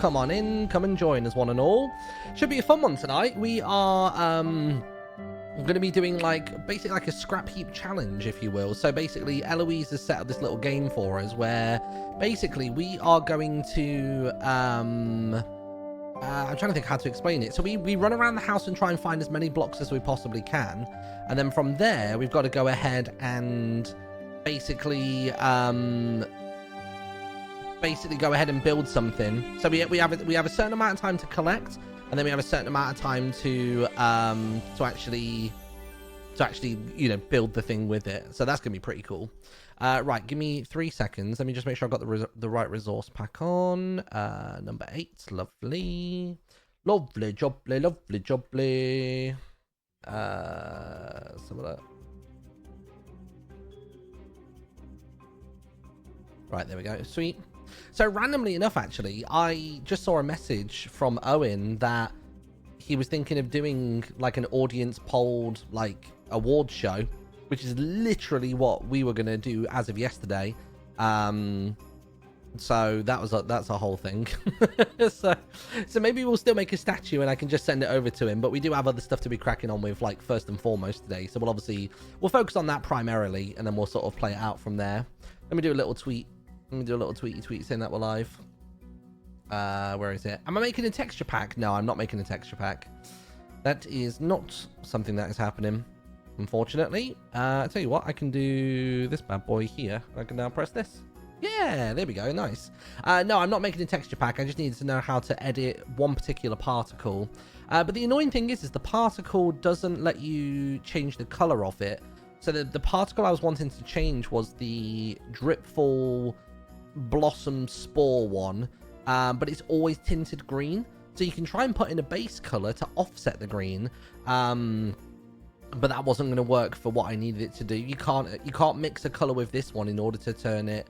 come on in, come and join us one and all. Should be a fun one tonight. We are going to be doing like basically like a scrap heap challenge, if you will. So basically Eloise has set up this little game for us where basically we are going to I'm trying to think how to explain it. So we run around the house and try and find as many blocks as we possibly can, and then from there we've got to go ahead and basically go ahead and build something. So we have a certain amount of time to collect, and then we have a certain amount of time to actually you know, build the thing with it. So that's gonna be pretty cool. Right, give me 3 seconds. Let me just make sure I've got the right resource pack on. Number 8, lovely, lovely, jubbly, lovely, jubbly. Some of that. Right, there we go. Sweet. So randomly enough, actually, I just saw a message from Owen that he was thinking of doing like an audience polled like award show, which is literally what we were going to do as of yesterday. So that's a whole thing. so maybe we'll still make a statue and I can just send it over to him, but we do have other stuff to be cracking on with, like first and foremost today. So we'll focus on that primarily, and then we'll sort of play it out from there. Let me do a little tweet. Let me do a little tweet saying that we're live. Where is it? Am I making a texture pack? No, I'm not making a texture pack. That is not something that is happening, unfortunately. I'll tell you what, I can do this bad boy here. I can now press this. Yeah, there we go. Nice. No, I'm not making a texture pack. I just needed to know how to edit one particular particle. But the annoying thing is the particle doesn't let you change the color of it. So the particle I was wanting to change was the Dripfall Blossom Spore one, but it's always tinted green. So you can try and put in a base color to offset the green, but that wasn't going to work for what I needed it to do. You can't mix a color with this one in order to turn it.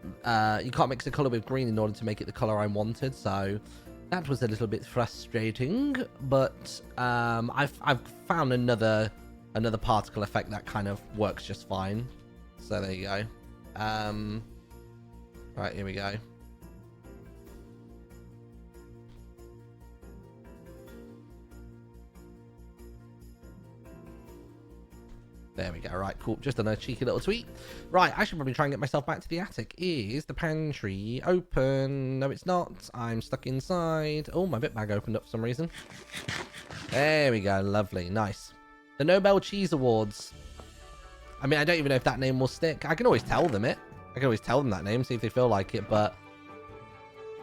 You can't mix a color with green in order to make it the color I wanted. So that was a little bit frustrating, but I've found another particle effect that kind of works just fine. So there you go. Right, here we go. There we go. Right, cool. Just done a cheeky little tweet. Right, I should probably try and get myself back to the attic. Is the pantry open? No, it's not. I'm stuck inside. Oh, my bit bag opened up for some reason. There we go. Lovely. Nice. The Nobel Cheese Awards. I mean, I don't even know if that name will stick. I can always tell them it. I can always tell them that name, see if they feel like it, but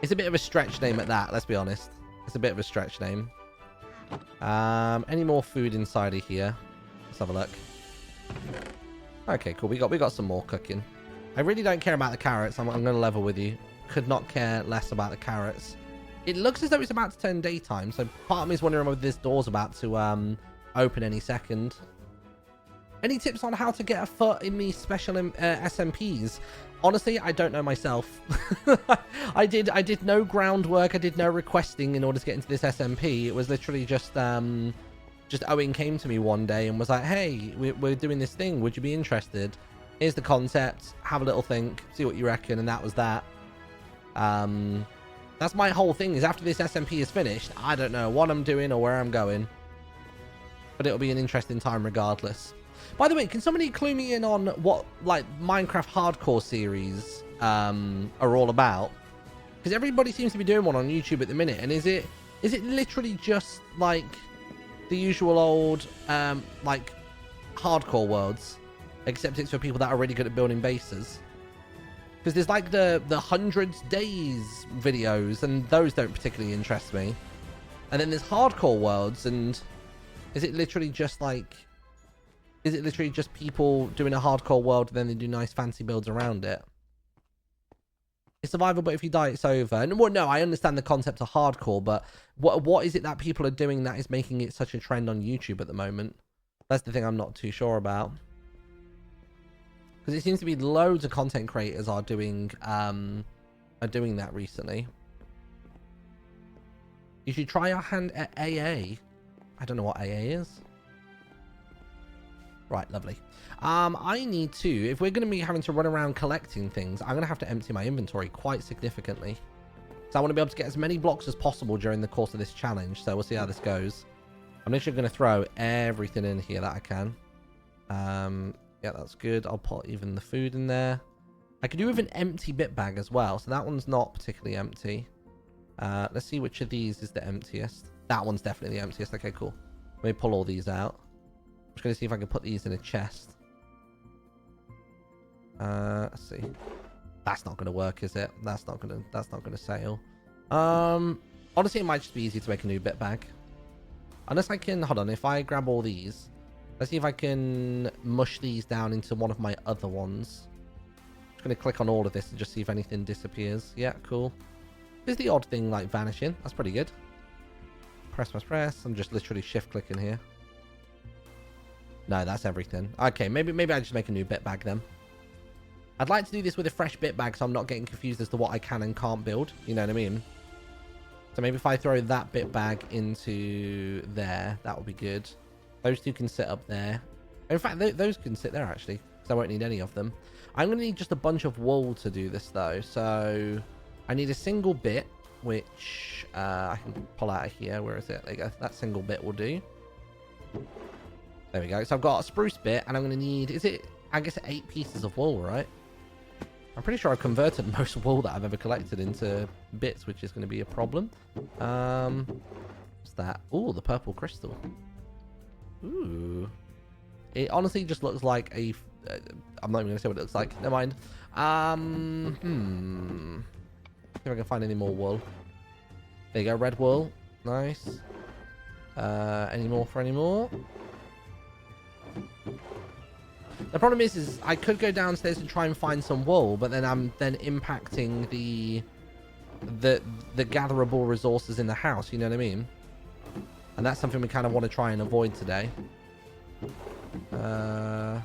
it's a bit of a stretch name at that, let's be honest. It's a bit of a stretch name. Any more food inside of here? Let's have a look. Okay, cool. We got some more cooking. I really don't care about the carrots. I'm going to level with you. Could not care less about the carrots. It looks as though it's about to turn daytime, so part of me is wondering whether this door's about to open any second. Any tips on how to get a foot in these special SMPs? Honestly, I don't know myself. I did no groundwork. I did no requesting in order to get into this SMP. It was literally just Owen came to me one day and was like, hey, we're doing this thing. Would you be interested? Here's the concept. Have a little think. See what you reckon. And that was that. That's my whole thing, is after this SMP is finished, I don't know what I'm doing or where I'm going. But it'll be an interesting time regardless. By the way, can somebody clue me in on what like Minecraft hardcore series are all about? Because everybody seems to be doing one on YouTube at the minute. And is it literally just like the usual old like hardcore worlds, except it's for people that are really good at building bases? Because there's like the 100 days videos, and those don't particularly interest me. And then there's hardcore worlds, and is it literally just like, is it literally just people doing a hardcore world and then they do nice fancy builds around it? It's survival, but if you die, it's over. And well, no, I understand the concept of hardcore, but what is it that people are doing that is making it such a trend on YouTube at the moment? That's the thing I'm not too sure about. Because it seems to be loads of content creators are doing that recently. You should try your hand at AA. I don't know what AA is. Right, lovely. I need to, if we're going to be having to run around collecting things, I'm going to have to empty my inventory quite significantly. So I want to be able to get as many blocks as possible during the course of this challenge. So we'll see how this goes. I'm literally going to throw everything in here that I can. Yeah, that's good. I'll put even the food in there. I could do with an empty bit bag as well. So that one's not particularly empty. Let's see which of these is the emptiest. That one's definitely the emptiest. Okay, cool. Let me pull all these out. I'm just going to see if I can put these in a chest. Let's see. That's not going to work, is it? That's not going to sail. Honestly, it might just be easy to make a new bit bag. Unless I can, hold on, if I grab all these, let's see if I can mush these down into one of my other ones. I'm just going to click on all of this and just see if anything disappears. Yeah, cool. There's the odd thing like vanishing. That's pretty good. Press, press, press. I'm just literally shift clicking here. No, that's everything. Okay, maybe I just make a new bit bag then. I'd like to do this with a fresh bit bag so I'm not getting confused as to what I can and can't build. You know what I mean? So maybe if I throw that bit bag into there, that would be good. Those two can sit up there. In fact, those can sit there actually, because I won't need any of them. I'm going to need just a bunch of wool to do this though. So I need a single bit, which I can pull out of here. Where is it? There you go. That single bit will do. There we go. So I've got a spruce bit, and I'm going to need, is it, I guess 8 pieces of wool, right? I'm pretty sure I've converted most wool that I've ever collected into bits, which is going to be a problem. What's that? Ooh, the purple crystal. Ooh. It honestly just looks like a... I'm not even going to say what it looks like. Never mind. See if I can find any more wool. There you go, red wool. Nice. Any more for any more? The problem is I could go downstairs and try and find some wool, but then I'm then impacting the gatherable resources in the house, you know what I mean? And that's something we kind of want to try and avoid today. Oh,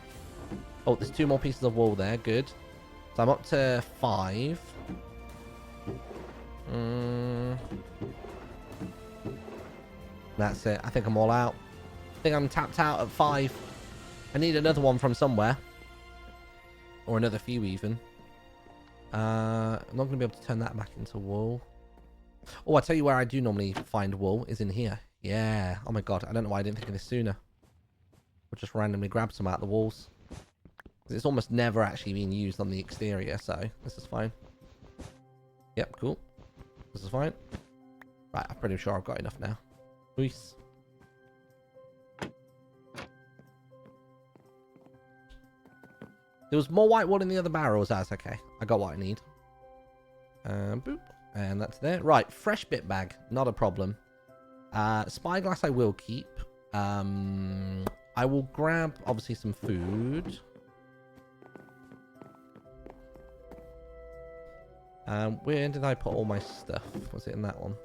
there's 2 more pieces of wool there. Good. So I'm up to 5. That's it. I think I'm all out. I think I'm tapped out at 5. I need another one from somewhere. Or another few even. I'm not going to be able to turn that back into wool. Oh, I'll tell you where I do normally find wool is in here. Yeah. Oh my god. I don't know why I didn't think of this sooner. We'll just randomly grab some out of the walls. It's almost never actually been used on the exterior, so this is fine. Yep, cool. This is fine. Right, I'm pretty sure I've got enough now. Peace. There was more white wool in the other barrels. That's okay. I got what I need. Boop. And that's there. Right, fresh bit bag. Not a problem. Spyglass I will keep. I will grab, obviously, some food. Where did I put all my stuff? Was it in that one?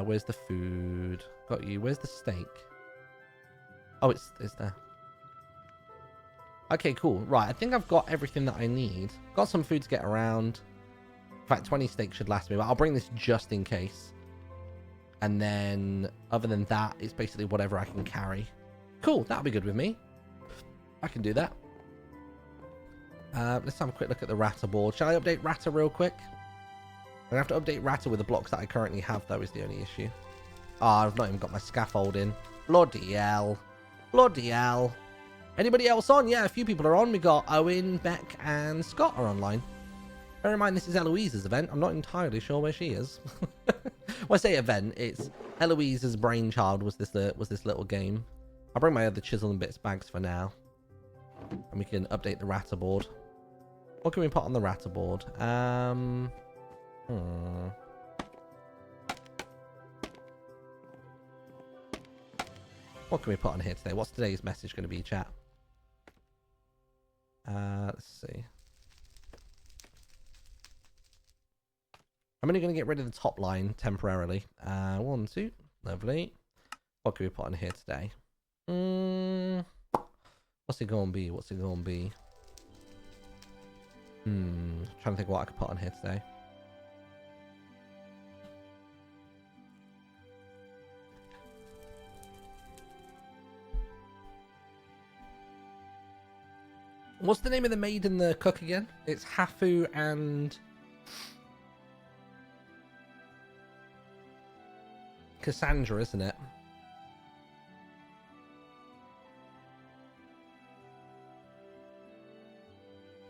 Where's the food? Got you. Where's the steak? Oh, it's there. Okay, cool. Right, I think I've got everything that I need. Got some food to get around. In fact, 20 steaks should last me, but I'll bring this just in case. And then, other than that, it's basically whatever I can carry. Cool, that'll be good with me. I can do that. Let's have a quick look at the Ratter board. Shall I update Ratter real quick? I'm going to have to update Ratter with the blocks that I currently have, though, is the only issue. Oh, I've not even got my scaffolding. Bloody hell. Bloody hell. Anybody else on? Yeah, a few people are on. We got Owen, Beck, and Scott are online. Bear in mind, this is Eloise's event. I'm not entirely sure where she is. When I say event, it's Eloise's brainchild was this little game. I'll bring my other chisel and bits bags for now. And we can update the Ratter board. What can we put on the Ratter board? What can we put on here today? What's today's message going to be, chat? Let's see. I'm only going to get rid of the top line temporarily. 1, 2. Lovely. What can we put on here today? What's it going to be? What's it going to be? Trying to think what I could put on here today. What's the name of the maid and the cook again? It's Hafu and Cassandra, isn't it?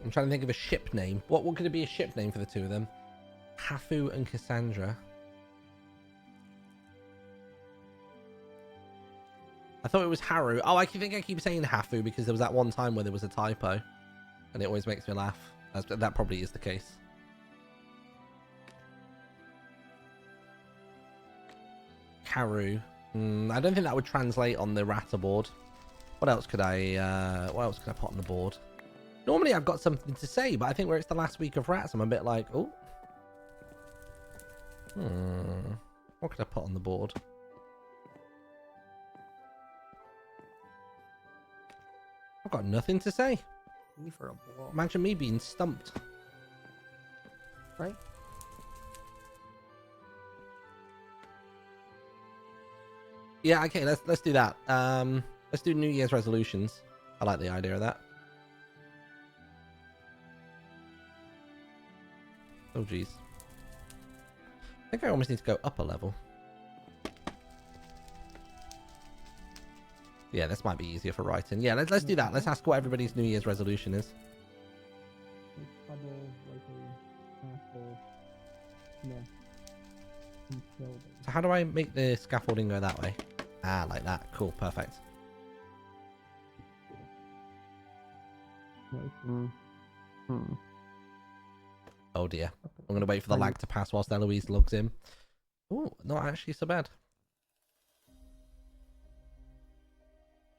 I'm trying to think of a ship name. What could it be a ship name for the two of them? Hafu and Cassandra. I thought it was Haru. Oh, I think I keep saying Hafu because there was that one time where there was a typo. And it always makes me laugh. That probably is the case. Haru. I don't think that would translate on the Ratter board. What else could I put on the board? Normally I've got something to say, but I think where it's the last week of rats, I'm a bit like, oh. What could I put on the board? I've got nothing to say. Imagine me being stumped. Right? Yeah, okay, let's do that. Let's do New Year's resolutions. I like the idea of that. Oh, jeez. I think I almost need to go up a level. Yeah, this might be easier for writing. Yeah, let's do that. Let's ask what everybody's New Year's resolution is. So how do I make the scaffolding go that way? Ah, like that. Cool, perfect. Oh dear. I'm going to wait for the lag to pass whilst Eloise logs in. Oh, not actually so bad.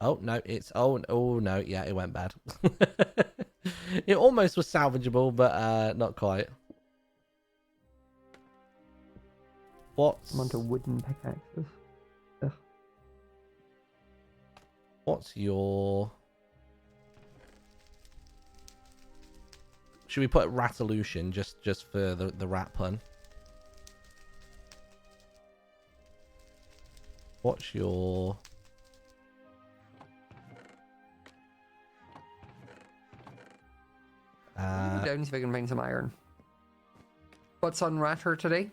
Oh, no, it's... Oh, no, yeah, it went bad. It almost was salvageable, but not quite. What's... I'm onto wooden pickaxes. Ugh. What's your... Should we put Ratolution just for the rat pun? What's your... Down see if I can find some iron. What's on Ratter today?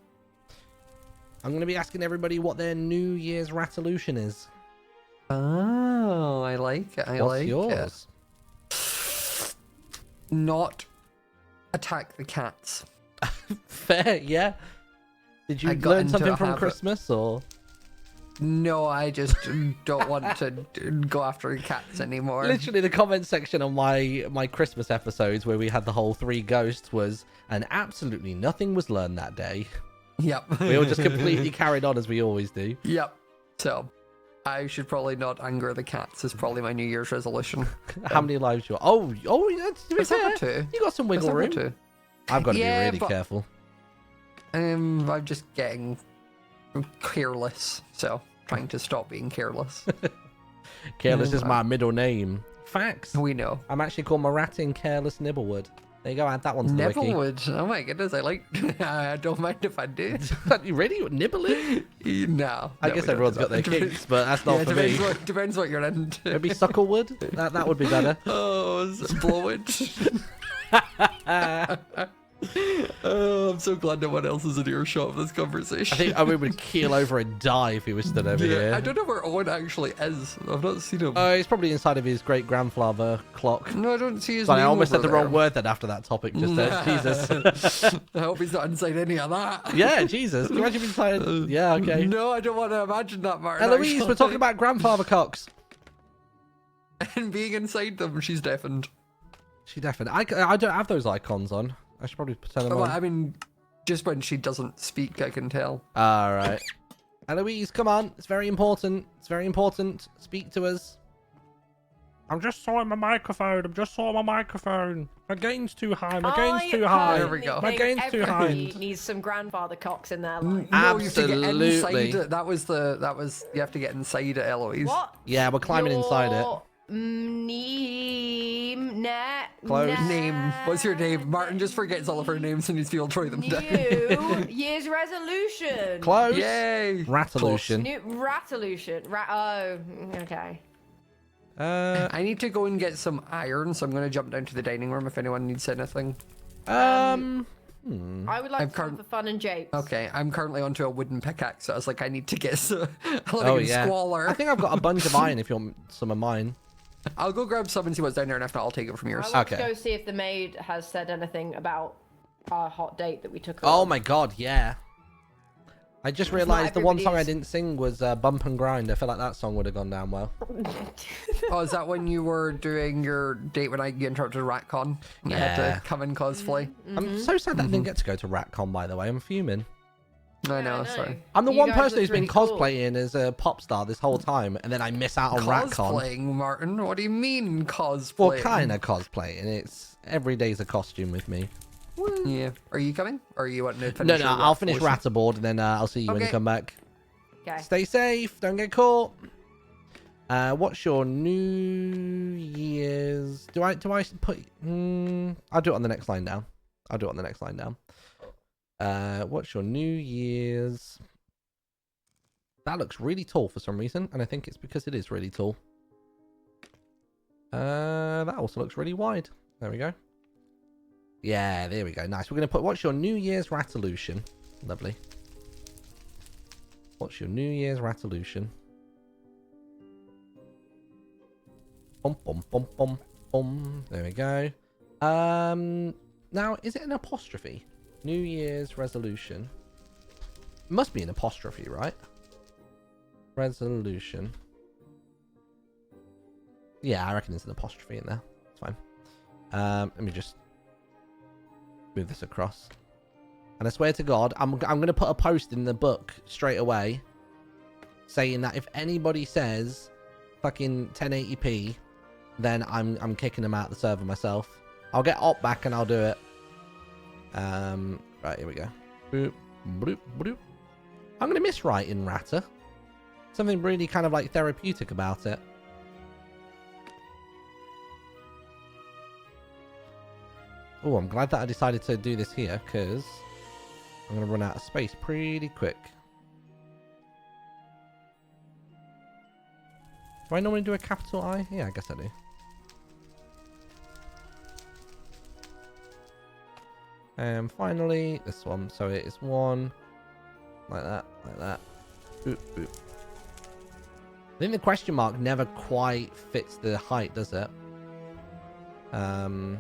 I'm going to be asking everybody what their New Year's Ratolution is. Oh, I like it. What's yours? Not attack the cats. Fair, yeah. Did you learn something from Christmas, or...? No, I just don't want to go after cats anymore. Literally, the comment section on my Christmas episodes where we had the whole 3 ghosts was, and absolutely nothing was learned that day. Yep. We all just completely carried on as we always do. Yep. So, I should probably not anger the cats is probably my New Year's resolution. How many lives you are? Oh, to be fair, 2. You got some wiggle room. 2. I've got to be really careful. I'm just getting careless, so trying to stop being careless. Careless is my middle name. Facts. We know. I'm actually called Maratin Careless Nibblewood. There you go, add that one to the wiki. Nibblewood. Oh my goodness, I don't mind if I do. You really? Nibbling? No. I guess everyone's got their kinks, but that's not for me. Depends what you're into. Maybe Sucklewood? That would be better. Oh, Blowwood. Oh, I'm so glad no one else is in earshot of this conversation. I think Owen would keel over and die if he was stood over here. I don't know where Owen actually is. I've not seen him. He's probably inside of his great-grandfather clock. No, I don't see his Sorry, name I almost said the there. wrong word then after that topic just there. Jesus. I hope he's not inside any of that. Yeah, Jesus. Can you imagine inside... Yeah, okay. No, I don't want to imagine that, Martin. Eloise, actually. we're talking about grandfather cocks. And being inside them, she's deafened. She definitely... I don't have those icons on. I should probably turn them on. I mean, just when she doesn't speak, I can tell. All right. Eloise, come on. It's very important. It's very important. Speak to us. I'm just sorting my microphone. My gain's too high. My gain's too high. There we go. My gain's too high. Everybody needs some grandfather cocks in their life. No, you have to get Absolutely. inside it. That was you have to get inside it, Eloise. What? Yeah, we're climbing inside it. Close. Name. What's your name? Martin just forgets all of her names and needs people to write them down. New Year's resolution. Close. Yay. Ratolution. New Ratolution. Oh, okay. I need to go and get some iron, so I'm going to jump down to the dining room if anyone needs anything. I would like I'm some for fun and japes. Okay, I'm currently onto a wooden pickaxe, so I was like, I need to get some Oh, yeah. squalor. I think I've got a bunch of iron if you want some of mine. I'll go grab some and see what's down there, and if not, I'll take it from I yours. want to Okay. go see if the maid has said anything about our hot date that we took her Oh on. my god, yeah. I just realised the one song I everybody's- didn't sing was Bump and Grind. I feel like that song would have gone down well. Oh, is that when you were doing your date when you interrupted RatCon? And I had Yeah. to come in cosplay? I'm so sad that I didn't get to go to RatCon, by the way. I'm fuming. I know, sorry. I'm the You one guys person who's looked been really cool. cosplaying as a pop star this whole time, and then I miss out on RatCon. Cosplaying, Martin? What do you mean cosplaying? Well, kind of cosplaying. It's every day's a costume with me. Yeah. Are you coming? Or are you wanting to finish No, your I'll finish portion? Ratterboard, and then I'll see you when you Okay. come back. Okay. Stay safe. Don't get caught. What's your New Year's? Do I put? I'll do it on the next line down. What's your New Year's? That looks really tall for some reason, and I think it's because it is really tall. That also looks really wide. There we go. Yeah, there we go. Nice. We're gonna put. What's your New Year's resolution? Lovely. What's your New Year's resolution? Bum, bum, bum, bum, bum. There we go. Now, is it an apostrophe? New Year's resolution. It must be an apostrophe, right? Resolution. Yeah, I reckon there's an apostrophe in there. It's fine. Let me just move this across. And I swear to God, I'm going to put a post in the book straight away saying that if anybody says fucking 1080p, then I'm kicking them out of the server myself. I'll get op back and I'll do it. Right, here we go. Boop, bloop, bloop. I'm going to miss writing Ratter. Something really kind of like therapeutic about it. Oh, I'm glad that I decided to do this here because I'm going to run out of space pretty quick. Do I normally do a capital I? Yeah, I guess I do. And finally, this one. So it is one. Like that, like that. Boop, boop. I think the question mark never quite fits the height, does it? So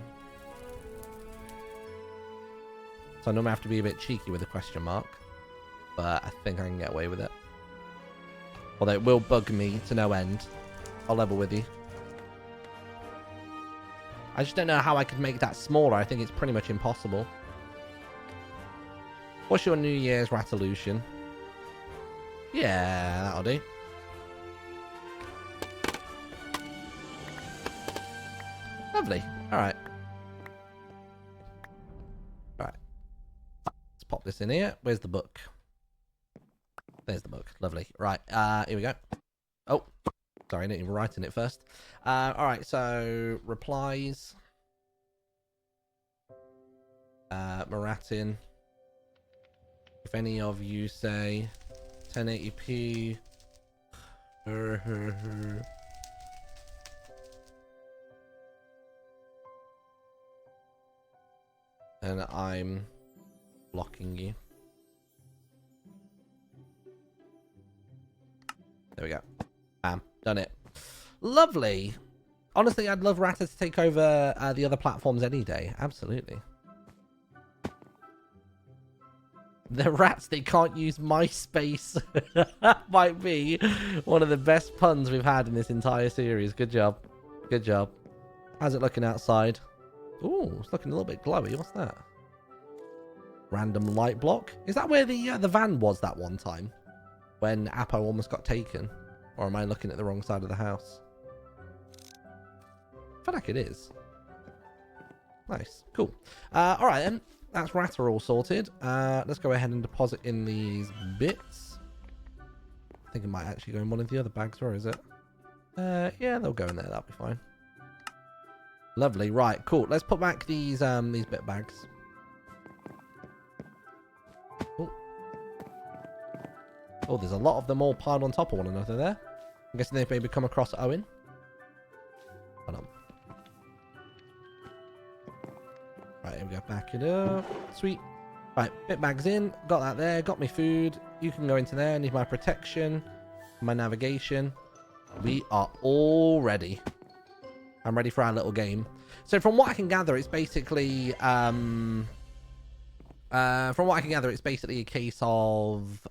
I normally have to be a bit cheeky with the question mark. But I think I can get away with it. Although it will bug me to no end. I'll level with you. I just don't know how I could make that smaller. I think it's pretty much impossible. What's your New Year's resolution? Yeah, that'll do. Lovely. Alright. Alright. Let's pop this in here. Where's the book? There's the book. Lovely. Right. Here we go. Oh. Sorry, I didn't even write in it first. Alright, so replies. Maratin. If any of you say 1080p. And I'm blocking you. There we go. Bam. Done it. Lovely. Honestly, I'd love Ratter to take over the other platforms any day. Absolutely. The rats, they can't use MySpace. Might be one of the best puns we've had in this entire series. Good job. Good job. How's it looking outside? Ooh, it's looking a little bit glowy. What's that? Random light block? Is that where the van was that one time? When Apo almost got taken? Or am I looking at the wrong side of the house? I feel like it is. Nice. Cool. Alright then. That's Ratter all sorted. Let's go ahead and deposit in these bits. I think it might actually go in one of the other bags. Where is it? Yeah, they'll go in there. That'll be fine. Lovely. Right, cool. Let's put back these bit bags. Oh, there's a lot of them all piled on top of one another there. I'm guessing they've maybe come across Owen. Hold on. Right, here we go. Back it up. Sweet. Right, bit bags in. Got that there. Got me food. You can go into there. Need my protection, my navigation. We are all ready. I'm ready for our little game. So from what I can gather, it's basically a case of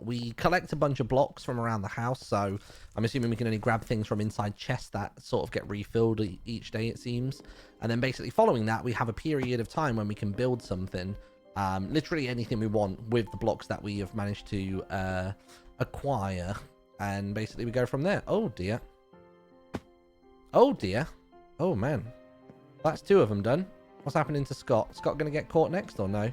we collect a bunch of blocks from around the house. So I'm assuming we can only grab things from inside chests that sort of get refilled each day, it seems. And then basically following that, we have a period of time when we can build something, literally anything we want with the blocks that we have managed to acquire. And basically we go from there. Oh dear. Oh dear. Oh man. That's 2 of them done. What's happening to Scott? Scott gonna get caught next or no?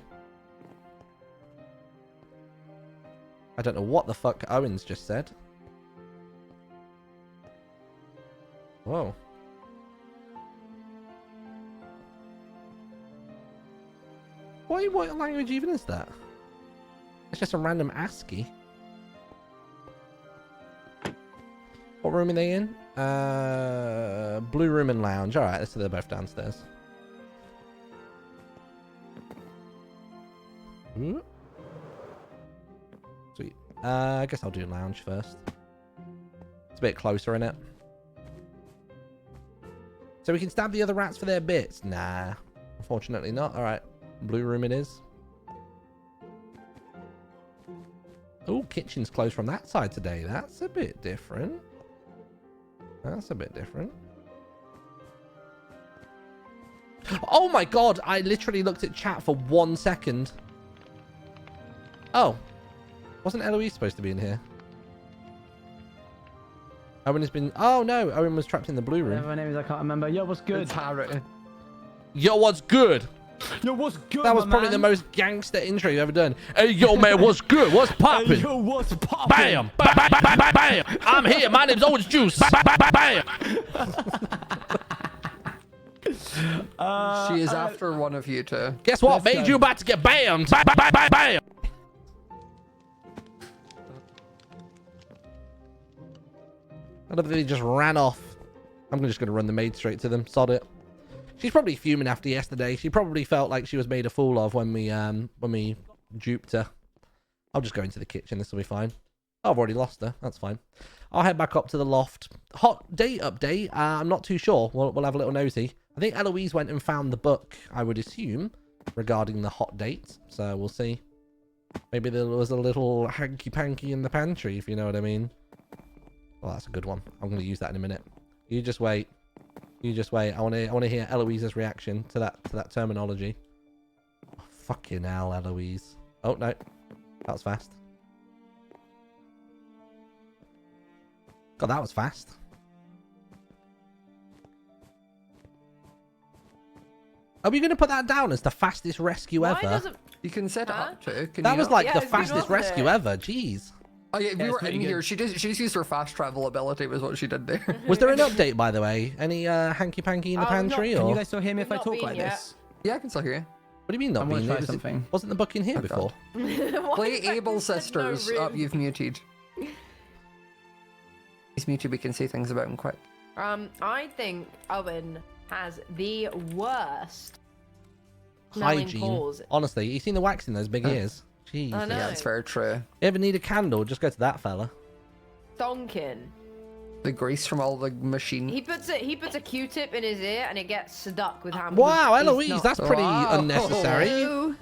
I don't know what the fuck Owens just said. Whoa. What language even is that? It's just a random ASCII. What room are they in? Blue room and lounge. Alright, so they're both downstairs. Ooh. Sweet. I guess I'll do lounge first. It's a bit closer, innit? So we can stab the other rats for their bits? Nah. Unfortunately not. Alright. Blue room it is. Oh, kitchen's closed from that side today. That's a bit different. That's a bit different. Oh my god! I literally looked at chat for 1 second. Oh. Wasn't Eloise supposed to be in here? Owen has been... Oh no! Owen was trapped in the blue room. Whatever her name is, I can't remember. Yo, what's good? Yo, what's good? Yo, what's good, That was probably the most gangster intro you've ever done. Hey, yo, man, what's good? What's poppin'? Hey, yo, what's poppin'? Bam! Bam! Bam! Bam! Bam! Bam! I'm here. My name's Orange Juice. Bam! Bam! Bam! Bam! She is after one of you two. Guess what, Let's mate? go. You about to get bammed. Bam! Bam! Bam! Bam! Bam! I don't think they just ran off. I'm just going to run the maid straight to them. Sod it. She's probably fuming after yesterday. She probably felt like she was made a fool of when we duped her. I'll just go into the kitchen. This will be fine. Oh, I've already lost her. That's fine. I'll head back up to the loft. Hot date update. I'm not too sure. We'll have a little nosy. I think Eloise went and found the book, I would assume, regarding the hot date. So we'll see. Maybe there was a little hanky-panky in the pantry, if you know what I mean. Well, that's a good one. I'm going to use that in a minute. You just wait. You just wait. I want to hear Eloise's reaction to that terminology. Oh, fucking hell, Eloise. Oh no, that was fast. God, that was fast. Are we going to put that down as the fastest rescue Why ever? doesn't... You can set it up to. Can That you was not? like Yeah, the it's good, fastest wasn't rescue it? ever. Jeez. Oh yeah, Yeah, we it's were in pretty here. good. She just used her fast travel ability. Was what she did there. Was there an update, by the way? Any hanky-panky in the Not- pantry? Can Or you guys still hear me if I Not talk been like yet. this? Yeah, I can still hear you. What do you mean not I wanna being try here? something. Wasn't the book in here Oh, before? Play Able Sisters. No Up, you've muted. He's muted. We can say things about him quick. I think Owen has the worst smelling Hygiene. paws. Honestly, you seen the wax in those big ears? Jeez. I know. Yeah, it's very true. You ever need a candle? Just go to that fella. Stonking. The grease from all the machine. He puts a Q-tip in his ear and it gets stuck with how. Wow, he's Eloise, not that's pretty Wow. unnecessary. Hello.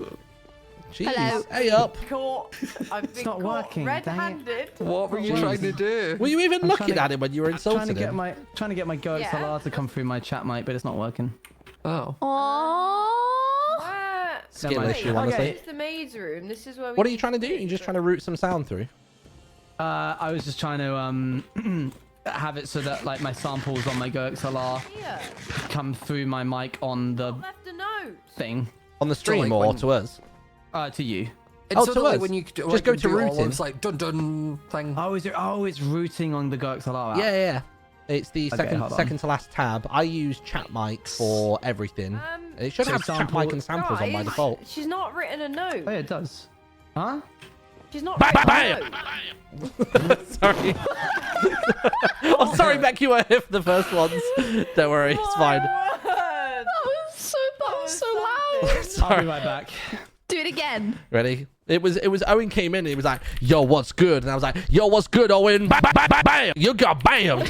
Jeez. Hello. Hey up. Caught. I've been not caught working, dang it. red-handed. What were you trying to do? Were you even I'm looking trying to- at him when you were Trying to insulting get him? my goat Yeah. salad to come through my chat mic, but it's not working. Oh. Where? Skill Wait, issue, okay. honestly. This is the maid's room. This is where we What are you need trying to do? You're just trying to route some sound through. I was just trying to have it so that like my samples on my goat salad Here. come through my mic on the Left a note. thing. On the stream like or when- to us? To you. It's Oh, sort to of like us. when you Just go to all routing. It's like dun dun thing. Oh, is it? Oh, it's routing on the goat salad. Yeah, yeah. It's the Okay, hold on. second to last tab. I use chat mic for everything. It should So have chat mic and samples on by Guys, default. She's not written a note. Oh, yeah, it does. Huh? She's not Bam, written bam, a note. Sorry. I'm sorry, Becky, you were here for the first ones. Don't worry, it's fine. My word. That was so loud. I'll Sorry. be right back. Dude, it again. Ready? It was Owen came in and he was like, yo, what's good? And I was like, yo, what's good, Owen? Bam, bam, bam, bam, bam. You got bam.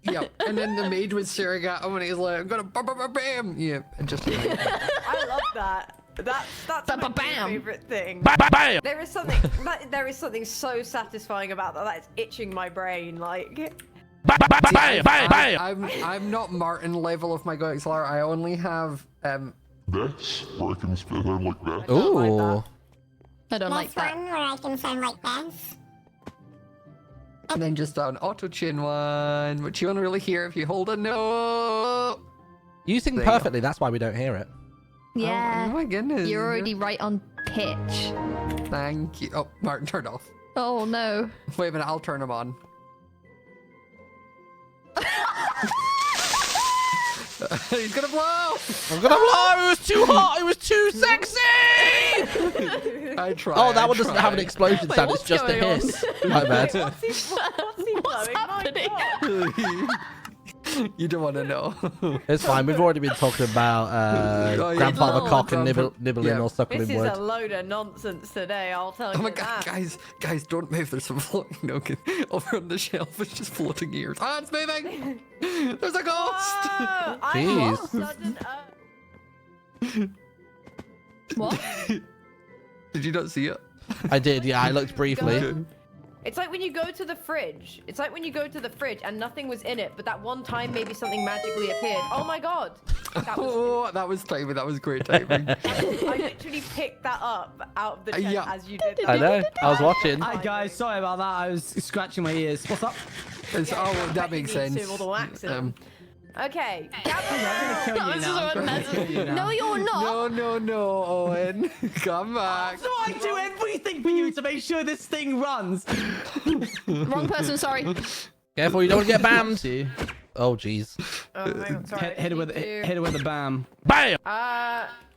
Yep. And then the maid was staring at him and he's like, I'm gonna bam, bam, bam, bam. Yeah. And just I love that. That's my Ba-ba-bam. favorite thing. Bam, bam, bam. There is something so satisfying about that. That's itching my brain. Like, Bam, bam, bam, bam, bam, bam. I'm not Martin level of my Go XLR. I only have This, where I can spit out like that. don't like Ooh. that. I don't like This that. one where I can sound like this. and then just an auto chin one, which you won't really hear if you hold a note. You sing There you go. perfectly. That's why we don't hear it. Yeah. Oh my goodness. You're already right on pitch. Thank you. Oh, Martin, turn off. Oh no. Wait a minute, I'll turn him on. He's gonna blow! I'm gonna blow. It was too hot. It was too sexy. I tried. Oh, that one doesn't have an tried. explosion sound. It's what's just a going on? hiss. My bad. What's he What's blowing? My happening? God. You don't want to know. It's fine. We've already been talking about Oh, yeah. grandfather Oh, cock and grandpa- nibbling yeah. or suckling This is wood. a load of nonsense today. I'll tell you Oh my that. god, guys, don't move. There's some floating. No, over on the shelf, it's just floating ears. Ah, it's moving! There's a ghost! Whoa, I Jeez. have sudden, What? Did you not see it? I did. Yeah, I looked briefly. Okay. It's like when you go to the fridge. It's like when you go to the fridge and nothing was in it, but that one time maybe something magically appeared. Oh my god! That was, Oh, that was timing. That was great timing. I literally picked that up out of the chest Yeah. as you did that. I know. I was watching. Hi guys, sorry about that. I was scratching my ears. What's up? Oh, that makes You need sense. to, all the waxing. Okay. That was so unnecessary. No, you're not. No, Owen. Come back. So I do everything for you to make sure this thing runs. Wrong person, sorry. Careful, you don't want to get bammed. See? Oh, jeez. Oh, hang on, sorry. Hit it with a bam. Bam!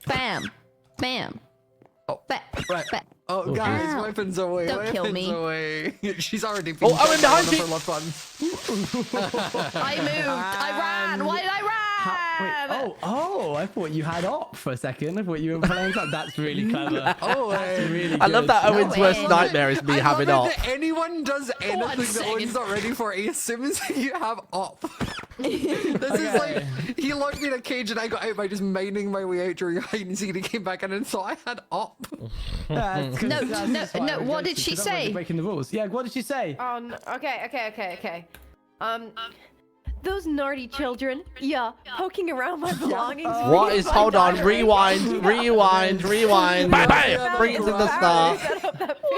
Bam. Bam. Oh, Ba- right. ba- Oh, guys, Ow. weapons away. Don't weapons kill me. away. She's already been Oh, Owen, behind you. for love fun. I moved. I ran. Why did I run? Oh, I thought you had op for a second. I thought you were playing something. That's really clever. Oh, That's really good. I love that Owen's way. worst nightmare is me I having love op. it that anyone does anything that second. Owen's not ready for. He assumes you have op. This is like he locked me in a cage and I got out by just mining my way out during hide and seek. And he came back in and thought I had op. Yeah, it's 'cause No, that's no, just why no, I would what go did to, she 'cause otherwise say? you're breaking the rules. Yeah, what did she say? Oh, no. Okay. Those naughty children, yeah, poking around my belongings. What is? Hold on. Rewind. Bam! Bam! Bring it to the start.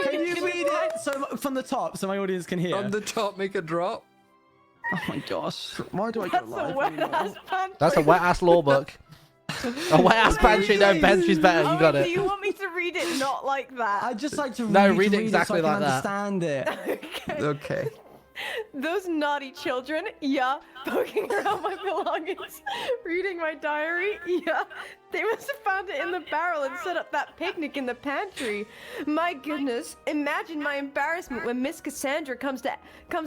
Can you read it from the top so my audience can hear? On the top, make a drop. Oh my gosh. Why do I go That's a live? wet ass pantry. That's a wet ass law book. A wet ass pantry. No, pantry's better. You got Do it. you want me to read it not like that? I just like to read, No, read it so exactly I can like that. understand it. Okay. Okay. Those naughty children, yeah, poking around my belongings, reading my diary, yeah. They must have found it in the barrel and set up that picnic in the pantry. My goodness, imagine my embarrassment when Miss Cassandra comes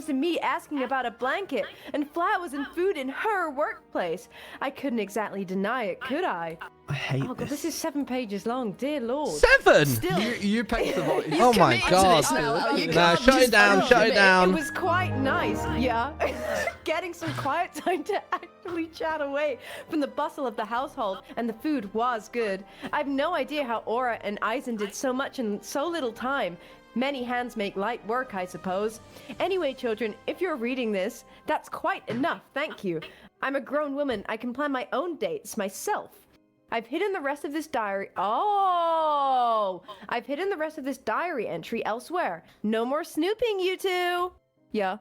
to me asking about a blanket and flowers and food in her workplace. I couldn't exactly deny it, could I? I hate Oh god, this is 7 pages long, dear lord. 7. Still, You picked the voice. Oh my committed to god. this now. You Nah, can't shut it just down. not Shut it commit. down. It was quite nice, yeah. Getting some quiet time to actually chat away from the bustle of the household, and the food was good. I've no idea how Aura and Eisen did so much in so little time. Many hands make light work, I suppose. Anyway, children, if you're reading this, that's quite enough, thank you. I'm a grown woman. I can plan my own dates myself. I've hidden the rest of this diary. Oh! I've hidden the rest of this diary entry elsewhere. No more snooping, you two! Yeah.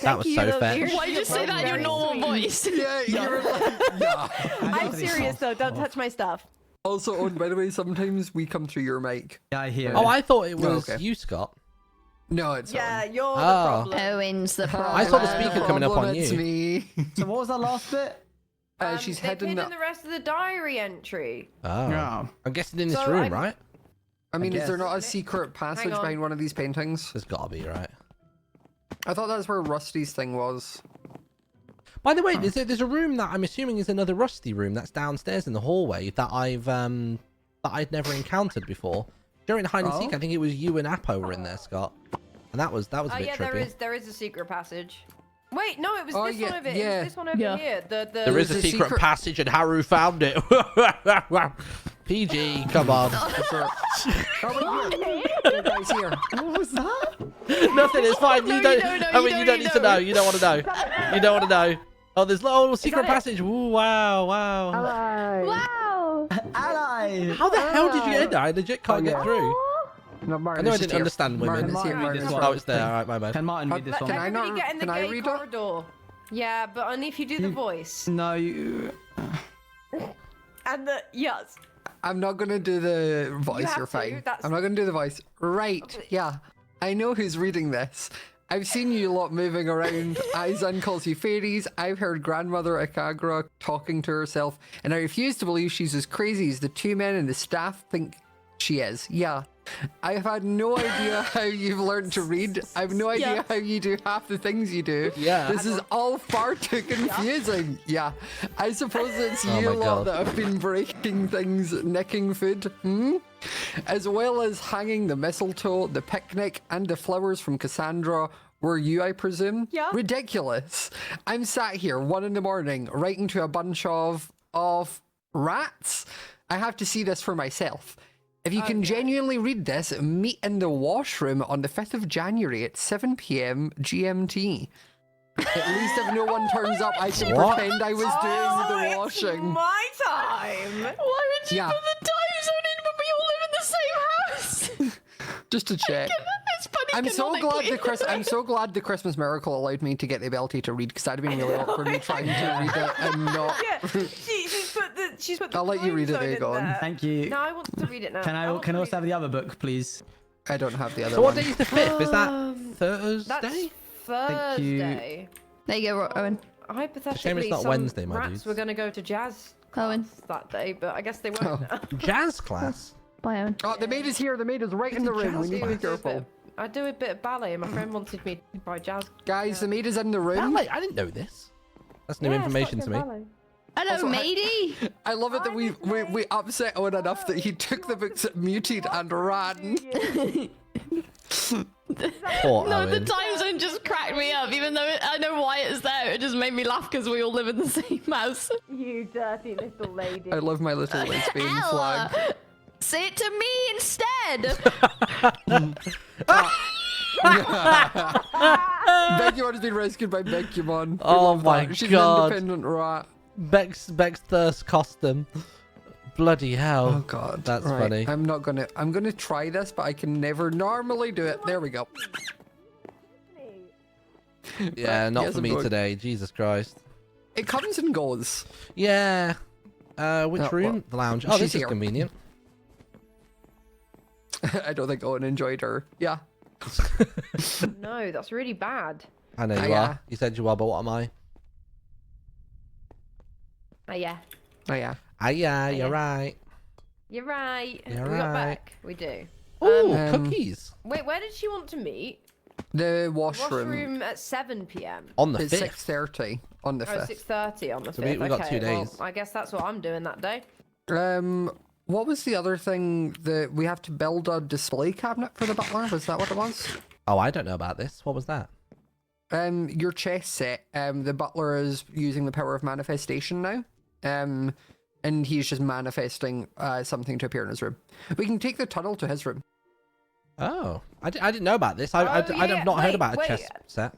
That was so fair. Why did you say that in your normal voice? Yeah, you're like, yeah. I'm serious though, don't touch my stuff. Also, Owen, by the way, sometimes we come through your mic. Yeah, I hear it. Oh, I thought it was okay. you, Scott. No, it's Yeah, Owen. you're the Oh. problem. Owen's the problem. I saw the speaker coming up on Problem, it's you. me. So what was that last bit? She's they've hidden hidden the rest of the diary entry. Oh. Yeah. I'm guessing in this So room, I'm- right? I mean, is there guess. not a secret passage on. behind one of these paintings? There's gotta be, right? I thought that's where Rusty's thing was. By the way, there's a room that I'm assuming is another Rusty room that's downstairs in the hallway that I've that I'd never encountered before. During hide and seek, I think it was you and Appo were in there, Scott, and that was a bit yeah, trippy. there is a secret passage. Wait, no, it was this yeah, one over. yeah. It was this one over here. There is a secret passage, and Haru found it. PG, come on. Guys, here. What was that? Nothing. It's fine. No, You don't. you don't know, I you mean, you don't don't need to know. You don't want to know. You don't want to know. Oh, there's little secret that it? passage. Ooh, wow, wow. Wow. Ally. How the hell did you get there? I legit can't get through. No, I Martin know I is didn't here. understand women. Martin is here. Martin is Martin here. Oh, it's there. All right, my bad. Can Martin read this Can one? I Everybody not- get in the can I gate read it? corridor. Yeah, but only if you do the voice. No, you. And the yes. I'm not gonna do the voice. have You're to, fine. that's- I'm not gonna do the voice. Right? Yeah. I know who's reading this. I've seen you lot moving around. Aizan calls you fairies. I've heard grandmother Akagura talking to herself, and I refuse to believe she's as crazy as the two men and the staff think she is. Yeah. I've had no idea how you've learned to read. I've no idea how you do half the things you do. Yeah. This is all far too confusing. Yeah. I suppose it's Oh you my lot God. that have been breaking things, nicking food. As well as hanging the mistletoe, the picnic, and the flowers from Cassandra. Were you, I presume? Yeah. Ridiculous. I'm sat here 1 a.m. writing to a bunch of rats. I have to see this for myself. If you can genuinely read this, meet in the washroom on the 5th of January at 7 p.m. GMT. At least if no one turns up, I can What? pretend I was doing the washing. My time. Why would you Yeah. put the time zone in when we all live in the same house? Just to check. It's funny. I'm so glad canonically. I'm so glad the Christmas miracle allowed me to get the ability to read, because I'd have been really awkward me trying to read it and not. Yeah, she's put the I'll let you time read it, zone in Egon. there. Thank you. No, I want to read it now. Can I want to also read have the other book, please? I don't have the other So what one. day is the 5th? Is that That's Thursday? Thursday. There you go, Owen. Hypothetically, not some Wednesday, my rats dudes. were going to go to jazz Owen. class that day, but I guess they won't now. Jazz class. Bye, Owen. Oh, the maid is here. The maid is right in the room. We need to be careful. I do a bit of ballet, and my friend wanted me to try jazz. Guys, the maid is in the room. Ballet? I didn't know this. That's new information to me. Hello, Also, matey. I love it that we upset Owen enough that he took the books, muted, and ran. Poor No, the Owen. time zone just cracked me up. Even though I know why it's there, it just made me laugh because we all live in the same house. You dirty little lady. I love my little lesbian flag. Ella, say it to me instead. Begumon has been rescued by Begumon. We Oh love my that. She's God. an independent rat. Beck's thirst costume. Bloody hell. Oh God, That's right. funny. I'm gonna try this, but I can never normally do it. There we go. Yeah, not Yes, for I'm me going. today. Jesus Christ. It comes and goes. Yeah. Which Oh, room? well, The lounge. Oh, she's this is here. convenient. I don't think Owen enjoyed her. Yeah. No, that's really bad. I know you yeah. are. You said you are, but what am I? Oh yeah, Oh yeah. Ah, yeah, you're yeah. right. you're right. You're we got right. back. We do. Oh, Um, cookies. Wait, where did she want to meet? The washroom. Washroom at 7 p.m. On the It's 5th. 6:30 on the Oh, 5th. 6:30 on the 5th. So we got 2 Okay, well, days. I guess that's what I'm doing that day. What was the other thing that we have to build a display cabinet for the butler? Was that what it was? Oh, I don't know about this. What was that? Your chess set. The butler is using the power of manifestation now. And he's just manifesting something to appear in his room. We can take the tunnel to his room. Oh, I didn't know about this. I yeah, have not heard wait, about a wait. chess set.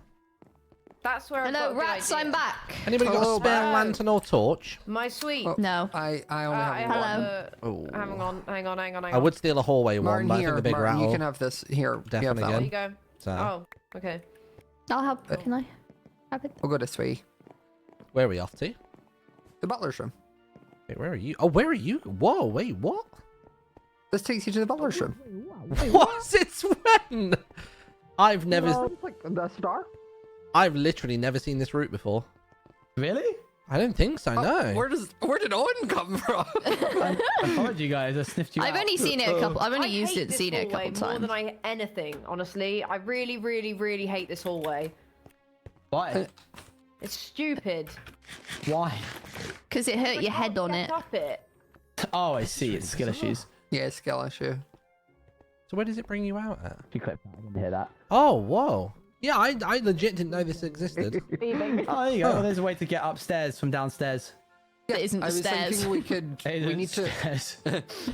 That's where I Hello, got a good rats. idea. I'm back. Anybody got a Hello, spare Bob. lantern or torch? My sweet. Oh, No. I only I have have one. Hello. Oh. Hang on. I would steal a hallway one, Martin, but I here, think the big Martin, rattle. you can have this. Here, you have Definitely that There one. you go. So, Oh, okay. I'll help. Can I have it? We'll go this way. where are we off to? The butler's room. Wait, where are you? Oh, where are you? Whoa, wait, what? This takes you to the butler's room. What? Since when? I've never. It's like the star. I've literally never seen this route before. Really? I don't think so. No. Where did Owen come from? I followed you guys. I sniffed you I've out. only seen it a couple. I've only I used hate it, this seen it a hallway couple more than times. anything, honestly. I really, really, really hate this hallway. Why? It's stupid. Why? Because it hurt your head on Get it. up it. Oh, I see. It's skill issues. Yeah, skill issue. So where does it bring you out at? You clip that. I didn't hear that. Oh, whoa. Yeah, I legit didn't know this existed. Oh, there you go. Well, there's a way to get upstairs from downstairs. It isn't I was stairs. thinking we could. Hey, we need to. stairs.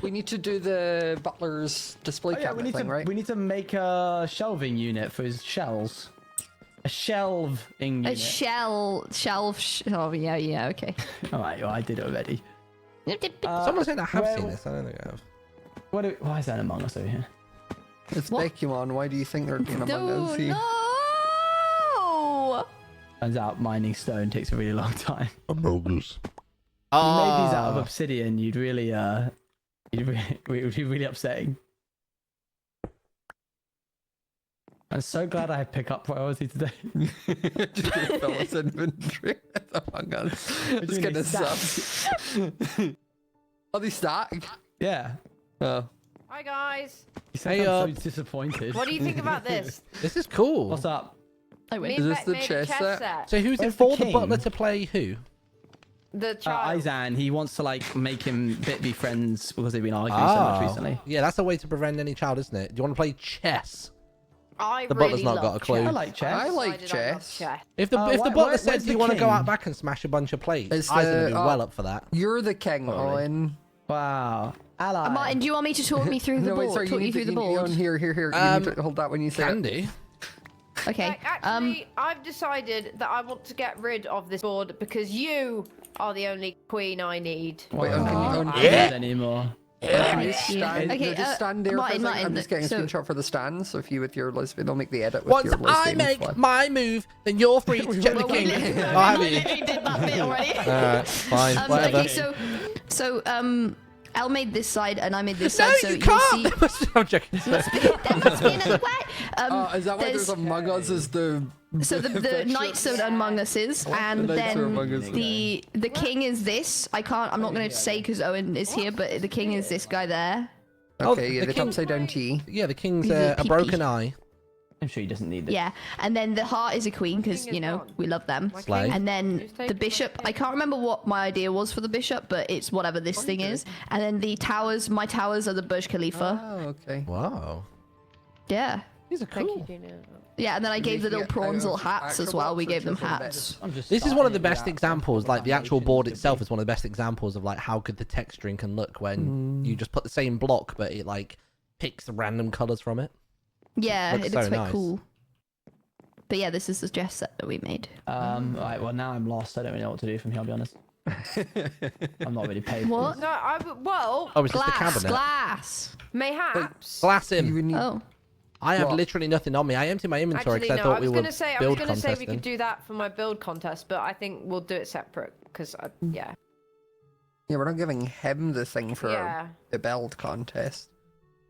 We need to do the butler's display Oh, yeah, cabinet thing, right? we need to make a shelving unit for his shells. A shelving unit. A shelf. Oh yeah. Okay. All right, well, I did it already. Someone said I have well, seen this. I don't think I have. Why is that Among Us over here? It's What? Pokemon. Why do you think they're being Among No, Us? here? no. Turns out mining stone takes a really long time. Among Us. If you made these out of obsidian, it would be really upsetting. I'm so glad I have pickup priority today. Just gonna fill his inventory. Among Us. It's doing gonna these suck. Are they stacked? Yeah. Oh. Hi guys. You sound Hey, so disappointed. What do you think about this? This is cool. What's up? I Me win. and Is this Beck the made a chess chess set? set. So who's it Where's the for? The king? butler to play who? The child. Izan, he wants to like make him be friends because they've been arguing so much recently. Yeah, that's a way to prevent any child, isn't it? Do you want to play chess? I The really butler's not got love a clue. I like chess. I like Decided I love chess. chess. If the why- butler said, where's "Do you the want to go king? out back and smash a bunch of plates?" It's Isaac's the- gonna be well up for that. You're the king, Probably. Owen. Wow. Ally. Martin, do you want me to talk me through the No, board? wait, sorry. Talk you through the board. Here. You need to hold that when you say Can it. do. Okay. Like, actually, I've decided that I want to get rid of this board because you are the only queen I need. Wait, Owen, can you? Owen, I don't need anymore. Can you stand? Okay, no, just stand there for a Martin, second. I'm Martin, just getting a so- screenshot for the stand. So if you with your lesbian, they'll make the edit with Once your I lesbian make flag. my move, then you're free to check the king. Oh, have you? literally did that bit already. Alright, fine, whatever. Okay, so Elle made this side and I made this No, side. So you you'll can't. see. I'm joking. There must be another way. Is that why there's Among Us as the? So the knights are Among Us is, and The knights are Among Us. then the king is this. I'm not going to say because Owen is here, but the king is this guy there. Okay, yeah, the the king- upside down T. Yeah, the king's He's a a PP. broken eye. I'm sure he doesn't need this. Yeah, and then the heart is a queen because King is you know gone. we love them. Slay. And then Who's taking the my bishop, king? I can't remember what my idea was for the bishop, but it's whatever this thing is. And then the towers, my towers are the Burj Khalifa. Oh, okay. Wow. Yeah. These are Thank cool. you, Gina. Yeah, and then I gave the little prawns little hats as well. We gave them hats. I'm just This is one of the starting best with examples. Like the actual foundations board to itself be- is one of the best examples of like how good the texturing can look when you just put the same block, but it like picks random colors from it. Yeah, Looks it looks so quite nice. cool. But yeah, this is the dress set that we made. Right, well now I'm lost. I don't really know what to do from here, I'll be honest. I'm not really paid. for What? this. No, well, Oh, it's just the Glass, cabinet. glass. mayhaps. Glass You him. would need. Oh, I have What? literally nothing on me. I emptied my inventory Actually, because no, I thought I we was were gonna say build we contesting. could do that for my build contest, but I think we'll do it separate because yeah. Yeah, we're not giving him the thing for Yeah. the build contest.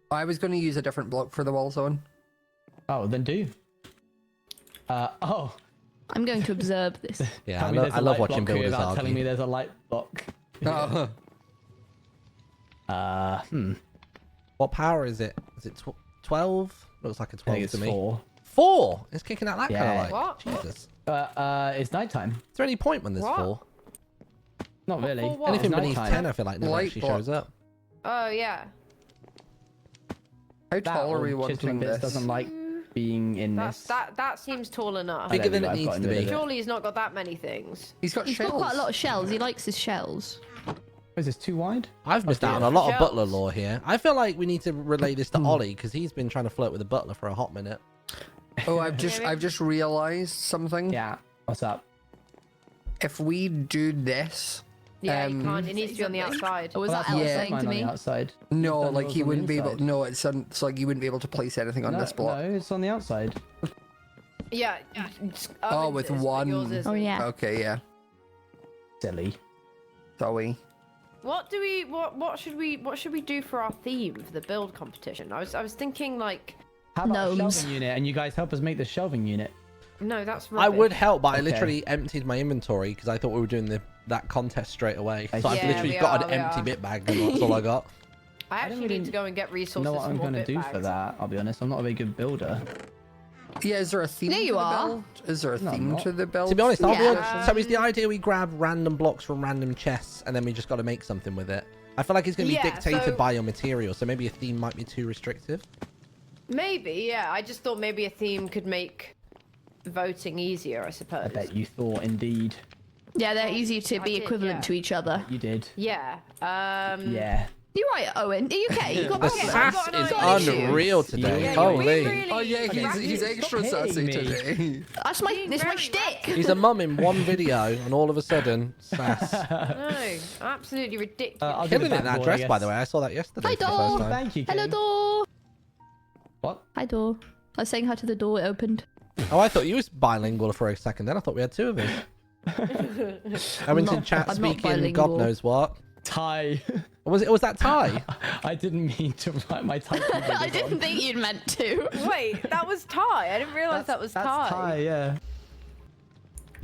I was going to use a different block for the wall zone. Oh, then do. I'm going to observe this. Yeah, Tell I, me there's a love light watching block here builders without telling me argue. there's a light block. Oh. What power is it? Is it 12? Looks like a I 12 think to it's me. 4. 4? It's kicking out that Yeah. kind of light. What? Jesus. It's nighttime. Is there any point when there's What? 4? Not really. for what? Anything It's beneath nighttime. 10, I feel like never Light actually block. shows up. Oh yeah. How That tall are we or Chiselin wanting Bits this? doesn't like being in this. That seems tall enough. Bigger than it I've needs gotten to rid of be. it. Surely he's not got that many things. He's got He's shells. got quite a lot of shells. He likes his shells. Is this too wide? I've missed out on yeah. a lot of Shells. Butler lore here. I feel like we need to relay this to Ollie because he's been trying to flirt with the Butler for a hot minute. Oh, I've just realized something. Yeah. What's up? If we do this, Yeah, he can't. It needs to be on the outside. Or was Well, that that's Elle yeah. saying mine to on me? the outside. no, You've done like yours he on the wouldn't be able. inside. No, it's like you wouldn't be able to place anything on No, this block. no, it's on the outside. Yeah. Oh, with one- Yours isn't. Oh yeah. Okay, yeah. Silly. Sorry. What should we do for our theme for the build competition? I was thinking like, How about a Gnomes. shelving unit? And you guys help us make the shelving unit. no, that's I rubbish. would help, but I Okay. literally emptied my inventory because I thought we were doing that contest straight away. So I've Yeah, literally we got are, an we empty are. bit bag and that's all I got. I don't actually really need to go and get I resources. know what I'm from more going to bit do bags. for that, I'll be honest. I'm not a very good builder. Yeah, is there a theme There to you the are. build? Is there a No, I'm theme not. to the build? To be honest, I'll be Yeah. so is the idea we grab random blocks from random chests and then we just got to make something with it? I feel like it's going to be Yeah, dictated so- by your material, so maybe a theme might be too restrictive. Maybe, yeah. I just thought maybe a theme could make voting easier, I suppose. I bet you thought, indeed. Yeah, they're easy to be did, equivalent yeah. to each other. You did. Yeah. Yeah. You're right, Owen. Are you okay? You got The problems? I've sass got an is idea. unreal today. Yeah, Holy. we really- Oh yeah, he's extra Stop hitting sassy me. today. That's my Being it's my very shtick. He's a mum in one video, and all of a sudden, sass. No, absolutely ridiculous. I'll do Killing the it in that backboard, dress, I by the guess. way. I saw that yesterday Hi, for the doll. first time. Thank you, Hello, Kim. door. What? Hi, door. I was saying hi to the door. It opened. Oh, I thought you was bilingual for a second. Then I thought we had two of us. I went in not- chat I'm not speaking God bilingual. knows what. Thai. Was that Thai? I didn't mean to write my typing. I didn't think you'd meant to. Wait, that was Thai. I didn't realize that was That's Thai. Thai, yeah.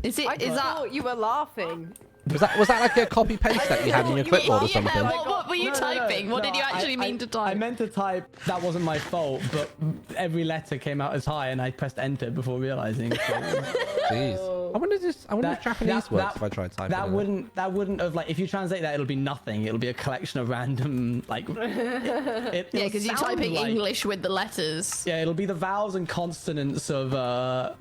Is it? I Is just that? thought you were laughing. Was that like a copy paste that you had in your clipboard or something? Yeah, what were you No, no, no, typing? What no, did you actually mean to type? I meant to type, that wasn't my fault, but every letter came out as high and I pressed enter before realizing. So Jeez. I wonder if Japanese works if I tried typing. that wouldn't have, like, if you translate that, it'll be nothing. It'll be a collection of random, like, Yeah, because you're typing English with the letters. Yeah, it'll be the vowels and consonants of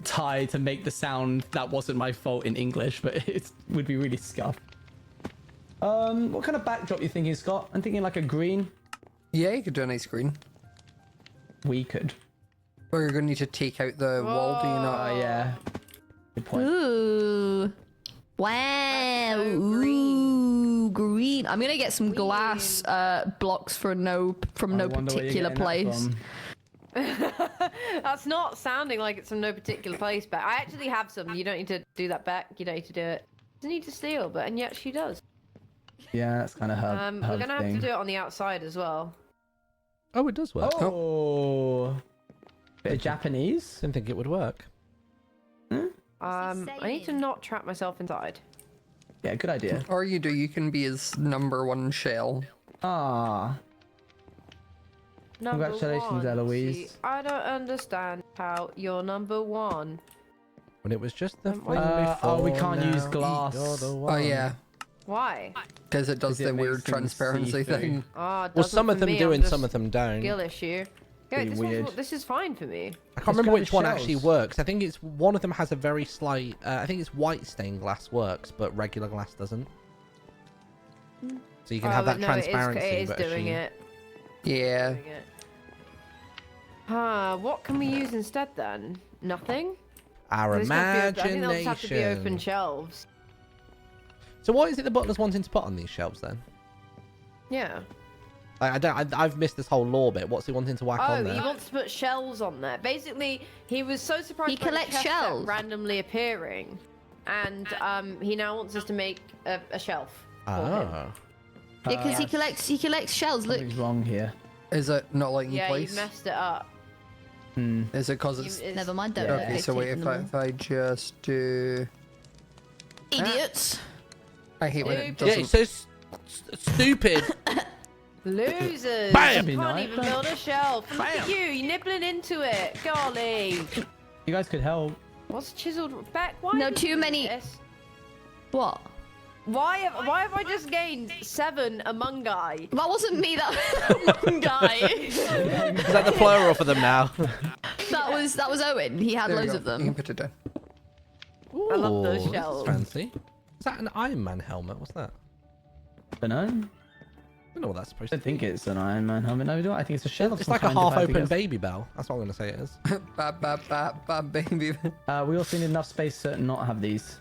Thai to make the sound that wasn't my fault in English, but it would be really scuffed. What kind of backdrop you thinking, Scott? I'm thinking like a green. Yeah, you could do a nice green. We could. Or you're going to need to take out the wall, do you not? Yeah. Good point. Ooh. Wow. so Ooh, green. I'm gonna get some glass blocks from no I wonder where you're particular getting that place. from. That's not sounding like it's from no particular place, but I actually have some. You don't need to do that back. You don't need to do it. Doesn't need to steal, but and yet she does. Yeah, that's kind of her. We're gonna have to do it on the outside as well. Oh, it does work. Oh. Bit of Japanese. Didn't think it would work. I need to not trap myself inside. Yeah, good idea. Or you can be his #1 shell. Ah. Number Congratulations, one. Eloise. See, I don't understand how you're #1. When it was just the Um, fling oh, we before, can't use now glass. you're the Oh one. yeah, Why? because it does 'Cause it the makes weird things transparency see-through. thing. Oh, Well, doesn't some of for them me, do I'm and just some of them don't. skill issue. Yeah, Pretty weird. this is fine for me. I can't remember grab which the one actually shells. works. I think it's one of them has a very slight. I think it's white stained glass works, but regular glass doesn't. So you can have that no, transparency. It is but doing she- it. Yeah. Doing it. What can we use instead then? Nothing. Our This can't be open- I think they'll just have to be open imagination. shelves. So what is it the Butler's wanting to put on these shelves then? Yeah. I've missed this whole lore bit. What's he wanting to whack on Oh, he there? wants to put shells on there. Basically, he was so surprised He by the collects chest set shells. randomly appearing, and he now wants us to make a shelf. For him. Ah. Yeah, because he collects shells. Look. Something's wrong here. Is it not letting you Yeah, you place? messed it up. Is it because it's... It's- Never mind. Don't. Okay, so wait, if I just do... Idiots. I hate when it Stupid. Yeah, doesn't... it's so stupid. Losers! Bam! You can't Nice. even build a shelf. Look at you're nibbling into it. Golly. You guys could help. What's chiseled back? Why No, have you too done many- this? What? Why have I just gained 7 Among Us? That wasn't me. That one guy. Is that the plural for them now? that was Owen. He had There you loads go. of You can them. put it down. I love those Ooh, this is shells. fancy. Is that an Iron Man helmet? What's that? Don't know. I don't know what that's supposed I to don't be. think it's an Iron Man helmet. No, do I? I think it's a shell of It's some like a kind, if I had to half-open guess. baby bell. That's what I'm going to say it is. Bap, bap, bap, bap, baby. We also need enough space to not have these.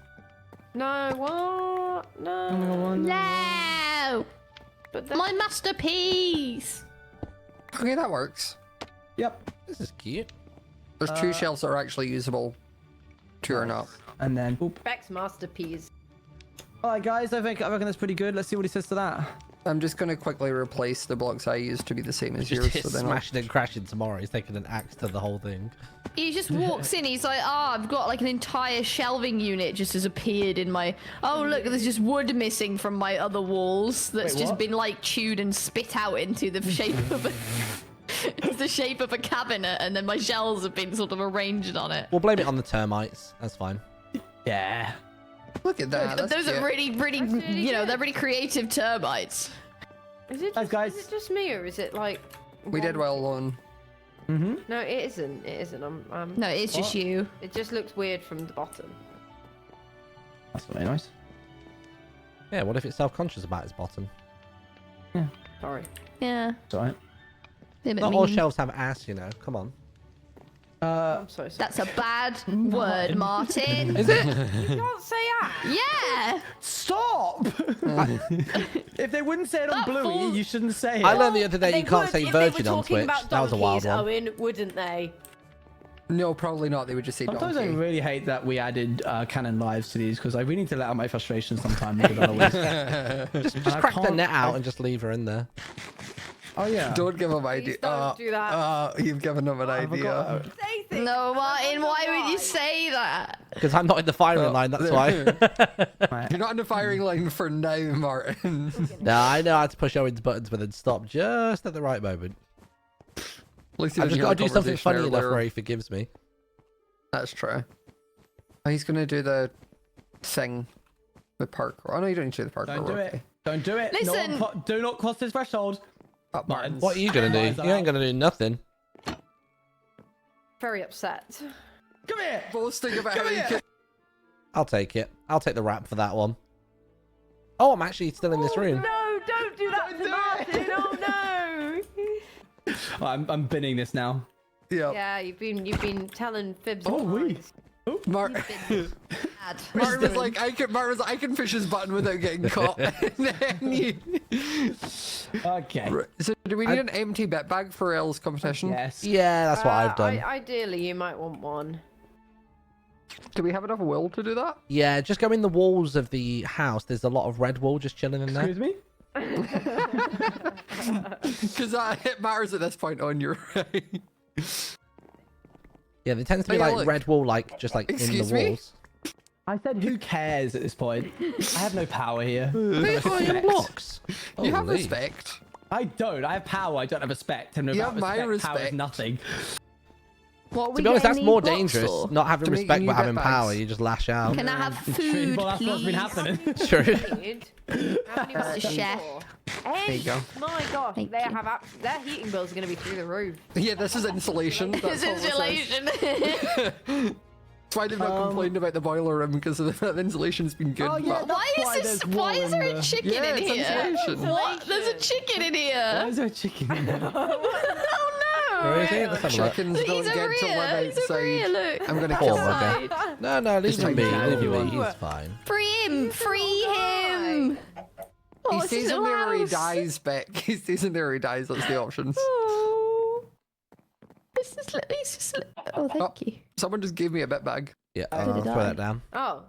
No, what? No. No. But that- My masterpiece. Okay, that works. Yep. This is cute. There's 2 shells that are actually usable. 2 are not. And then, boop. Beck's masterpiece. All right, guys. I reckon that's pretty good. Let's see what he says to that. I'm just going to quickly replace the blocks I used to be the same as Just yours. hit So then I'll- smashing and crashing tomorrow. He's taking an axe to the whole thing. He just walks in. He's like, I've got like an entire shelving unit just has appeared in my. Oh, look, there's just wood missing from my other walls that's Wait, just what? been like chewed and spit out into the shape of a. It's the shape of a cabinet, and then my shells have been sort of arranged on it. We'll blame it on the termites. That's fine. Yeah. Look at that. That's Those are cute. really, That's really you know, good. they're really creative termites. Is it Guys, just, guys. Is it just me or is it like? We did well alone. No, it isn't. It isn't. No, it's just you. It just looks weird from the bottom. That's very nice. Yeah, what if it's self-conscious about its bottom? Sorry. Yeah. It's alright. Bit Not all mean. shelves have ass, you know. Come on. I'm so sorry. That's a bad word, Martin. Is it? You can't say that. Yeah. Stop! If they wouldn't say it on That Bluey, falls- you shouldn't say it. I learned the other day They you can't would say if they were virgin on talking Twitch. about That was a wild donkeys, one. Owen, wouldn't they? No, probably not. They would just say Sometimes I donkey. really hate that we added canon lives to these because I really need to let out my frustrations sometimes. With other ways. Just crack the net out and just leave her in there. Oh yeah. Don't give him idea. don't do that. You've given him an idea. Say things. No, I Martin, don't know why would you say that? Because I'm not in the firing line, that's why. You're not in the firing line for now, Martin. No, I know how to push Owen's buttons but then stop just at the right moment. At least you I've didn't just got hear to the do something conversation funny enough earlier. where he forgives me. That's true. Oh, he's gonna do the thing with parkour. Oh no, you don't need to do the parkour. Don't do okay. it. Don't do it. Listen. Do not cross this threshold. Up, Martin. Martin. What are you going to do? You ain't going to do nothing. Very upset. Come here. Boasting about Come how you here. can... I'll take it. I'll take the rap for that one. Oh, I'm actually still in this room. No, don't do that to Martin. Oh no. Oh, I'm binning this now. Yeah. Yeah, you've been telling fibs. Oh, and we. lies. Martin Bad. was like, Martin was like, I can push his button without getting caught. And then you... Okay. So do we need an empty bet bag for L's competition? Yes. Yeah, that's what I've done. Ideally, you might want one. Do we have enough will to do that? Yeah, just go in the walls of the house. There's a lot of red wool just chilling in there. Excuse me. Because it matters at this point on your right. Yeah, there tends to be Hey, like look. red wool, like just like in Excuse the me? walls. I said, who cares at this point? I have no power here. Where's my Respect. blocks? You have Holy. respect. I don't. I have power. I don't have respect. I have no You power. have my Power is respect. nothing. What To be honest, that's more dangerous. For? Not having To make respect new but having bet power. bags. You just lash out. Can I have It's true. food, Well, that's what's been please? happening. True. How many was it Chef. for? Hey, you go. my gosh, Thank they you. have their heating bills are going to be through the roof. Yeah, this is insulation. That's It's all this is. insulation. That's why they've not complained about the boiler room, because the insulation's been good. Oh, yeah, but- Why is this? Why is there a chicken Yeah, in it's here? insulation. What? There's a chicken in Why here. is there a chicken in there? Oh Where no! is he? Let's have a look. Chickens don't He's over get to here. live He's over here. outside. Look. I'm gonna Poor kill bugger. him. Outside. No, no, leave him be. take Leave him everyone. be. He's fine. Free him! Free him! Oh, He it's stays his in there or he house. dies, Beck. He stays in there or he dies. That's the options. Oh. This is oh, thank Oh. you. Someone just gave me a bit bag. Yeah, So I'll did throw I. that down. Oh,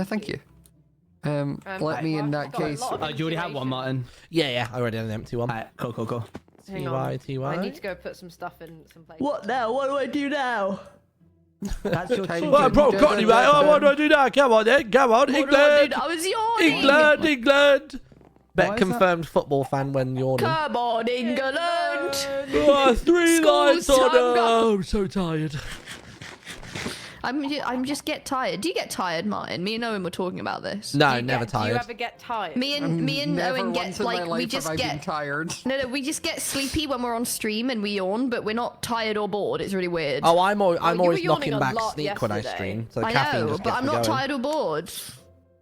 Thank you. Let me in that I've got a case. lot of Do you already have one, Martin? Yeah, I already had an empty one. Alright, cool. Hang on. TY. I need to go put some stuff in some place. What now? What do I do now? That's your Time choice. to- Bro, got you, mate. Oh, what do I do now? Come on, then. Come on, What do I England. do? I was yawning. England. Why Bet is confirmed football fan when yawning. Come on, England. Oh, 3 School's lights on. time, guys. Oh, I'm so tired. I'm just get tired. Do you get tired, Martin? Me and Owen were talking about this. No, Do you never get- Do you tired. ever get tired? Me and Never Owen once get in my like life we have just I been get tired. no we just get sleepy when we're on stream and we yawn, but we're not tired or bored. It's really weird. Oh, I'm you were always yawning knocking a back lot sneak when I yesterday. stream. So the I caffeine know, just but gets I'm me not going. tired or bored.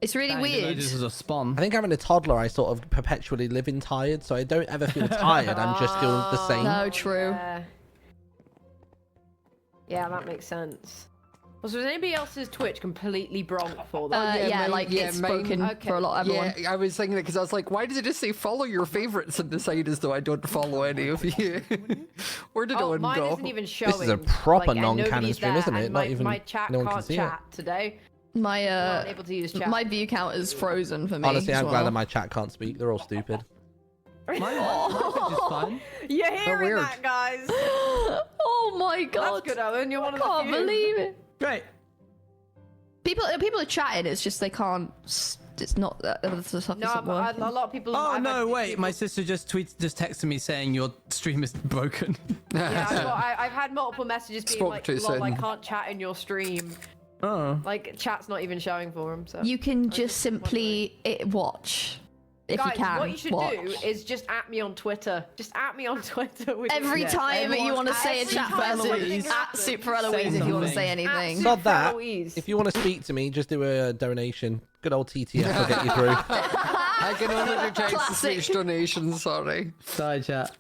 It's really weird. This is a spawn. I think having a toddler, I sort of perpetually live in tired, so I don't ever feel tired. I'm just still the same. No, true. Yeah, that makes sense. Was anybody else's Twitch completely bronk for that? Yeah, mine- like yeah, it's mine- broken okay. for a lot of everyone. Yeah, I was thinking it because I was like, why does it just say follow your favorites and decide as though I don't follow any of you? Where did Oh, Owen mine go? isn't even showing. is a proper and non-canon nobody's stream, there, isn't it? and Not my, even- my chat no one can can't see it. chat today. My I'm not able to use chat. my view count is frozen for me. Honestly, as I'm glad well. that my chat can't speak. They're all stupid. Mine is fine. You're hearing weird. that, guys? Oh my god! That's good, Owen. You're one of the Can't few. believe it. Great. People are chatting. It's just they can't. It's not that the stuff No, isn't but working. a lot of people. Oh I've no, had wait! people- My sister just texted me saying your stream is broken. Yeah, I've had multiple messages being Spoke like, too "Lol, I soon. can't chat in your stream." Oh. Like, chat's not even showing for him. So You can just simply watch. If Guys, you can. what you should do is just at me on Twitter. Just at me on Twitter. With Every time you want to say a every chat time person, something at happens. Super Eloise if you want to say something. anything. Not that. Eloise. If you want to speak to me, just do a donation. Good old TTF will get you through. I can only do Classic. text-to-speech donations, sorry. Sorry, chat.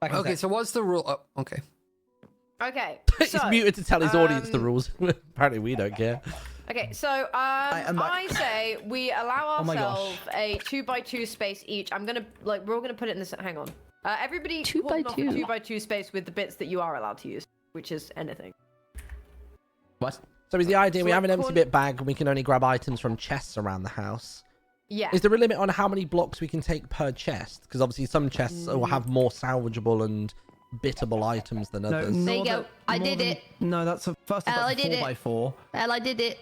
Back in a Okay, sec. so what's the rule? Oh, okay. Okay. He's So, muted to tell his audience the rules. Apparently we don't care. okay, so am back. I say we allow Oh my gosh. ourselves a 2x2 space each. I'm gonna we're all gonna put it in this. Hang on. Everybody 2 by cordon off a 2. 2x2 space with the bits that you are allowed to use, which is anything. What? So is the idea we So have an empty corn- bit bag and we can only grab items from chests around the house? Yeah. Is there a limit on how many blocks we can take per chest? Because obviously some chests will have more salvageable and bittable items than others. There you go. I did it. No, that's a first. I That's did a it. 4x4. Well, I did it.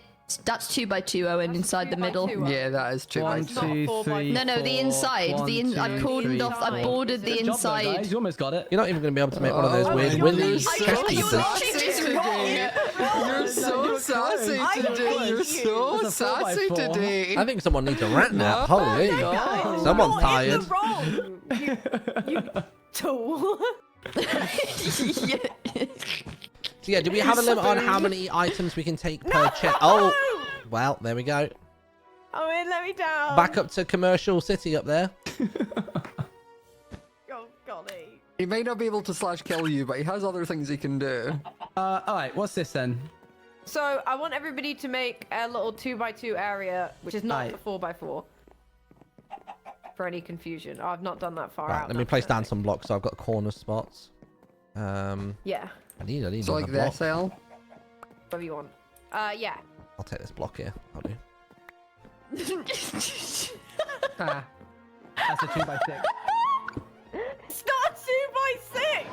That's 2 by 2, Owen, That's inside the 2 by middle. 2, Yeah, that is 2 by One, 2. not two, 4 by three. No, the four. inside. One, I two, cordoned three, off. I four. bordered the Good job, though, inside. guys. You almost got it. You're not even going to be able to make one of those Oh weird my willy gosh, chest you're pieces. You're so sassy today. You're so It's a 4x4. sassy today. I think someone needs a rat nap. No. Holy. God. Someone's You're tired. in the wrong, you tool. Yeah. So yeah, do we have a limit on how many items we can take per chest? Oh, well, there we go. Oh, man, let me down. Back up to commercial city up there. Oh, golly. He may not be able to slash kill you, but he has other things he can do. All right. What's this then? So I want everybody to make a little 2x2 area, which is not Aye. the 4x4. For any confusion, I've not done that far Right, out. let me place down some blocks so I've got corner spots. Yeah, I need So like another block. this, L. whatever you want. Yeah. I'll take this block here. I'll do. Ah. That's a 2x6. It's not 2x6.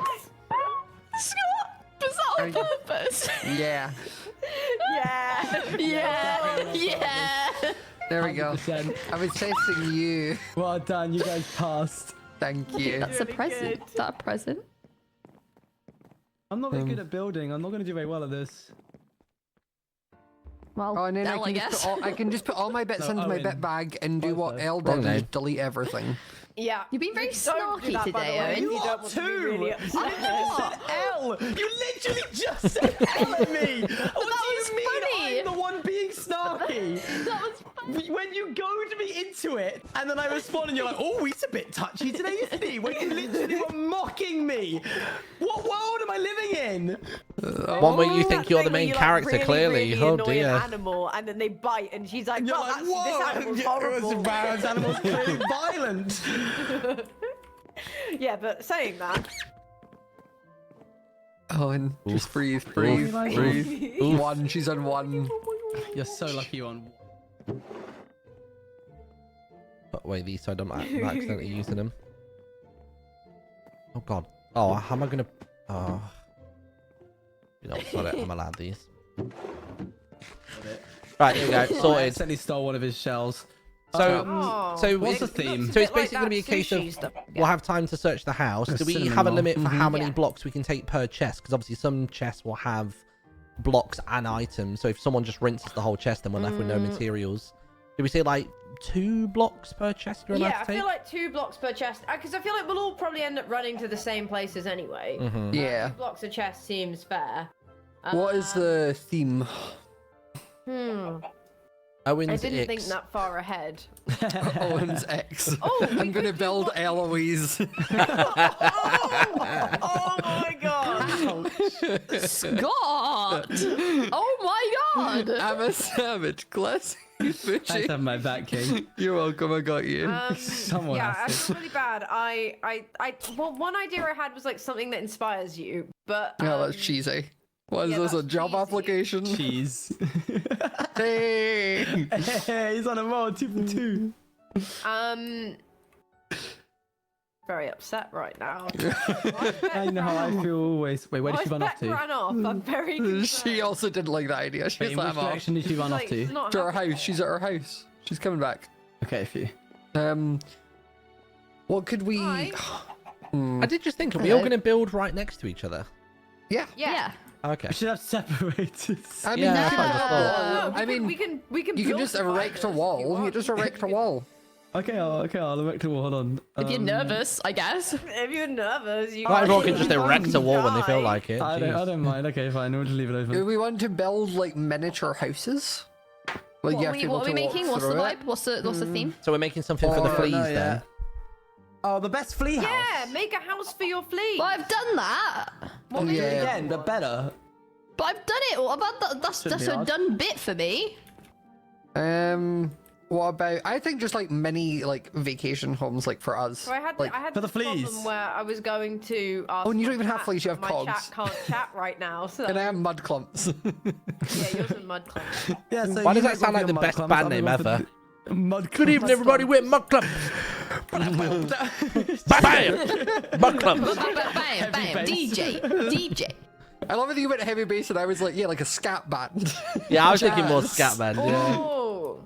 Scott, was that on purpose? Yeah. Yeah. Yeah. Yeah. There we go. 100%. I was testing you. Well done. You guys passed. Thank you. That's a Really present. good. Is that a present? I'm not very good at building. I'm not going to do very well at this. Well, Oh, and then Bell, I I guess. can just put all my bits No, into my Owen. bit bag and do Both what those. L did Wrong and name. just delete everything. Yeah. You've been very Don't do snarky that, by the today, way, Owen. if you don't want to be really upset. L. You literally just said L at me. What that do was you mean funny. I'm the one being snarky? That was funny. When you goad me into it, and then I respond, and you're like, "Oh, he's a bit touchy today, isn't he?" When you literally were mocking me. What world am I living in? One where you think That you're thing the where main you, character, really, clearly. really Oh annoy dear. an animal, and then they bite, and she's like, And you're "Well, like, that's, "Whoa!" this animal's horrible." This animal's clearly violent. Yeah, but saying that, Owen, just Oof. breathe, breathe, Oof. breathe. Oof. One, she's on one. You're so lucky you're on. Put away these so I don't accidentally using them. Oh god. Oh, how am I gonna? Oh. You know, sorry, I'm allowed these. Right, here we go. I Sorted. accidentally stole one of his shells. So, oh, so what's the it looks theme? a So it's bit like basically going to be a that case of sushi stuff. we'll have time to search the house. A Do we cinnamon have a roll. limit for how many Yeah. blocks we can take per chest? Because obviously some chests will have blocks and items. So if someone just rinses the whole chest, then we're left with no materials. Do we say like 2 blocks per chest you're allowed Yeah, to I take? feel like 2 blocks per chest, because I feel like we'll all probably end up running to the same places anyway. Yeah. 2 blocks a chest seems fair. What is the theme? Owen's I didn't think Ix. that far ahead. Owen's X. Oh, we I'm gonna could do build what- Eloise. Oh my god! Scott! Oh my god! I'm a savage. Classic. Thanks for Fishy. having my back, King. You're welcome. I got you. Someone Yeah, has it's to. really bad. Well, one idea I had was like something that inspires you, but Oh, that's cheesy. What is yeah, this? A that's job cheesy. application? Cheese. Hey. Hey, he's on a roll, 2 for 2. very upset right now. I know how I feel always. Wait, where did Why she run off Beck to? ran off? I'm very concerned. She also didn't like that idea. Wait, She's in like, which I'm off. direction did she run off Like, to? it's not To her happening. house. She's at her house. She's coming back. Okay, for you. What could we? Right. I did just think, are we all Okay. going to build right next to each other? Yeah. Yeah. Okay. We should have separated. I mean, Yeah, you that's can what I just just build a thought. wall. No, I mean, we can you can build just dividers erect a if you wall. You want. just erect a wall. Okay, I'll erect a wall. Hold on. If you're nervous, I guess. If you're nervous, you Not everyone can can't just erect a wall when they feel die. like it. I Jeez. don't mind. Okay, fine. We'll just leave it Do open. we want to build like miniature houses? Like you have to be able What are we to walk making? What's the through it? vibe? What's the theme? So we're making something for the Oh, fleas no, then. yeah. Oh, the best flea house. Yeah, make a house for your flea. Well, I've done that. What we do it Yeah. again, but better. But I've done it. What about that? That's Shouldn't be a hard. done bit for me. What about? I think just like mini like vacation homes, like for us. So I had like, I had for the this problem fleas. where I was going to ask Oh, and you don't my even have chat, fleas, you have but cogs. My chat can't chat right now, so and I have mud clumps. yeah, yours are mud clumps. Yeah. So Why you does that make sound one like for the your best mud band clumps, name I'll do one ever? for the Mud Good evening, everybody. We're Mud Club. Bam! Mud Club. Bam, bam, DJ. I love that you went heavy bass and I was like, yeah, like a scat band. Yeah, I was thinking more Jazz. scat band. Yeah. Oh,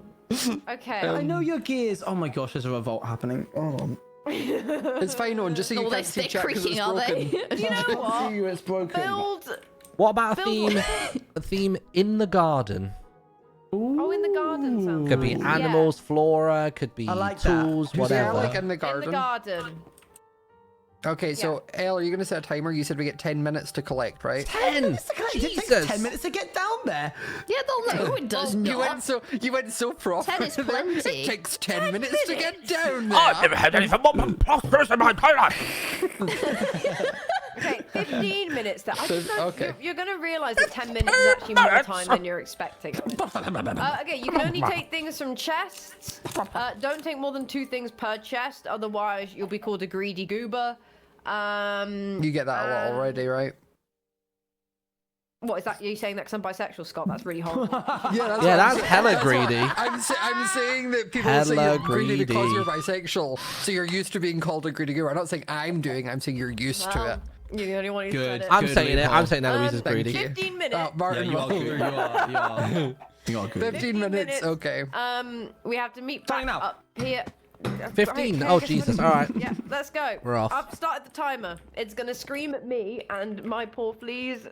okay. I know your gears. Oh my gosh, there's a revolt happening. Hold on. It's fine, on just so you Oh, can't they're see chat because it's creaking, are broken. they? You know what? See you, it's broken. Build. What about a Build- theme? A theme in the garden. Oh, in the garden sounds Could be nice. animals, flora. Could be I like that. tools, Yeah, whatever. like in the Yeah. In garden. the garden. Okay, so Elle, are you gonna set a timer? You said we get 10 minutes to collect, right? 10. It takes Jesus. 10 minutes to get down there. Yeah, they'll know it does You went not. so proper. 10 is there. plenty. It takes 10 minutes to get down there. I've never had anything more preposterous in my entire life. Okay, 15 minutes. Okay. You're going to realize that 10 minutes is actually more time than you're expecting. Okay, you can only take things from chests. Don't take more than 2 things per chest, otherwise you'll be called a greedy goober. You get that a lot already, right? What is that? Are you saying that because I'm bisexual, Scott? That's really horrible. Yeah, Yeah, that's hella greedy. I'm saying that people say Hella you're greedy because greedy. you're bisexual, so you're used to being called a greedy goober. I'm not saying I'm saying you're used to it. You're the only one who Good. said it. I'm Good saying it. recall. I'm saying Eloise is Thank greedy. you. 15 minutes. Yeah, Martin, you are good. You are good. 15 minutes, okay. We have to meet Starting back now. up here. 15? Right, Oh, okay, Jesus. All right. Yeah, let's go. We're off. I've started the timer. It's gonna scream at me and my poor fleas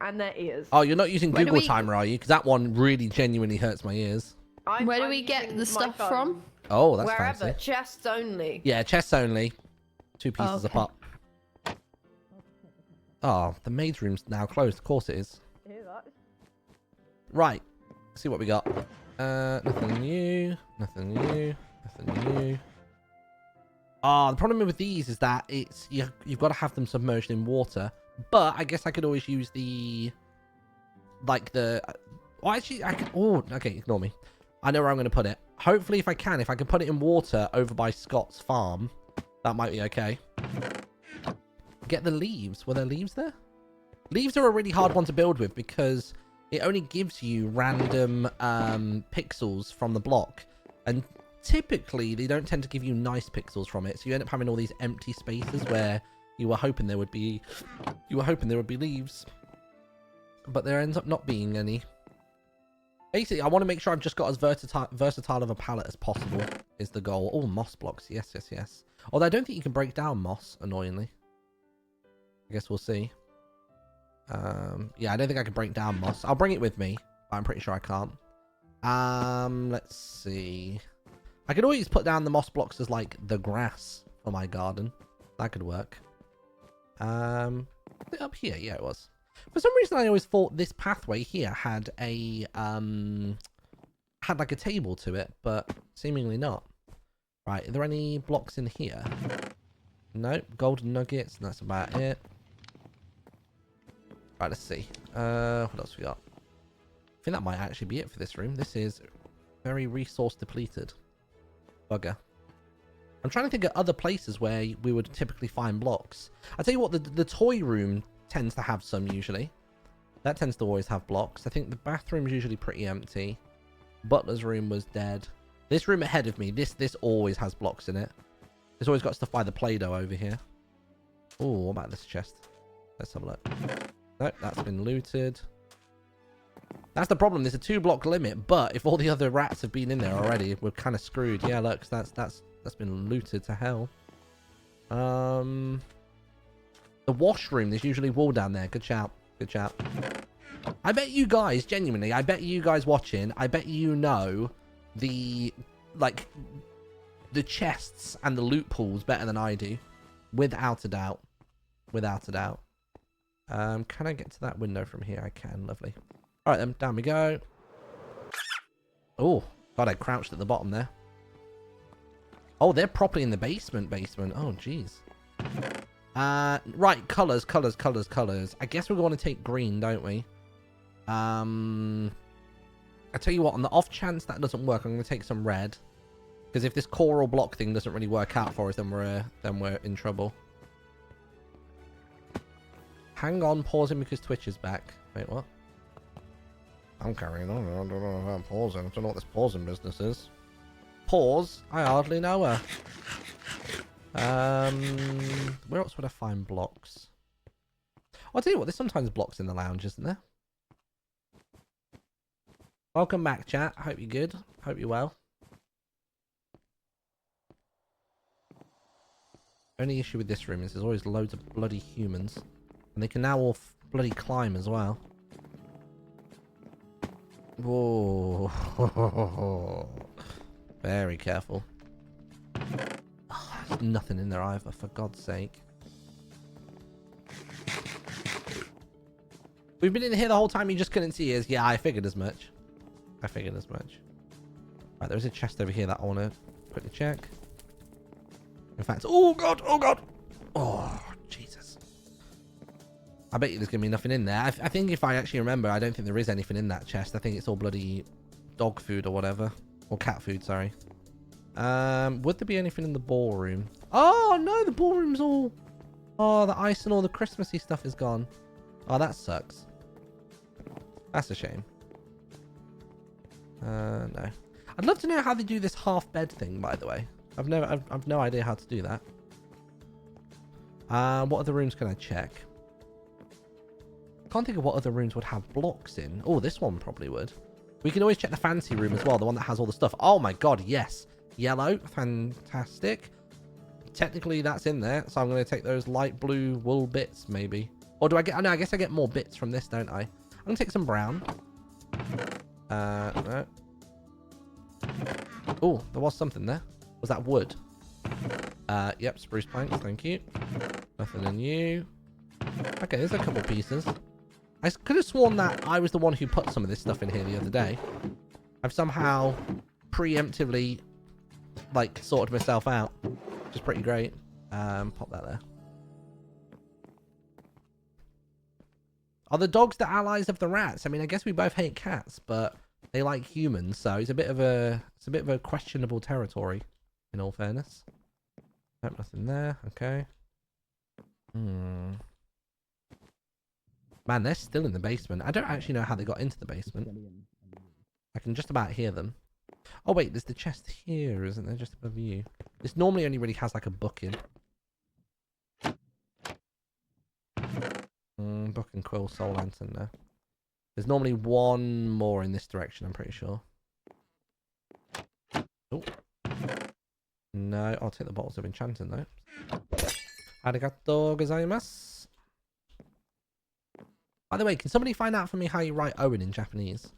and their ears. Oh, you're not using Where do Google we- Timer, are you? Because that one really genuinely hurts my ears. Where do I'm we get using the my stuff phone. from? Oh, that's Wherever, fancy. chests only. Yeah, chests only. 2 pieces okay. apart. Oh, the maid's room's now closed. Of course it is. Right. Let's see what we got. Nothing new. Nothing new. Nothing new. Oh, the problem with these is that you've got to have them submerged in water. But I guess I could always use the... Oh, actually, I could... Oh, okay, ignore me. I know where I'm going to put it. Hopefully, if I can put it in water over by Scott's farm, that might be okay. Get the leaves. Were there leaves there? Leaves are a really hard one to build with because it only gives you random pixels from the block. And typically, they don't tend to give you nice pixels from it. So you end up having all these empty spaces where you were hoping there would be... leaves. But there ends up not being any. Basically, I want to make sure I've just got as versatile of a palette as possible is the goal. Oh, moss blocks. Yes, yes, yes. Although I don't think you can break down moss, annoyingly. I guess we'll see. Yeah, I don't think I can break down moss. I'll bring it with me, but I'm pretty sure I can't. Let's see. I could always put down the moss blocks as, like, the grass for my garden. That could work. Up here? Yeah, it was. For some reason, I always thought this pathway here had a like a table to it, but seemingly not. Right, are there any blocks in here? Nope, golden nuggets, and that's about it. Right, let's see. What else we got? I think that might actually be it for this room. This is very resource depleted. Bugger. I'm trying to think of other places where we would typically find blocks. I'll tell you what, the toy room tends to have some usually. That tends to always have blocks. I think the bathroom's usually pretty empty. Butler's room was dead. This room ahead of me, this always has blocks in it. It's always got stuff by the Play-Doh over here. Oh, what about this chest? Let's have a look. Nope, that's been looted. That's the problem. There's a 2-block limit, but if all the other rats have been in there already, we're kind of screwed. Yeah, look, that's been looted to hell. The washroom, there's usually wool down there. Good shout. Good shout. I bet you guys, genuinely, I bet you guys watching, I bet you know the the chests and the loot pools better than I do. Without a doubt. Without a doubt. Can I get to that window from here? I can. Lovely. All right, then. Down we go. Oh, God, I crouched at the bottom there. Oh, they're properly in the basement. Oh, jeez. Right, colours. I guess we're going to take green, don't we? I tell you what, on the off chance that doesn't work, I'm going to take some red. Because if this coral block thing doesn't really work out for us, then we're in trouble. Hang on, pausing because Twitch is back. Wait, what? I'm carrying on. I don't know if I'm pausing. I don't know what this pausing business is. Pause? I hardly know her. Where else would I find blocks? I'll tell you what, there's sometimes blocks in the lounge, isn't there? Welcome back, chat. Hope you're good. Hope you're well. Only issue with this room is there's always loads of bloody humans. And they can now all bloody climb as well. Whoa. Very careful. Oh, there's nothing in there either, for God's sake. We've been in here the whole time, you just couldn't see us. Yeah, I figured as much. Right, there's a chest over here that I want to quickly check. In fact, oh God. Oh, Jesus. I bet you there's going to be nothing in there. I think if I actually remember, I don't think there is anything in that chest. I think it's all bloody dog food or whatever. Or cat food, sorry. Would there be anything in the ballroom? Oh, no, the ballroom's all... Oh, the ice and all the Christmassy stuff is gone. Oh, that sucks. That's a shame. No. I'd love to know how they do this half bed thing, by the way. I've no idea how to do that. What other rooms can I check? Can't think of what other rooms would have blocks in. Oh, this one probably would. We can always check the fancy room as well, the one that has all the stuff. Oh my God, yes. Yellow, fantastic. Technically that's in there, so I'm going to take those light blue wool bits maybe. Or do I get... Oh, no, I guess I get more bits from this, don't I? I'm going to take some brown. No. Oh, there was something there. Was that wood? Yep, spruce planks, thank you. Nothing in you. Okay, there's a couple pieces. I could have sworn that I was the one who put some of this stuff in here the other day. I've somehow preemptively, like, sorted myself out. Which is pretty great. Pop that there. Are the dogs the allies of the rats? I mean, I guess we both hate cats, but they like humans, so it's a bit of a questionable territory, in all fairness. Nope, nothing there. Okay. Man, they're still in the basement. I don't actually know how they got into the basement. I can just about hear them. Oh wait, there's the chest here, isn't there? Just above you. This normally only really has like a book in. Book and quill, soul lantern there. There's normally one more in this direction, I'm pretty sure. Oh. No, I'll take the bottles of enchanting though. Arigato gozaimasu. By the way, can somebody find out for me how you write Owen in Japanese?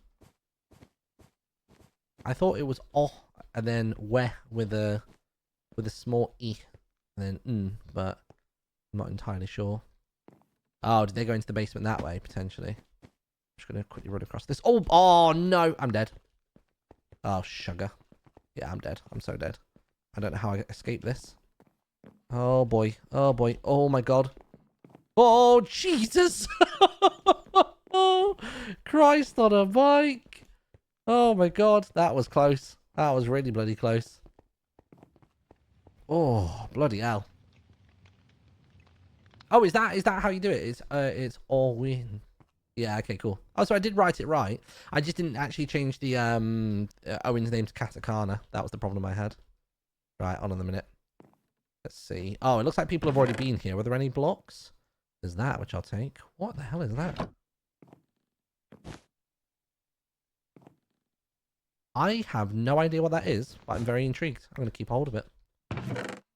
I thought it was oh and then we with a small e and then but I'm not entirely sure. Oh, did they go into the basement that way potentially? I'm just gonna quickly run across this. Oh no, I'm dead. Oh sugar. Yeah, I'm dead. I'm so dead. I don't know how I escape this. Oh boy. Oh boy. Oh my God. Oh Jesus. Oh Christ on a bike. Oh my God. That was close. That was really bloody close. Oh bloody hell. Oh, is that how you do it? It's all win. Yeah, okay, cool. Oh, so I did write it right. I just didn't actually change the Owen's name to Katakana. That was the problem I had. Right, on in a minute. Let's see. Oh, it looks like people have already been here. Were there any blocks? There's that, which I'll take. What the hell is that? I have no idea what that is, but I'm very intrigued. I'm going to keep hold of it.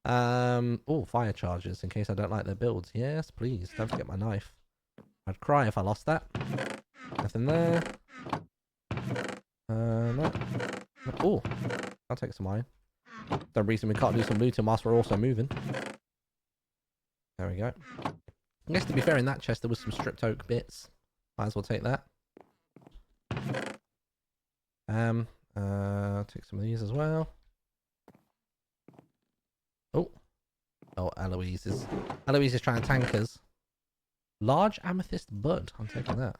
Oh, fire charges in case I don't like their builds. Yes, please. Don't forget my knife. I'd cry if I lost that. Nothing there. No. Oh, I'll take some iron. No reason we can't do some looting whilst we're also moving. There we go. I guess to be fair, in that chest there was some stripped oak bits. Might as well take that. Take some of these as well. Oh, Eloise is trying to tank us. Large amethyst bud. I'm taking that.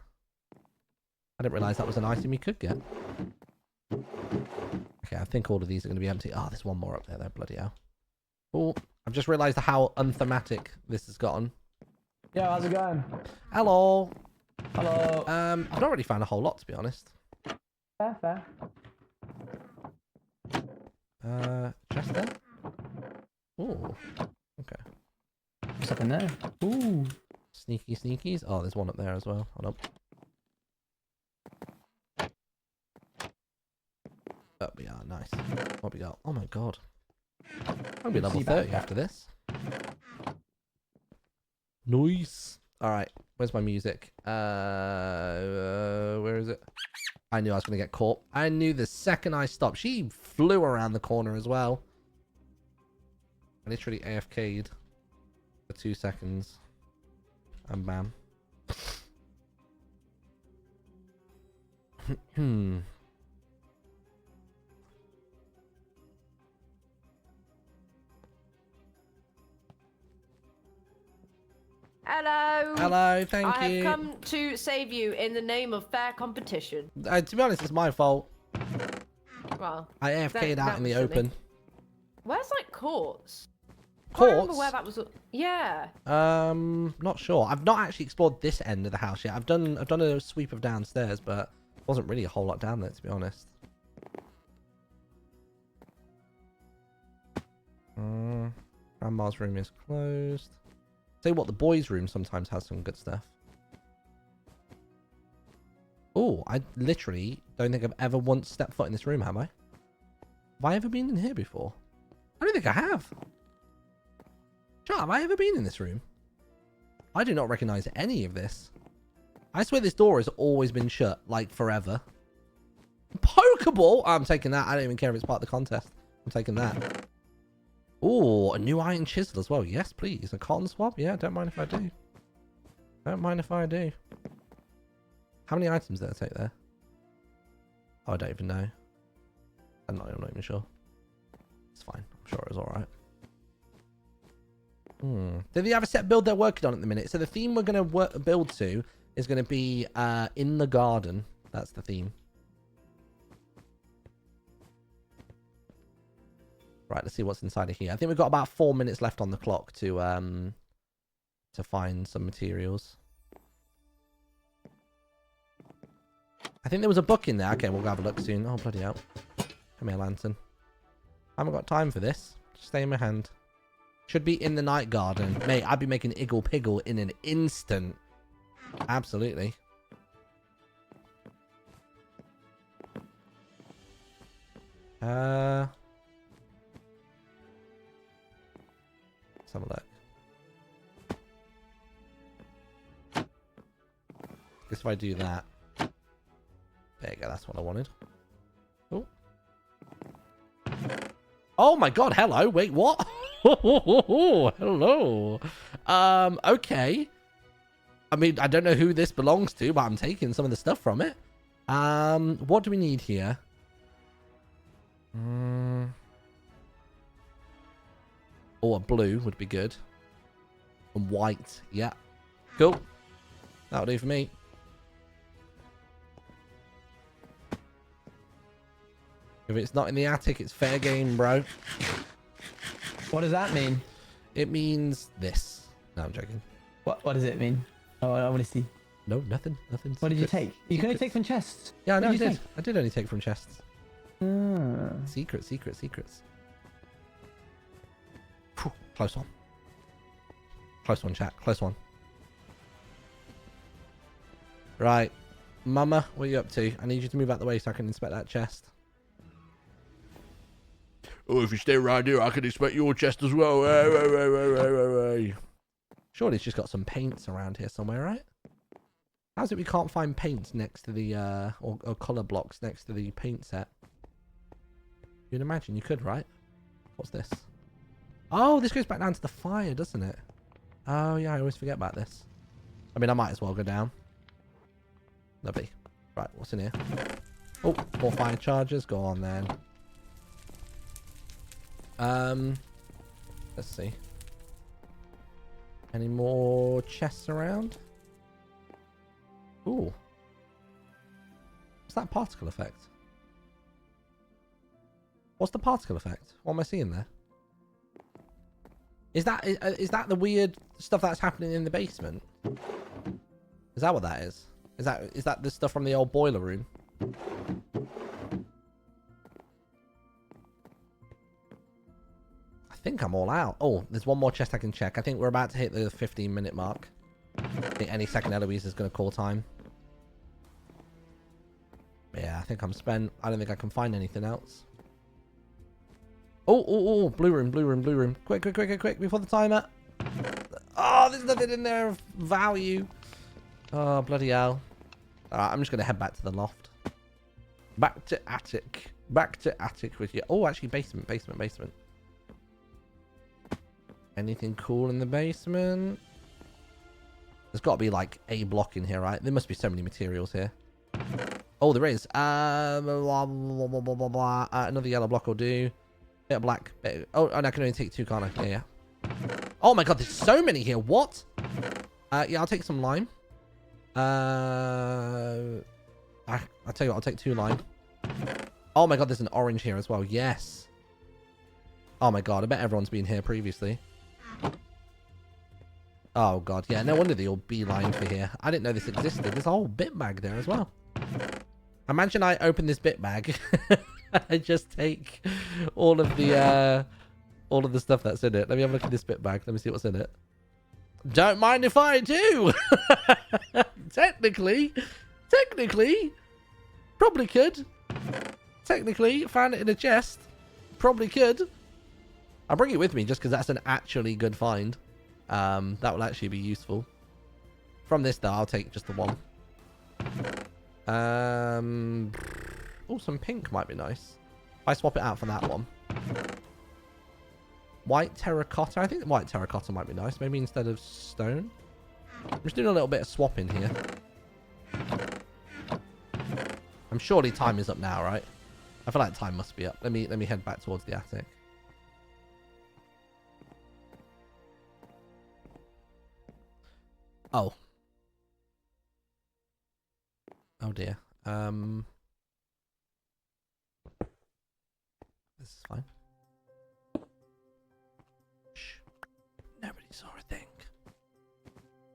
I didn't realise that was an item you could get. Okay, I think all of these are going to be empty. Oh, there's one more up there, bloody hell. Oh, I've just realised how unthematic this has gotten. Yeah, how's it going? Hello. Hello. I've not really found a whole lot, to be honest. Fair. Chest there? Ooh. Okay. What's up in there? Ooh. Sneaky sneakies. Oh, there's one up there as well. Hold up. Oh, we are. Nice. What we got? Oh my god. I'll be level 30 after this. Nice. Alright. Where's my music? Where is it? I knew I was going to get caught. I knew the second I stopped. She flew around the corner as well. I literally AFK'd for 2 seconds. And bam. Hello. Hello, thank I you. have come to save you in the name of fair competition. To be honest, it's my fault. Well, I AFK'd out in the silly. open. Where's like courts? I can't remember Courts? where that was. Yeah. Not sure. I've not actually explored this end of the house yet. I've done a sweep of downstairs, but there wasn't really a whole lot down there, to be honest. Grandma's room is closed. Tell you what, the boys' room sometimes has some good stuff. Oh, I literally don't think I've ever once stepped foot in this room, have I? Have I ever been in here before? I don't think I have. Chat, have I ever been in this room? I do not recognise any of this. I swear this door has always been shut, like forever. Pokeball? I'm taking that. I don't even care if it's part of the contest. I'm taking that. Oh, a new iron chisel as well. Yes, please. A cotton swab? Yeah, don't mind if I do. Don't mind if I do. How many items did I take there? Oh, I don't even know. I'm not even sure. It's fine. I'm sure it was alright. Do they have a set build they're working on at the minute? So the theme we're going to build to is going to be in the garden. That's the theme. Right, let's see what's inside of here. I think we've got about 4 minutes left on the clock to find some materials. I think there was a book in there. Okay, we'll have a look soon. Oh, bloody hell. Come here, lantern. I haven't got time for this. Just stay in my hand. Should be in the night garden. Mate, I'd be making Iggle Piggle in an instant. Absolutely. Let's have a look. Guess if I do that. There you go, that's what I wanted. Oh. Oh my god, hello. Wait, what? Hello. Okay. I mean, I don't know who this belongs to, but I'm taking some of the stuff from it. What do we need here? Oh, a blue would be good. And white. Yeah. Cool. That'll do for me. If it's not in the attic, it's fair game, bro. What does that mean? It means this. No, I'm joking. What does it mean? Oh, I want to see. No, nothing. Nothing. What did you take? You can only take from chests. Yeah, I know I What did you did. I did only take from chests. Ah. Secrets. Phew, close one. Close one, chat. Close one. Right. Mama, what are you up to? I need you to move out the way so I can inspect that chest. Oh, if you stay around here, I can inspect your chest as well. Surely it's just got some paints around here somewhere, right? How's it we can't find paints next to the, or colour blocks next to the paint set? You'd imagine you could, right? What's this? Oh, this goes back down to the fire, doesn't it? Oh, yeah, I always forget about this. I mean, I might as well go down. Lovely. Right, what's in here? Oh, more fire charges. Go on, then. Let's see. Any more chests around? Ooh. What's that particle effect? What's the particle effect? What am I seeing there? Is that the weird stuff that's happening in the basement? Is that what that is? Is that the stuff from the old boiler room? I think I'm all out. Oh, there's one more chest I can check. I think we're about to hit the 15-minute mark. I think any second Eloise is going to call time. Yeah, I think I'm spent. I don't think I can find anything else. Oh, blue room. Quick, before the timer. Oh, there's nothing in there of value. Oh, bloody hell. Alright, I'm just going to head back to the loft. Back to attic with you. Oh, actually, basement. Anything cool in the basement? There's got to be, like, a block in here, right? There must be so many materials here. Oh, there is. Another yellow block will do. Bit of black. Oh, and I can only take 2, can't I? Yeah. Oh my god, there's so many here. What? Yeah, I'll take some lime. I'll tell you what, I'll take 2 lime. Oh my god, there's an orange here as well. Yes. Oh my god, I bet everyone's been here previously. Oh god, yeah, no wonder they all beeline for here. I didn't know this existed. There's a whole bit bag there as well. Imagine I open this bit bag. I just take all of the stuff that's in it. Let me have a look at this bit bag. Let me see what's in it. Don't mind if I do. Technically, probably could. Technically, found it in a chest. Probably could. I'll bring it with me just because that's an actually good find. That will actually be useful. From this, though, I'll take just the one. Oh, some pink might be nice. If I swap it out for that one. White terracotta. I think white terracotta might be nice. Maybe instead of stone. I'm just doing a little bit of swapping here. I'm surely time is up now, right? I feel like time must be up. Let me head back towards the attic. Oh. Oh dear. This is fine. Shh. Nobody saw a thing.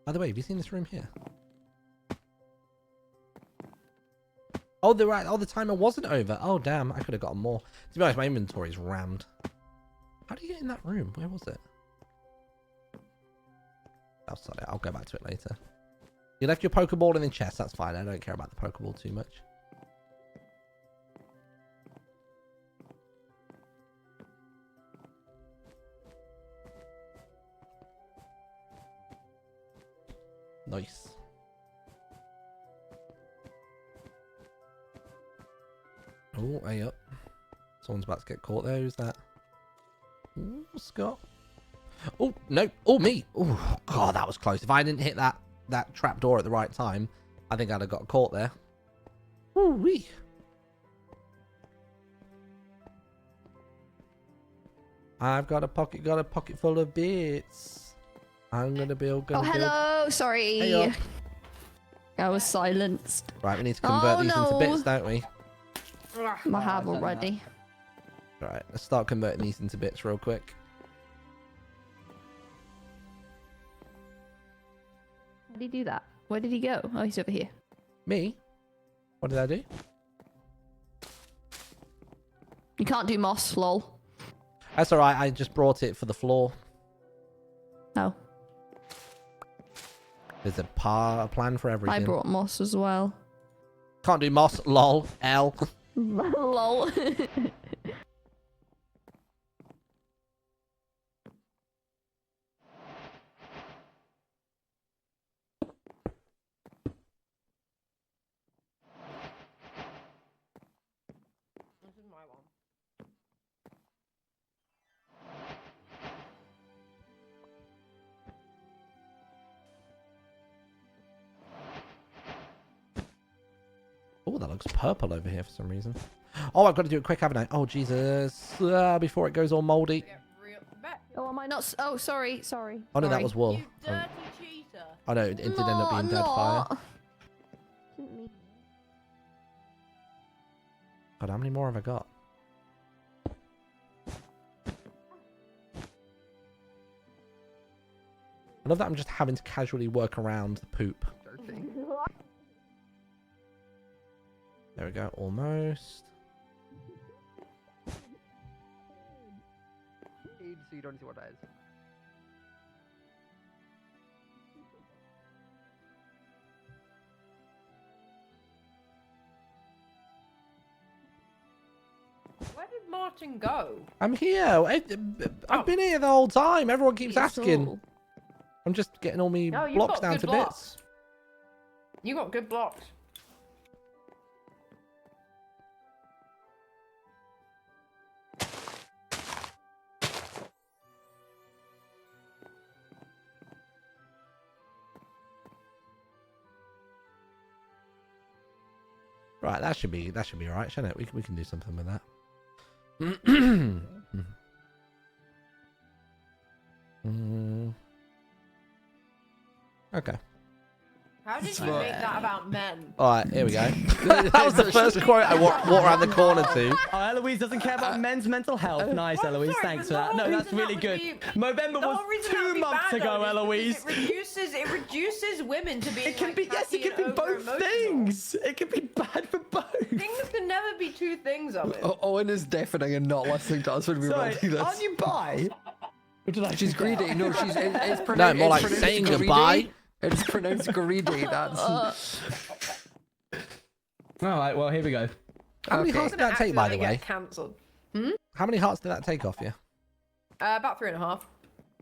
By the way, have you seen this room here? Oh, they're right. Oh, the timer wasn't over. Oh, damn. I could have gotten more. To be honest, my inventory's rammed. How do you get in that room? Where was it? Oh, sorry. I'll go back to it later. You left your Pokeball in the chest. That's fine. I don't care about the Pokeball too much. Nice. Oh, hey up. Someone's about to get caught there. Who's that? Ooh, Scott. Oh, no. Oh, me. Oh, God, that was close. If I didn't hit that trap door at the right time, I think I'd have got caught there. Ooh-wee. I've got a pocket full of bits. I'm gonna build. Oh, hello. Sorry. Hey, I was silenced. Right, we need to convert these into bits, don't we? I have already. Right, let's start converting these into bits real quick. How did he do that? Where did he go? Oh, he's over here. Me? What did I do? You can't do moss, lol. That's alright, I just brought it for the floor. No. There's a plan for everything. I brought moss as well. Can't do moss, lol, L. Lol. Oh, that looks purple over here for some reason. Oh, I've got to do it quick, haven't I? Oh, Jesus. Before it goes all moldy. Oh, am I not? Oh, sorry. Oh, no, that Sorry. was wool. You dirty cheater. Oh, no, it did end up being dead fire. God, how many more have I got? I love that I'm just having to casually work around the poop. There we go, almost. So you don't see what that is. Where did Martin go? I'm here. I've been here the whole time. Everyone keeps asking. I'm just getting all me No, you've blocks got down good to blocks. bits. You got good blocks. Right, that should be alright, shouldn't it? We can do something with that. Okay. How did you make that about men? Alright, here we go. That was the first quote I walked around the corner to. Oh, Eloise doesn't care about men's mental health. Nice, Well, Eloise. sorry, Thanks for but that. the No, whole that's reason really that good. would November The was whole reason that would 2 be months bad, ago, though, is Eloise. because it reduces women to being It can like, be, yes, it happy can be and both over-emotional. things. It can be bad for both. Things can never be two things of it. Owen is deafening and not listening to us when we Sorry, run through this. aren't you bi? Or did I She's forget? greedy. No, she's it's pronounced. No, more it's like pronounced saying greedy. goodbye. It's pronounced greedy. That's All right, well, here we go. How many Okay. hearts did that take, by the way? Cancelled. How many hearts did that take off you? About 3.5.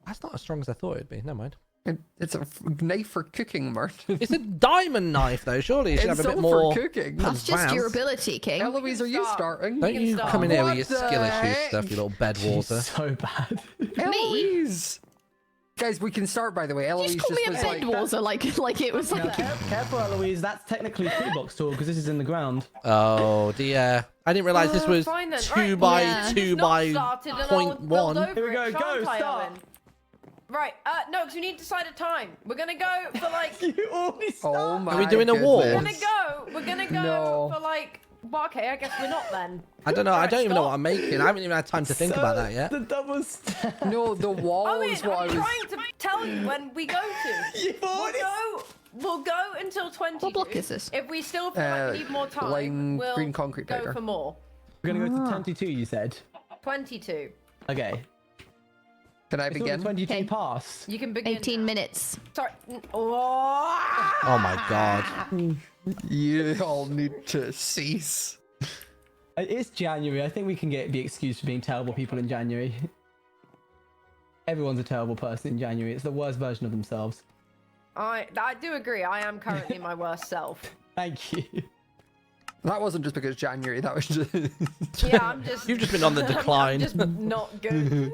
That's not as strong as I thought it'd be. Never mind. it's a knife for cooking, Martin. It's a diamond knife, though. Surely it should It's have a bit all more. for cooking. That's just Advanced. durability, King. Eloise, are you start. starting? Don't can you start. come in here with What your the skill issue heck? stuff, you little bedwater. So bad. Eloise. Guys, we can start. By the way, You Eloise just call me a was bed like, water, like it was like. Careful, Eloise. That's technically toolbox tool because this is in the ground. Oh dear. I didn't realise this was Fine then. 2 Right, by yeah. 2 It's by not started and I'll build 0.1. over Here we go, it, go, shan't I, start. Owen? Right, no, because we need to decide a time. We're gonna go for like. You already "Oh started. my Are we doing a wall? goodness." We're gonna go No. for like. Well, okay, I guess we're not then. I don't know. I Right, don't even know Scott. what I'm making. I haven't even had time to think about that yet. The double step. No, the wall I mean, is what I'm I was. trying to tell you when we go to. You've already. We'll go until 20. What block is this? If we still feel like we need more time, lime we'll green concrete go powder. for more. We're gonna go to 22. You said. 22. Okay. Can I It's already begin? 22 Okay. past. You can begin. 18 minutes. Sorry. Oh. Oh my god. You all need to cease. It's January. I think we can be excused for being terrible people in January. Everyone's a terrible person in January. It's the worst version of themselves. I do agree. I am currently my worst self. Thank you. That wasn't just because January. That was just. Yeah, I'm just. You've just been on the decline. I'm just not good.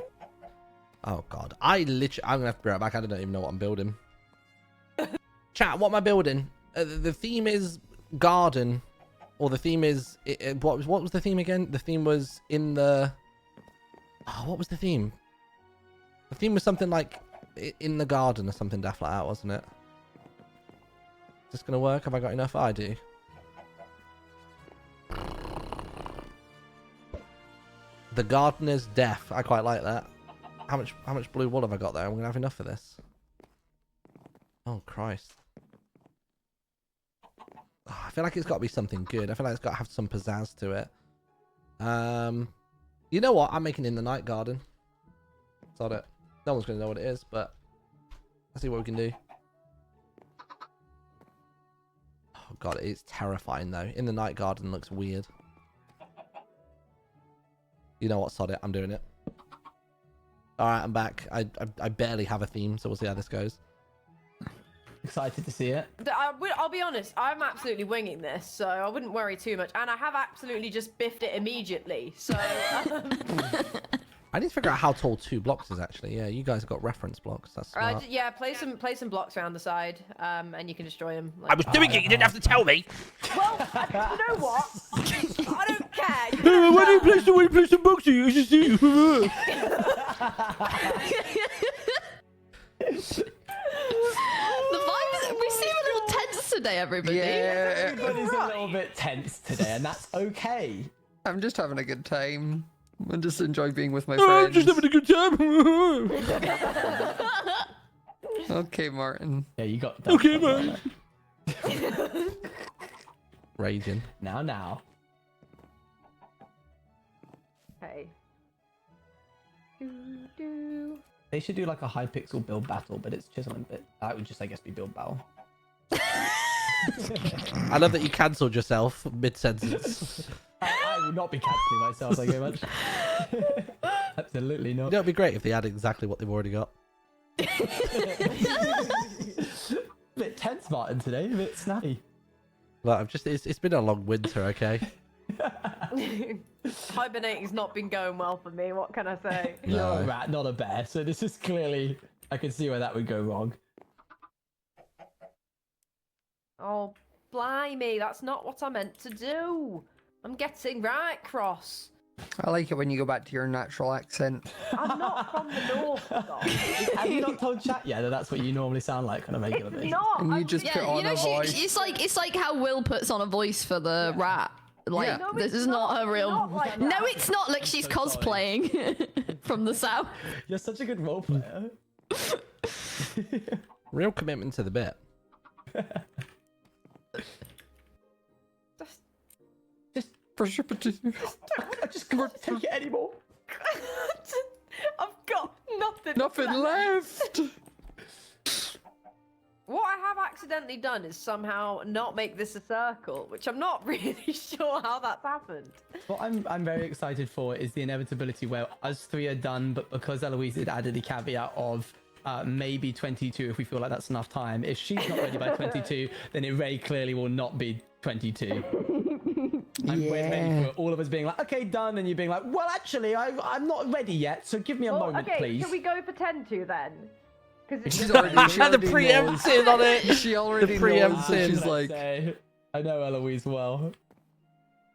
Oh god. I'm gonna have to be right back. I don't even know what I'm building. Chat, what am I building? The theme is garden. Or the theme is... what was the theme again? The theme was in the... Oh, what was the theme? The theme was something like in the garden or something daft like that, wasn't it? Is this going to work? Have I got enough? I do. The gardener's death. I quite like that. How much blue wool have I got there? I'm going to have enough for this. Oh, Christ. Oh, I feel like it's got to be something good. I feel like it's got to have some pizzazz to it. You know what? I'm making in the night garden. Sod it. No one's going to know what it is, but let's see what we can do. Oh god, it's terrifying though. In the night garden looks weird. You know what? Sod it. I'm doing it. All right, I'm back. I barely have a theme, so we'll see how this goes. Excited to see it. I'll be honest, I'm absolutely winging this, so I wouldn't worry too much. And I have absolutely just biffed it immediately, so... I need to figure out how tall 2 blocks is actually. Yeah, you guys got reference blocks. That's smart. Yeah, play some blocks around the side, and you can destroy them. I was doing it. You didn't have to tell me. Well, you know what? I don't care. Why do you play some blocks? You just do. The vibe we seem a little tense today, everybody. Yeah, Everybody's a little bit tense today, and that's okay. I'm just having a good time. I just enjoy being with my Oh, I'm friends. just having a good time. Okay, Martin. Yeah, you got. Okay, man. Raging. Now. Okay. Do. They should do like a high pixel build battle, but it's chiseling bit. That would just, I guess, be build battle. I love that you cancelled yourself mid-sentence. I would not be cancelling myself, thank you very much. Absolutely not. You know, it'd be great if they had exactly what they've already got. Bit tense, Martin, today. A bit snappy. But it's been a long winter, okay? Hibernating's not been going well for me. What can I say? You're a rat, not a bear. So this is clearly, I can see where that would go wrong. Oh, blimey, that's not what I meant to do. I'm getting right cross. I like it when you go back to your natural accent. I'm not from the north, Scott. Have you not told chat yet that that's what you normally sound like on a regular It's basis? not. And you I'm just just- put on you know, a voice. it's like how Will puts on a voice for the rat. Like, Yeah. No, this it's is not her not. real. Not like No, that. it's not. Like she's so sorry. cosplaying from the south. You're such a good role player. Real commitment to the bit. I just can't take it anymore. I've got nothing. Nothing left. What I have accidentally done is somehow not make this a circle, which I'm not really sure how that's happened. What I'm very excited for is the inevitability where us 3 are done, but because Eloise had added the caveat of maybe 22 if we feel like that's enough time. If she's not ready by 22, then it very clearly will not be 22. I'm ready for all of us being like, okay, done, and you being like, well, actually, I'm not ready yet, so give me a moment, okay, please. can we go for 10-2 then? Because She's already, she The already preempting on it. knows. She already knows, so preempting. she's like, I know Eloise well.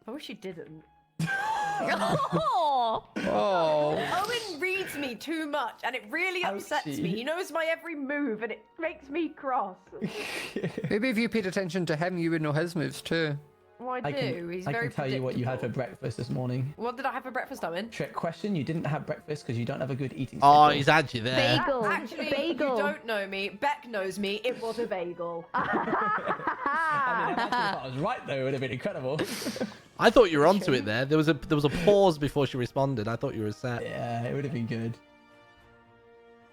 I wish you didn't. Oh, oh. Owen reads me too much, and it really upsets me. Ouchie. He knows my every move, and it makes me cross. Maybe if you paid attention to him, you would know his moves too. Well, I I do. He's can very tell you what you had for predictable. breakfast this morning. What did I have for breakfast, Owen? Trick question, you didn't have breakfast because you don't have a good eating Oh, schedule. he's had you there. bagel. Actually, bagel. you don't know me. Beck knows me. It was a bagel. I mean, if I was right though, it would have been incredible. I thought you were onto it there. There was a pause before she responded. I thought you were set. Yeah, it would have been good.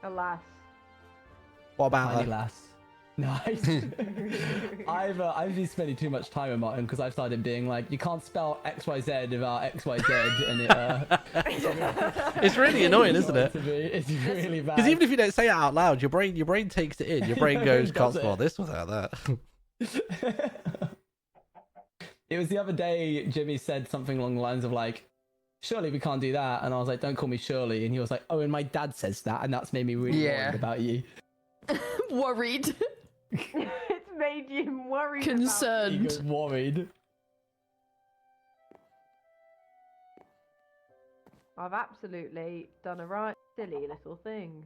Alas. What about Tiny her? lass. Nice. I've been spending too much time with Martin because I've started being like, you can't spell XYZ without XYZ, and it. It's really annoying, isn't it? It's really bad. Because even if you don't say it out loud, your brain takes it in. Your brain goes, can't Does spell it? this without that. It was the other day, Jimmy said something along the lines of like, surely we can't do that, and I was like, don't call me Shirley, and he was like, oh, and my dad says that, and that's made me really worried about you. Worried, It's made you worried. He concerned. got worried. I've absolutely done a right silly little thing.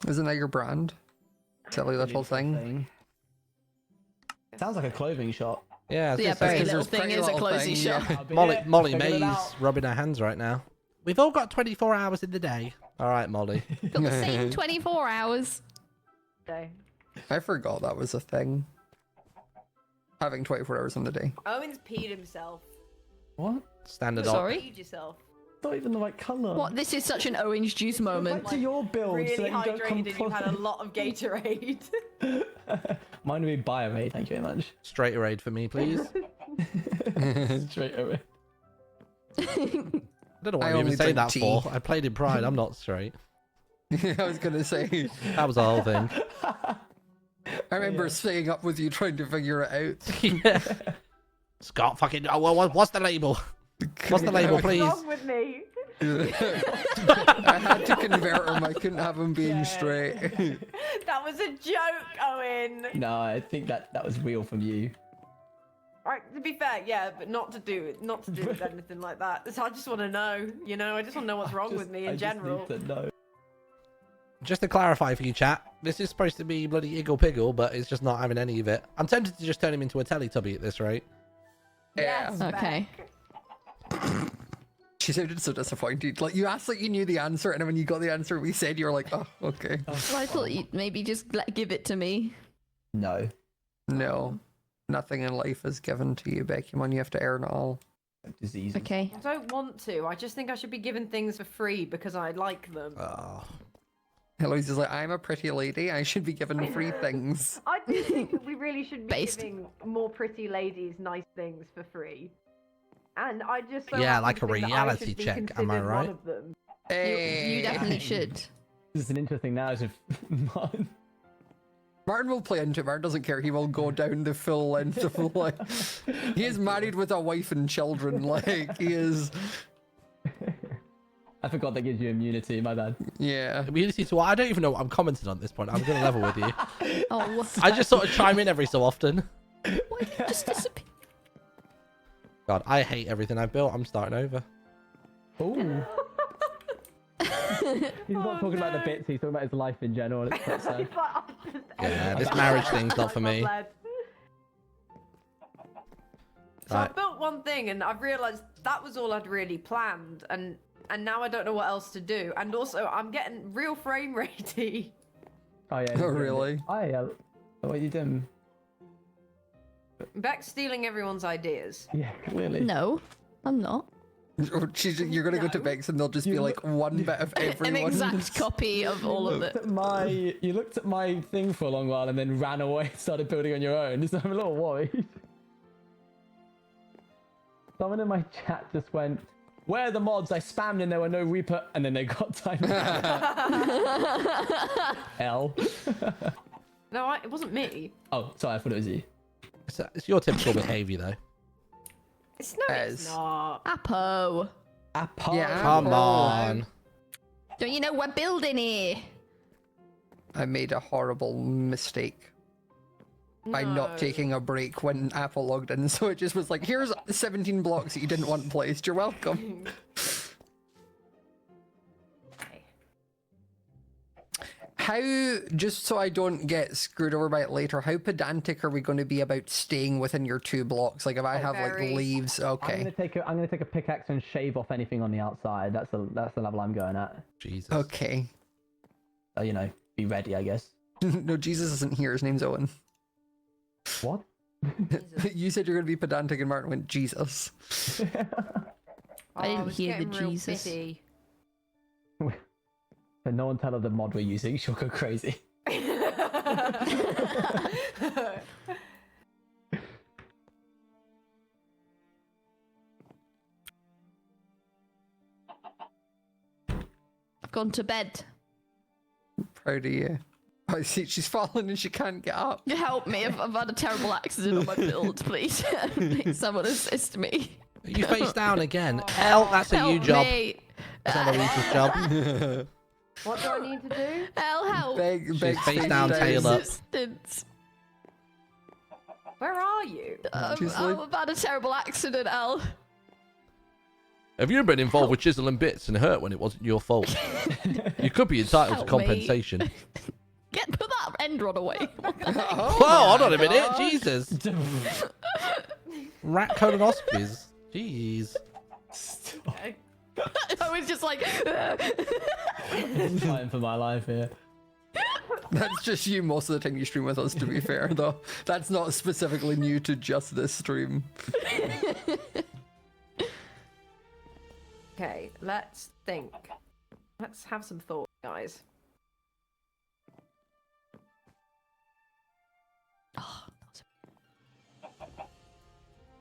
Isn't that your brand? Silly little thing. Sounds like a clothing shop. Yeah, I was Yeah, gonna say, Pretty Because Little there's Thing Pretty is a Little closing Thing, shop. yeah. I'll be Molly there, Molly figured it May's out. rubbing her hands right now. We've all got 24 hours in the day. All right, Molly. Got the same 24 hours. So, I forgot that was a thing. Having 24 hours in the day. Owen's peed himself. What? Standard Sorry? Peed yourself. Not even the right colour. What? This is such an orange juice moment. Back to your build Really so that you don't come hydrated. You had a lot of Gatorade. Mine would be Biorade, thank you very much. Straight raid for me, please. Straight away. I don't know what I I'm even only saying drink that tea. for. I played in Pride. I'm not straight. I was gonna say. That was the whole thing. I remember staying up with you trying to figure it out. Yeah. Scott, fucking. Oh, what's the label? What's the label, please? What's wrong with me? I had to convert him. I couldn't have him being straight. That was a joke, Owen. No, I think that was real from you. Right, to be fair, yeah, but not to do with anything like that. So I just want to know, you know, I just want to know what's wrong with me in general. Just need to know. Just to clarify for you, chat, this is supposed to be bloody Iggle Piggle, but it's just not having any of it. I'm tempted to just turn him into a Teletubby at this rate. Yeah. Yes, Okay. She sounded so disappointed. Like, you asked like you knew the answer, and then when you got the answer we said, you were like, oh, okay. Well, I thought you'd maybe just give it to me. No. No. Nothing in life is given to you, Beckymon. You have to earn it all. Disease. Okay. I don't want to. I just think I should be given things for free because I like them. Oh. Eloise is like, I'm a pretty lady. I should be given free things. I do think that we really should be Based. giving more pretty ladies nice things for free. And I just so Yeah, happen like to a think that I reality should be check, am I considered right? One of them. You definitely should. This is an interesting narrative. Martin will play into it. Martin doesn't care. He will go down the full length of like. He is married with a wife and children. Like he is. I forgot that gives you immunity. My bad. Yeah. Immunity to what? I don't even know what I'm commenting on at this point. I'm going to level with you. Oh, I just sort of chime in every so often. why did you just disappear? God, I hate everything I've built. I'm starting over. Ooh. He's not talking about the bits. He's talking about his life in general. And it's quite sad. Yeah, this marriage thing's not for me. So I built one thing and I've realised that was all I'd really planned, and now I don't know what else to do. And also I'm getting real frame ratey. Oh yeah. Oh really? Oh yeah. What are you doing? Beck's stealing everyone's ideas. Yeah, clearly. No, I'm not. You're gonna go to No. Bex and there'll just be like one bit of An everyone. exact copy of all of it. You looked at my thing for a long while and then ran away and started building on your own. So I'm a little worried. Someone in my chat just went, "Where are the mods? I spammed and there were no Reaper," and then they got time. L. No, it wasn't me. Oh, sorry, I thought it was you. It's your typical behaviour, though. It's not. Apo. Apple. Yeah. Come on. Don't you know we're building here? I made a horrible mistake by not taking a break when Apple logged in, so it just was like, here's 17 blocks that you didn't want placed. You're welcome. How, just so I don't get screwed over by it later, how pedantic are we going to be about staying within your 2 blocks? Like if I have very. like leaves, I'm okay. gonna take a pickaxe and shave off anything on the outside. That's the level I'm going at. Jesus. Okay. So, you know, be ready, I guess. No, Jesus isn't here. His name's Owen. What? You said you're going to be pedantic and Martin went, Jesus. I didn't it's hear the getting real Jesus. pity. So no one tell her the mod we're using. She'll go crazy. I've gone to bed. Proud of you. I see she's fallen and she can't get up. Help me. I've had a terrible accident on my build, please. Please, someone assist me. You face down again. L, that's a you Help job. me. That's not Eloise's job. What do I need to do? Help. Beg, She's face down, tail up. Assistance. Where are you? She's I've like- had a terrible accident, Al. Have you been involved with chiseling bits and hurt when it wasn't your fault? You could be entitled Help to me. compensation. Put that end rod away. Whoa, hold on a minute. Jesus. Rat colonoscopies. Jeez. I was just like... I'm fighting for my life here. That's just you most of the time you stream with us, to be fair, though. That's not specifically new to just this stream. Okay, let's think. Let's have some thought, guys.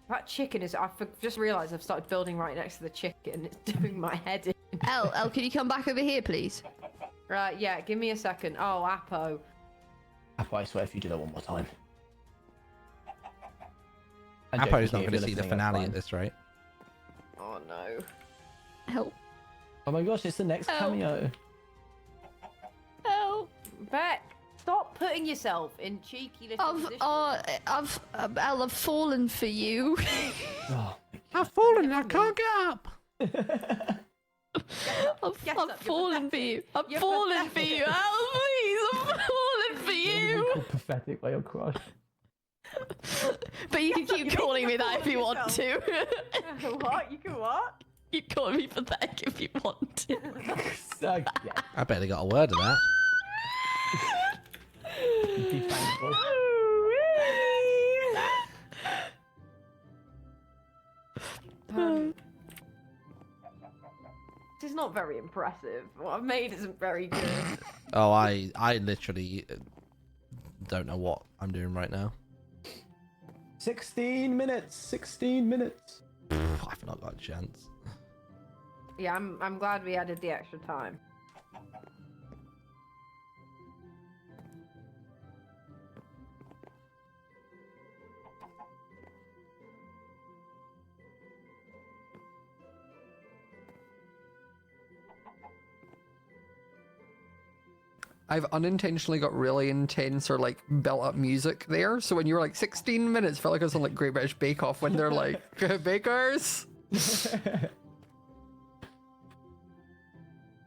That chicken is... just realised I've started building right next to the chicken. It's doing my head in. El, can you come back over here, please? Right, yeah, give me a second. Oh, Apo. Apple, I swear if you do that one more time. Apo's not going to see the finale at this rate. Oh, no. Help. Oh my gosh, it's the next cameo. Help. Beck, stop putting yourself in cheeky little positions. I've fallen for you. Oh, I've fallen. I can't get up. I've fallen for you. I've fallen for you. Help, please. I'm falling for you. pathetic by your crush. But you can keep calling me that if you want to. What? You can what? You can call me pathetic if you want to. So, yeah, I barely got a word of that. be thankful. This is not very impressive. What I've made isn't very good. Oh, I literally don't know what I'm doing right now. 16 minutes. 16 minutes. I've not got a chance. Yeah, I'm glad we added the extra time. I've unintentionally got really intense or like built up music there. So when you were like 16 minutes, felt like I was on like Great British Bake Off when they're like, bakers, What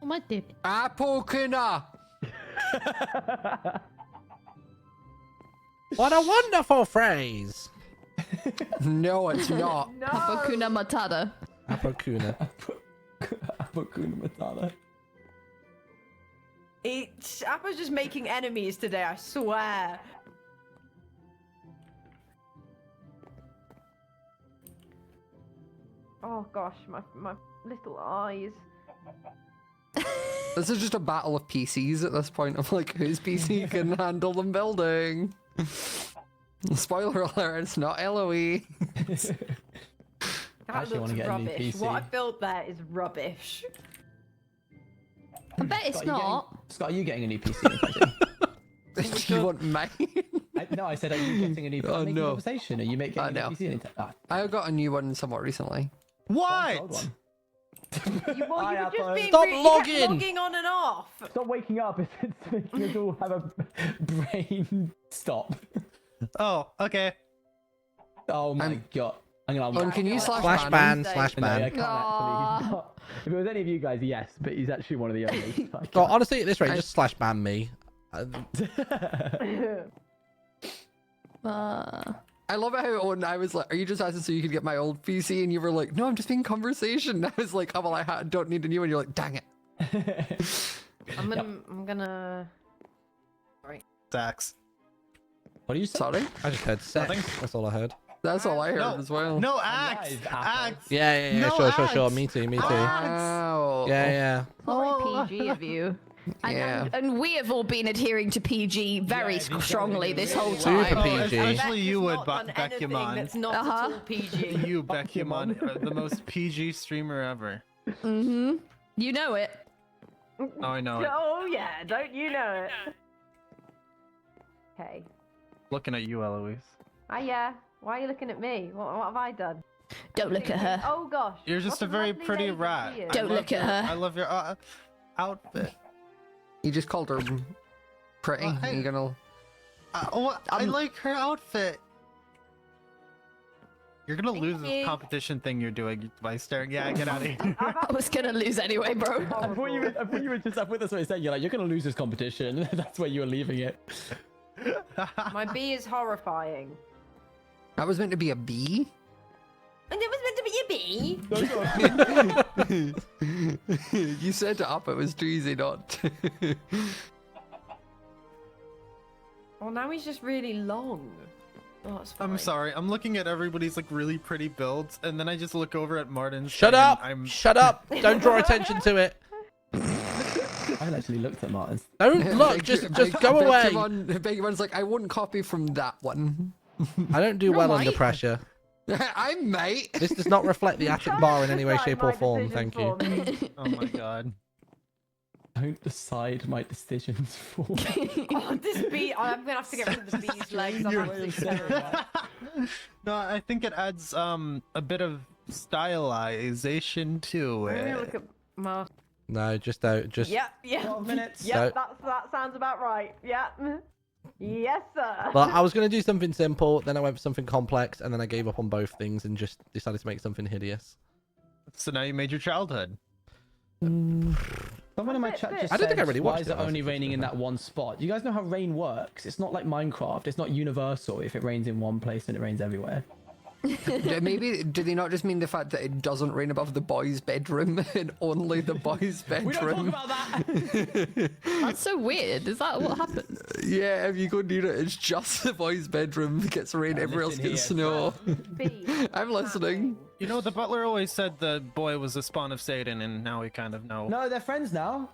am I doing? apple kuna. What a wonderful phrase. No, it's not. No. Hakuna Matata. Apokuna. Hakuna Matata. Appa's just making enemies today, I swear. Oh gosh, my little eyes. This is just a battle of PCs at this point of like whose PC can handle them building. Spoiler alert, it's not LOE. That actually looks wanna get a new rubbish. PC. What I built there is rubbish. I bet it's not. Scott, are you getting a new PC? You want mine? No, I said, are you getting a new PC? Oh, Making no. conversation. Are you making a new no. PC? I got a new one somewhat recently. What? Well, Hi, you were just Appa. being Stop rude. You kept logging! logging on and off. Stop waking up. It's making us all have a brain stop. Oh, okay. Oh my god. I'm gonna Oh, can you slash Slash ban? ban, slash No, I ban. can't actually. He's not. If it was any of you guys, yes, but he's actually one of the only. So I Oh, can't. honestly, at this rate, just slash ban me. I love it how when I was like, are you just asking so you could get my old PC? And you were like, no, I'm just being conversation. I was like, oh, well, don't need a new one. You're like, dang it. I'm gonna. Sax. What do you say? Sorry. I just heard sex. Nothing. That's all I heard. That's all I heard No, as well. No, axe. Live, Apple. Axe. Yeah. No Sure. ads. Me too. Wow. Yeah. Very PG of you. Yeah. And we have all been adhering to PG very Yeah, these strongly guys this are whole really Super time. PG. Especially you would, Not done anything Beckymon. That's not Uh-huh. at all PG. You, Beckymon, the most PG streamer ever. Mm-hmm. You know it. Oh, I know it. Oh yeah, don't you know it? Okay. Looking at you, Eloise. Yeah. Why are you looking at me? What have I done? Don't look at her. Oh gosh. You're just what a very lovely pretty lady rat. she is. Don't look at her. I love your outfit. You just called her pretty. Well, hey. You're gonna. I like her outfit. You're gonna Thank lose this you. competition thing you're doing by staring. Yeah, get out of here. I was gonna lose anyway, bro. I thought you were just up with us when I said, you're like, you're gonna lose this competition. That's where you were leaving it. My bee is horrifying. That was meant to be a bee. And it was meant to be a bee. You set it up. It was too easy not. to. Well, now he's just really long. Oh, that's fine. I'm sorry. I'm looking at everybody's like really pretty builds, and then I just look over at Martin's. Shut thing, up! and I'm. Shut up! Don't draw attention to it. I actually looked at Martin's. Don't look. Just go away. Beckymon, like, I wouldn't copy from that one. I don't do well under right. pressure. I might. This does not reflect the attic bar in any way, Decide shape, or my form. decision Thank you. for me. Oh my god. Don't decide my decisions for me. Oh, this bee. I'm gonna have to get rid of the bee's legs. I'm actually sorry. No, I think it adds a bit of stylization to I'm gonna it. look at my. No, just don't. Just. Yep, yeah. 12 minutes. Yep, So- that sounds about right. Yep. Yes, sir. Well, I was going to do something simple, then I went for something complex, and then I gave up on both things and just decided to make something hideous. So now you made your childhood. Someone in my chat just I don't said, think I really why watched is it, it I was only just raining in thinking. that one spot? You guys know how rain works. It's not like Minecraft. It's not universal. If it rains in one place, then it rains everywhere. Maybe do they not just mean the fact that it doesn't rain above the boys' bedroom and only the boys' bedroom? We don't talk about that! That's so weird. Is that what happens? Yeah, if you go near it, it's just the boys' bedroom that gets rain, everywhere else listen gets here. snow. Be I'm listening. You know, the butler always said the boy was the spawn of Satan, and now we kind of know. No, they're friends now.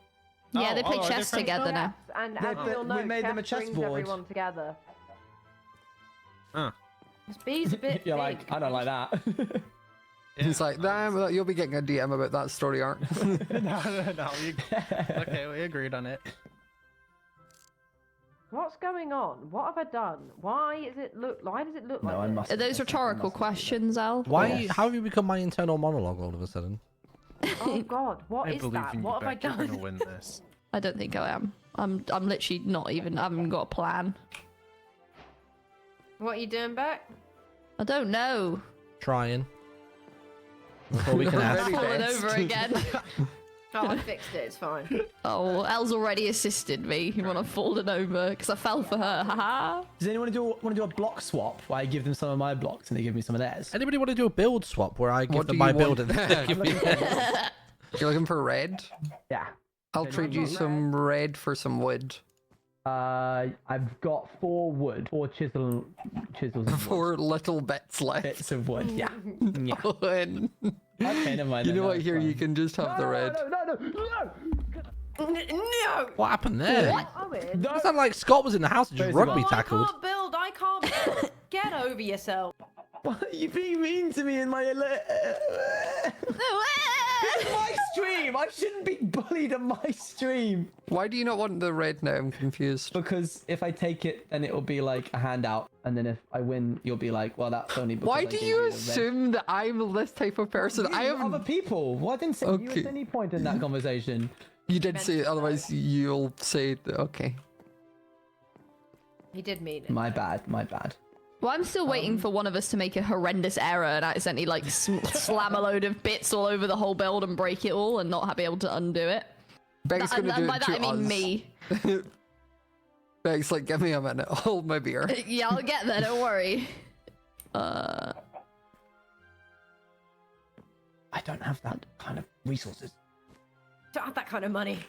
Yeah, they play are they chess friends together now. And They- as we all we know, made them a chess brings chessboard. everyone together. Huh. This bee's a bit You're big. like, I don't like that. He's like, damn, you'll be getting a DM about that story arc. no. Okay, we agreed on it. What's going on? What have I done? Why does it look like No, I this? must. Are those rhetorical questions, Al? Why? Yes. How have you become my internal monologue all of a sudden? Oh God, what I is believe that? in you, What have I Beck. You're done? gonna win this. I don't think I am. I'm literally not even. I haven't got a plan. What are you doing, Beck? I don't know. Trying. That's all we can ask. Very Falling best. over again. Oh, I fixed it. It's fine. Oh, Elle's already assisted me when I've fallen over because I fell for her. Haha. Does anyone want to do a block swap where I give them some of my blocks and they give me some of theirs? Anybody want to do a build swap where I give What them do my you build want? and they give me You're looking for red? Yeah. I'll Okay, trade you red. some red for some wood. I've got 4 wood, 4 chisels. And 4 little bits left. bits of wood. Yeah. Yeah. Owen. Okay, never mind. You then, know no, what? it's Here, you fine. can just have the red. No. No. What happened there? Owen. It sounded like Scott was in the house and just Basically. rugby Oh, tackled. I can't build. I can't build. Get over yourself. What are you being mean to me in my It's my stream. I shouldn't be bullied on my stream. Why do you not want the red now? I'm confused. Because if I take it, then it will be like a handout, and then if I win, you'll be like, well, that's only because Why I do gave you the red. assume that I'm this type of person? I You other haven't. people. Well, I didn't say you Okay. at any point in that conversation. You did say it, otherwise you'll say okay. He did mean it. My bad. My bad. Well, I'm still waiting for one of us to make a horrendous error and accidentally like slam a load of bits all over the whole build and break it all and not be able to undo it. Beck's And, gonna do by it that to I mean us. me. Beck's like, give me a minute, hold my beer. Yeah, I'll get there. Don't worry. I don't have that kind of resources. Don't have that kind of money.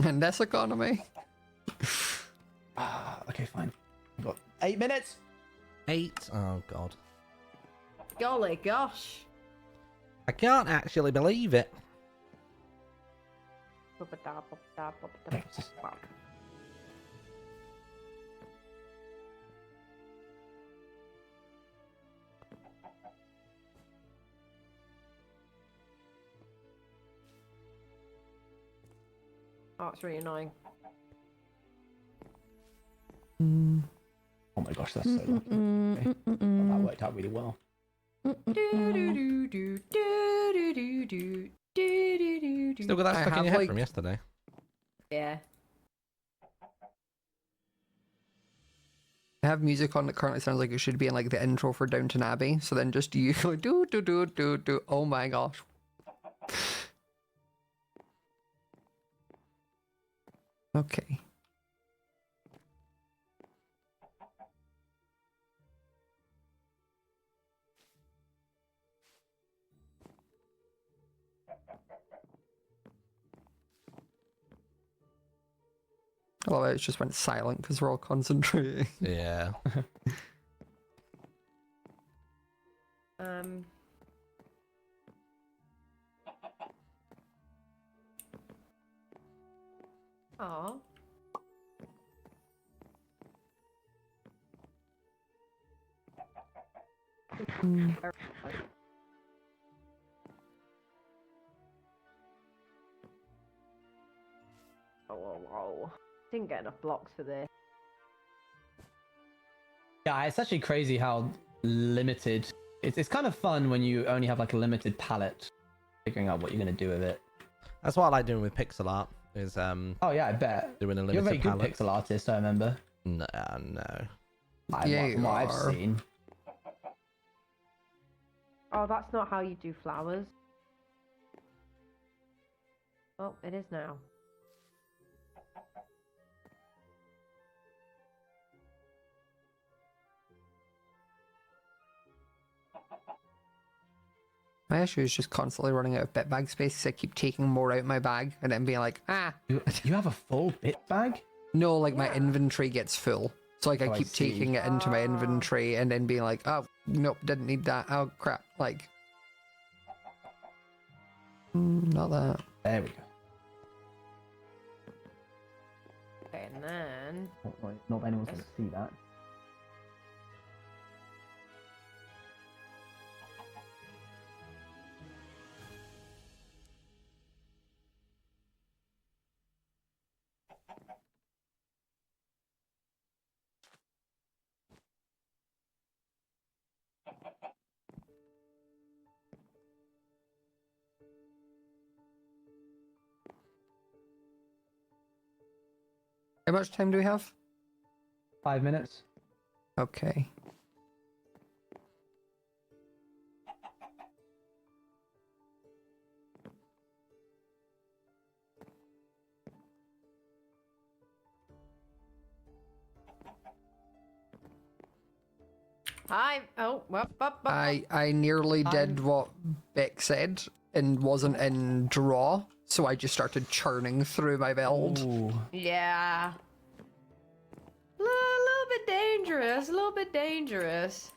In this economy. Okay, fine. I've got 8 minutes. 8? Oh, God. Golly gosh. I can't actually believe it. Oh, it's really annoying. Oh my gosh, that's so lucky. Okay. Well, that worked out really well. Still got that I stuck in have, your head like- from yesterday. Yeah. I have music on that currently sounds like it should be in like the intro for Downton Abbey. So then just you go do do do do do. Oh my gosh. Okay. I love it. It just went silent because we're all concentrating. Yeah. Um. Oh. Oh. Didn't get enough blocks for this. Yeah, it's actually crazy how limited. It's kind of fun when you only have like a limited palette, figuring out what you're gonna do with it. That's what I like doing with pixel art. Is Oh yeah, I bet. doing a You're a limited very good palette. pixel artist, I remember. No. Yeah, From what I've you are. seen. Oh, that's not how you do flowers. Oh, it is now. My issue is just constantly running out of bit bag space, so I keep taking more out of my bag and then being like, You have a full bit bag? no, like my inventory gets full. So like I Oh, I keep see. taking it into my inventory and then being like, oh, nope, didn't need that. Oh, crap. Like, not that. There we go. Okay, and then... Oh, wait, not that anyone's going to see that. How much time do we have? 5 minutes. Okay. I nearly did what Beck said and wasn't in draw, so I just started churning through my build. Ooh. Yeah. A little bit dangerous, a little bit dangerous.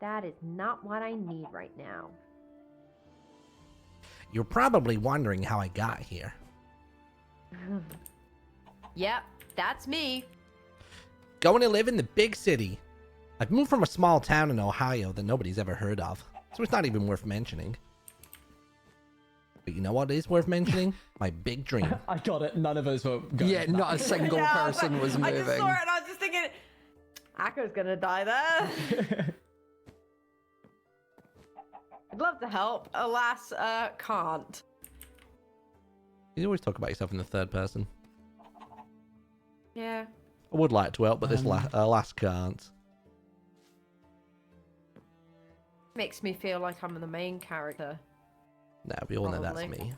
That is not what I need right now. You're probably wondering how I got here. Yep, that's me. Going to live in the big city. I've moved from a small town in Ohio that nobody's ever heard of, so it's not even worth mentioning. But you know what is worth mentioning? My big dream. I got it. None of us were going. Yeah, not a single person was I just moving. saw it and I was just thinking, Akko's gonna die there. I'd love to help. Alas, can't. You always talk about yourself in the third person. Yeah. I would like to help, but this last can't. Makes me feel like I'm the main character. No, we all know that's Probably. me.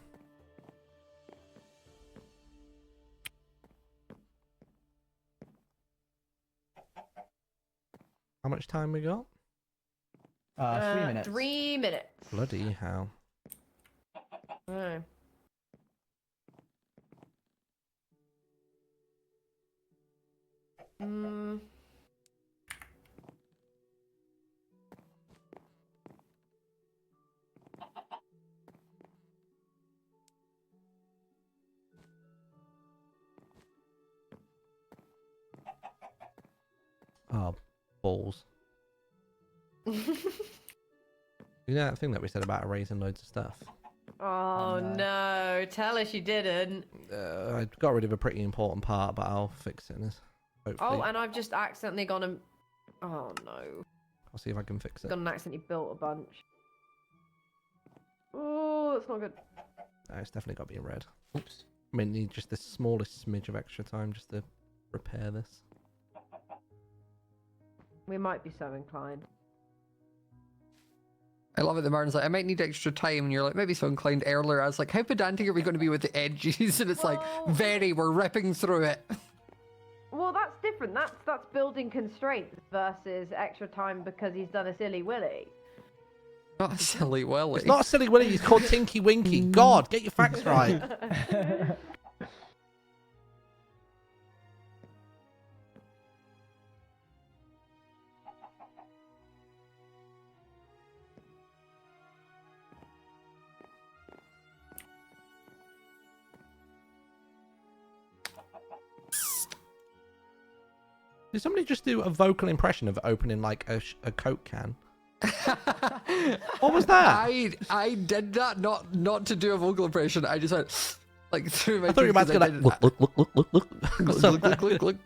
How much time we got? 3 minutes. 3 minutes. Bloody hell. Oh. Oh, balls. You know that thing that we said about erasing loads of stuff? Oh no, tell us you didn't. I got rid of a pretty important part, but I'll fix it in this. Hopefully. Oh, and I've just accidentally gone and... Oh no. I'll see if I can fix it. Gone and accidentally built a bunch. Oh, that's not good. No, it's definitely got to be in red. Oops. I mean, need just the smallest smidge of extra time just to repair this. We might be so inclined. I love it. The Martin's like, I might need extra time, and you're like, maybe so inclined earlier. I was like, how pedantic are we going to be with the edges? And it's like, very. We're ripping through it. Well, that's different. That's building constraints versus extra time because he's done a silly willy. Not a silly willy. It's not a silly Willy. He's called Tinky Winky. God, get your facts right. Did somebody just do a vocal impression of opening like a Coke can? What was that? I did that not to do a vocal impression. I just went like through my I thought you were teeth about to 'cause go I like, look. Look, look, look, look.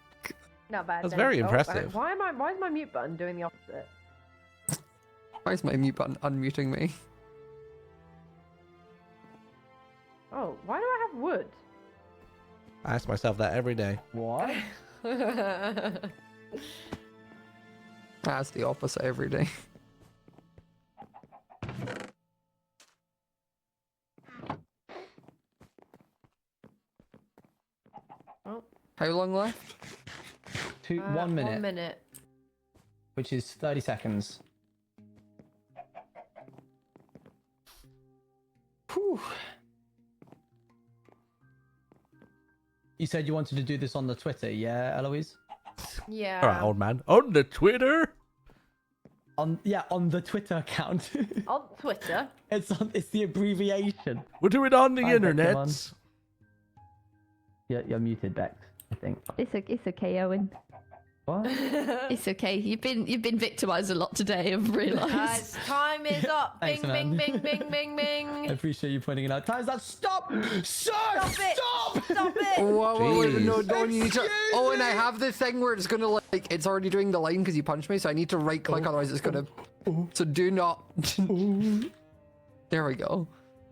Not bad. That's thanks. very Oh, impressive. why is my mute button doing the opposite? Why is my mute button unmuting me? Oh, why do I have wood? I ask myself that every day. What? That's the opposite every day. Oh, How long left? 1 minute, 1 minute. which is 30 seconds. Whew. You said you wanted to do this on the Twitter, yeah, Eloise? Yeah. All right, old man. On the Twitter. On the Twitter account. On Twitter. It's the abbreviation. We'll do it on the Hi, internet. Pokemon. You're muted, Bex, I think. It's okay, Owen. What? It's okay. You've been victimized a lot today. I've realised. Time is up. Thanks, Bing, man. bing, bing, bing, bing, I bing. appreciate you pointing it out. Time's up. Stop! Sir! Stop it! Stop! Stop it! Whoa, wait, no, Jeez. don't you need to. Excuse Oh, and I me. have this thing where it's gonna like it's already doing the line because you punched me, so I need to right click, otherwise it's gonna. So do not. There we go.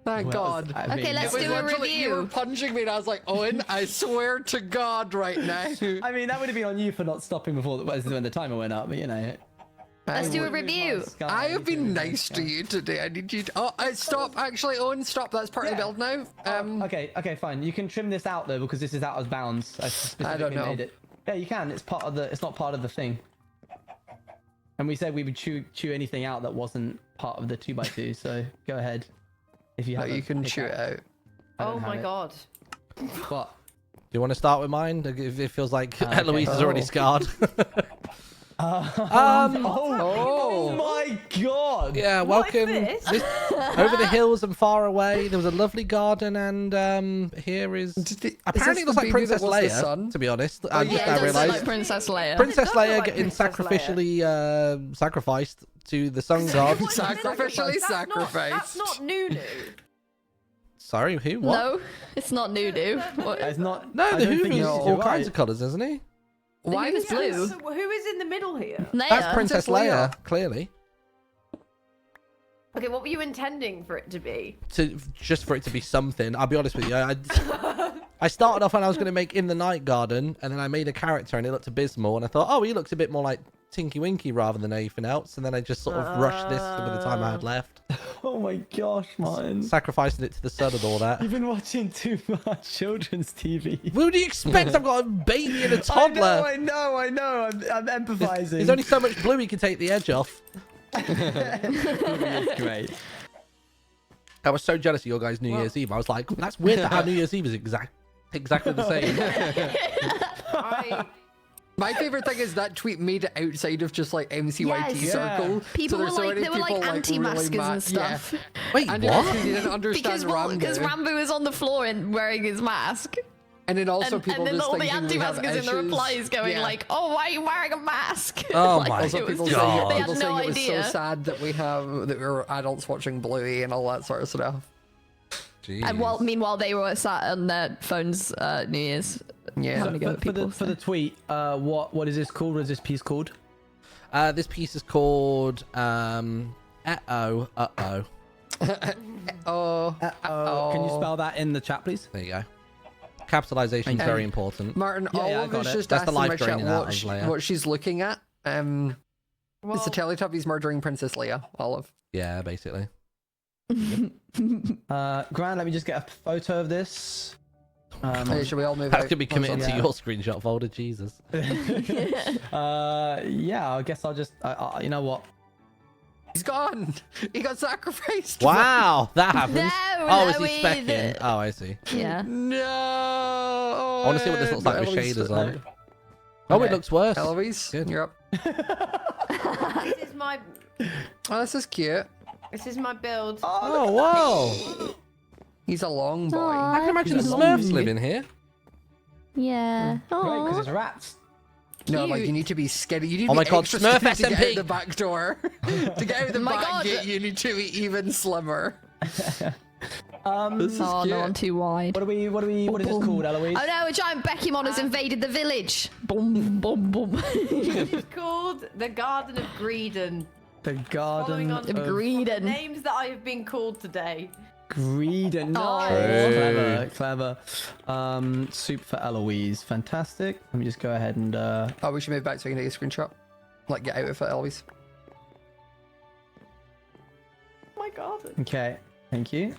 Thank God. Okay, let's It was do a literally- You were review. punching me, and I was like, Owen, I swear to God, right now. I mean, that would have been on you for not stopping before when the timer went up, but you know. Let's do a review. I have been nice to you today. I need you to. Oh, stop. Actually, Owen, stop. That's part of the build now. Okay, fine. You can trim this out though because this is out of bounds. I specifically know. made it. Yeah, you can. It's part of the. It's not part of the thing. And we said we would chew anything out that wasn't part of the 2x2. So go ahead. If you No, have. you can chew it out. I don't Oh have my it. God. What? Do you want to start with mine? It feels like Okay. Eloise is already Oh. scarred. Oh. my God! Yeah, What is welcome. this? Over the hills and far away, there was a lovely garden, and here is. Apparently, it looks like Princess Leia. To be honest, I Yeah, it I does look realised like Princess Leia. Princess It does look Leia like getting Princess sacrificially sacrificed to the sun god. Sacrificially sacrificed. That's not Nunu. Sorry, who? What? No, it's not Nunu. What? It's not. No, I the don't Hoover's think it's all right. kinds of colours, isn't he? Why Who's is blue? So who is in the middle here? Leia. That's Princess Princess Leia. Leia, clearly. Okay, what were you intending for it to be? Just for it to be something. I'll be honest with you. I started off when I was going to make In the Night Garden, and then I made a character, and it looked abysmal, and I thought, oh, he looks a bit more like Tinky Winky rather than anything else, and then I just sort of rushed this by the time I had left, Oh my gosh, Martin. sacrificing it to the sun and all that. You've been watching too much children's TV. What do you expect? I've got a baby and a toddler. I know. I'm empathizing. There's only so much blue he can take the edge off. It's great. I was so jealous of your guys' New Year's Eve. I was like, that's weird that our New Year's Eve is exactly the same. My favorite thing is that tweet made it outside of just like MCYT Yes. circle. People so there's were so like, many they were like people, anti-maskers really and stuff. Yeah. Wait, And what? you didn't understand Because Rambo. Rambo was on the floor and wearing his mask. And then also And people then just all the thinking we have anti-maskers in the issues. replies going Yeah. like, "Oh, why are you wearing a mask?" Oh Like, my it Also was people just- saying, they had people no saying it was idea. so sad that that we're adults watching Bluey and all that sort of stuff. And meanwhile, they were sat on their phones New Year's Yeah. having a go at For people. the tweet, what is this called? What is this piece called? This piece is called Uh-oh. Oh. Can you spell that in the chat, please? There you go. Capitalization is very important. Martin, Yeah, all I of got us it. just That's the asked in my life chat draining out of Leia. what she's looking at. It's the Well, Teletubbies murdering Princess Leia, Olive. Yeah, basically. Grant, let me just get a photo of this. Hey, should we all move That's out? gonna be committing to yeah. your screenshot folder, Jesus. Yeah, I guess I'll just. you know what? He's gone. He got sacrificed. Wow, that happens. No, Oh, is he Louise. specking? Oh, I see. Yeah. No. I want to see what this looks like with Eloise, shaders on. Oh, Okay. it looks worse. Eloise, Good. you're up. Oh, this is cute. this is my build. Oh, whoa. He's a long boy. I can imagine the He's a Smurfs long- live in here. Yeah. Right, because Aw. it's rats. No, like Cute. you need to be skinny. You need Oh to my be God, extra Smurf skinny to get SMP. out the back door. To get out the My back God. gate, you need to be even slimmer. This is Oh cute. no, I'm too wide. What is this called, Eloise? Oh no, a giant Beckymon has invaded the village. Boom, boom, boom. It's called the Garden of Greedon. The Following Garden on of from the Greedon. names that I have been called today. Greedon. Nice. Hey. Clever. Soup for Eloise. Fantastic. Let me just go ahead and Oh, we should move back so we can take a screenshot. Like, get out of it, Eloise. Oh my garden. okay. Thank you.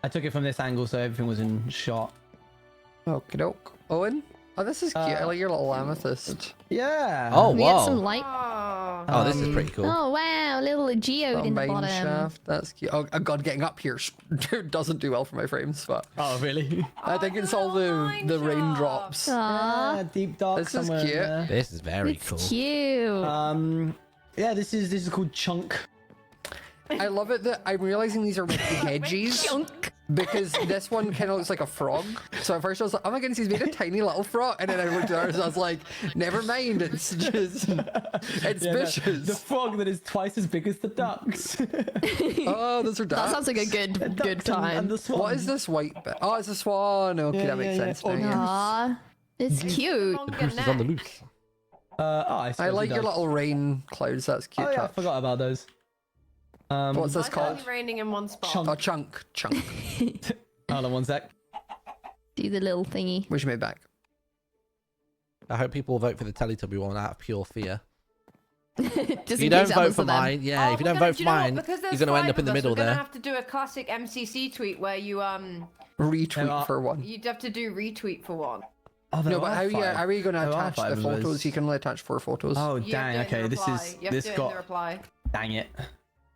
I took it from this angle so everything was in shot. Okie doke. Owen? Oh, this is cute. I like your little amethyst. Yeah. Oh, We get some wow. light. Oh. Oh, this is pretty cool. Oh wow, little geode in the Mine bottom. shaft. That's cute. Oh, God, getting up here doesn't do well for my frames, but Oh, really? I think it's all mine the shaft. raindrops. Aww, Deep dark This is somewhere in cute. there. This is very it's cool. cute. Yeah, this is called Chunk. I love it that I'm realizing these are meant to be hedges Chunk. because this one kind of looks like a frog. So at first I was like, oh my goodness, he's made a tiny little frog. And then I looked at ours and I was like, never mind, it's just, it's vicious. The frog that is twice as big as the ducks. Oh, those are That ducks. sounds like a good Ducks time. And the swan. What is this white bit? Oh, it's a swan. Okay, Yeah, that makes yeah, sense. yeah. now, yeah. Aww, it's cute. Longer Goose is on the neck. loose. I I like suppose it your does. little rain clouds. That's cute. Oh yeah, I touch. forgot about those. What's this Mine's called? only raining in one spot. Chunk. Oh, chunk. Hold on one sec. Do the little thingy. We should move back. I hope people will vote for the Teletubby one out of pure fear. Just If in you don't case it vote happens for to them. mine, yeah, Oh, if you we're don't gonna- vote do for you know what? mine, Because you're there's going to end five up in the of us, middle we're gonna there. have to do a classic MCC tweet where you Retweet for one. you'd have to do retweet for one. Oh, there No, but are how you, five. how are you going to There are attach five the of photos? those. You can only attach 4 photos. Oh You have dang! to do it in Okay, the this reply. is You have this to do it in the got reply. dang it.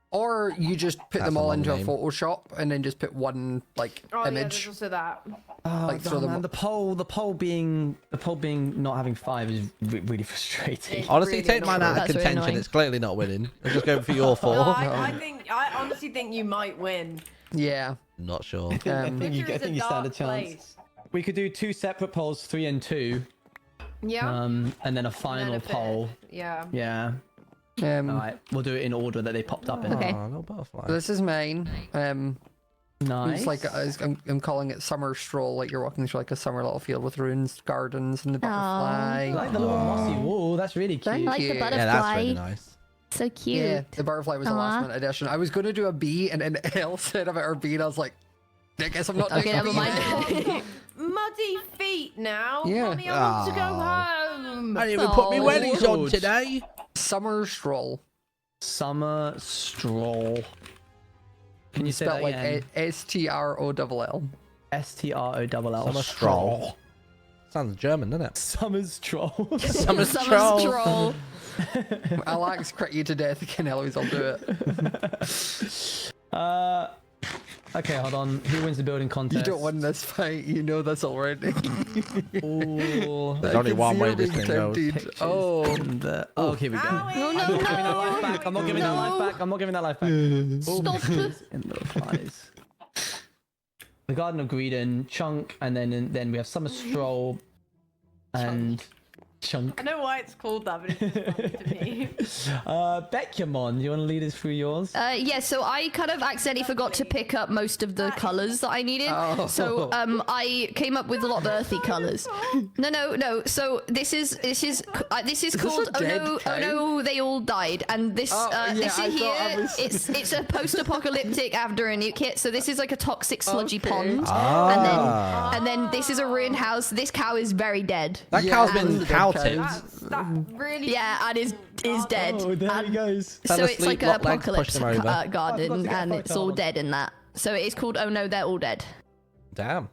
Or you just put That's them a all long into name. a Photoshop and then just put one like Oh yeah, image. there's also that. Oh, Like, throw them man, up. the poll being not having 5 is really frustrating. Honestly, really take mine out of That's really contention. annoying. It's clearly not winning. I'm just going for your 4. No, I honestly think you might win. Yeah. Not sure. I think you Picture is stand a dark chance. place. We could do 2 separate polls, 3 and 2, Yeah. and then a And then final a bit. poll. Yeah. Yeah. All right, we'll do it in order that they popped up in. Okay. Oh, little butterfly. This is mine. Nice. It's like I'm calling it summer stroll. Like you're walking through like a summer little field with ruins, gardens, and the butterfly. I like the little mossy wall. That's really cute. Thank I like the you. butterfly. Yeah, that's really nice. So cute. Yeah, the butterfly was a last minute addition. I was going to do a bee, and then Elle said about her bee, and I was like, I guess I'm not doing Okay, a never bee. mind. Muddy feet now. Yeah. Mommy, I want to go home. I didn't even put my Oh, wellies on Lord. today. Summer stroll. Summer stroll. Can you say Spelled that like again? STROLL. STROLL. Summer stroll. Sounds German, doesn't it? Summer stroll. Summer Summer stroll. stroll. I'll axe crit you to death again, Eloise. I'll do it. Okay, hold on. Who wins the building You contest? don't win this fight. You know this already. Ooh. There's only one way this thing goes. Tempted. Oh. Oh, here we go. Owie. No, no, I'm not giving that life no. back. I'm not giving that life back. I'm not giving that life back. Stop. In the replies. The Garden of Greedon, Chunk, and then we have Summer Stroll and Chunk. I know why it's called that, but it's just funny to me. Beckymon, you want to lead us through yours? Yeah, so I kind of accidentally forgot to pick up most of the colors that I needed. Oh. So I came up with a lot of earthy colors. No. So this is called a dead oh cow? no, they all died. And this Oh, yeah, this I is thought I here was- it's a post-apocalyptic after a nuke hit. So this is like a toxic sludgy Okay. pond. Ah. And then this is a ruined house. This cow is very dead. That Yeah, cow's and been the cow dead tipped. cows. That really. Yeah, and is dead. Oh, there And he goes. Fell so it's asleep, like an locked legs, apocalypse pushed him over. I've got garden, to get and a it's photo all of dead in that. So it's called Oh No, They're All Dead. Damn.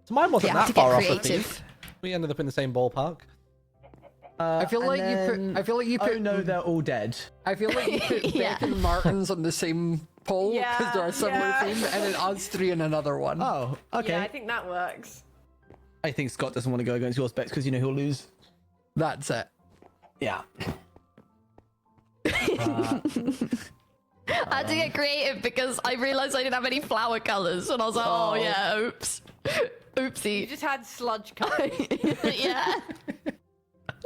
So mine wasn't Yeah, I had that to get far off the creative. thief. We ended up in the same ballpark. I feel like you put. Oh no, they're all dead. I feel like you put Yeah. Beck and Martins on the same poll because Yeah, they're a similar yeah. theme, and then us 3 in another one. Oh, okay. Yeah, I think that works. I think Scott doesn't want to go against your specs because you know he'll lose. That's it. Yeah. I had to get creative because I realized I didn't have any flower colors, and I was like, oh yeah, oops, You oopsie. just had sludge color. Yeah.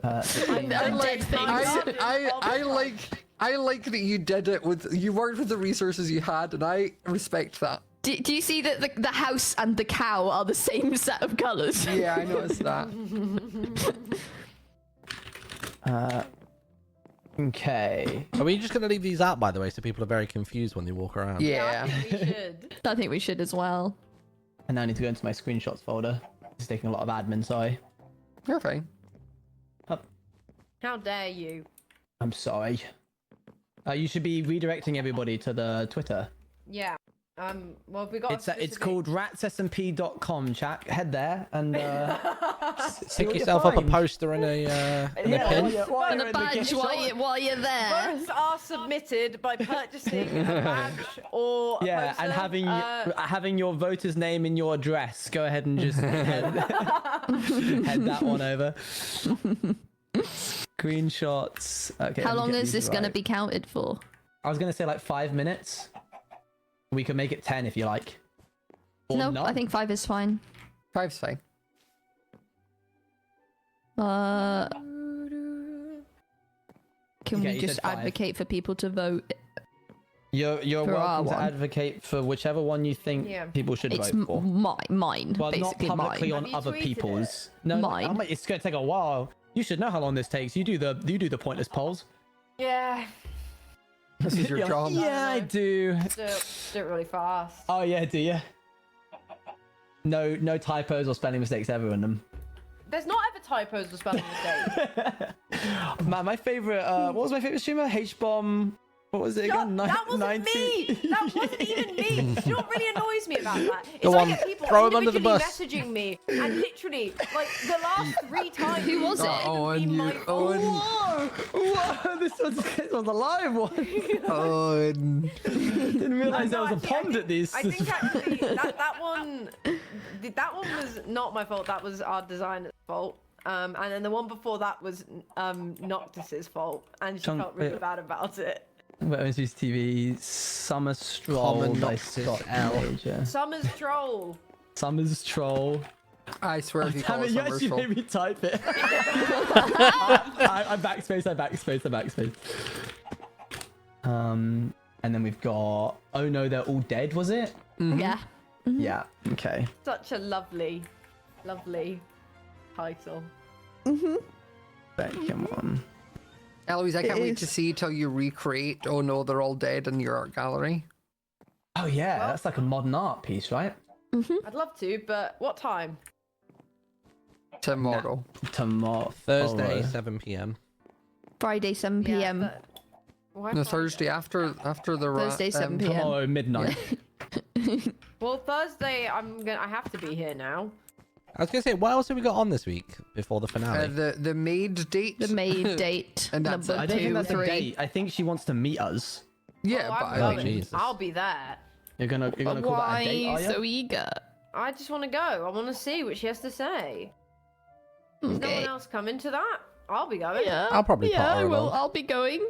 I dead like, things. I like I like that you did it you worked with the resources you had, and I respect that. Do you see that the house and the cow are the same set of colours? Yeah, I noticed that. Okay. Are we just going to leave these out, by the way, so people are very confused when they walk around? Yeah. I think we should. I think we should as well. And now I need to go into my screenshots folder. It's taking a lot of admin, sorry. You're fine. How dare you? I'm sorry. You should be redirecting everybody to the Twitter. Yeah. Well, have we got. It's called ratsmp.com, chat. Head there and Pick yourself up a poster and a pin. And a badge while you're there. Votes are submitted by purchasing a badge or a Yeah, poster. and having your voter's name in your address. Go ahead and just head that one over. Screenshots. Okay. How let me long get is these this going to right. be counted for? I was gonna say like 5 minutes. We can make it 10 if you like. Or No, none. I think 5 is fine. 5's fine. Can Okay, we you just said 5. advocate for people to vote? You're for our welcome to one. advocate for whichever one you think Yeah. people should It's vote for. mine, Well, not basically publicly mine. on Have you other tweeted people's. No, Mine. it's gonna take a while. You should know how long this takes. You do the pointless polls. Yeah. This is your You're like, job. Yeah, I do. Do it really fast. Oh yeah, do you? No typos or spelling mistakes ever in them. There's not ever typos or spelling mistakes. Man, my favorite. What was my favorite streamer? H-bomb. What was it again? That wasn't 90? me. That wasn't even me. You know what really annoys me about that? Is Go I on, get people throw him under the individually bus. messaging me, and literally, like the last 3 times. Who was it? Been my fault. Whoa! This was a live one. Owen. Didn't realize there was a actually, pond at these. I think actually that one was not my fault. That was our designer's fault. And then the one before that was Noctis's fault, and she felt really bad about it. Where's TV? Summer Stroll Common by Noctis Scott L. Major. Summer's troll. Summer's Troll. I swear if you Damn call it, it you summer actually troll. made me type it. I backspace. And then we've got Oh No, They're All Dead, was it? Yeah. Yeah, okay. Such a lovely title. Come on. Eloise, I can't wait to is. see till you recreate Oh No, They're All Dead in your art gallery. Oh yeah, that's like a modern art piece, right? I'd love to, but what time? Tomorrow. Tomorrow. Thursday, 7 p.m. Friday, 7 p.m. Yeah, why No, Friday? Thursday after the Thursday, 7 p.m. Tomorrow midnight. Well, Thursday I have to be here now. I was going to say, what else have we got on this week before the finale? the maid date. The maid date. And that's number it. I don't think 2, that's 3. a date. I think she wants to meet us. Yeah, Oh, but I'm I going. mean, Jesus. I'll be there. You're gonna call that a Why date, are you? so eager? I just want to go. I want to see what she has to say. Is no one Okay. else coming to that? I'll be going. Yeah. I'll probably Yeah, potter I will. along. I'll be going.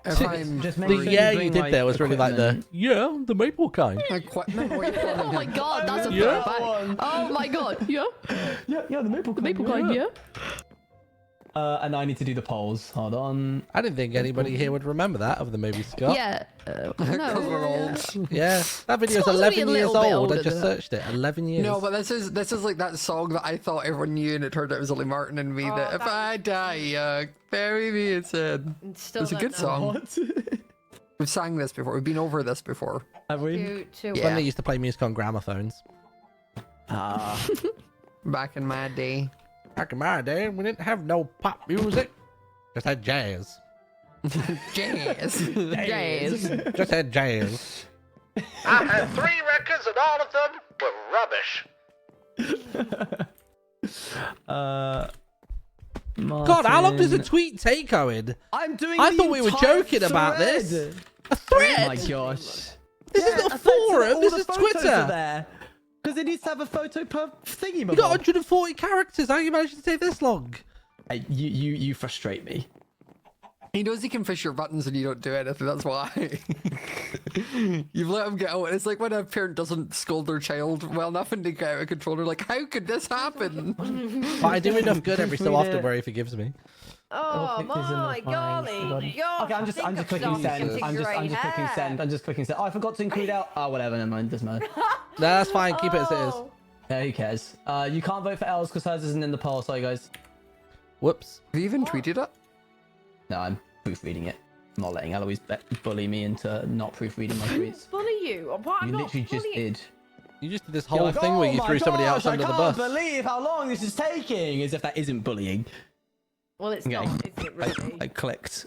if I'm Just make The sure yeah you bring, did like, there was really like the, equipment. yeah, the maple kind. equipment, what are you calling Oh my it? god, that's a Yeah. throwback. Oh my god. Yeah. Yeah, the maple. The maple kind, yeah. And I need to do the polls. Hold on. I didn't think anybody here would remember that of the movie Scott. Yeah. Because we're No. old. Yeah, that video is Scott's only a 11 years little bit old. I older just than that. searched it. 11 years. No, but this is like that song that I thought everyone knew, and it turned out it was only Martin and me. Oh, that if that I die young, bury me, it said. Still It's a don't good know. song. What? We've sang this before. We've been over this before. Have we? Two. Yeah. when they used to play music on gramophones. Ah. Back in my day. Back in my day, we didn't have no pop music. Just had jazz. Jazz. Jazz. Just had jazz. I had 3 records and all of them were rubbish. God, how long does a tweet take, Owen? I'm doing. I the thought we were entire joking about this. thread. A thread? Oh my gosh. This is Yeah, not I thought so that forum. all This the is photos are Twitter. there. Because it needs to have a photo per thingy. You got 140 characters. How you managed to take this long? You frustrate me. He knows he can push your buttons and you don't do anything, that's why. You've let him get out. It's like when a parent doesn't scold their child well enough and they get out of control. They're like, how could this happen? But I do enough good every so Tweet often it. where he forgives me. Oh my golly. Okay, I'm just clicking send. I'm just clicking send. Oh, I forgot to include out. Oh, whatever. Never mind. Doesn't matter. No, that's fine. Keep it as it is. Yeah, who cares? You can't vote for Els because hers isn't in the poll. Sorry, guys. Whoops. Have you even tweeted it? No, I'm proofreading it. I'm not letting Eloise bully me into not proofreading my tweets. Bully you? What? I'm You not literally just bullying. did. You just did this whole thing where you threw somebody else under the bus. I can't believe how long this is taking. As if that isn't bullying. Well, it's not, is it really? I clicked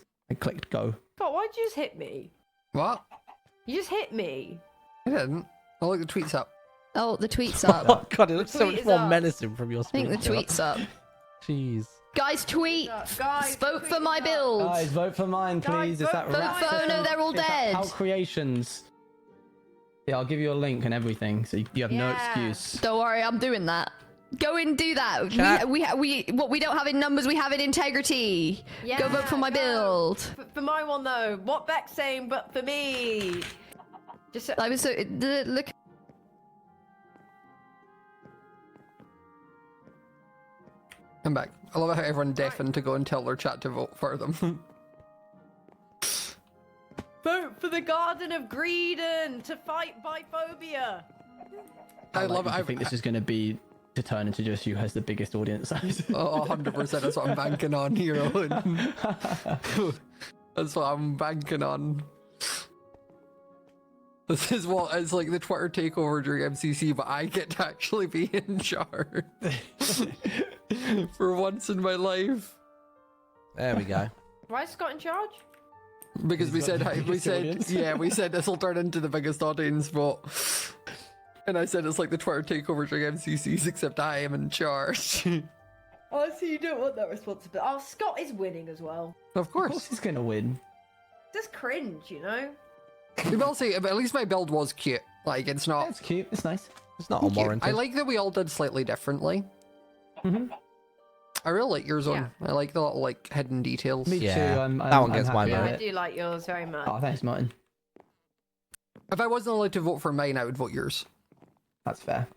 go. God, why'd you just hit me? What? You just hit me. I didn't. I'll look the tweets up. Oh, the tweet's up. Oh god, it looks so tweet much is more up. menacing from your I think the screen. tweet's up. Jeez. Guys, tweet. Guys, Vote tweet for my up. build. Guys, vote for mine, please. Is that vote right? for- oh, no, they're all dead. How creations. Yeah, I'll give you a link and everything, so you have no Yeah. excuse. Don't worry, I'm doing that. Go and do that. Chat. We what we don't have in numbers, we have in integrity. Yeah, go vote for my go. build. For my one though. What Beck's saying, but for me. Just I was so look. I'm back. I love how everyone deafened to go and tell their chat to vote for them. vote for the Garden of Greedon to fight biphobia. I love it. I think this is going to be to turn into just you has the biggest audience size. Oh, 100%. That's what I'm banking on here, Owen. That's what I'm banking on. This is what it's like the Twitter takeover during MCC, but I get to actually be in charge for once in my life. There we go. Why is Scott in charge? Because we said audience. yeah, we said this will turn into the biggest audience, but and I said it's like the Twitter takeover during MCCs, except I am in charge. Oh, so you don't want that responsibility. Oh, Scott is winning as well. Of Of course course. he's going to win. Just cringe, you know? We will say, but at least my build was cute. Like it's not. That's cute. It's nice. It's not Thank you. unwarranted. I like that we all did slightly differently. Mhm. I really like yours on. I like the little like hidden details. Me Yeah, too. I'm that one gets my happy Yeah, with I it. do like yours very much. Oh, thanks, Martin. If I wasn't allowed to vote for mine, I would vote yours. That's fair.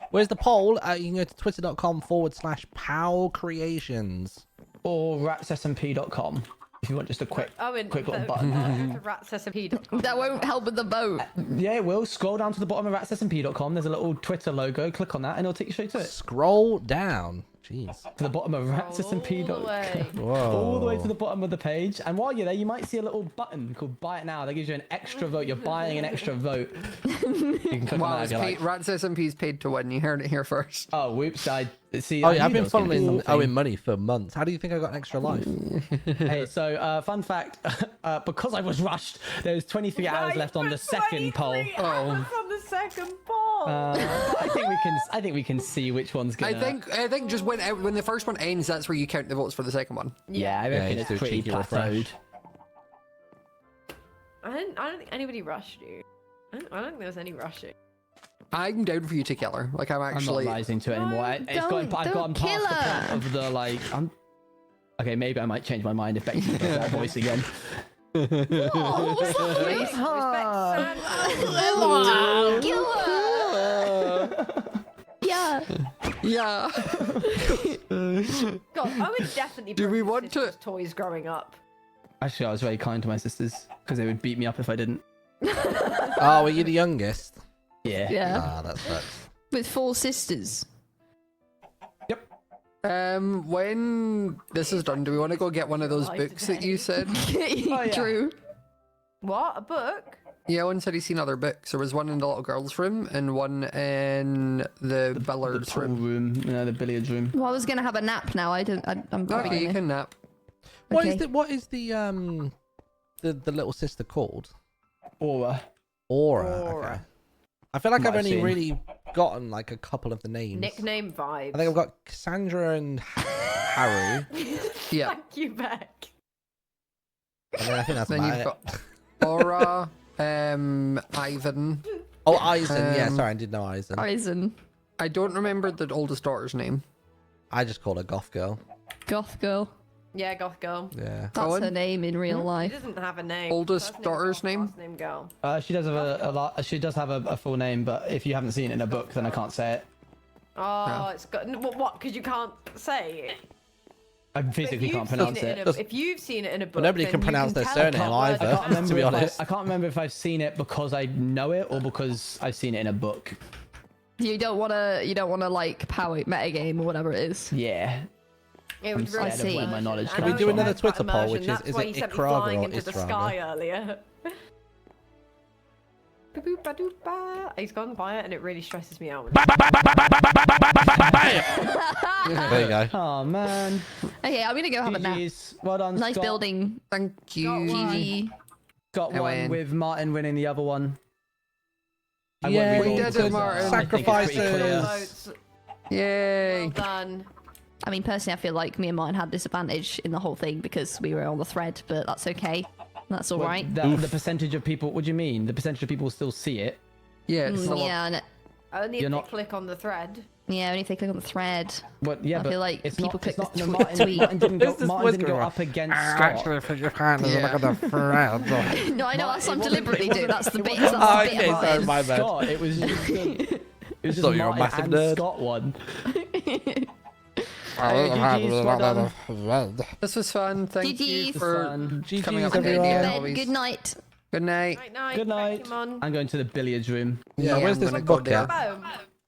Where's the poll? You can go to twitter.com/PowCreations. Or ratsSMP.com if you want just a quick little button. ratsSMP.com. That won't help with the vote. Yeah, it will. Scroll down to the bottom of ratsSMP.com. There's a little Twitter logo. Click on that and it'll take you straight to it. Scroll down. Jeez. To the bottom of ratsSMP.com. Whoa. All the way to the bottom of the page. And while you're there, you might see a little button called Buy It Now. That gives you an extra vote. You're buying an extra vote. You can click Wow, on that it's if you paid, like. Rats SMP's paid to win. You heard it here first. Oh, whoops. I see. Oh I yeah, I've knew been there was gonna be funneling something. Owen money for months. How do you think I got an extra life? Hey, so fun fact, because I was rushed, there's 23 hours left on the second poll. Oh. On the second poll. But I think we can see which one's gonna. I think just when the first one ends, that's where you count the votes for the second one. Yeah, I reckon just it's do a pretty cheeky refresh. plateaued. I don't think anybody rushed you. I don't think there was any rushing. I'm down for you to kill her. Like I'm actually. I'm not rising to it anymore. I've don't gotten kill past the her. point of the like. Okay, maybe I might change my mind if Becky does that voice again. Oh, what's that voice? Kill her. Yeah. Yeah. God, I would definitely. Do broke we his want to- sister's toys growing up? Actually, I was very kind to my sisters because they would beat me up if I didn't. Oh, were you the youngest? Yeah. Yeah. Ah, that's right. With 4 sisters. When this is done, do we want to go get one of those books that you said? True. What? A book? Yeah, one said he's seen other books. There was one in the little girl's room and one in the The billiards pool room. room, the billiards room. Well, I was gonna have a nap now. I'm Okay, you can nap. What Okay. is the little sister called? Aura. Aura. Aura. Okay. I feel like Might I've have only seen. really gotten like a couple of the names. Nickname vibes. I think I've got Cassandra and Harry. Yeah. Thank you, Beck. And then I think that's Then about you've it. got Aura, Ivan. Oh, Eisen. Yeah, Um, sorry, I did know Eisen. Horizon. I don't remember the oldest daughter's name. I just call her Goth Girl. Goth girl. Yeah, goth girl. Yeah. That's Owen? her name in real She life. doesn't have a name. Oldest First name daughter's goth, name? Last name girl. She does have a lot. She does have a full name, but if you haven't seen it in a book, then I can't say it. Oh, it's got what? Because you can't say it. I But if physically you've can't seen pronounce it it. in a- if you've seen it in a book, nobody then can you pronounce their tell surname what either. word I can't remember to be if honest. I can't remember if I've seen it because I know it or because I've seen it in a book. You don't wanna like power metagame or whatever it is. Yeah. It was I'm really scared of where my immersion. knowledge I Can we know do you another guys got Twitter poll, immersion, which is that's why it you sent me Ikraga flying or into the Israga? sky earlier. Boop-a-doop-a. He's gone by it, and it really stresses me out. There you go. Oh man. Okay, I'm gonna go have a nap. GG's. Well done. Nice Scott. building. Thank you. GG. Got I one win. with Martin winning the other one. I won't Yeah, read we all did it, because, Martin. I think it's pretty clear. Sacrifices. Yay. Well done. I mean, personally, I feel like me and Martin had disadvantage in the whole thing because we were on the thread, but that's okay. That's all What, right. the percentage of people. What do you mean? The percentage of people still see it? Yeah, it's a lot. Yeah, and Only You're if not- they click on the thread. yeah. Only if they click on the thread. But yeah, I but feel like it's people not, click it's not, the no, tweet. Martin didn't Who's this go, Martin didn't go whisker? up against Scott. Actually, for your hand, Yeah. look at the friends. No, I know that's what I'm It wasn't- deliberately it doing. That's the bit. wasn't- That's Oh, the bit okay, about sorry, it. my bad. Scott, it was just it was just Thought you were a Martin massive and nerd. Scott won. Oh, GG's, well done. This was fun. Thank you GG's. for Fun. coming up GG's, with I'm going to everyone. ideas. bed. Good night. Good night. Night, night. Good night. Pokemon. I'm going to the billiards room. Yeah, where's I'm this gonna go book there. at? Boom.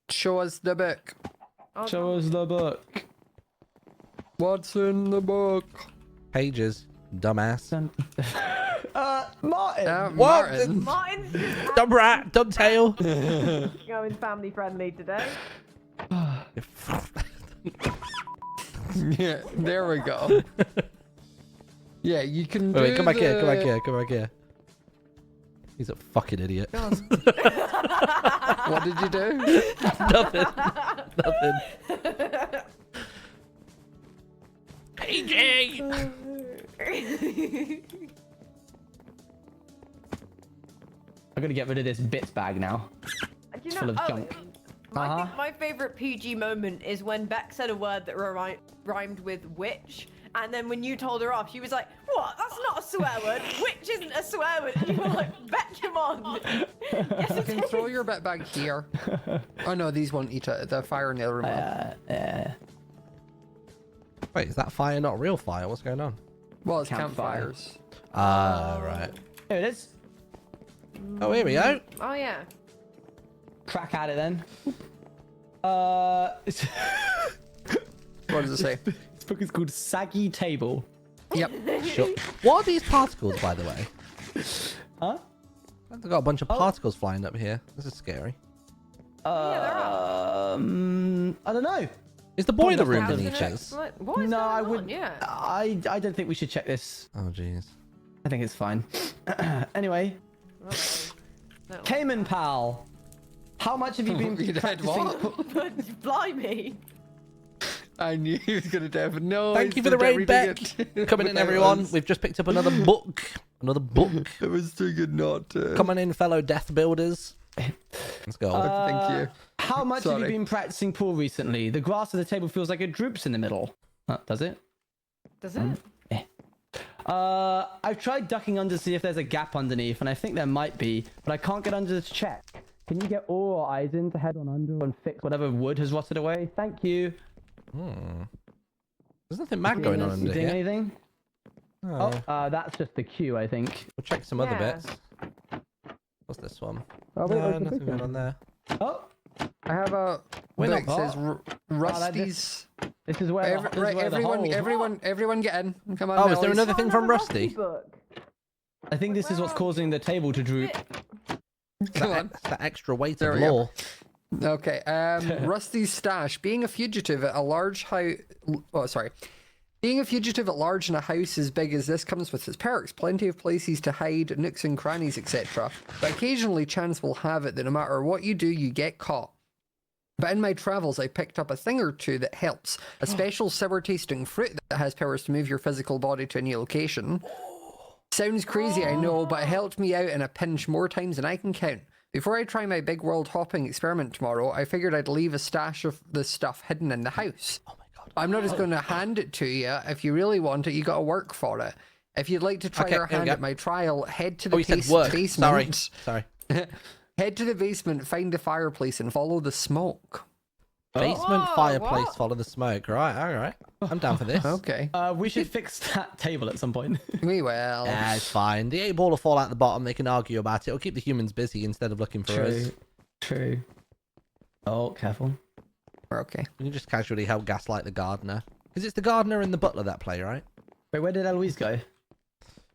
Show us the book. Oh, Show us the book. What's in the book? Pages, dumbass. Martin. What? Martin. Martin's just Dumb rat, dumb tail. going family friendly today. Yeah, there we go. Yeah, you can do Wait, come back here, come back the- here, come back here. He's a fucking idiot. What did you do? Nothing. Nothing. PG! I'm gonna get rid of this bits bag now. You full of oh, junk. I think my favorite PG moment is when Beck said a word that rhymed with witch, and then when you told her off, she was like, "What? That's not a swear word. Witch isn't a swear word." And you were like, "Beck, come on." Yes, You it can is. throw your bit back here. Oh no, these won't eat it. The fire in the other room. Wait, is that fire not real fire? What's going on? Well, it's Campfire. campfires. Ah, right. Here it is. Oh, here we go. Oh yeah. Crack at it then. What does it say? This book is called Saggy Table. Yep. Sure. What are these particles, by the way? Huh? I've got a bunch of particles flying up here. This is scary. I don't know. Is the boiler That's room not beneath Hazardous. us? What is No, going I on? would. Yeah. I don't think we should check this. Oh, jeez. I think it's fine. Anyway, No. Cayman pal, how much have you been You did practicing? what? Blimey. I knew he was gonna do it. No. Thank you he's for the still raid, reading Beck. it. Coming in, Without everyone. us. We've just picked up another book. Another book. It was too good not to. Coming in, fellow death builders. Let's go. Thank you. How much have you Sorry. been practicing pool recently? The grass of the table feels like it droops in the middle. Does it? Does it? I've tried ducking under to see if there's a gap underneath, and I think there might be, but I can't get under to check. Can you get Aura or Eisen to head on under and fix whatever wood has rotted away? Thank you. There's nothing mad going on You under doing here. anything? Oh. That's just the queue, I think. We'll check some other Yeah. bits. What's this one? Oh, wait, No, what's the nothing big going one? on there. Oh, I have a We're book not- that says Rusty's. this is where, Every- this is right, where the everyone, hole... everyone, get in. Come on. Oh, is there Mellies. another thing from Rusty? Book. I think this is what's causing the table to droop. Come on. It's that extra weight There of we go. law. Okay. Rusty's stash. Being a fugitive at a large house. Oh, sorry. Being a fugitive at large in a house as big as this comes with its perks. Plenty of places to hide, nooks and crannies, etc. But occasionally, chance will have it that no matter what you do, you get caught. But in my travels, I picked up a thing or two that helps. A special sour-tasting fruit that has powers to move your physical body to a new location. Sounds crazy, I know, but it helped me out in a pinch more times than I can count. Before I try my big world hopping experiment tomorrow, I figured I'd leave a stash of this stuff hidden in the house. Oh my god. I'm not just going to hand it to you. If you really want it, you got to work for it. If you'd like to try Okay, your here we hand go. at my trial, head to the Oh, you said work. basement. Sorry. Head to the basement, find the fireplace, and follow the smoke. Basement Whoa, fireplace, what? follow the smoke. Right, all right. I'm down for this. Okay. We should fix that table at some point. We will. Yeah, it's fine. The 8-ball will fall out the bottom. They can argue about it. It'll keep the humans busy instead of looking for us. True. Oh, careful. We're okay. We can just casually help gaslight the gardener. Because it's the gardener and the butler that play, right? Wait, where did Eloise go?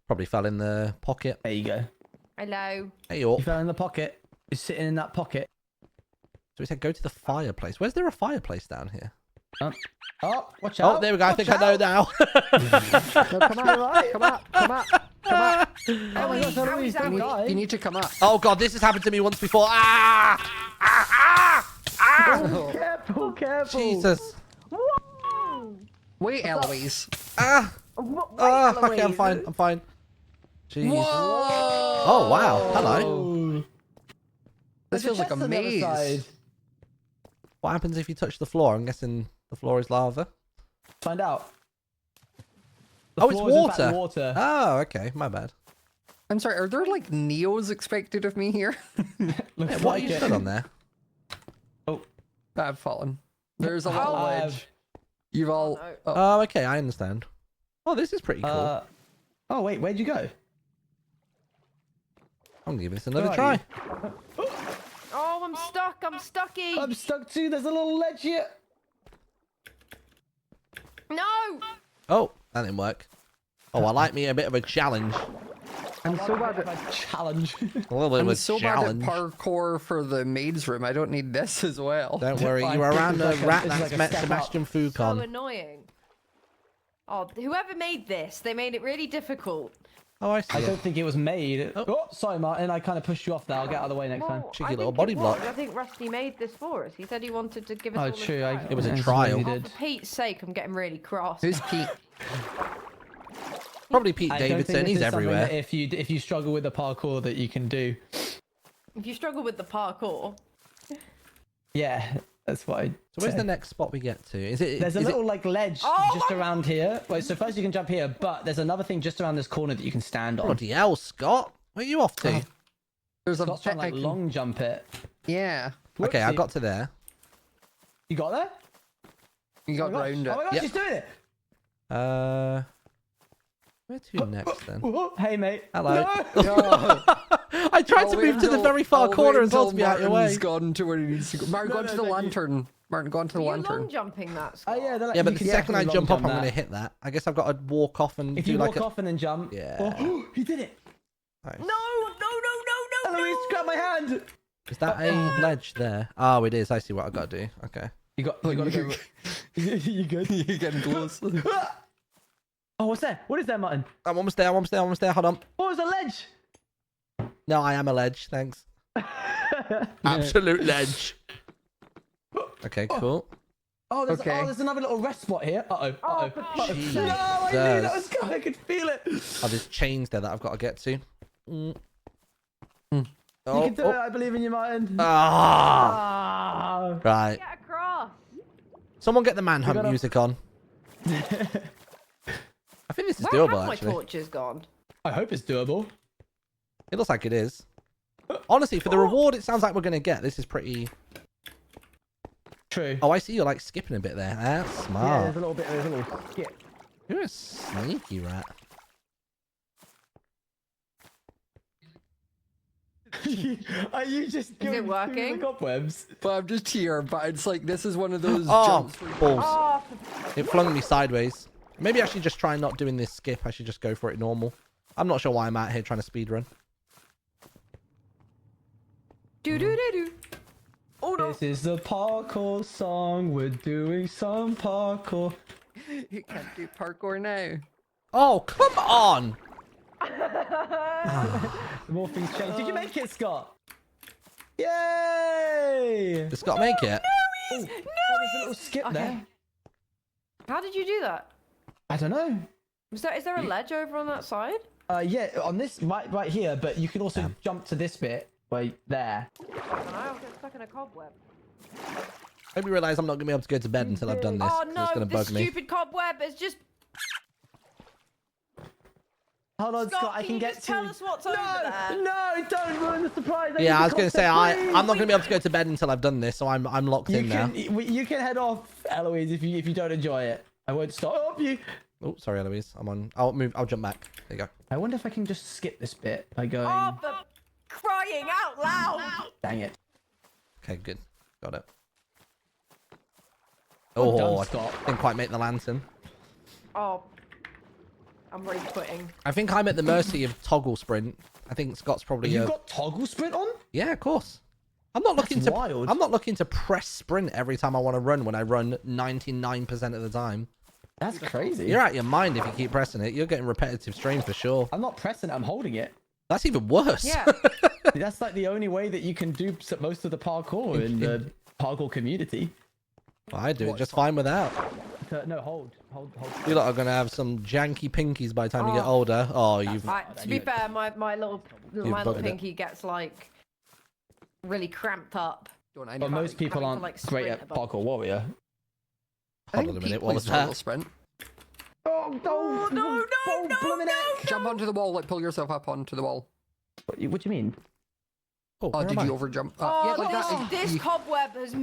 Probably fell in the pocket. There you go. Hello. Hey, you. You fell in the pocket. You're sitting in that pocket. So we said go to the fireplace. Where's there a fireplace down here? Oh, watch out. Oh, there we go. I think I know now. No, come on. Come on. Come on. Come on. Oh my gosh, Eloise, don't die. You need to come up. Oh god, this has happened to me once before. Oh, careful. Jesus. Wait, Eloise. Okay, I'm fine. I'm fine. Jeez. Oh wow. Hello. This feels like a maze. What happens if you touch the floor? I'm guessing the floor is lava. Find out. Oh, it's floor is in fact water. water. Oh, okay. My bad. I'm sorry, are there like Neos expected of me here? Looks Hey, what are like you it. stood on there? I've fallen. There's a little ledge. You've all. no. Oh. Oh, okay. I understand. Oh, this is pretty cool. Oh wait, where'd you go? I'm gonna give this another Where try. are Oh, I'm stuck. I'm stucky. I'm stuck too. There's a little ledge here. No. Oh, that didn't work. Oh, I like me a bit of a challenge. I'm so bad at. A challenge. A little bit of I'm a so challenge. bad at parkour for the maid's room. I don't need this as well. Don't worry, Fine. you were around This the is rat like a that's met step Sebastian So Foucon. annoying. Oh, whoever made this, they made it really difficult. Oh, I see. I it. don't think it was made. Oh. Oh, sorry, Martin. I kind of pushed you off there. I'll get out of the way next time. Well, Cheeky I little think body it block. was. I think Rusty made this for us. He said he wanted to give us all Oh, a true. trial. It was a I trial. suppose Oh, you for did. Pete's sake, I'm getting really cross. Who's Pete? Probably Pete I don't think Davidson. this He's is something everywhere. that if you struggle with the parkour that you can do. If you struggle with the parkour, Yeah, that's what I. So where's say. the next spot we get to? Is it? There's a is little like ledge Oh just my- around here. Wait, so first you can jump here, but there's another thing just around this corner that you can stand It... on. Bloody hell, Scott! Where are you off to? There's a Scott's trying to bit like I can- long jump it. Yeah. Okay, I Whoopsie. got to there. You got there? You got Oh my gosh. round it. Oh my gosh, Yep. he's doing it. Where to next then? Whoa, hey mate. Hello. No. I tried I'll to wait move to the until- very far I'll corner wait and told until me out your way. Martin's gone to where he needs to go. Martin, No, go on to no, the thank you. lantern. Martin, go on to the are you lantern. long jumping that? Oh Scott? yeah, they're like, Yeah, but you the can second I definitely jump long up, I'm jump gonna that. hit that. I guess I've got to walk off and If do you like walk a. off and then jump. Yeah. Oh, he did it. Nice. No, no, no, no, no, Eloise, no. grab my hand. Is that a ledge there? Oh, it is. I see what I got to do. Okay. You got to go. You good? You're getting close. Oh, what's that? What is that, Martin? I'm almost there. I'm almost there. I'm almost there. Hold on. Oh, it's a ledge. No, I am a ledge. Thanks. Absolute ledge. Okay, cool. Oh, there's, Okay. oh, there's another little rest spot here. Uh-oh. Oh, Uh-oh. for Uh-oh. Pete's No, sake. I knew that was coming. I could feel it. Oh, there's chains there that I've got to get to. Mm. You Oh, can do it. I believe in you, Martin. Ah. Ah. Right. Get across. Someone get the manhunt gotta- music on. I think this is Where doable, have my actually. torches gone? I hope it's doable. It looks like it is. Honestly, for the reward it sounds like we're going to get, this is pretty... True. Oh, I see you're like skipping a bit there. That's Yeah, smart. there's a little bit. There's a little skip. You're a sneaky rat. Are you just going through working? the cobwebs? But I'm just here, but it's like, this is one of those Oh, jumps where balls. Oh, It flung me sideways. Maybe I should just try not doing this skip. I should just go for it normal. I'm not sure why I'm out here trying to speedrun. do do do do. Oh no. This is the parkour song. We're doing some parkour. you can't do parkour now. Oh, come on! The more things change. Did you make it, Scott? Yay! Just got to make it. Oh, there's a little skip there. How did you do that? I don't know. Is there a ledge over on that side? Yeah, on this right here, but you can also jump to this bit. Wait, there. I don't know. I'll get stuck in a cobweb. I hope you realise I'm not going to be able to go to bed until I've done this. Oh 'cause no, it's going to this bug me. stupid cobweb is just. Hold on, Scott. I can can you get just to. tell us what's over there? No, don't ruin the surprise. Yeah, I was gonna say I'm please. not gonna be able to go to bed until I've done this, so I'm locked in now. You can head off, Eloise, if you don't enjoy it. I won't stop you. Oh, sorry, Eloise. I'm on. I'll move. I'll jump back. There you go. I wonder if I can just skip this bit by going. Oh, for crying out loud! Dang it. Okay, good. Got it. Well Oh, done, I Scott. didn't quite make the lantern. Oh, I'm really quitting. I think I'm at the mercy of toggle sprint. I think Scott's probably. You've got toggle sprint on? Yeah, of course. I'm not looking to. wild. I'm not looking to press sprint every time I want to run. When I run 99% of the time. That's crazy. You're out of your mind if you keep pressing it. You're getting repetitive strain for sure. I'm not pressing it. I'm holding it. That's even worse. Yeah. That's like the only way that you can do most of the parkour in the parkour community. Well, I do it just fine without. No, hold. You lot are gonna have some janky pinkies by the time you get older. Oh, you've. To be fair, my little buggered it. pinky gets like really cramped up. But most people aren't great at parkour warrior. Hold on a minute. What was that? Sprint. Oh, no, Jump onto the wall, like pull yourself up onto the wall. What do you mean? Oh, where did am you I? overjump? Oh, yeah, like that. this cobweb has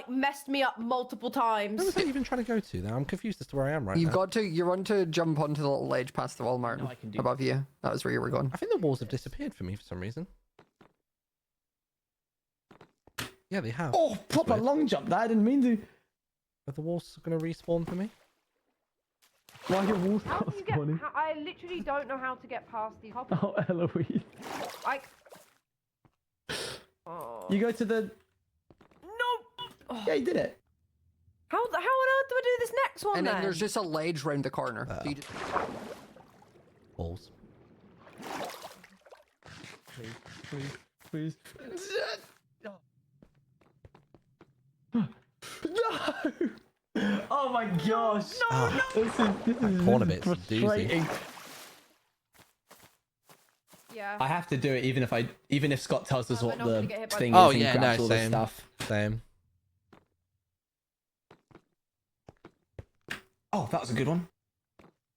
messed me up multiple Where times. was I even trying to go to now? I'm confused as to where I am right You've now. got to. You want to jump onto the little ledge past the wall, Martin. No, I can do above you. That was where you were going. I think the walls have disappeared for me for some reason. Yeah, they have. Oh, proper weird. long jump. That I didn't mean to. Are the walls going to respawn for me? Why are your walls How not do you get? spawning? I literally don't know how to get past these cobwebs. Oh, Eloise. Oh. You go to the. No. Yeah, you did it. How on earth do I do this next one And then then? there's just a ledge round the corner. So you just- Walls. Please. No! Oh my gosh! This is corner bit's a doozy. frustrating. Yeah. I have to do it even if Scott tells us Oh, what we're not gonna the get hit by thing the- is Oh and yeah, grabs no, all the same. stuff. Same. Oh, that was a good one.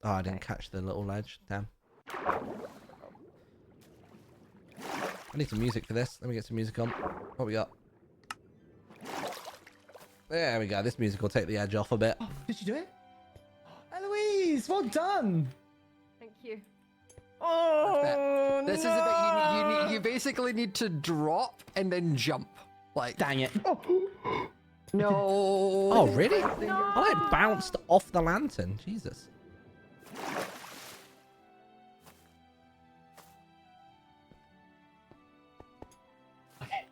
Oh, I didn't catch the little ledge. Damn. I need some music for this. Let me get some music on. What we got? There we go. This music will take the edge off a bit. Oh, did you do it? Eloise, well done. Thank you. Oh, This is a bit. You basically need to drop and then jump. Like, Dang it. no. Oh, really? I like bounced off the lantern. Jesus.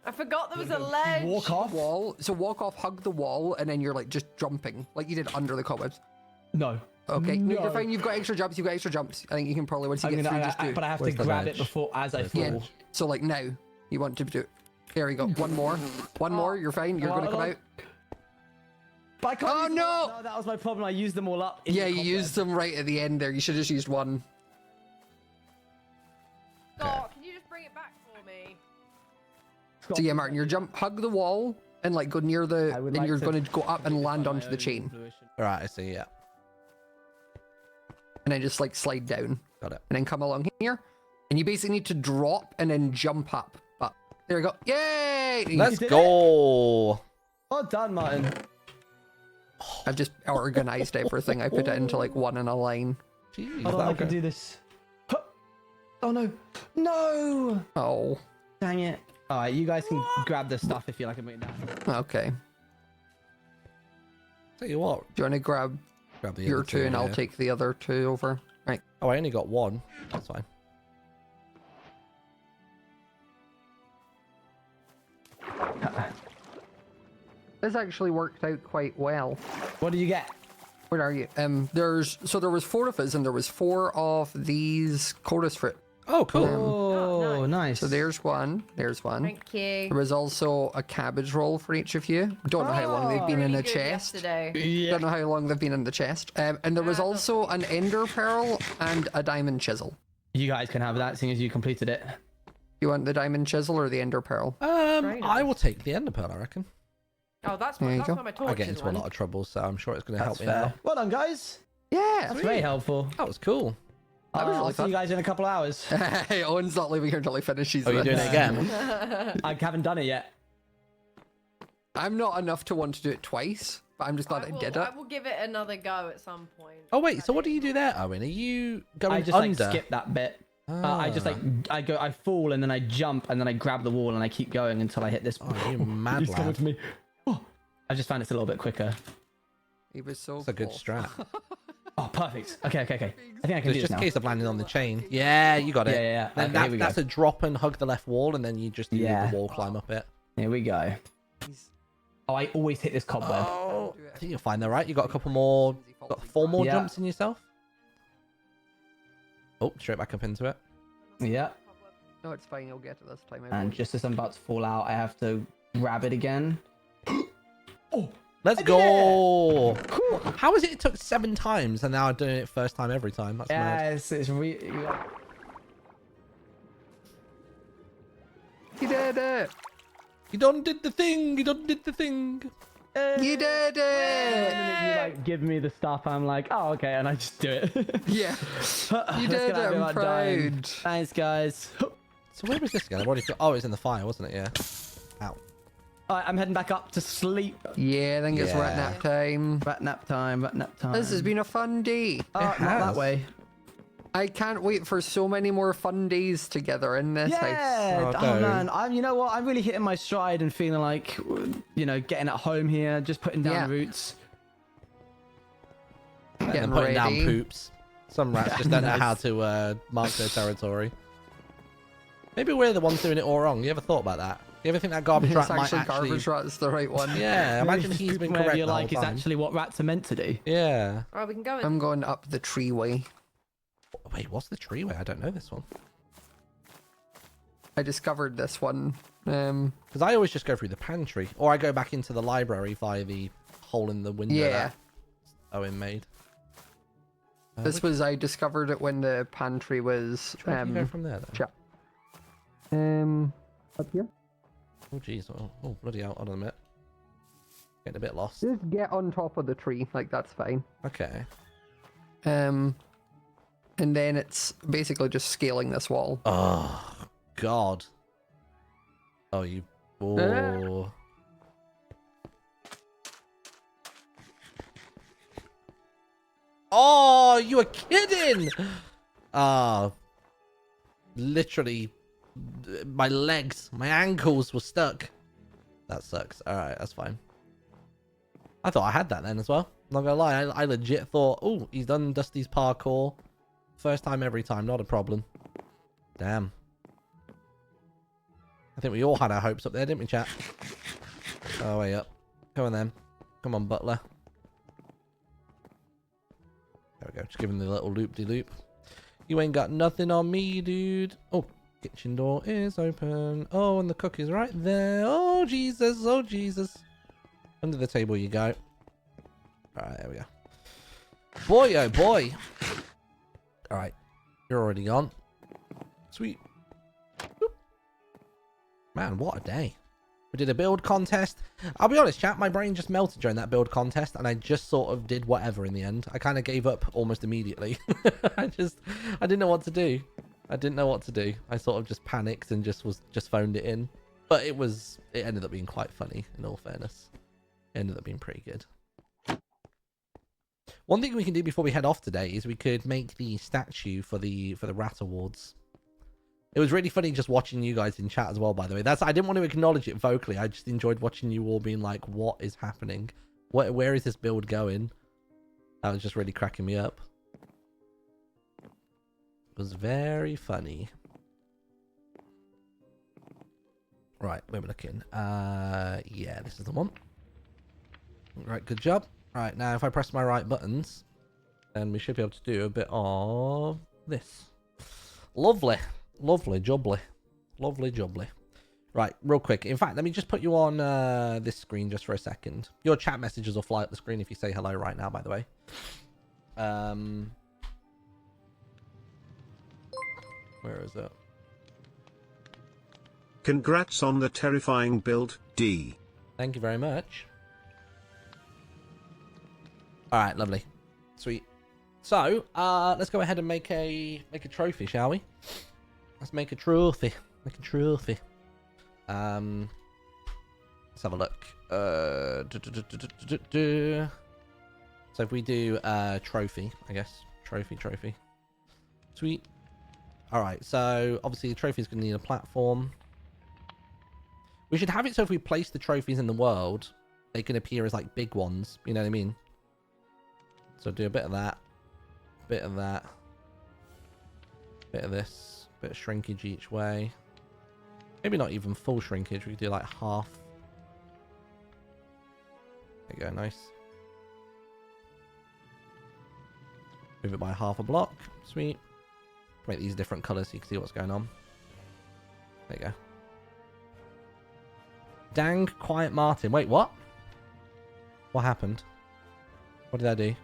I forgot there was a ledge. Walk off. Wall. So walk off, hug the wall, and then you're like just jumping, like you did under the cobwebs. No. Okay, no, No. you're fine. You've got extra jumps. You've got extra jumps. I think you can probably once you get through just do. But I have Where's to the grab ledge? it before as I fall. Yeah. So like now, you want to do it. There you go. One more. One more. You're fine. You're gonna come out. But I can't Oh, use them no! all. No, that was my problem. I used them all up. in Yeah, the you cobweb. used them right at the end there. You should have just used one. Scott, can you just bring it back for me? So yeah, Martin, you're hug the wall and like go near the, I would and like you're to going to go up and land my onto the own chain, intuition. All right, I see. Yeah, and then just like slide down, got it. and then come along here, and you basically need to drop and then jump up. But there you go. Yay! Let's did go. Well done, Martin. I've just organized everything. I put it into like one in a line. Jeez, Hold on, I that can okay. do this. Huh. Oh no. No! Oh, Dang it. Alright, you guys can grab the stuff if you like to bring it down. okay. Tell you what, Do you want to grab grab the your other two, and I'll yeah. take the other two over? Right. Oh, I only got one. That's fine. This actually worked out quite well. What do you get? Where are you? There was 4 of us, and there was 4 of these chorus fruit. Oh, cool. Oh, nice. So there's one. There's one. Thank you. There was also a cabbage roll for each of you. Don't know how long they've been in the Really good chest. yesterday. Don't know how long they've been in the chest. And there was also an ender pearl and a diamond chisel. You guys can have that, seeing as you completed it. You want the diamond chisel or the ender pearl? Very I nice. will take the ender pearl, I reckon. Oh, that's There you that's go. where my torch I get is. into a lot of trouble, so I'm sure it's going to help That's me fair. out. Well done, guys. Yeah. That's very helpful. That was cool. That was really I'll see fun. you guys in a couple of hours. Hey, Owen's not leaving here until he finishes. Oh, you're doing this. it again? I haven't done it yet. I'm not enough to want to do it twice, but I'm just glad I did it. I will give it another go at some point. Oh wait, so what do you do there, Owen? Are you going I just under? like skip that bit. I just like I fall and then I jump and then I grab the wall and I keep going until I hit this. Oh, you mad He's coming lad. to me. Oh, I just found it's a little bit quicker. He was so That's a good cool. strat. Oh, perfect. Okay. I think I can It's do this just now. a case of landing on the chain. Yeah, you got it. Yeah. Then Okay, here we go. that's a drop and hug the left wall, and then you just do Yeah. the wall climb up it. Here we go. Oh, I always hit this cobweb. Oh, I think you're fine though, right? You got a couple more, got 4 more Yeah. jumps in yourself. Oh, straight back up into it. Yeah. No, it's fine. You'll get it this time. And just as I'm about to fall out, I have to grab it again. Oh, Let's go. How is it? It took 7 times, and now I'm doing it first time every time. That's mad. yes, it's really. You did it. You done did the thing. You done did the thing. You did it. You like give me the stuff, I'm like, oh okay, and I just do it. Yeah. You did it. I'm proud. Thanks, guys. So where was this again? I've already. Oh, it was in the fire, wasn't it? Yeah. Ow. Alright, I'm heading back up to sleep. Yeah, I think it's rat Yeah. nap time. Rat nap time. Rat nap time. This has been a fun day. Not that has. way. I can't wait for so many more fun days together in this house. Yeah. Oh, Oh, don't. man, you know what? I'm really hitting my stride and feeling like, getting at home here, just putting down Yeah. roots. And Getting then putting down ready. poops. Some rats just don't know how to mark their territory. Maybe we're the ones doing it all wrong. You ever thought about that? You ever think that garbage It's rat might actually actually... garbage rat's the right one. Yeah, imagine Maybe he's just been whatever correct you the whole like is time. actually what rats are meant to do. Yeah. Alright, we can go in. I'm going up the tree way. Wait, what's the tree way? I don't know this one. I discovered this one. Because I always just go through the pantry. Or I go back into the library via the hole in the window Yeah. that Owen made. This was, I discovered it when the pantry was, Which way do you go from there, though? up here. Oh, jeez. Oh, bloody hell. Hold on a minute. Getting a bit lost. Just get on top of the tree, like that's fine. Okay. And then it's basically just scaling this wall. Oh, God. Oh, you... Oh. Oh, you were kidding! Ah. Literally, my legs, my ankles were stuck. That sucks. Alright, that's fine. I thought I had that then as well. Not gonna lie, I legit thought, oh, he's done Dusty's parkour. First time every time, not a problem. Damn. I think we all had our hopes up there, didn't we, chat? Oh, way up. Come on, then. Come on, Butler. There we go. Just give him the little loop-de-loop. You ain't got nothing on me, dude. Oh, kitchen door is open. Oh, and the cook is right there. Oh, Jesus. Oh, Jesus. Under the table you go. All right, there we go. Boy, oh, boy. All right. You're already gone. Sweet. Boop. Man, what a day. We did a build contest. I'll be honest, chat, my brain just melted during that build contest, and I just sort of did whatever in the end. I kind of gave up almost immediately. I didn't know what to do. I didn't know what to do. I sort of just panicked and just phoned it in. But it ended up being quite funny, in all fairness. It ended up being pretty good. One thing we can do before we head off today is we could make the statue for the Rat Awards. It was really funny just watching you guys in chat as well, by the way. I didn't want to acknowledge it vocally. I just enjoyed watching you all being like, what is happening? Where is this build going? That was just really cracking me up. It was very funny. Right, where we're looking. Yeah, this is the one. Right, good job. Right, now if I press my right buttons, then we should be able to do a bit of this. Lovely. Lovely jubbly. Lovely jubbly. Right, real quick. In fact, let me just put you on this screen just for a second. Your chat messages will fly up the screen if you say hello right now, by the way. Where is it? Congrats on the terrifying build, D. Thank you very much. Alright, lovely. Sweet. So, let's go ahead and make a trophy, shall we? Let's make a trophy. Make a trophy. Let's have a look. So if we do trophy, I guess. Trophy. Sweet. Alright, so obviously the trophy is going to need a platform. We should have it so if we place the trophies in the world, they can appear as like big ones. You know what I mean? So do a bit of that. Bit of that. Bit of this. Bit of shrinkage each way. Maybe not even full shrinkage. We could do like half. There you go. Nice. Move it by half a block. Sweet. Make these different colors so you can see what's going on. There you go. Dang Quiet Martin. Wait, what? What happened? What did I do?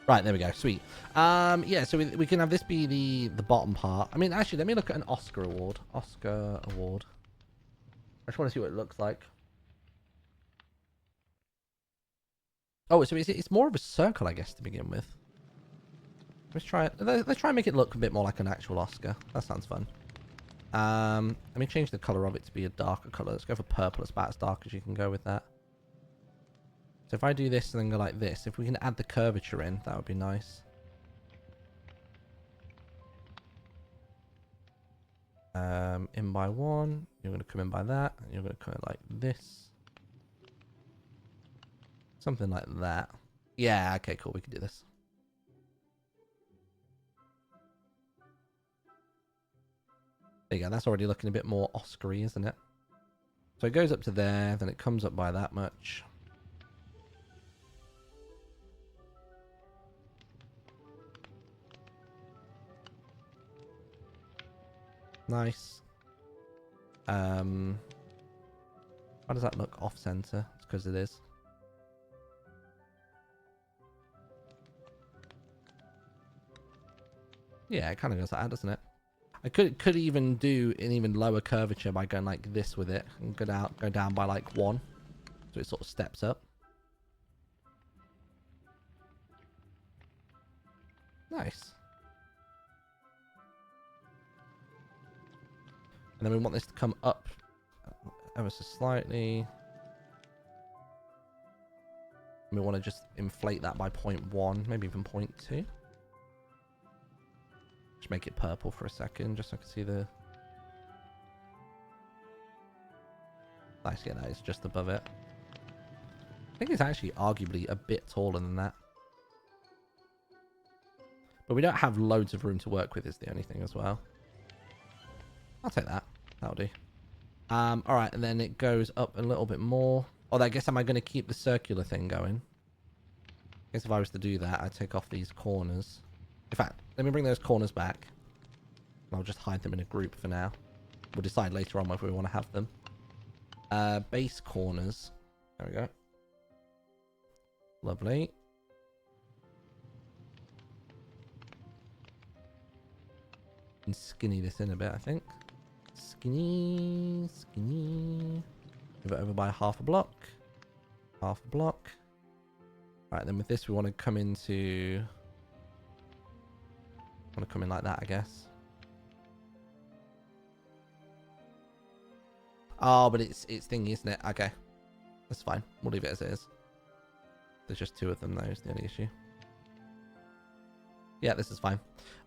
Right, there we go. Sweet. Yeah, so we can have this be the bottom part. I mean, actually, let me look at an Oscar award. Oscar award. I just want to see what it looks like. Oh, so it's more of a circle, I guess, to begin with. Let's try it. Let's try and make it look a bit more like an actual Oscar. That sounds fun. Let me change the color of it to be a darker color. Let's go for purple. It's about as dark as you can go with that. So if I do this and then go like this, if we can add the curvature in, that would be nice. In by one, you're going to come in by that, and you're going to come in like this. Something like that. Yeah, okay, cool, we can do this. There you go, that's already looking a bit more Oscar-y, isn't it? So it goes up to there, then it comes up by that much. Nice. Why does that look off center? It's because it is. Yeah, it kind of goes like that, doesn't it? I could even do an even lower curvature by going like this with it and go down by like 1, so it sort of steps up. Nice. And then we want this to come up ever so slightly. And we want to just inflate that by 0.1, maybe even 0.2. Just make it purple for a second, just so I can see the... Nice, yeah, that is just above it. I think it's actually arguably a bit taller than that. But we don't have loads of room to work with is the only thing as well. I'll take that. That'll do. Alright, and then it goes up a little bit more. Oh, I guess am I going to keep the circular thing going? I guess if I was to do that, I'd take off these corners. In fact, let me bring those corners back. I'll just hide them in a group for now. We'll decide later on whether we want to have them. Base corners. There we go. Lovely. And skinny this in a bit, I think. Skinny. Move it over by half a block. Half a block. Right, then with this we want to come into... want to come in like that, I guess. Oh, but it's thingy, isn't it? Okay. That's fine. We'll leave it as it is. There's just 2 of them, though, is the only issue. Yeah, this is fine.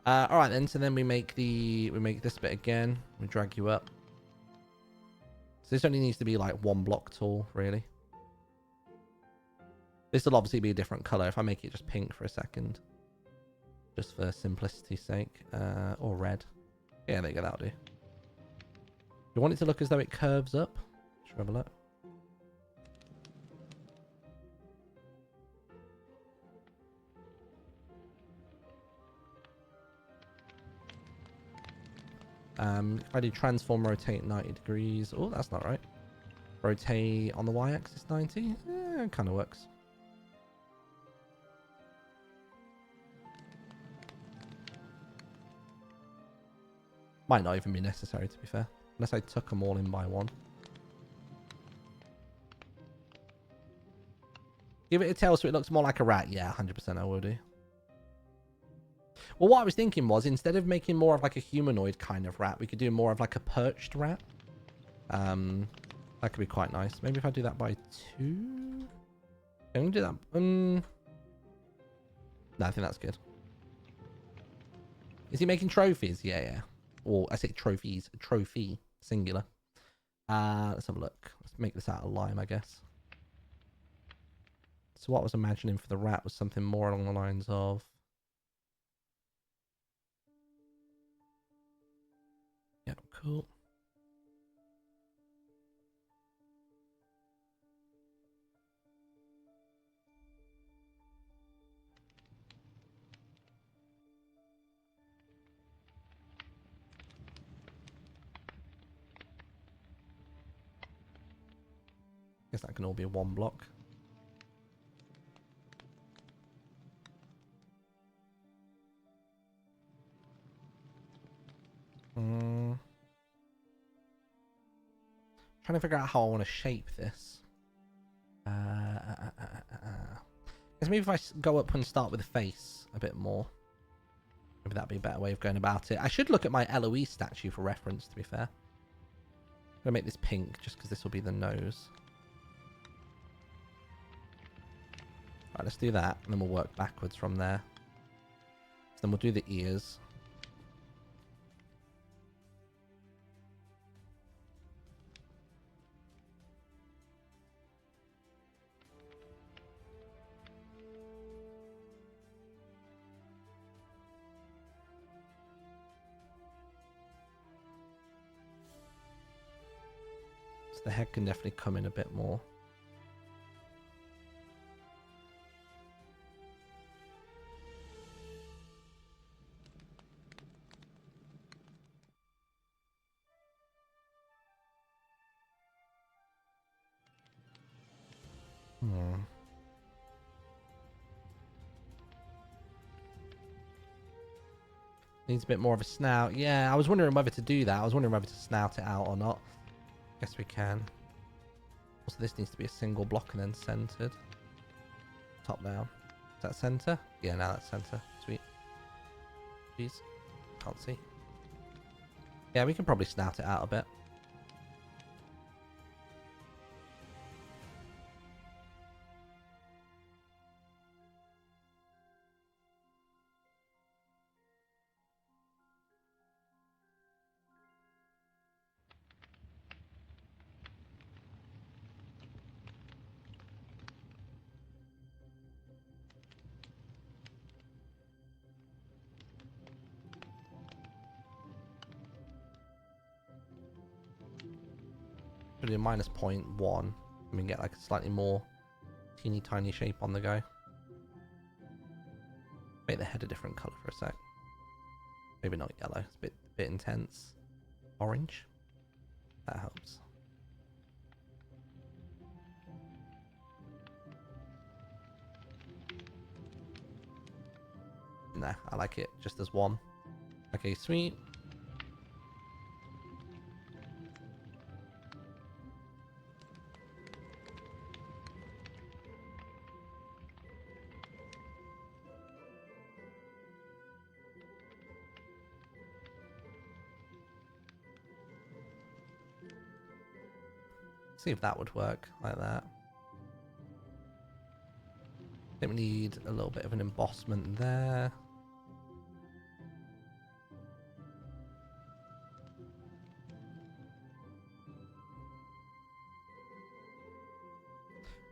Alright then, so then we make this bit again. We drag you up. So this only needs to be like 1 block tall, really. This will obviously be a different color if I make it just pink for a second. Just for simplicity's sake. Or red. Yeah, there you go, that'll do. You want it to look as though it curves up? Should we have a look? If I do transform, rotate 90 degrees. Oh, that's not right. Rotate on the y-axis 90. It kind of works. Might not even be necessary, to be fair. Unless I took them all in by 1. Give it a tail so it looks more like a rat. Yeah, 100% I will do. Well, what I was thinking was, instead of making more of like a humanoid kind of rat, we could do more of like a perched rat. That could be quite nice. Maybe if I do that by 2. Can we do that? No, I think that's good. Is he making trophies? Yeah, yeah. Or I say trophies. Trophy. Singular. Let's have a look. Let's make this out of lime, I guess. So what I was imagining for the rat was something more along the lines of... Yeah, cool. Guess that can all be one block. Trying to figure out how I want to shape this. Guess maybe if I go up and start with the face a bit more. Maybe that'd be a better way of going about it. I should look at my LOE statue for reference, to be fair. I'm going to make this pink just because this will be the nose. Right, let's do that, and then we'll work backwards from there. So then we'll do the ears. So the head can definitely come in a bit more. Needs a bit more of a snout. Yeah, I was wondering whether to do that. I was wondering whether to snout it out or not. Guess we can. Also, this needs to be a single block and then centered. Top down. Is that center? Yeah, now that's center. Sweet. Jeez. Can't see. Yeah, we can probably snout it out a bit. Put a minus 0.1 and we can get like a slightly more teeny tiny shape on the go. Make the head a different color for a sec. Maybe not yellow, it's a bit intense. Orange. That helps. Nah, I like it just as one. Okay, sweet. See if that would work like that. I think we need a little bit of an embossment there.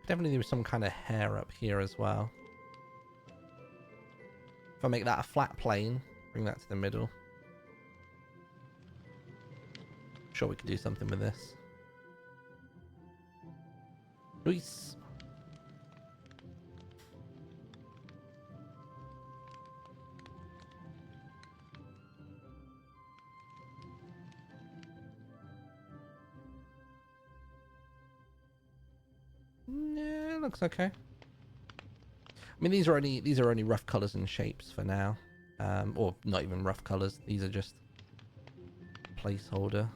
Definitely do some kind of hair up here as well. If I make that a flat plane, bring that to the middle. I'm sure we could do something with this. Nice. Yeah, looks okay. I mean, these are only rough colors and shapes for now, or not even rough colors. These are just placeholder.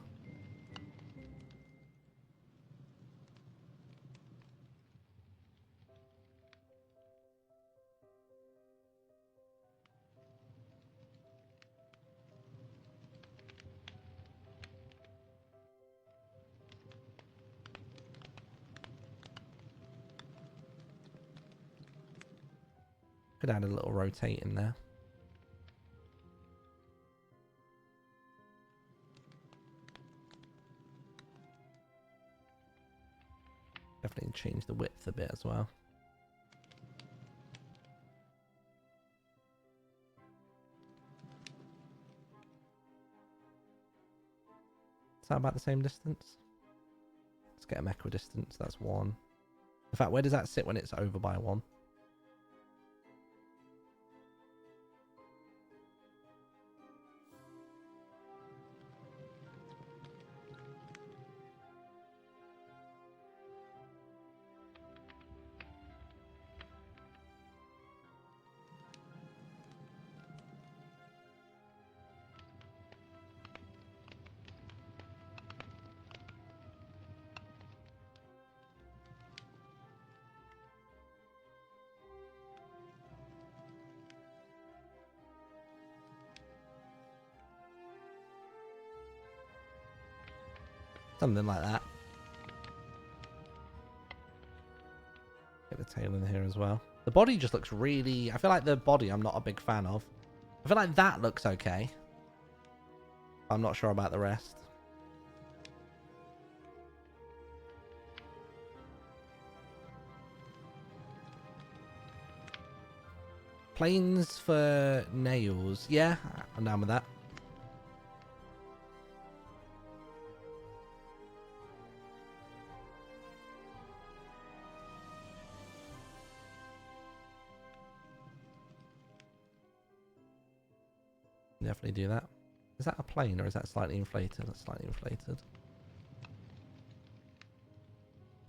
Could add a little rotate in there. Definitely change the width a bit as well. Is that about the same distance? Let's get them equidistant. That's 1. In fact, where does that sit when it's over by 1? Something like that. Get the tail in here as well. The body just looks really... I feel like the body I'm not a big fan of. I feel like that looks okay. I'm not sure about the rest. Planes for nails. Yeah, I'm down with that. Definitely do that. Is that a plane or is that slightly inflated? That's slightly inflated.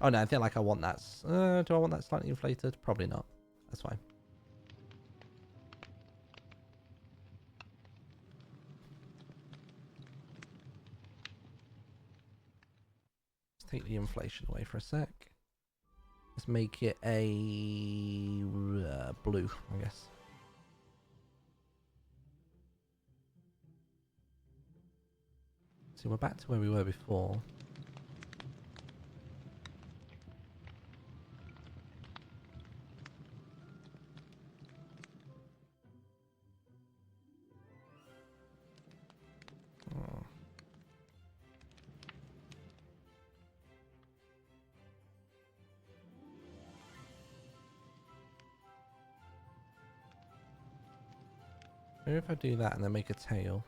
Oh no, I feel like I want that. Do I want that slightly inflated? Probably not. That's fine. Let's take the inflation away for a sec. Let's make it a blue, I guess. So we're back to where we were before. Oh. Maybe if I do that and then make a tail.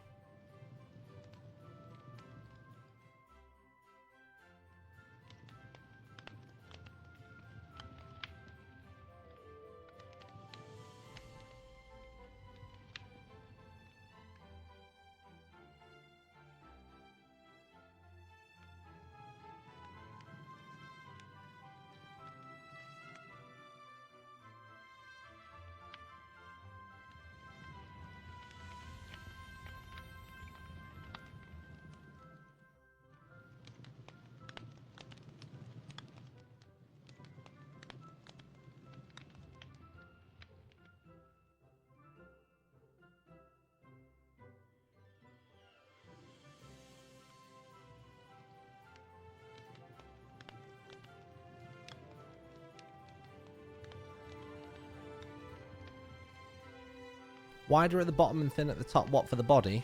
Wider at the bottom and thin at the top. What, for the body?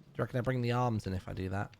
Do you reckon I bring the arms in if I do that?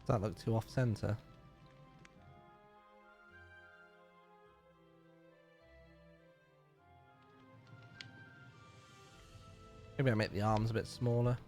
Does that look too off center? Maybe I make the arms a bit smaller.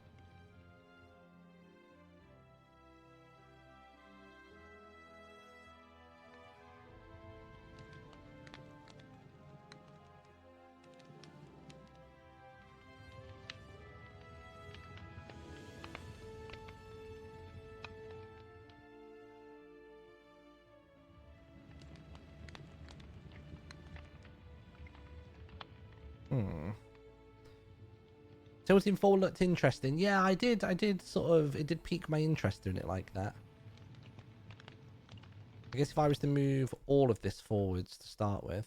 Tilting forward looked interesting. Yeah, I did sort of, it did pique my interest in it like that. I guess if I was to move all of this forwards to start with,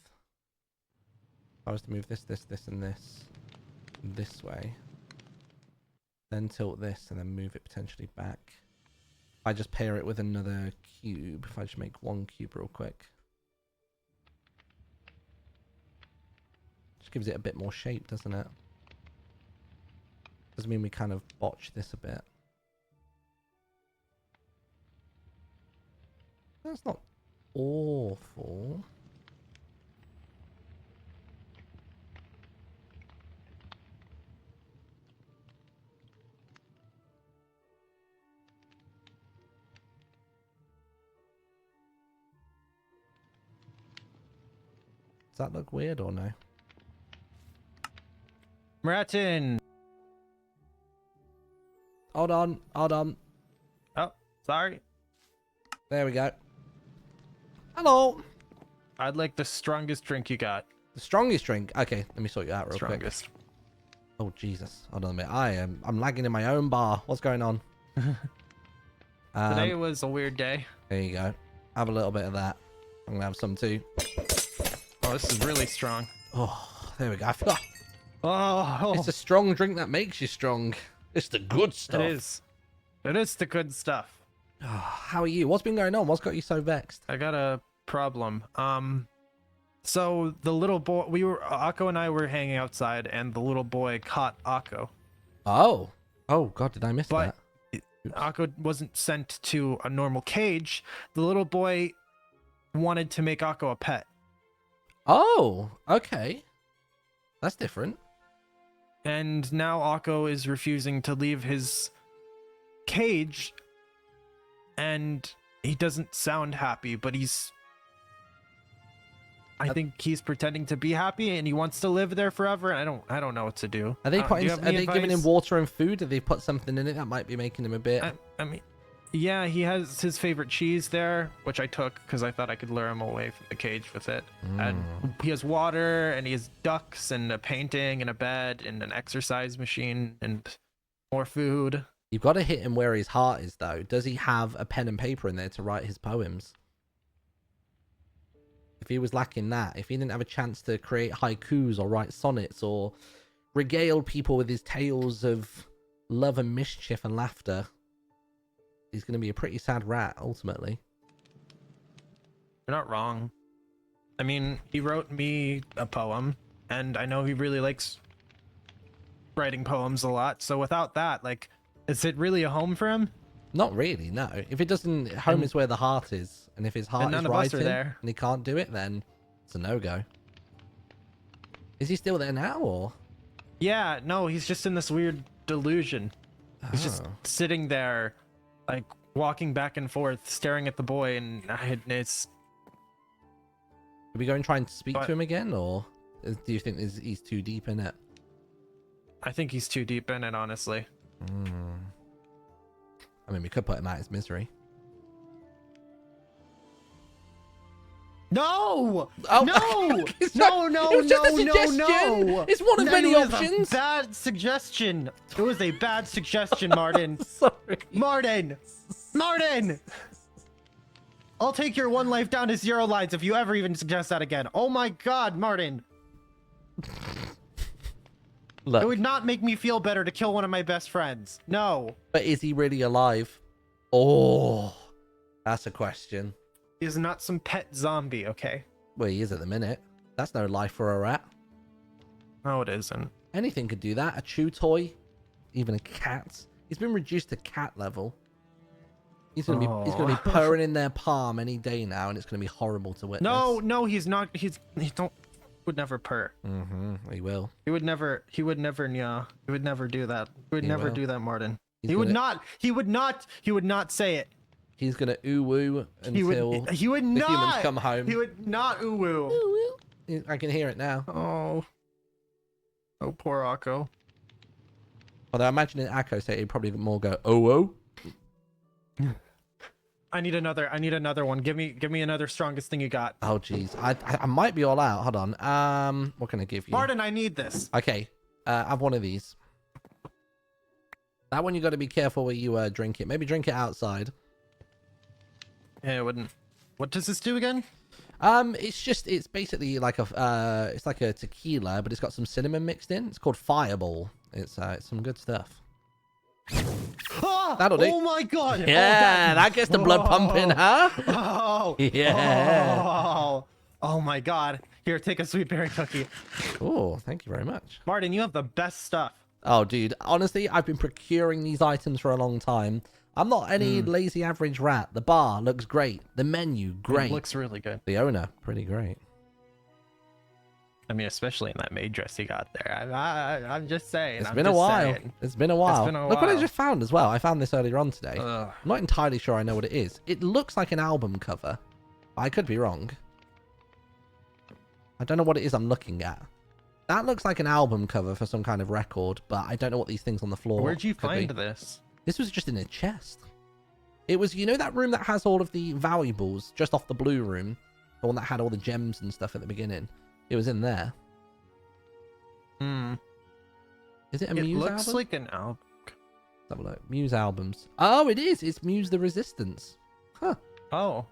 if I was to move this, and this way, then tilt this and then move it potentially back. If I just pair it with another cube, if I just make one cube real quick. Just gives it a bit more shape, doesn't it? Doesn't mean we kind of botch this a bit. That's not awful. Does that look weird or no? Martin. Hold on. Oh, sorry. There we go. Hello. I'd like the strongest drink you got. The strongest drink? Okay, let me sort you out real Strongest. quick. Oh, Jesus. Hold on a minute. I'm lagging in my own bar. What's going on? Today was a weird day. There you go. Have a little bit of that. I'm going to have some too. Oh, this is really strong. Oh, there we go. I feel like Oh, it's a strong drink that makes you strong. It's the good stuff. it is. It is the good stuff. Oh, how are you? What's been going on? What's got you so vexed? I got a problem. So the little boy, Akko and I were hanging outside, and the little boy caught Akko. Oh. Oh, God, did I miss But that? Akko wasn't sent to a normal cage. The little boy wanted to make Akko a pet. Oh, okay. That's different. And now Akko is refusing to leave his cage, and he doesn't sound happy, but I think he's pretending to be happy, and he wants to live there forever. I don't know what to do. Are they Do you have any giving him advice? water and food? Have they put something in it that might be making him a bit? I mean, yeah, he has his favorite cheese there, which I took because I thought I could lure him away from the cage with it. And he has water, and he has ducks, and a painting, and a bed, and an exercise machine, and more food. You've got to hit him where his heart is, though. Does he have a pen and paper in there to write his poems? If he was lacking that, if he didn't have a chance to create haikus or write sonnets or regale people with his tales of love and mischief and laughter, he's going to be a pretty sad rat, ultimately. You're not wrong. I mean, he wrote me a poem, and I know he really likes writing poems a lot. So without that, like, is it really a home for him? Not really, no. If it doesn't, home is where the heart is. And if his heart is none of us are writing there. and he can't do it, then it's a no-go. Is he still there now, or? Yeah, no, he's just in this weird delusion. He's just Oh. sitting there, like, walking back and forth, staring at the boy, and it's... Are we going to try and speak But- to him again, or do you think he's too deep in it? I think he's too deep in it, honestly. I mean, we could put him out of his misery. No! Oh, No! it's No, not- no, it was just a no, suggestion. no! It's one of many It was options. a bad suggestion. It was a bad suggestion, Martin. Sorry. Martin! Martin! I'll take your one life down to 0 lives if you ever even suggest that again. Oh my god, Martin. Look, It would not make me feel better to kill one of my best friends. No. but is he really alive? Oh, that's a question. He is not some pet zombie, okay? Well, he is at the minute. That's no life for a rat. No, it isn't. Anything could do that. A chew toy, even a cat. He's been reduced to cat level. He's gonna be purring in their palm any day now, and it's gonna be horrible to witness. No, he's not. He would never purr. He will. He would never. Yeah. He would never do that. He would never do that, Martin. He's He would gonna- not. He would not say it. He's gonna ooh woo until He would the not. humans come home. He would not ooh woo. I can hear it now. Oh, poor Akko. Although I imagine in Akko say he'd probably more go oh. I need another one. Give me another strongest thing you got. Oh jeez, I might be all out. Hold on. What can I give you? Martin, I need this. Okay, I have one of these. That one you got to be careful where you drink it. Maybe drink it outside. Yeah, it wouldn't. What does this do again? It's basically like it's like a tequila, but it's got some cinnamon mixed in. It's called Fireball. It's some good stuff. That'll do. Oh my god! Yeah, that gets the blood pumping, huh? Oh Yeah. Oh my god! Here, take a sweet berry cookie. Oh, thank you very much. Martin, you have the best stuff. Oh, dude, honestly, I've been procuring these items for a long time. I'm not any lazy average rat. The bar looks great. The menu, great. It looks really good. The owner, pretty great. I mean, especially in that maid dress you got there. I'm just saying. It's been a while. It's been a while. Look what I just found as well. I found this earlier on today. I'm not entirely sure I know what it is. It looks like an album cover. I could be wrong. I don't know what it is I'm looking at. That looks like an album cover for some kind of record, but I don't know what these things on the floor Where'd you could find be. this? This was just in a chest. It was, you know, that room that has all of the valuables just off the blue room? The one that had all the gems and stuff at the beginning. It was in there. Is it a Muse album? It looks like an album. Let's have a look. Muse albums. Oh, it is. It's Muse the Resistance. Huh. Oh.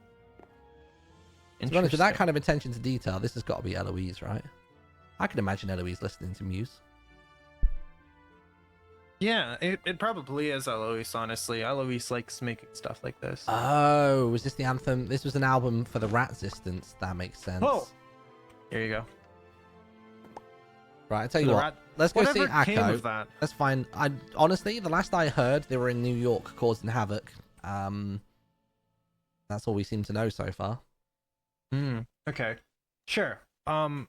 To be honest, with that kind of attention to detail, this has got to be Eloise, right? I can imagine Eloise listening to Muse. Yeah, it probably is Eloise, honestly. Eloise likes making stuff like this. Oh, was this the anthem? This was an album for the Ratsistance. That makes sense. Oh! Here you go. Right, I tell you what. Let's go see Akko. That's fine. Honestly, the last I heard, they were in New York causing havoc. That's all we seem to know so far. Okay. Sure.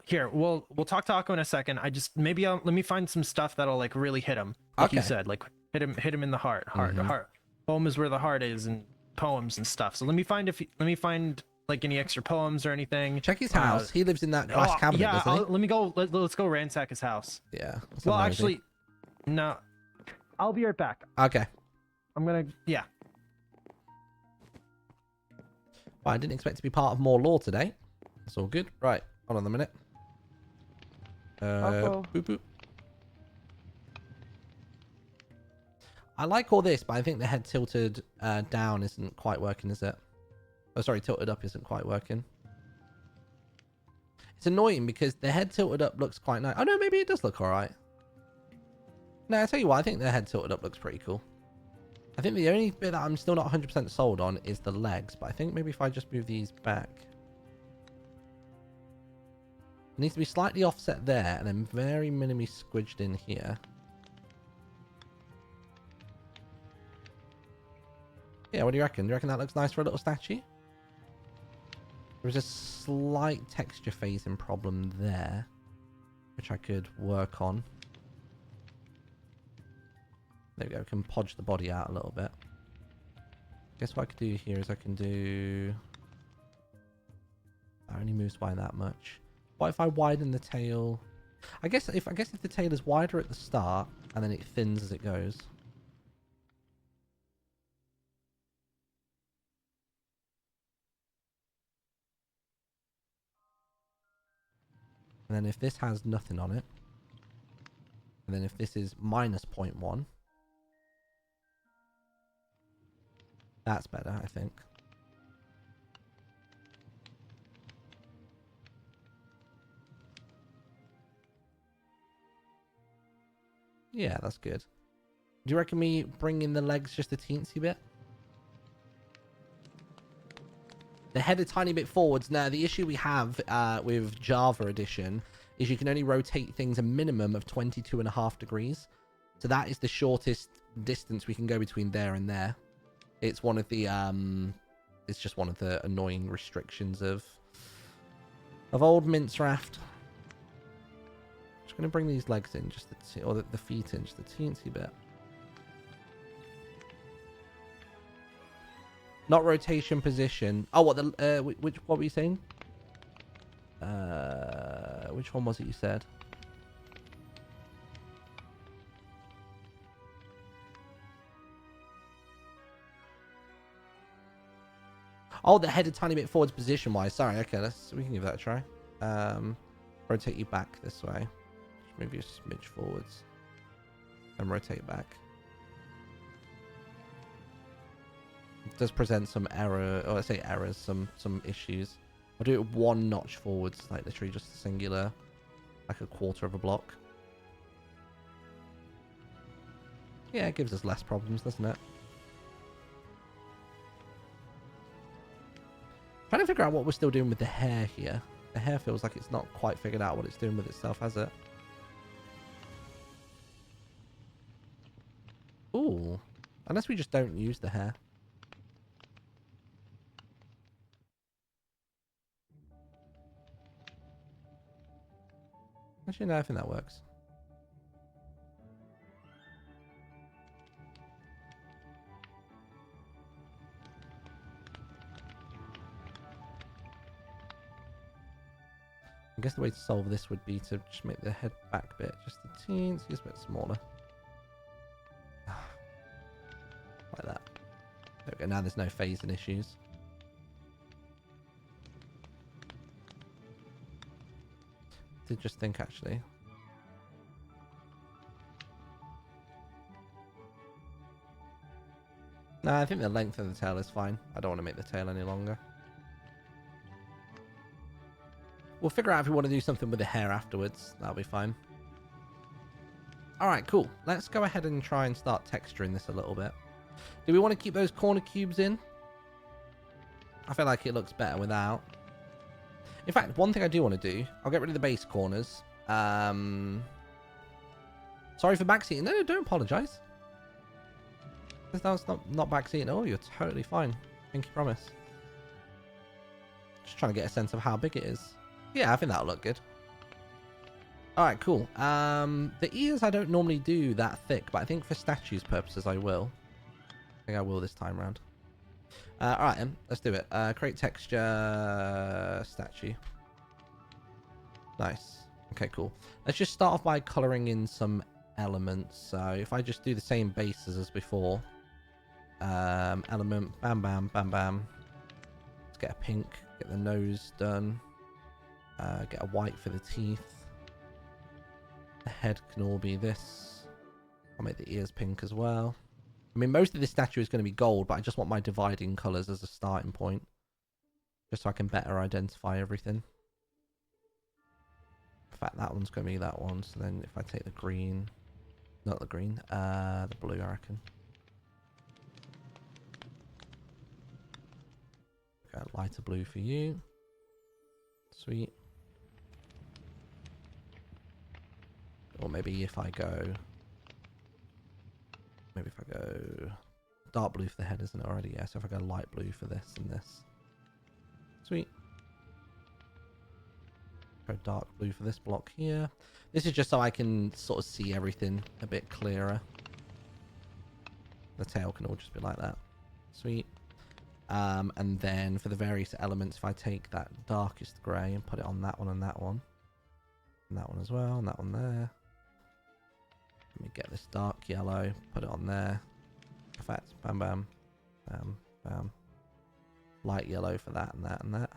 Here, we'll talk to Akko in a second. Maybe let me find some stuff that'll like really hit him. Like you said, like hit him in the heart. Heart. Home is where the heart is, and poems and stuff. So let me find like any extra poems or anything. Check his house. He lives in that glass cabinet, doesn't he? Let me go. Let's go ransack his house. Yeah. Well, actually, no. I'll be right back. Okay. I'm gonna. Yeah. Well, I didn't expect to be part of more lore today. That's all good. Right. Hold on a minute. Boop, boop. I like all this, but I think the head tilted down isn't quite working, is it? Oh, sorry, tilted up isn't quite working. It's annoying because the head tilted up looks quite nice. Oh, no, maybe it does look all right. No, I tell you what, I think the head tilted up looks pretty cool. I think the only bit that I'm still not 100% sold on is the legs, but I think maybe if I just move these back. It needs to be slightly offset there and then very minimally squidged in here. Yeah, what do you reckon? Do you reckon that looks nice for a little statue? There's a slight texture phasing problem there, which I could work on. There we go, can podge the body out a little bit. Guess what I could do here is I can do... That only moves by that much. What if I widen the tail? I guess if the tail is wider at the start and then it thins as it goes. And then if this has nothing on it, and then if this is minus 0.1, that's better, I think. Yeah, that's good. Do you reckon me bring in the legs just a teensy bit? The head a tiny bit forwards. Now, the issue we have with Java Edition is you can only rotate things a minimum of 22.5 degrees. So that is the shortest distance we can go between there and there. It's one of the it's just one of the annoying restrictions of old Mince Raft. Just gonna bring these legs in just or the feet in just a teensy bit. Not rotation position. Oh, what the what were you saying? Which one was it you said? Oh, the head a tiny bit forwards position wise. Sorry, okay, we can give that a try. Rotate you back this way. Just move you a smidge forwards. And rotate back. It does present some error, or I say errors, some issues. I'll do it one notch forwards, like literally just a singular, like a quarter of a block. Yeah, it gives us less problems, doesn't it? Trying to figure out what we're still doing with the hair here. The hair feels like it's not quite figured out what it's doing with itself, has it? Ooh. Unless we just don't use the hair. Actually, no, I think that works. I guess the way to solve this would be to just make the head back bit just a teensy bit smaller. Like that. There we go. Now there's no phasing issues. Did just think actually. No, I think the length of the tail is fine. I don't want to make the tail any longer. We'll figure out if we want to do something with the hair afterwards. That'll be fine. Alright, cool. Let's go ahead and try and start texturing this a little bit. Do we want to keep those corner cubes in? I feel like it looks better without. In fact, one thing I do want to do, I'll get rid of the base corners. Sorry for backseating. No, don't apologise. That's not backseating. Oh, you're totally fine. Pinky promise. Just trying to get a sense of how big it is. Yeah, I think that'll look good. Alright, cool. The ears I don't normally do that thick, but I think for statues purposes I will. I think I will this time round. Alright then, let's do it. Create texture statue. Nice. Okay, cool. Let's just start off by colouring in some elements. So if I just do the same bases as before. Element, bam, bam, bam, bam. Let's get a pink, get the nose done. Get a white for the teeth. The head can all be this. I'll make the ears pink as well. I mean, most of this statue is going to be gold, but I just want my dividing colours as a starting point. Just so I can better identify everything. In fact, that one's going to be that one. So then if I take the green... Not the green. The blue, I reckon. Got a lighter blue for you. Sweet. Or maybe if I go... Maybe if I go... Dark blue for the head, isn't it already? Yeah, so if I go light blue for this and this. Sweet. Go dark blue for this block here. This is just so I can sort of see everything a bit clearer. The tail can all just be like that. Sweet. And then for the various elements, if I take that darkest grey and put it on that one and that one. And that one as well, and that one there. Let me get this dark yellow, put it on there. Perfect. Bam, bam. Bam, bam. Light yellow for that and that and that.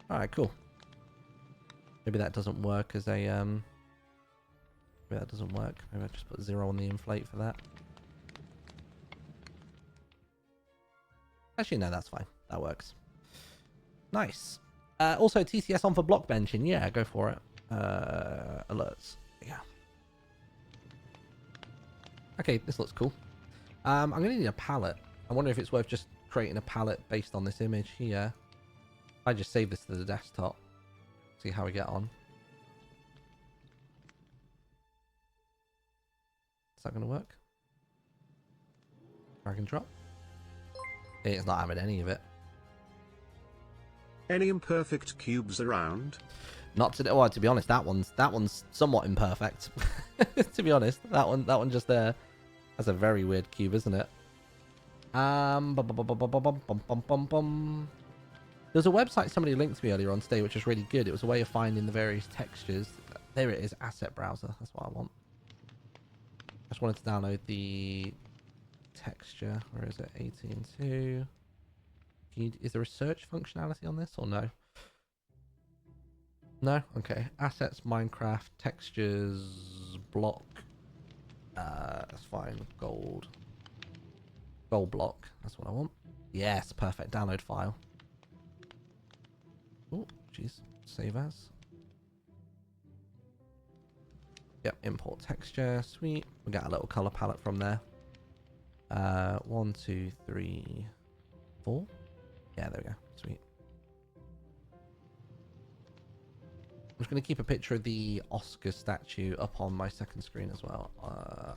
Alright, cool. Maybe that doesn't work as a... Maybe that doesn't work. Maybe I just put 0 on the inflate for that. Actually, no, that's fine. That works. Nice. Also, TCS on for block benching. Yeah, go for it. Alerts. Yeah. Okay, this looks cool. I'm going to need a palette. I wonder if it's worth just creating a palette based on this image here. I just save this to the desktop. See how we get on. Is that going to work? Drag and drop. It's not having any of it. Any imperfect cubes around? Not today. Well, to be honest, that one's somewhat imperfect. To be honest, that one just there. That's a very weird cube, isn't it? There's a website somebody linked to me earlier on today, which was really good. It was a way of finding the various textures. There it is, asset browser. That's what I want. I just wanted to download the texture. Where is it? 18.2. Is there a search functionality on this or no? No? Okay. Assets, Minecraft, textures, block. That's fine. Gold. Gold block. That's what I want. Yes, perfect. Download file. Oh, jeez. Save as. Yep, import texture. Sweet. We got a little color palette from there. 1, 2, 3, 4. Yeah, there we go. Sweet. I'm just going to keep a picture of the Oscar statue up on my second screen as well.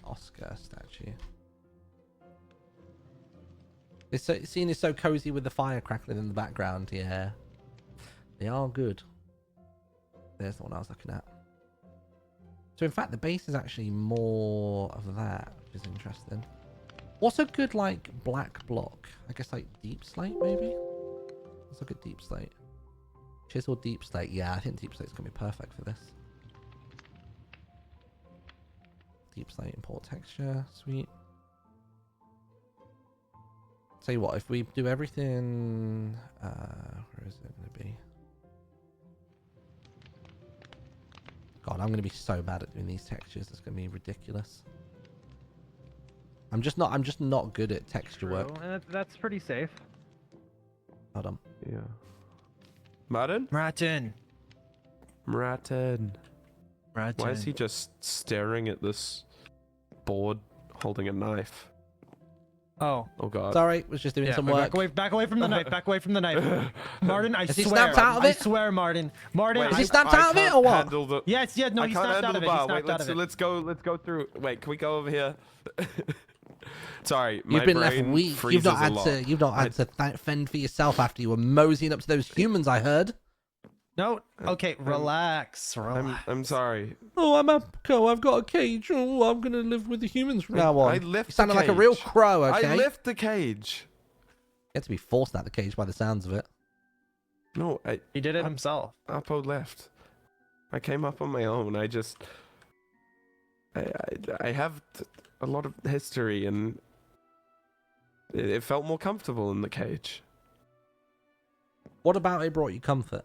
Oscar statue. This scene is so cozy with the fire crackling in the background. Yeah. They are good. There's the one I was looking at. So in fact, the base is actually more of that, which is interesting. What's a good, like, black block? I guess, like, deep slate, maybe? Let's look at deep slate. Chisel deep slate. Yeah, I think deep slate's going to be perfect for this. Deep slate, import texture. Sweet. Tell you what, if we do everything... where is it going to be? God, I'm going to be so bad at doing these textures. It's going to be ridiculous. I'm just not good at texture work. That's pretty safe. Hold on. Yeah. Martin? Martin. Why is he just staring at this board holding a knife? Oh God. Sorry, was just doing some work. Back away from the knife. Back away from the knife. Martin, I Has swear. he snapped out of it? I swear, Martin. Martin, Is he snapped out of it or what? Yes, yeah, no, I he can't snapped handle out of the it. He bar. snapped Wait, out of it. let's go through. Wait, can we go over here? Sorry, You've been left brain weak. You've freezes not a had lot. to. You've not had to fend for yourself after you were moseying up to those humans. I heard. No, okay, relax. I'm sorry. Oh, I'm I've got a cage. Oh, I'm gonna live with the humans from now on. I lift You sounded the like a real cage. crow. Okay. I lift the cage. You had to be forced out of the cage by the sounds of it. No, He did it himself. Upper left. I came up on my own. I have a lot of history, and it felt more comfortable in the cage. What about it brought you comfort?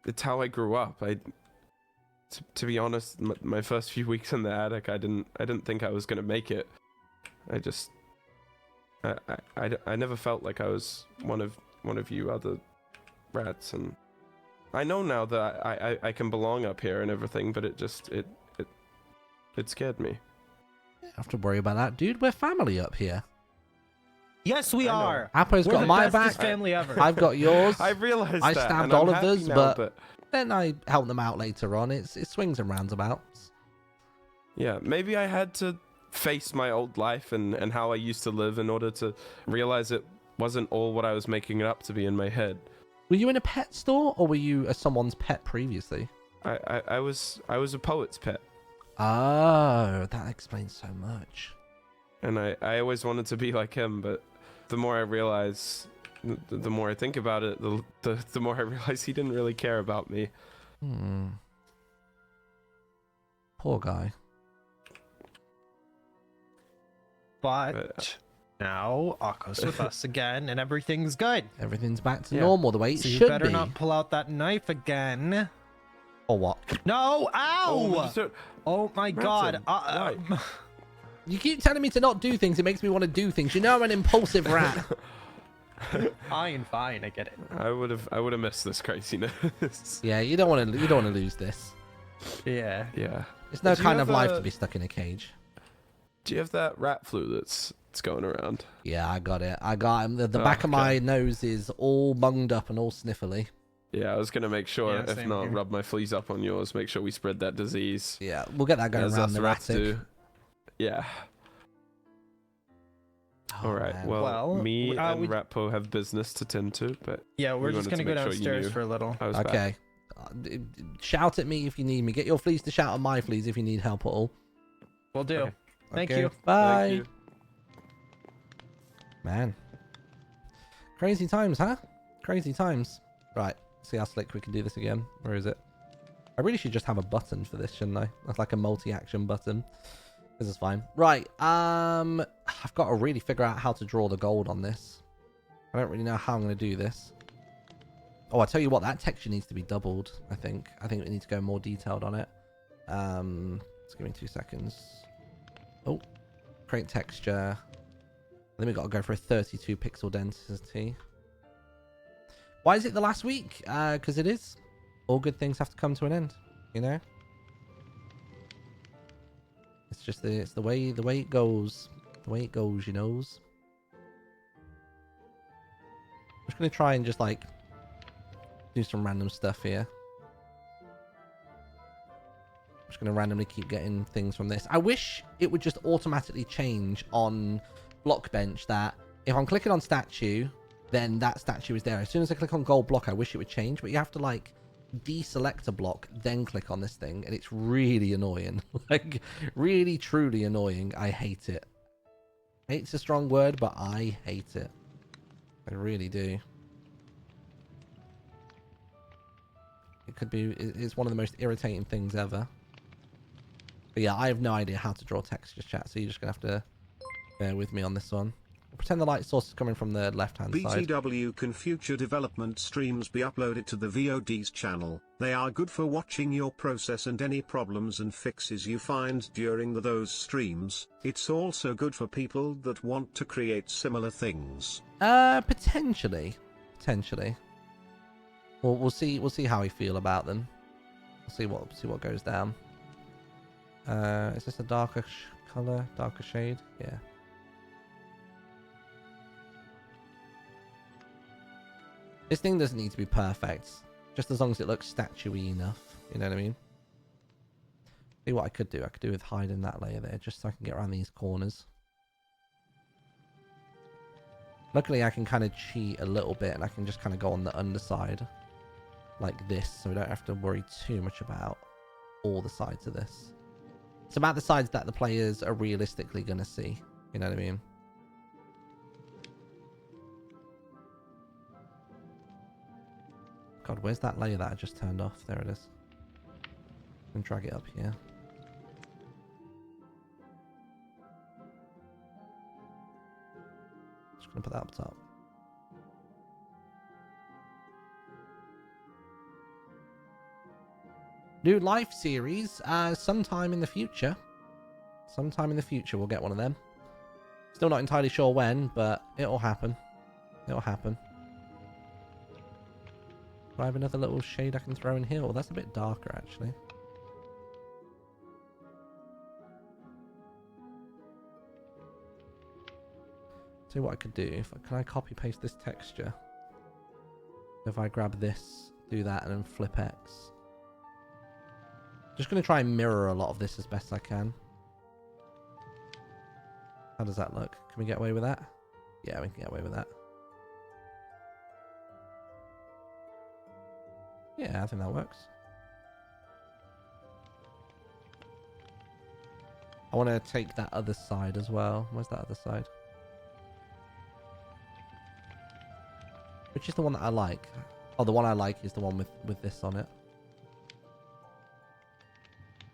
It's how I grew up. To be honest, my first few weeks in the attic, I didn't think I was gonna make it. I never felt like I was one of you other rats, and I know now that I can belong up here and everything, but it scared me. You don't have to worry about that, dude. We're family up here. Yes, we are. Appo's We're got the my bestest back. family ever. I've got yours. I realized I that. stabbed and I'm Oliver's, happy now, but then I helped them out later on. It swings and roundabouts. Yeah, maybe I had to face my old life and how I used to live in order to realize it wasn't all what I was making it up to be in my head. Were you in a pet store, or were you someone's pet previously? I was a poet's pet. Oh, that explains so much. And I always wanted to be like him, but the more I realize, the more I think about it, the more I realize he didn't really care about me. Poor guy. But now Akko's with us again, and everything's good. Everything's back to normal, the way it So you should better be. not pull out that knife again. Or what? No! Ow! Oh, Oh my God! You keep telling me to not do things. It makes me want to do things. You know I'm an impulsive rat. Fine, I get it. I would have missed this craziness. Yeah, you don't want to lose this. Yeah. Yeah. It's no Do you kind of have life a- to be stuck in a cage. Do you have that rat flu that's going around? Yeah, I got it. I got him. The back of my nose is all bunged up and all sniffly. Yeah, I was gonna make sure. Yeah, if same not, here. rub my fleas up on yours. Make sure we spread that disease. Yeah, we'll get that going As around us the rats attic. do. Yeah. All right. man. Well, me and we- Ratpo have business to tend to, but Yeah, we're we just wanted gonna to go make sure you downstairs knew for a little. I was back. Okay. Shout at me if you need me. Get your fleas to shout at my fleas if you need help at all. Will do. Okay. Thank Okay, you. Bye. Thank you. Man. Crazy times, huh? Crazy times. Right. See how slick we can do this again. Where is it? I really should just have a button for this, shouldn't I? That's like a multi-action button. This is fine. Right. I've got to really figure out how to draw the gold on this. I don't really know how I'm going to do this. Oh, I'll tell you what. That texture needs to be doubled, I think. I think we need to go more detailed on it. Just give me 2 seconds. Oh. Create texture. Then we've got to go for a 32 pixel density. Why is it the last week? Because it is. All good things have to come to an end, you know? It's just it's the way it goes. The way it goes, you knows. I'm just gonna try and just like do some random stuff here. I'm just gonna randomly keep getting things from this. I wish it would just automatically change on Blockbench that if I'm clicking on statue, then that statue is there. As soon as I click on gold block, I wish it would change, but you have to like deselect a block, then click on this thing, and it's really annoying. Like, really, truly annoying. I hate it. Hate's a strong word, but I hate it. I really do. It could be, it's one of the most irritating things ever. But yeah, I have no idea how to draw textures, chat, so you're just gonna have to bear with me on this one. We'll pretend the light source is coming from the left-hand side. BTW, can future development streams be uploaded to the VOD's channel? They are good for watching your process and any problems and fixes you find during those streams. It's also good for people that want to create similar things. Potentially. We'll see how we feel about them. We'll see what goes down. Is this a darker color, darker shade? Yeah. This thing doesn't need to be perfect, just as long as it looks statuey enough. You know what I mean? See what I could do. I could do with hiding that layer there, just so I can get around these corners. Luckily, I can kind of cheat a little bit, and I can just kind of go on the underside like this, so we don't have to worry too much about all the sides of this. It's about the sides that the players are realistically going to see. You know what I mean? God, where's that layer that I just turned off? There it is. And drag it up here. Just gonna put that up top. New life series, sometime in the future. Sometime in the future we'll get one of them. Still not entirely sure when, but it'll happen. It'll happen. Do I have another little shade I can throw in here? Well, that's a bit darker, actually. See what I could do. Can I copy paste this texture? If I grab this, do that, and then flip X. Just going to try and mirror a lot of this as best I can. How does that look? Can we get away with that? Yeah, we can get away with that. Yeah, I think that works. I want to take that other side as well. Where's that other side? Which is the one that I like? Oh, the one I like is the one with this on it.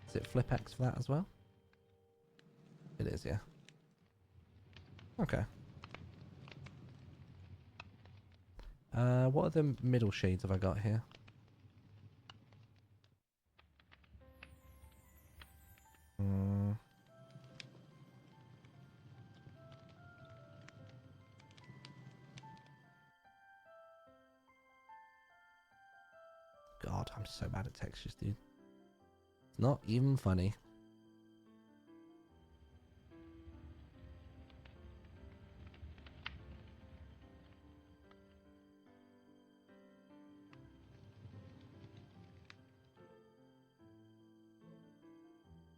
Is it flip X for that as well? It is, yeah. Okay. What other middle shades have I got here? God, I'm so bad at textures, dude. It's not even funny.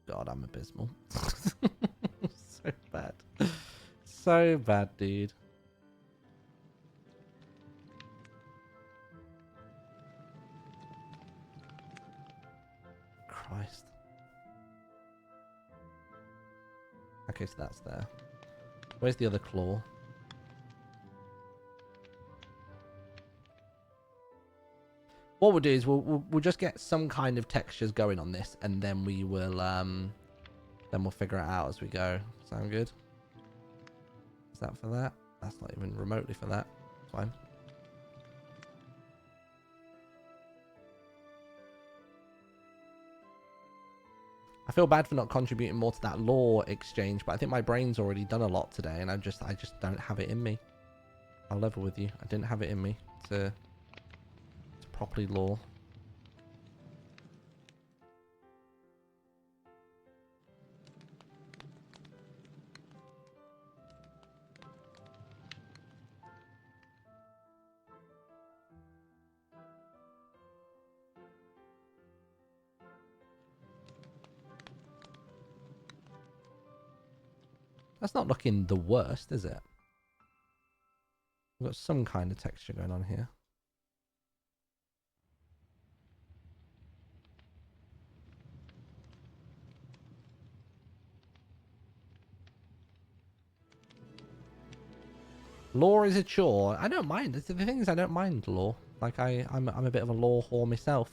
God, I'm abysmal. So bad. So bad, dude. Christ. Okay, so that's there. Where's the other claw? What we'll do is we'll just get some kind of textures going on this, and then we will then we'll figure it out as we go. Sound good? Is that for that? That's not even remotely for that. Fine. I feel bad for not contributing more to that lore exchange, but I think my brain's already done a lot today, and I just don't have it in me. I'll level with you. I didn't have it in me to properly lore. That's not looking the worst, is it? We've got some kind of texture going on here. Lore is a chore. I don't mind. The thing is, I don't mind lore. Like I'm a bit of a lore whore myself.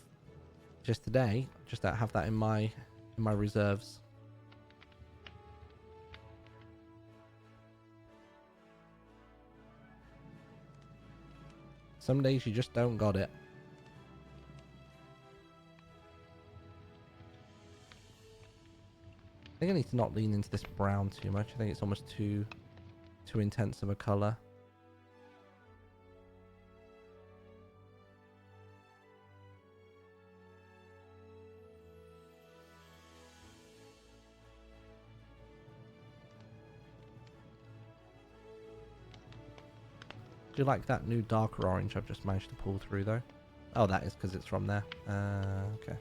Just today, just don't have that in my reserves. Some days you just don't got it. I think I need to not lean into this brown too much. I think it's almost too intense of a color. Do you like that new darker orange I've just managed to pull through though? Oh, that is because it's from there. Okay.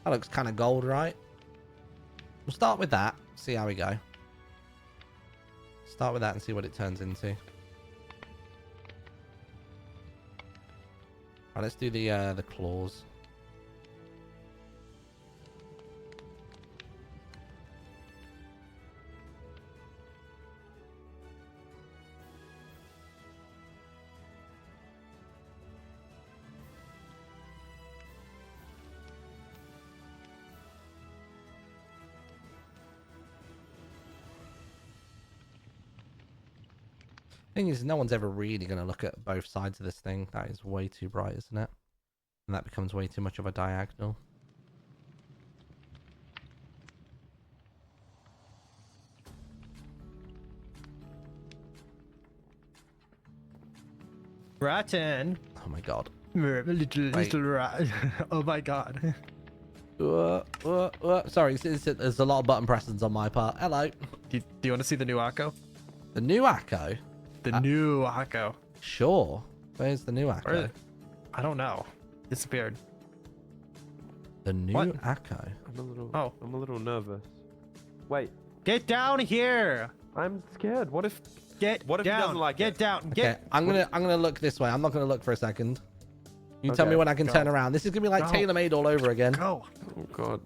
That looks kind of gold, right? We'll start with that. See how we go. Start with that and see what it turns into. Right, let's do the claws. Thing is, no one's ever really going to look at both sides of this thing. That is way too bright, isn't it? And that becomes way too much of a diagonal. Rattan. Oh my god. Little rat. Oh my god. Sorry, there's a lot of button pressings on my part. Hello. Do you want to see the new Akko? The new Akko? The new Akko. Sure. Where's the new Akko? I don't know. Disappeared. The new Akko? I'm a little nervous. Wait. Get down here. I'm scared. What if he doesn't like Get it? down. Okay, I'm gonna look this way. I'm not gonna look for a second. You tell me when I can turn around. This is gonna be like tailor-made all over again. Go. Oh god.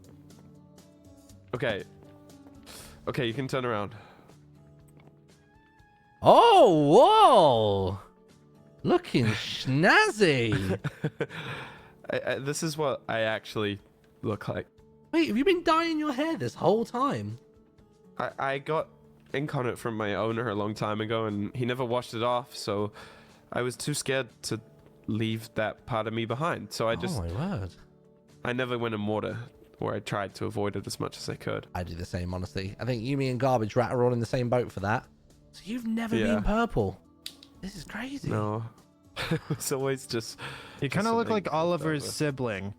Okay. Okay, you can turn around. Oh, whoa! Looking snazzy. This is what I actually look like. Wait, have you been dyeing your hair this whole time? I got incarnate from my owner a long time ago, and he never washed it off, so I was too scared to leave that part of me behind. So I just... Oh my word. I never went in water, or I tried to avoid it as much as I could. I do the same, honestly. I think you, me, and Garbage Rat are all in the same boat for that. So you've never been purple. This is crazy. No. It's always just... You kind of look like Oliver's sibling.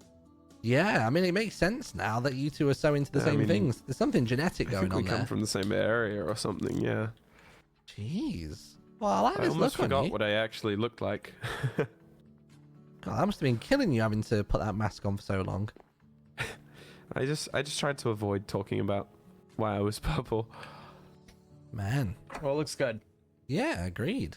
Yeah, I mean, it makes sense now that you two are so into the same things. There's something genetic going on there. We come from the same area or something, yeah. Jeez. Well, I I just almost look on forgot you. what I actually looked like. God, that must have been killing you having to put that mask on for so long. I just tried to avoid talking about why I was purple. Man. Well, it looks good. Yeah, agreed.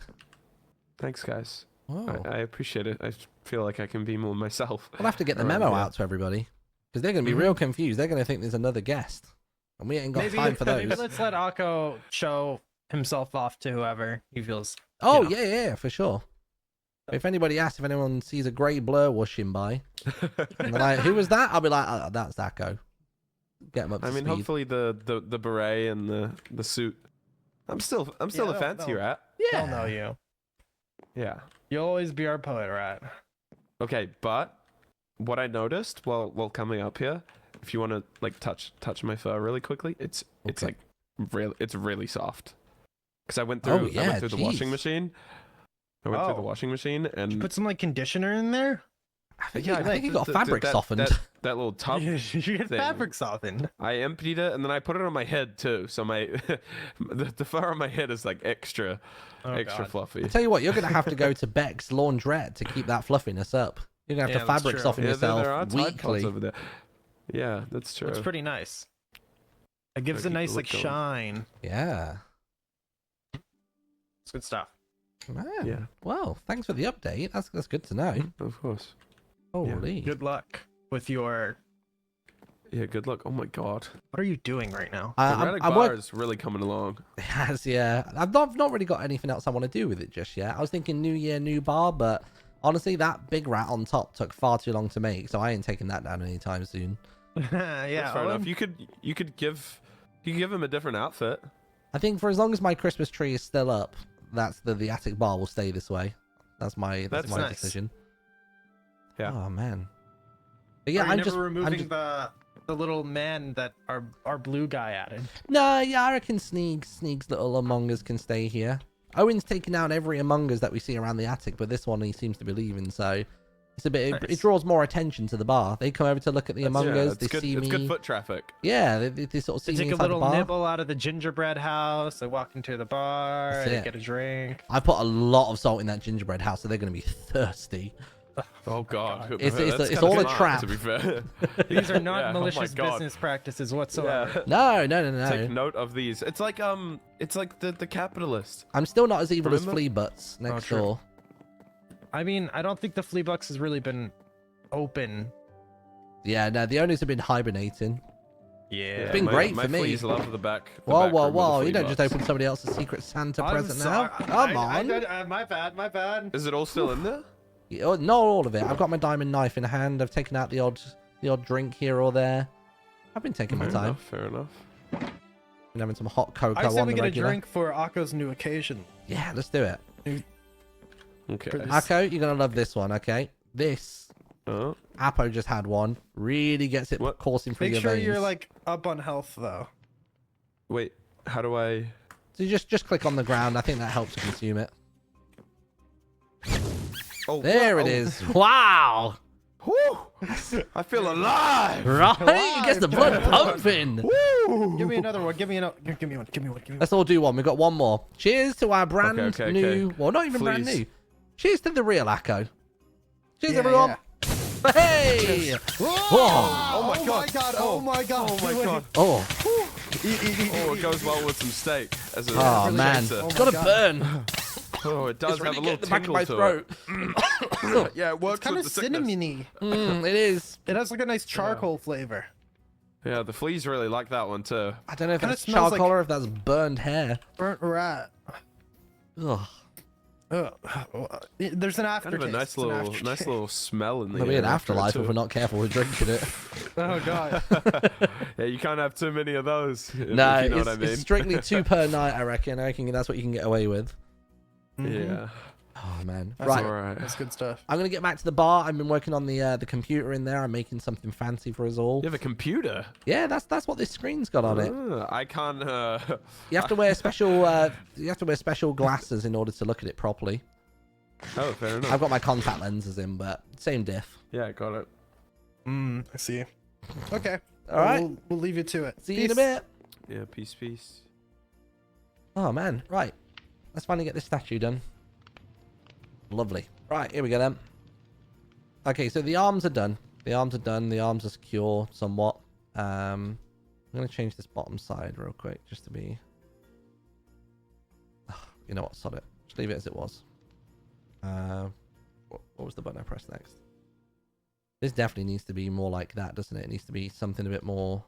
Thanks, guys. Whoa. I appreciate it. I feel like I can be more myself. We'll have to get the around memo here. out to everybody. Because they're going to be real confused. They're going to think there's another guest. And we ain't got time for those. Maybe let's let Akko show himself off to whoever he feels. Oh, you know. yeah, for sure. If anybody asks if anyone sees a grey blur whooshing by, and they're like, who was that? I'll be like, oh, that's Akko. Get him up to I mean, speed. hopefully the beret and the suit. I'm still a fancy rat. They'll know you. Yeah. You'll always be our poet rat. Okay, but what I noticed while coming up here, if you want to like touch my fur really quickly, it's like really soft. Because I went through the washing machine. I went through the washing machine and Did you put some like conditioner in there. I think he got fabric softened. That little tub. You get thing. fabric softened. I emptied it and then I put it on my head too. So my the fur on my head is like extra fluffy. I tell you what, you're gonna have to go to Beck's laundrette to keep that fluffiness up. You're gonna have to fabric soften yourself there are Tide Pods weekly. over there. Yeah, that's true. It's pretty nice. It gives a nice like shine. Yeah. It's good stuff. Man. Yeah. Well, thanks for the update. That's good to know. Of course. Holy. Good luck with your. Yeah, good luck. Oh my god. What are you doing right now? The relic bar is really coming along. It has, yeah. I've not really got anything else I want to do with it just yet. I was thinking new year, new bar, but honestly, that big rat on top took far too long to make, so I ain't taking that down anytime soon. Yeah, That's fair enough. You could give him a different outfit. I think for as long as my Christmas tree is still up, that's the attic bar will stay this way. That's my nice. decision. Yeah. Oh man. But yeah, Are you I'm never just removing the little man that our blue guy added. No, yeah, I reckon Sneeg's little Among Us can stay here. Owen's taken out every Among Us that we see around the attic, but this one he seems to be leaving, so it's a bit. It draws more attention to the bar. They come over to look at the Among Us. They see me. It's good foot traffic. Yeah, they sort of see They me take a inside the little bar. nibble out of the gingerbread house. They walk into the bar. That's They it. get a drink. I put a lot of salt in that gingerbread house, so they're going to be thirsty. Oh god. It's That's all a smart, trap. to be fair. These are not Yeah, oh my malicious God. business practices whatsoever. No. Take note of these. It's like the capitalist. I'm still not as evil as Remember? Flea Butts next true. door. I mean, I don't think the flea box has really been open. Yeah, no, the owners have been hibernating. Yeah. It's been great my for me. fleas love the back. the Whoa, back room with the you flea don't just box. open somebody else's Secret Santa I'm present sorry. now. Come on. My bad. Is it all still in there? Yeah, not all of it. I've got my diamond knife in hand. I've taken out the odd drink here or there. I've been taking my time. Fair enough. Been having some hot cocoa I say on we the get regular. a drink for Akko's new occasion. Yeah, let's do it. Okay. Akko, you're gonna love this one, okay? This Oh. Apo just had one. Really gets it coursing through Make your sure veins. you're like up on health though. Wait. How do I? So just click on the ground. I think that helps consume it. Oh, There it is. Wow. Woo! I feel alive. Right? It gets the blood pumping. Woo! Give me another one. Give me one. Give me one. Let's all do one. We've got one more. Cheers to our brand Okay. new. Well, not even brand Please. new. Cheers to the real Akko. Cheers, Yeah, everyone. Hey! Whoa. Oh my god. Oh my god. Oh my god. Oh. Oh, it goes well with some steak. As a Oh man. chaser. It's gotta burn. Oh, it does It's really have a little getting the back of tingle my to throat. it. Yeah, it works It's kind of with the sickness. cinnamony. It is. It has like a nice charcoal flavor. Yeah, the fleas really like that one too. I don't know if Kinda that's smells charcoal like- or if that's burned hair. Burnt rat. Ugh. There's an Kind aftertaste. of a nice little smell in the There'll be an air after it, afterlife if too. we're not careful with drinking it. Oh god. Yeah, you can't have too many of those. No, if you know it's, what I mean. it's strictly 2 per night, I reckon. I reckon that's what you can get away with. Yeah. Oh, man. That's Right. Alright. That's good stuff. I'm going to get back to the bar. I've been working on the computer in there. I'm making something fancy for us all. You have a computer? Yeah, that's what this screen's got on it. I can't. You have to wear special glasses in order to look at it properly. Oh, fair enough. I've got my contact lenses in, but same diff. Yeah, got it. I see. Okay. All right. We'll leave you to it. See you in a bit. Yeah, peace. Oh man, right. let's finally get this statue done. Lovely. Right, here we go then. Okay, so the arms are done. The arms are done. The arms are secure somewhat. I'm going to change this bottom side real quick just to be... You know what? Sod it. Just leave it as it was. What was the button I pressed next? This definitely needs to be more like that, doesn't it? It needs to be something a bit more...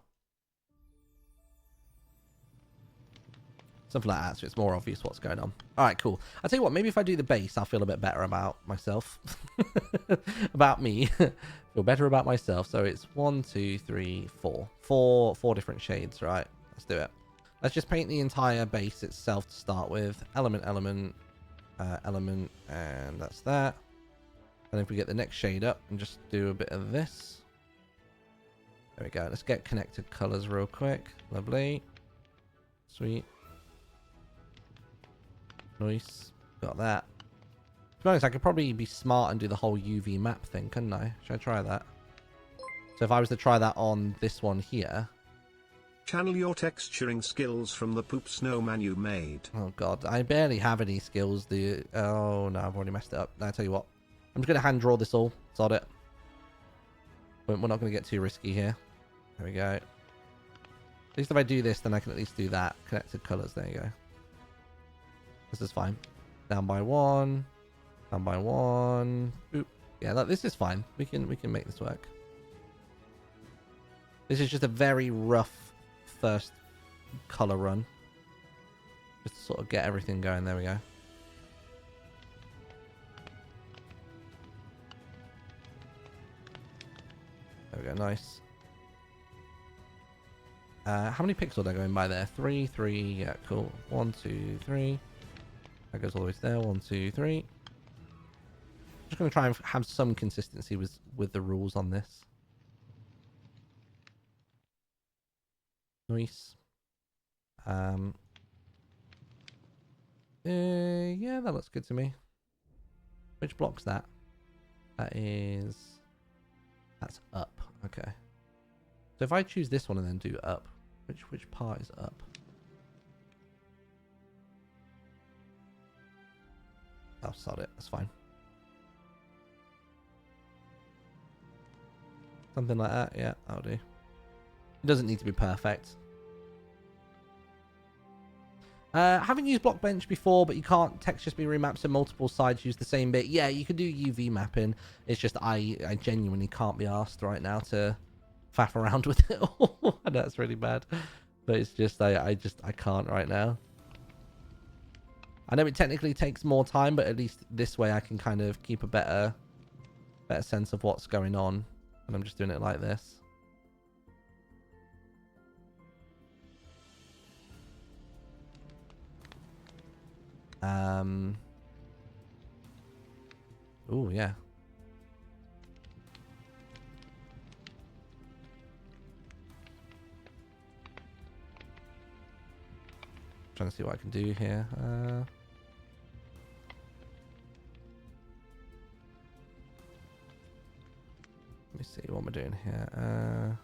Something like that, so it's more obvious what's going on. All right, cool. I'll tell you what, maybe if I do the base, I'll feel a bit better about myself. About me. Feel better about myself. So it's 1, 2, 3, 4. Four different shades, right? Let's do it. Let's just paint the entire base itself to start with. Element, element, element, and that's that. And if we get the next shade up and just do a bit of this. There we go. Let's get connected colors real quick. Lovely. Sweet. Nice. Got that. To be honest, I could probably be smart and do the whole UV map thing, couldn't I? Should I try that? So if I was to try that on this one here. Channel your texturing skills from the poop snowman you made. Oh god, I barely have any skills, do you? Oh no, I've already messed it up. I'll tell you what. I'm just going to hand draw this all. Sod it. We're not going to get too risky here. There we go. At least if I do this, then I can at least do that. Connected colors. There you go. This is fine. Down by 1. Down by 1. Boop. Yeah, this is fine. We can make this work. This is just a very rough first color run. Just to sort of get everything going. There we go. There we go. Nice. How many pixels are going by there? 3, 3. Yeah, cool. 1, 2, 3. That goes all the way to there. 1, 2, 3. Just going to try and have some consistency with the rules on this. Nice. Yeah, that looks good to me. Which block's that? That's up. Okay. So if I choose this one and then do up, which part is up? Oh, sod it. That's fine. Something like that. Yeah, that'll do. It doesn't need to be perfect. Haven't used block bench before, but you can't textures be remapped so multiple sides use the same bit. Yeah, you could do UV mapping. It's just I genuinely can't be asked right now to faff around with it all. I know that's really bad, but it's just I can't right now. I know it technically takes more time, but at least this way I can kind of keep a better sense of what's going on. And I'm just doing it like this. Oh, yeah. Trying to see what I can do here. Let me see what am I doing here.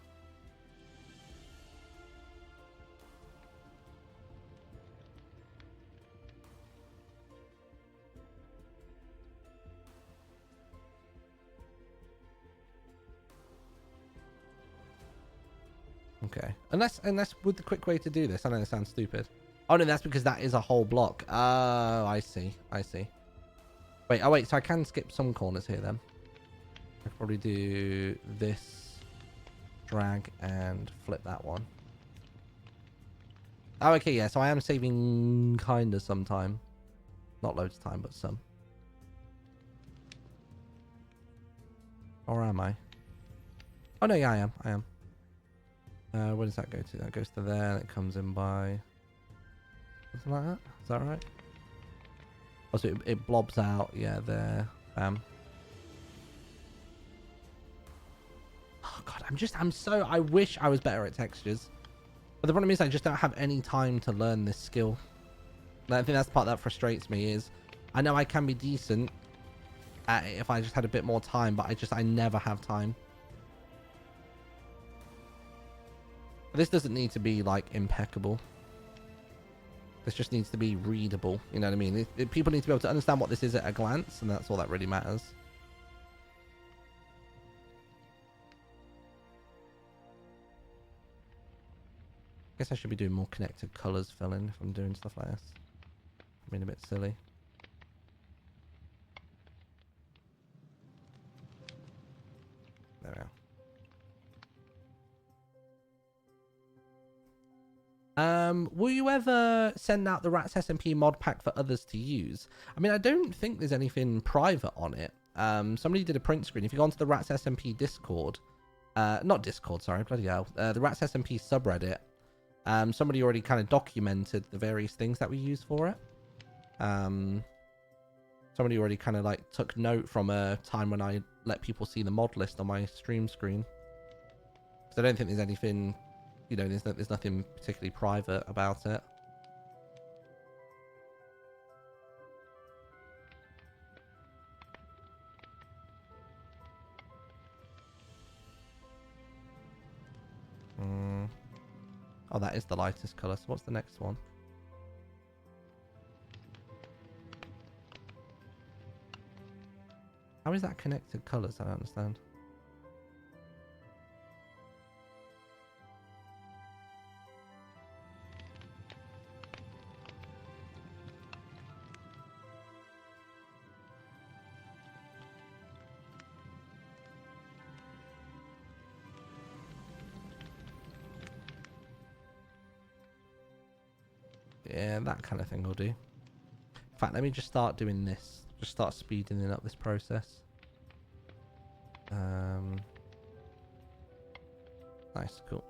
Okay, unless with the quick way to do this, I know it sounds stupid. Oh no, that's because that is a whole block. Oh, I see. Wait, so I can skip some corners here then. I could probably do this, drag and flip that one. Oh, okay, yeah, so I am saving kinda some time. Not loads of time, but some. Or am I? Oh no, yeah, I am. Where does that go to? That goes to there, and it comes in by... Something like that? Is that right? Oh, so it blobs out, yeah, there. Bam. Oh god, I wish I was better at textures. But the problem is I just don't have any time to learn this skill. And I think that's the part that frustrates me is I know I can be decent at it if I just had a bit more time, but I never have time. This doesn't need to be like impeccable. This just needs to be readable. You know what I mean? People need to be able to understand what this is at a glance, and that's all that really matters. I guess I should be doing more connected colors filling if I'm doing stuff like this. I'm being a bit silly. There we are. Will you ever send out the Rats SMP mod pack for others to use? I mean, I don't think there's anything private on it. Somebody did a print screen. If you go onto the Rats SMP Discord, not Discord, sorry, bloody hell, the Rats SMP subreddit, somebody already kind of documented the various things that we use for it. Somebody already kind of like took note from a time when I let people see the mod list on my stream screen. So I don't think there's anything, you know, there's nothing particularly private about it. Oh, that is the lightest color. So what's the next one? How is that connected colors? I don't understand. Yeah, that kind of thing will do. In fact, let me just start doing this. Just start speeding up this process. Nice, cool.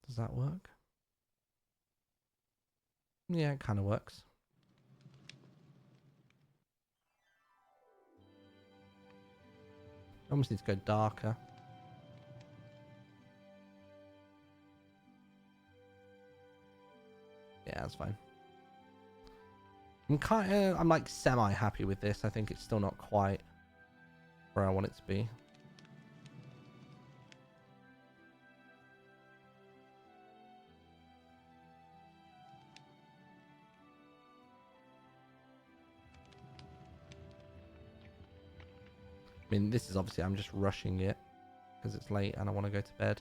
Does that work? Yeah, it kind of works. Almost need to go darker. Yeah, that's fine. I'm like semi happy with this. I think it's still not quite where I want it to be. I mean, this is obviously, I'm just rushing it because it's late and I want to go to bed.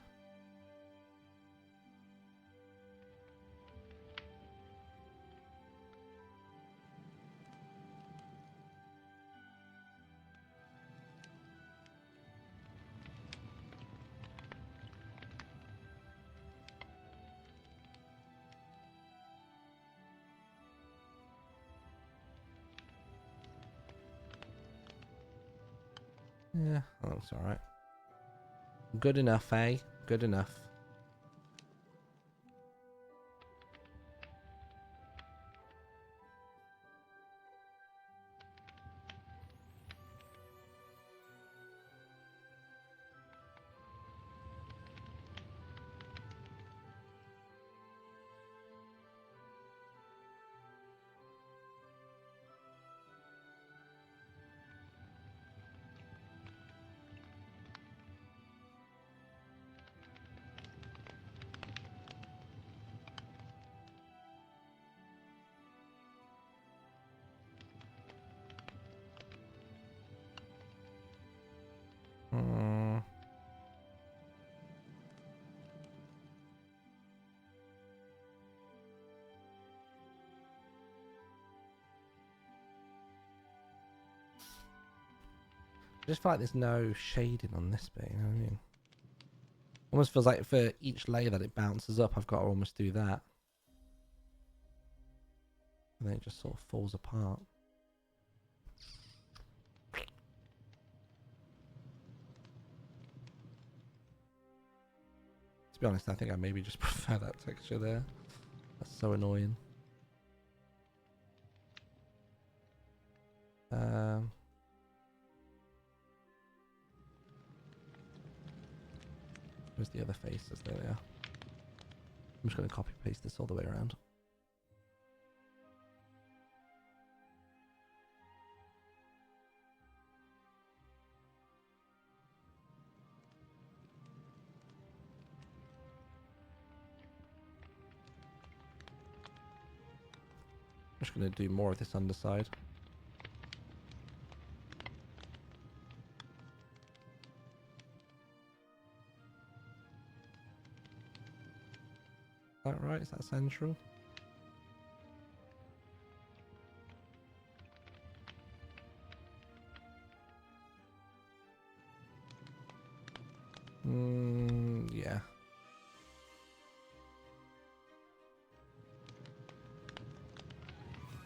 Yeah, that looks alright. Good enough, eh? Good enough. I just feel like there's no shading on this bit, you know what I mean? Almost feels like for each layer that it bounces up, I've got to almost do that. And then it just sort of falls apart. To be honest, I think I maybe just prefer that texture there. That's so annoying. Where's the other faces? There they are. I'm just going to copy paste this all the way around. I'm just going to do more of this underside. Is that right? Is that central? Yeah.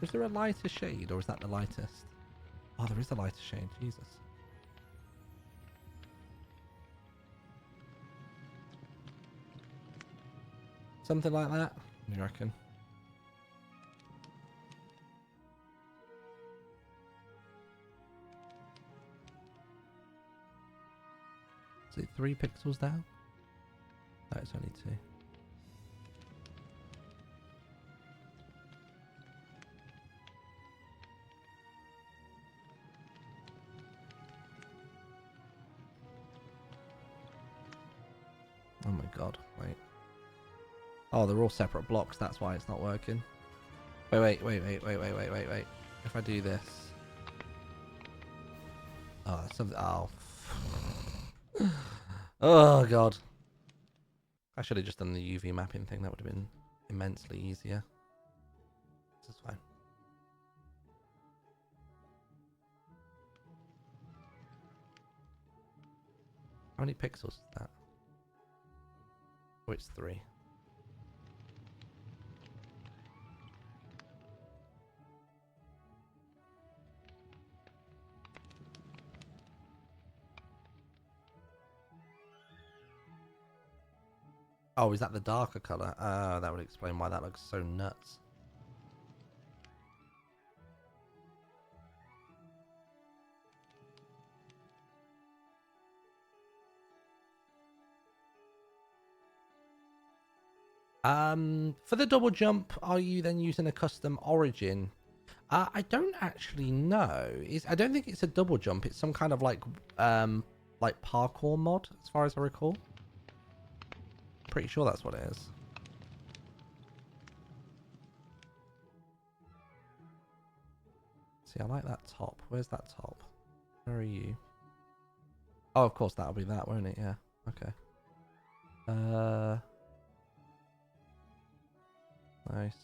Is there a lighter shade, or is that the lightest? Oh, there is a lighter shade. Jesus. Something like that, you reckon? Is it 3 pixels down? No, it's only 2. Oh my god, wait. Oh, they're all separate blocks, that's why it's not working. Wait. If I do this... Oh, that's something... Oh. Oh god. I should have just done the UV mapping thing, that would have been immensely easier. This is fine. How many pixels is that? Oh, it's 3. Oh, is that the darker colour? That would explain why that looks so nuts. For the double jump, are you then using a custom origin? I don't actually know. I don't think it's a double jump. It's some kind of like parkour mod, as far as I recall. Pretty sure that's what it is. See, I like that top. Where's that top? Where are you? Oh, of course that'll be that, won't it? Yeah. Okay. Nice.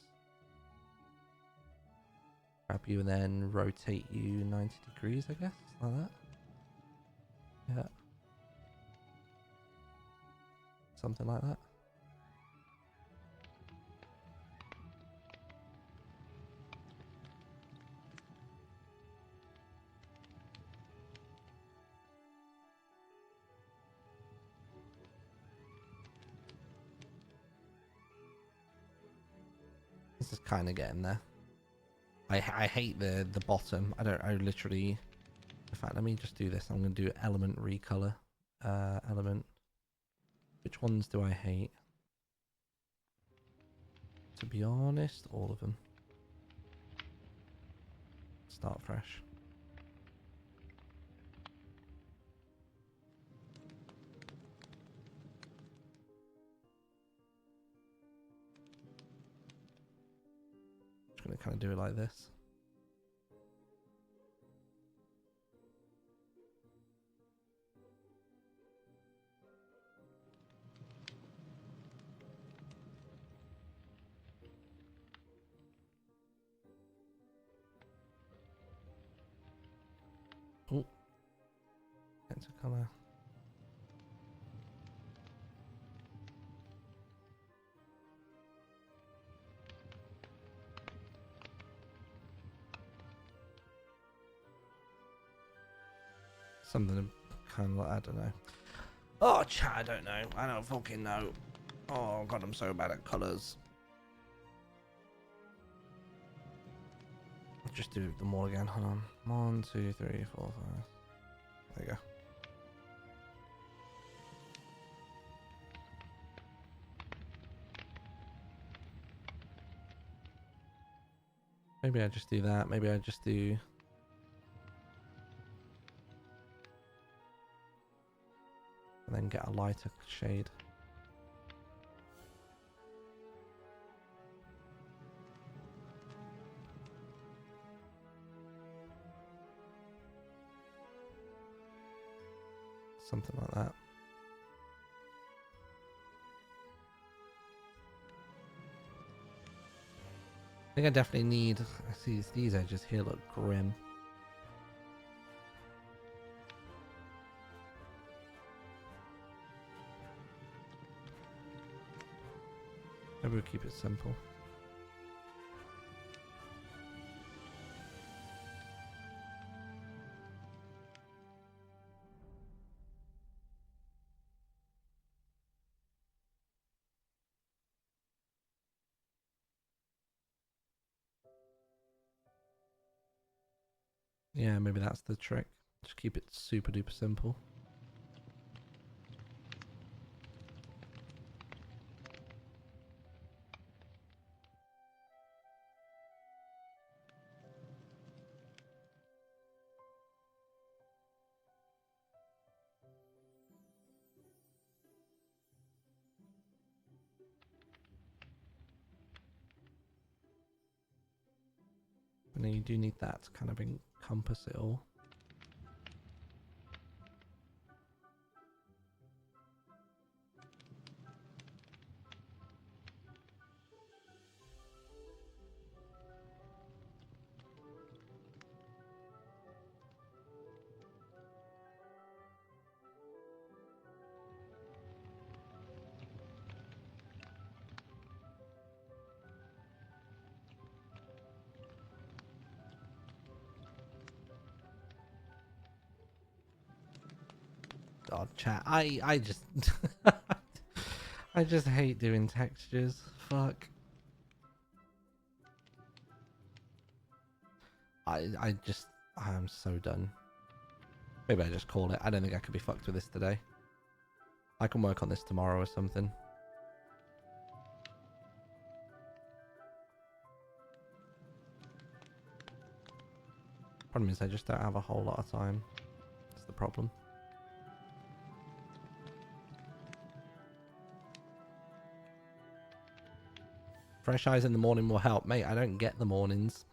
Grab you and then rotate you 90 degrees, I guess, like that. Yeah. Something like that. This is kind of getting there. I hate the bottom. I literally... In fact, let me just do this. I'm going to do element recolor. Element. Which ones do I hate? To be honest, all of them. Start fresh. Just going to kind of do it like this. Oh, it's a color. Something kind of like, I don't know. Oh, chat, I don't know. I don't fucking know. Oh god, I'm so bad at colors. I'll just do them all again. Hold on. 1, 2, 3, 4, 5. There you go. Maybe I just do that. Maybe I just do... And then get a lighter shade. Something like that. I think I definitely need... I see these edges here look grim. Maybe we'll keep it simple. Yeah, maybe that's the trick. Just keep it super duper simple. And then you do need that to kind of encompass it all. God, chat. I just I just hate doing textures. Fuck. I'm so done. Maybe I just call it. I don't think I could be fucked with this today. I can work on this tomorrow or something. Problem is I just don't have a whole lot of time. That's the problem. Fresh eyes in the morning will help. Mate, I don't get the mornings.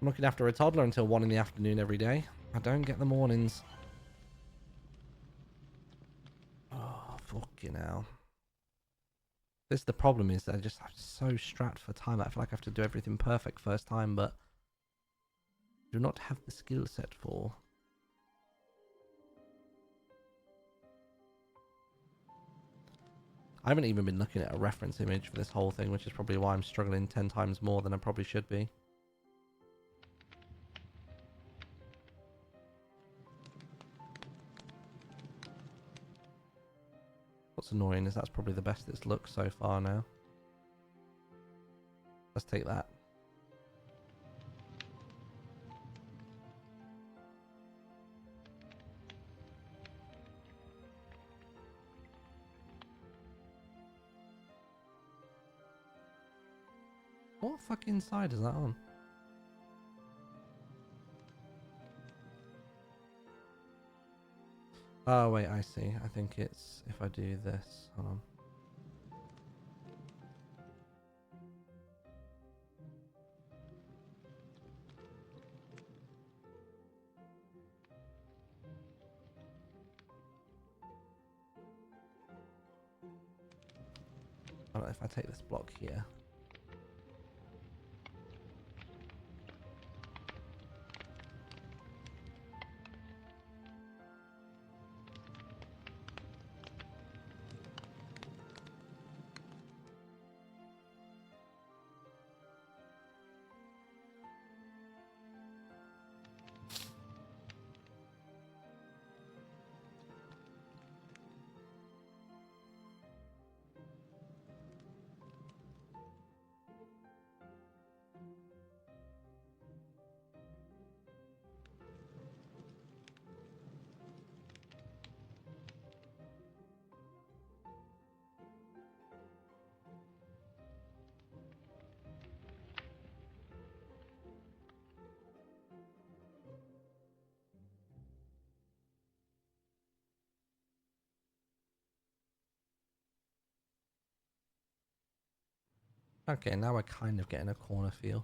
I'm looking after a toddler until 1 in the afternoon every day. I don't get the mornings. Oh, fucking hell. This is the problem, is I'm so strapped for time. I feel like I have to do everything perfect first time, but do not have the skill set for. I haven't even been looking at a reference image for this whole thing, which is probably why I'm struggling 10 times more than I probably should be. What's annoying is that's probably the best it's looked so far now. Let's take that. What fucking side is that on? Oh wait, I see. I think it's if I do this. Hold on. I don't know if I take this block here. Okay, now we're kind of getting a corner feel.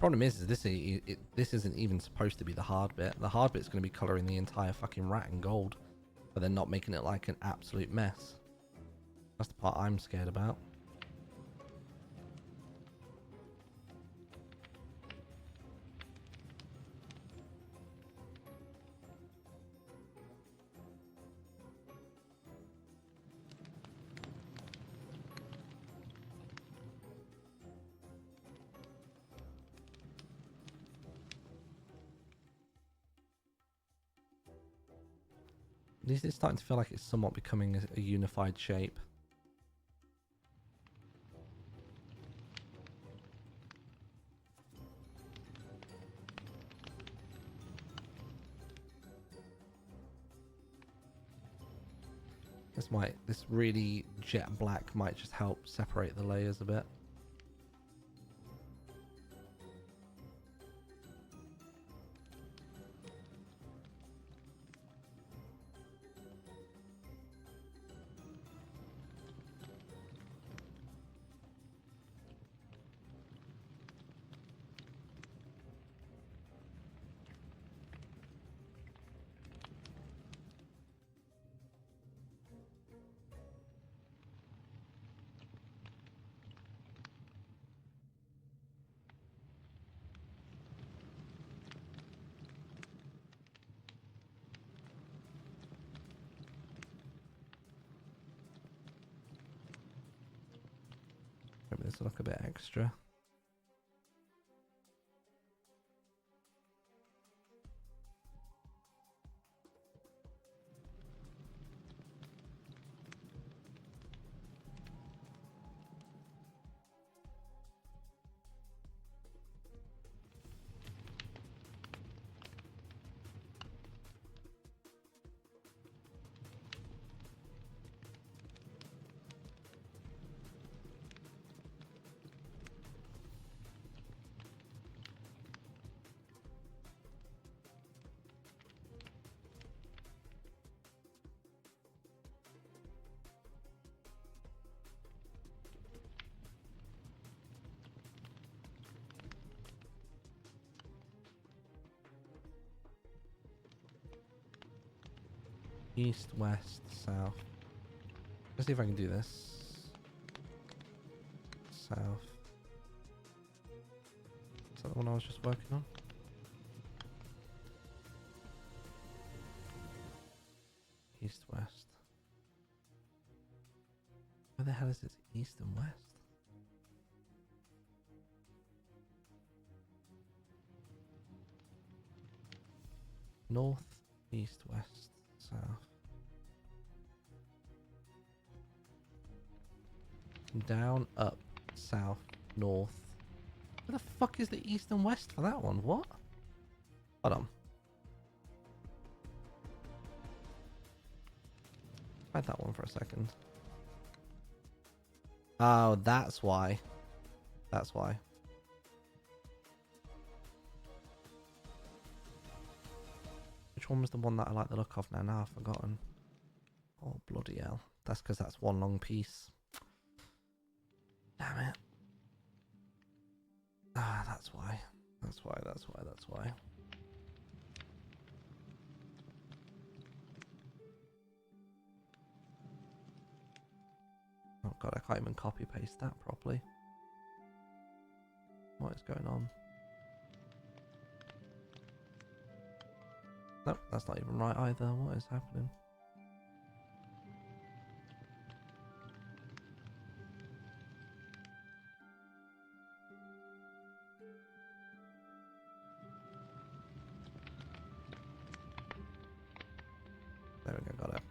Problem is this isn't even supposed to be the hard bit. The hard bit's going to be colouring the entire fucking rat in gold, but then not making it like an absolute mess. That's the part I'm scared about. This is starting to feel like it's somewhat becoming a unified shape. This really jet black might just help separate the layers a bit. Maybe this will look a bit extra. East, west, south. Let's see if I can do this. South. Is that the one I was just working on? East, west. Where the hell is it? East and west? North, east, west, south. Down, up, south, north. Where the fuck is the east and west for that one? What? Hold on. Try that one for a second. Oh, that's why. That's why. Which one was the one that I like the look of now? Now I've forgotten. Oh, bloody hell. That's because that's one long piece. Damn it. Ah, that's why. That's why, that's why, that's why. Oh god, I can't even copy paste that properly. What is going on? Nope, that's not even right either. What is happening? There we go, got it.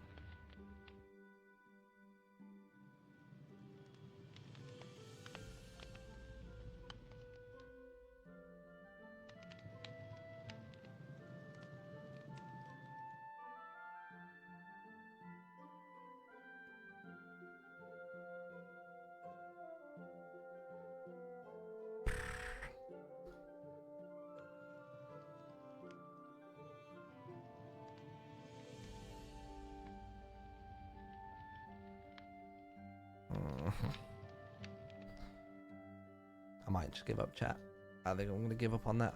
might just give up, chat. I think I'm going to give up on that.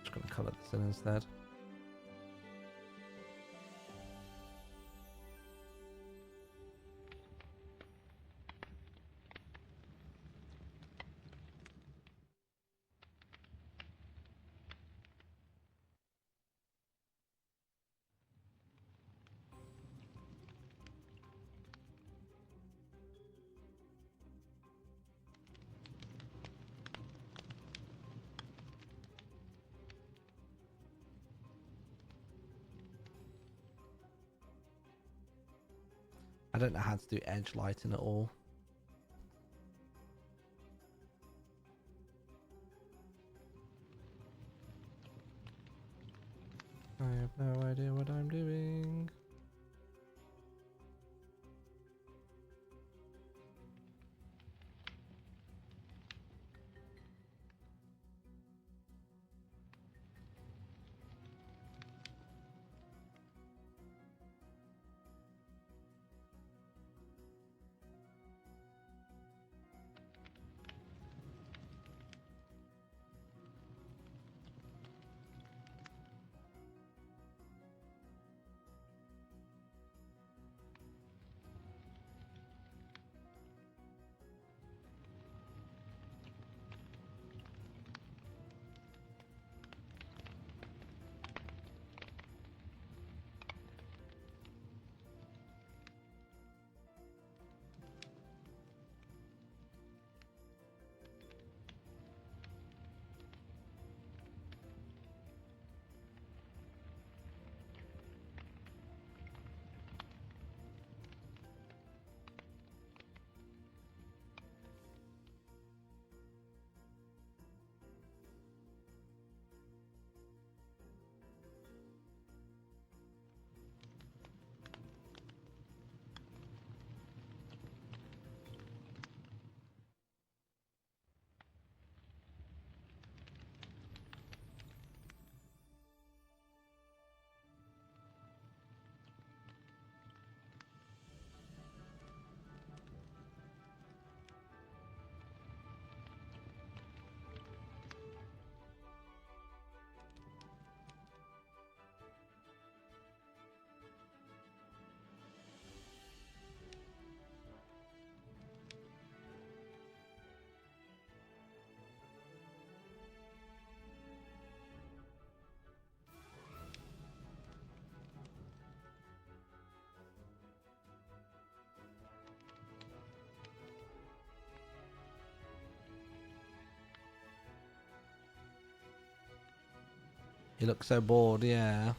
Just going to color this in instead. I don't know how to do edge lighting at all. I have no idea what I'm doing. You look so bored, yeah.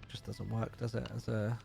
Just doesn't work, does it? As a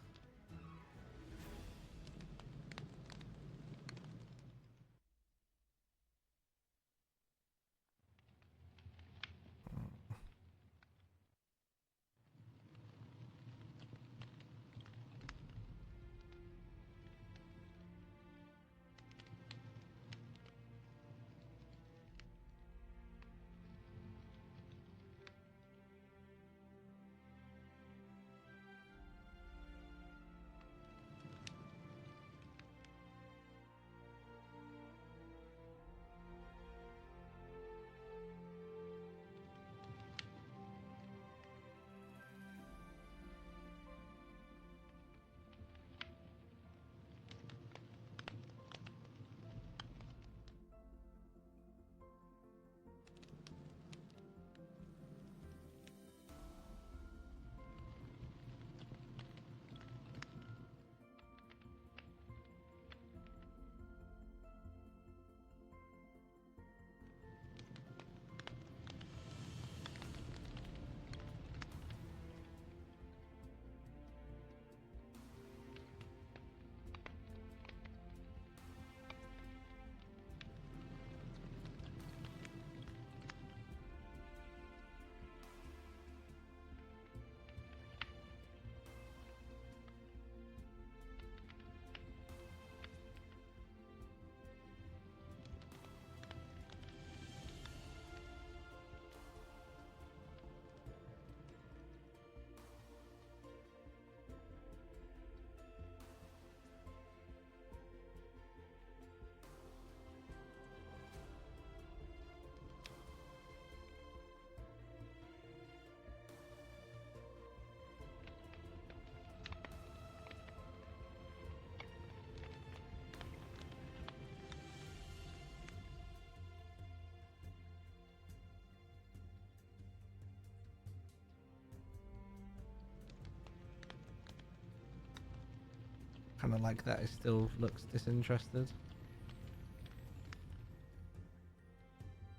Kind of like that. It still looks disinterested.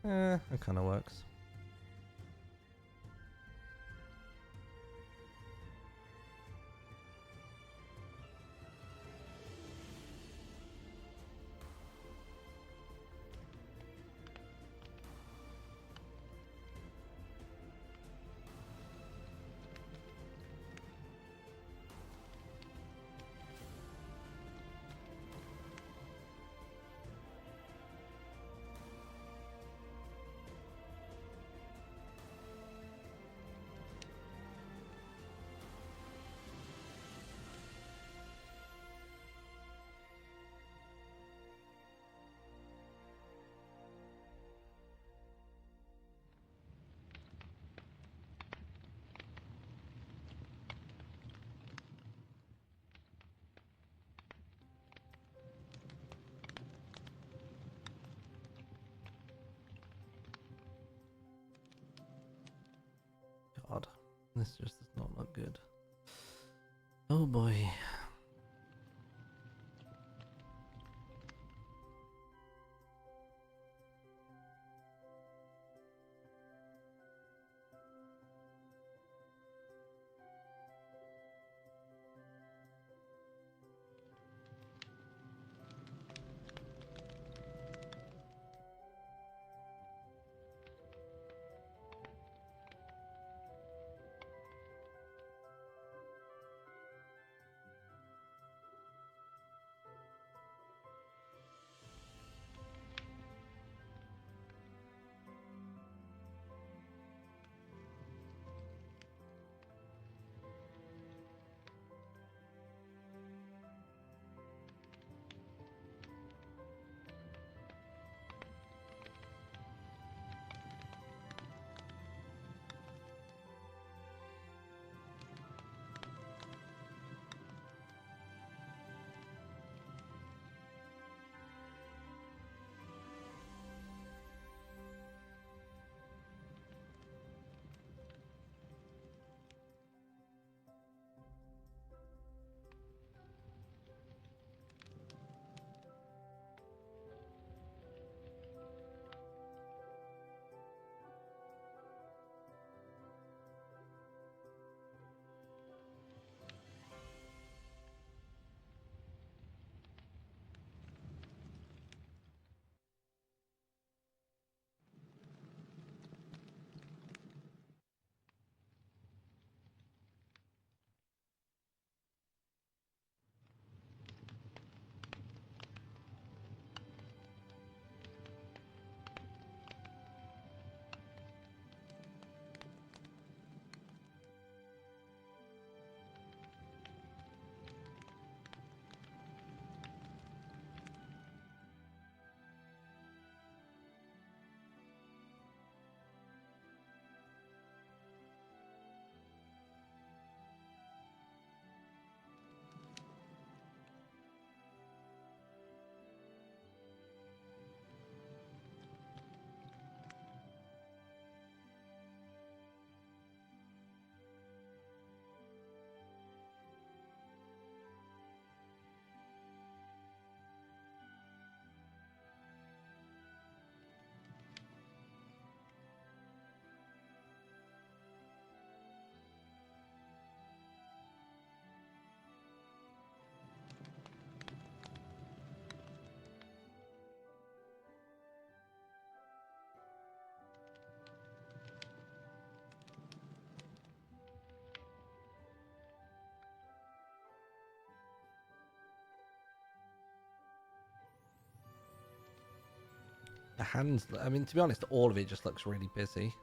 It kind of works. God, this just does not look good. Oh boy. The hands, I mean, to be honest, all of it just looks really busy.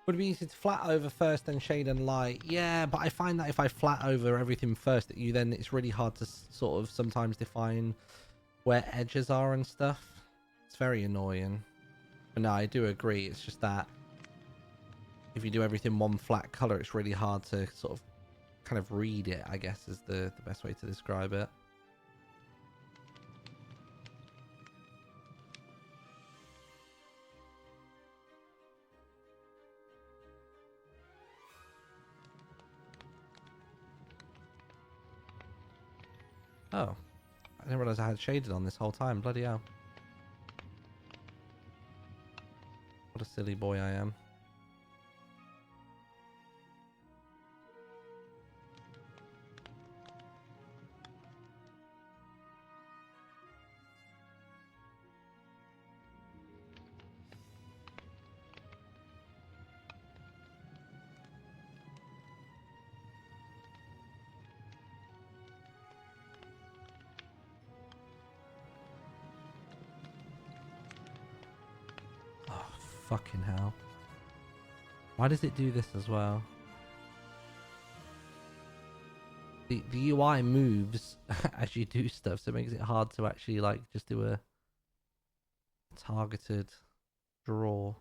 Would it be easy to flat over first, then shade and light? Yeah, but I find that if I flat over everything first, that it's really hard to sort of sometimes define where edges are and stuff. It's very annoying. But no, I do agree. It's just that if you do everything one flat color, it's really hard to sort of kind of read it, I guess, is the best way to describe it. Oh, I didn't realize I had shaded on this whole time. Bloody hell. What a silly boy I am. Fucking hell. Why does it do this as well? The UI moves as you do stuff, so it makes it hard to actually like just do a targeted draw.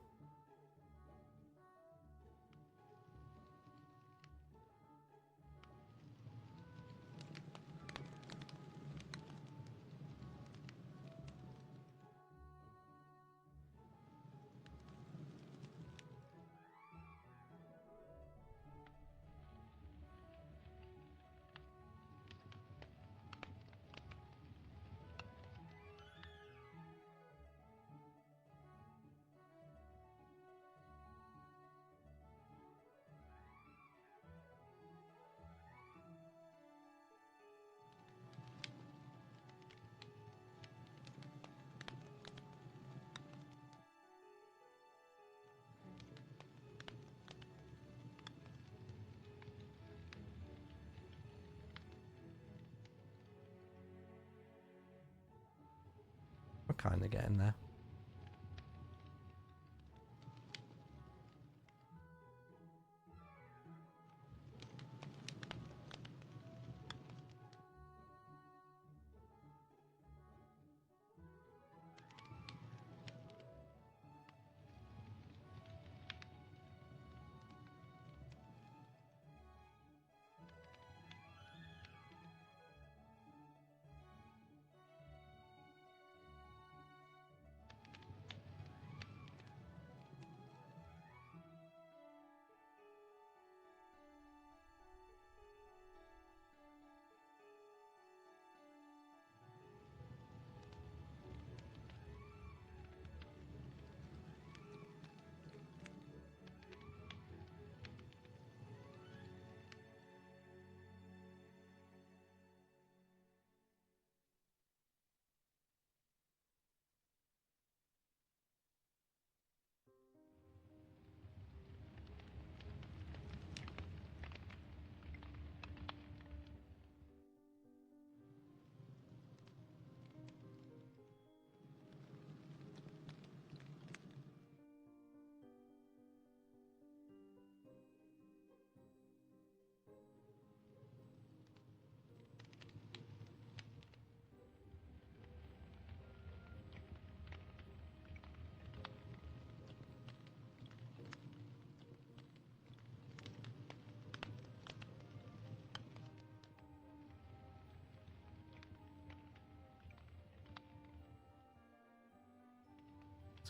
We're kind of getting there.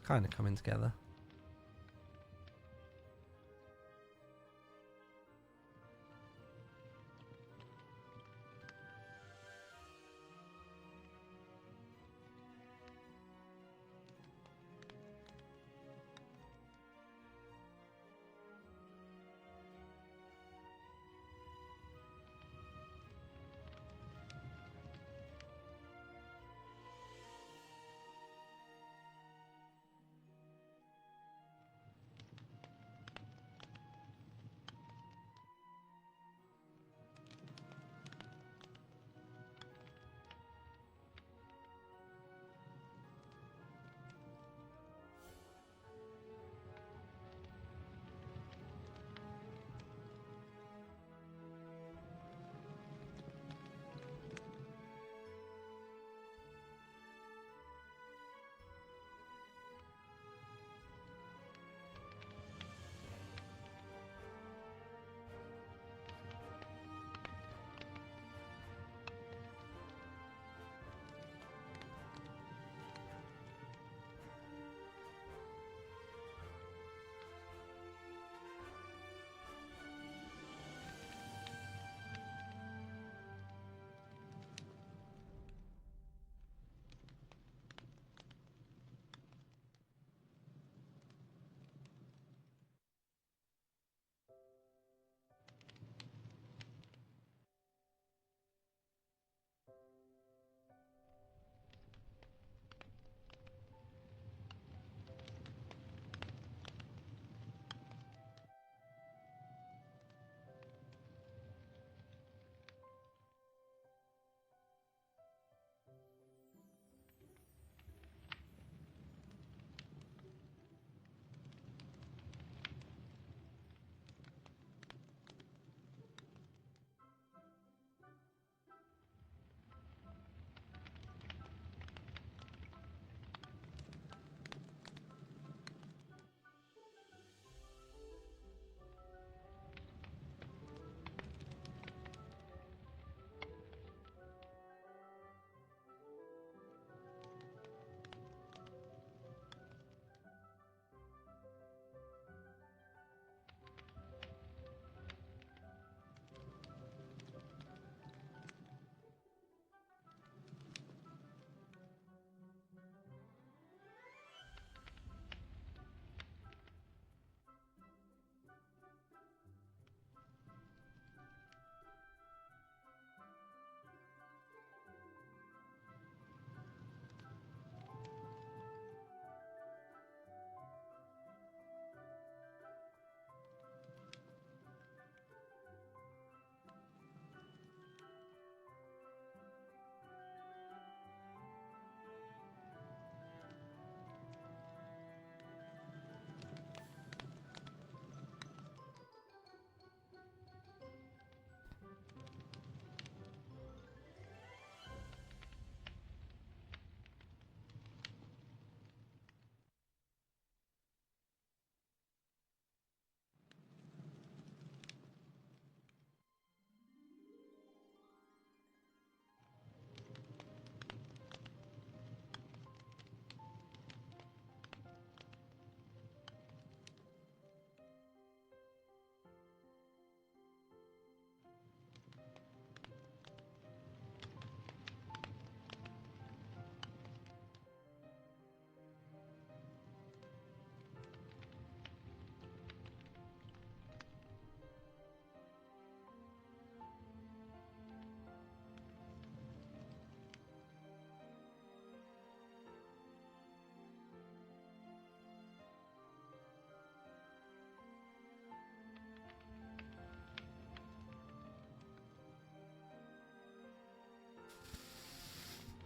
Kind of coming together.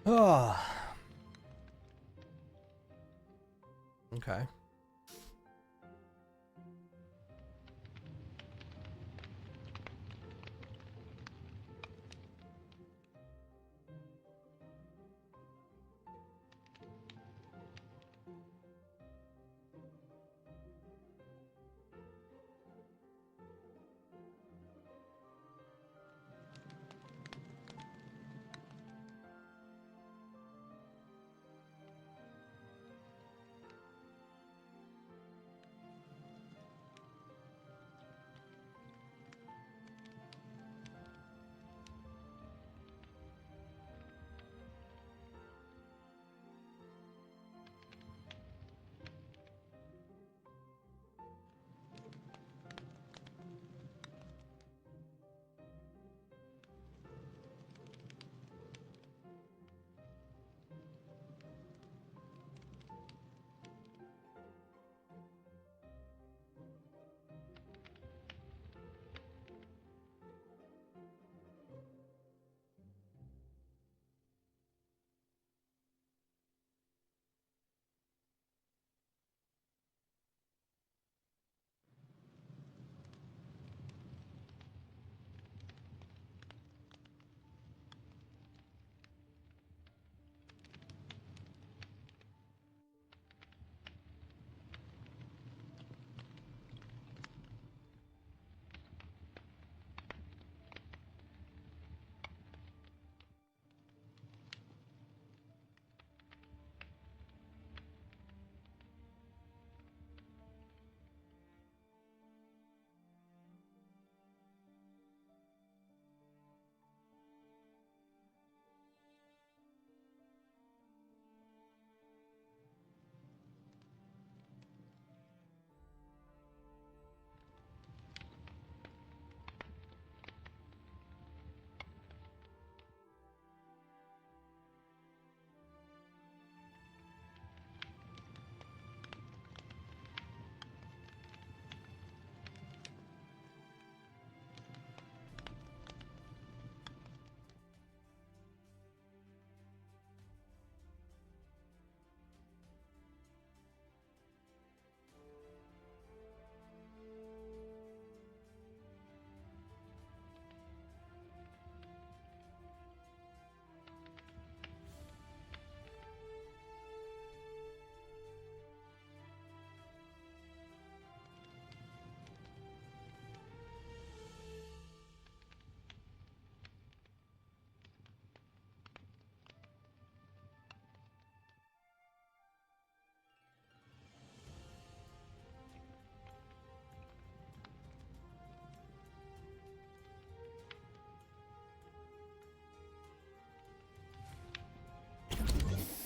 Oh. Okay.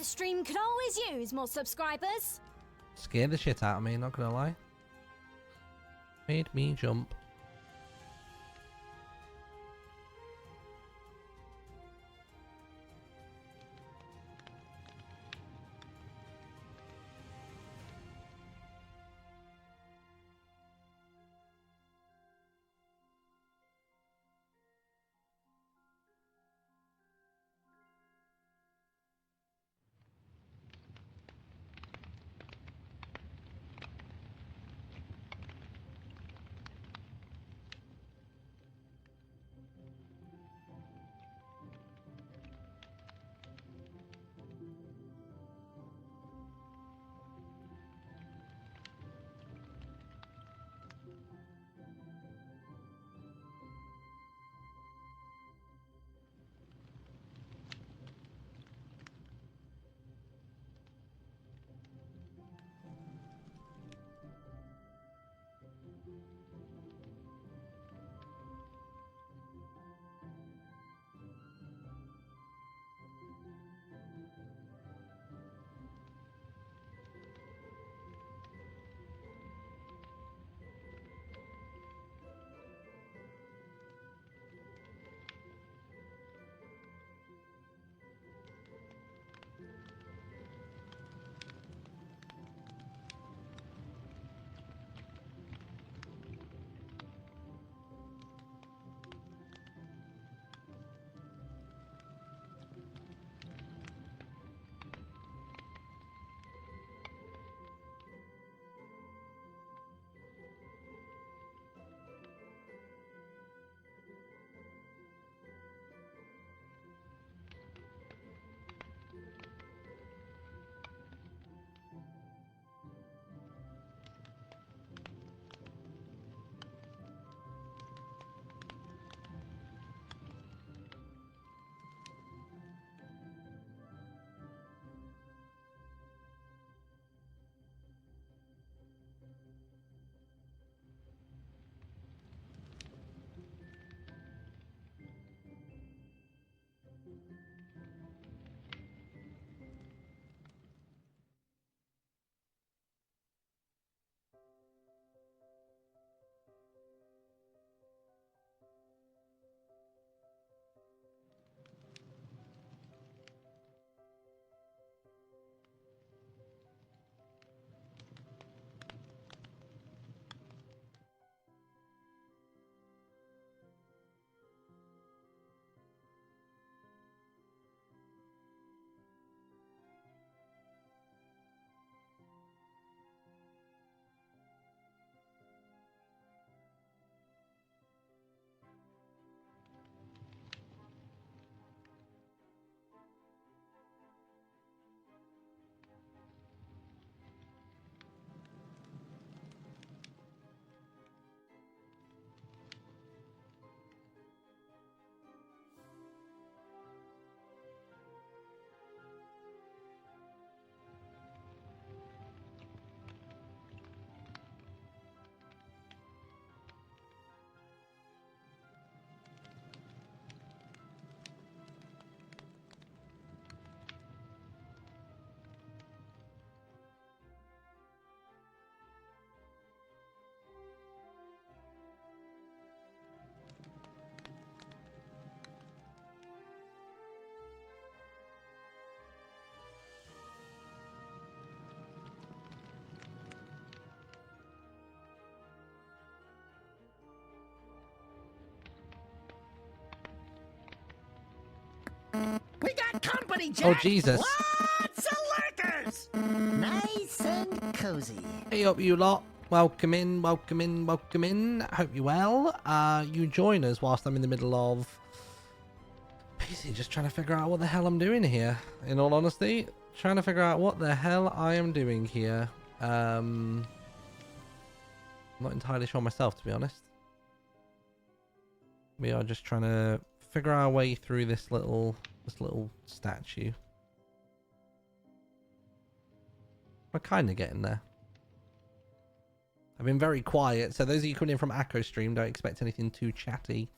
The stream could always use more subscribers. Scared the shit out of me, not gonna lie. Made me jump. got company, Jack. Oh, Jesus. Lots of lurkers. Nice and cozy. Hey up, you lot. Welcome in, welcome in, welcome in. Hope you're well. You join us whilst I'm in the middle of basically just trying to figure out what the hell I'm doing here. In all honesty, trying to figure out what the hell I am doing here. I'm not entirely sure myself, to be honest. We are just trying to figure our way through this little statue. We're kind of getting there. I've been very quiet, so those of you coming in from Acco Stream, don't expect anything too chatty,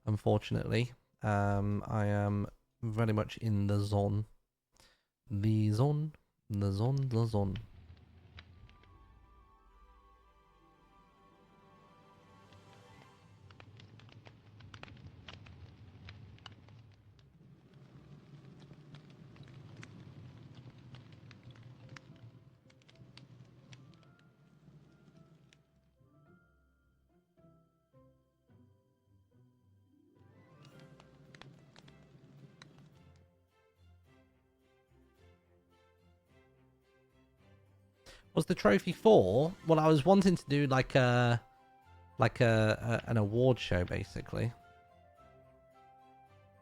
unfortunately. I am very much in the zone. The zone. The zone. The zone. Was the trophy for? Well, I was wanting to do like an award show, basically.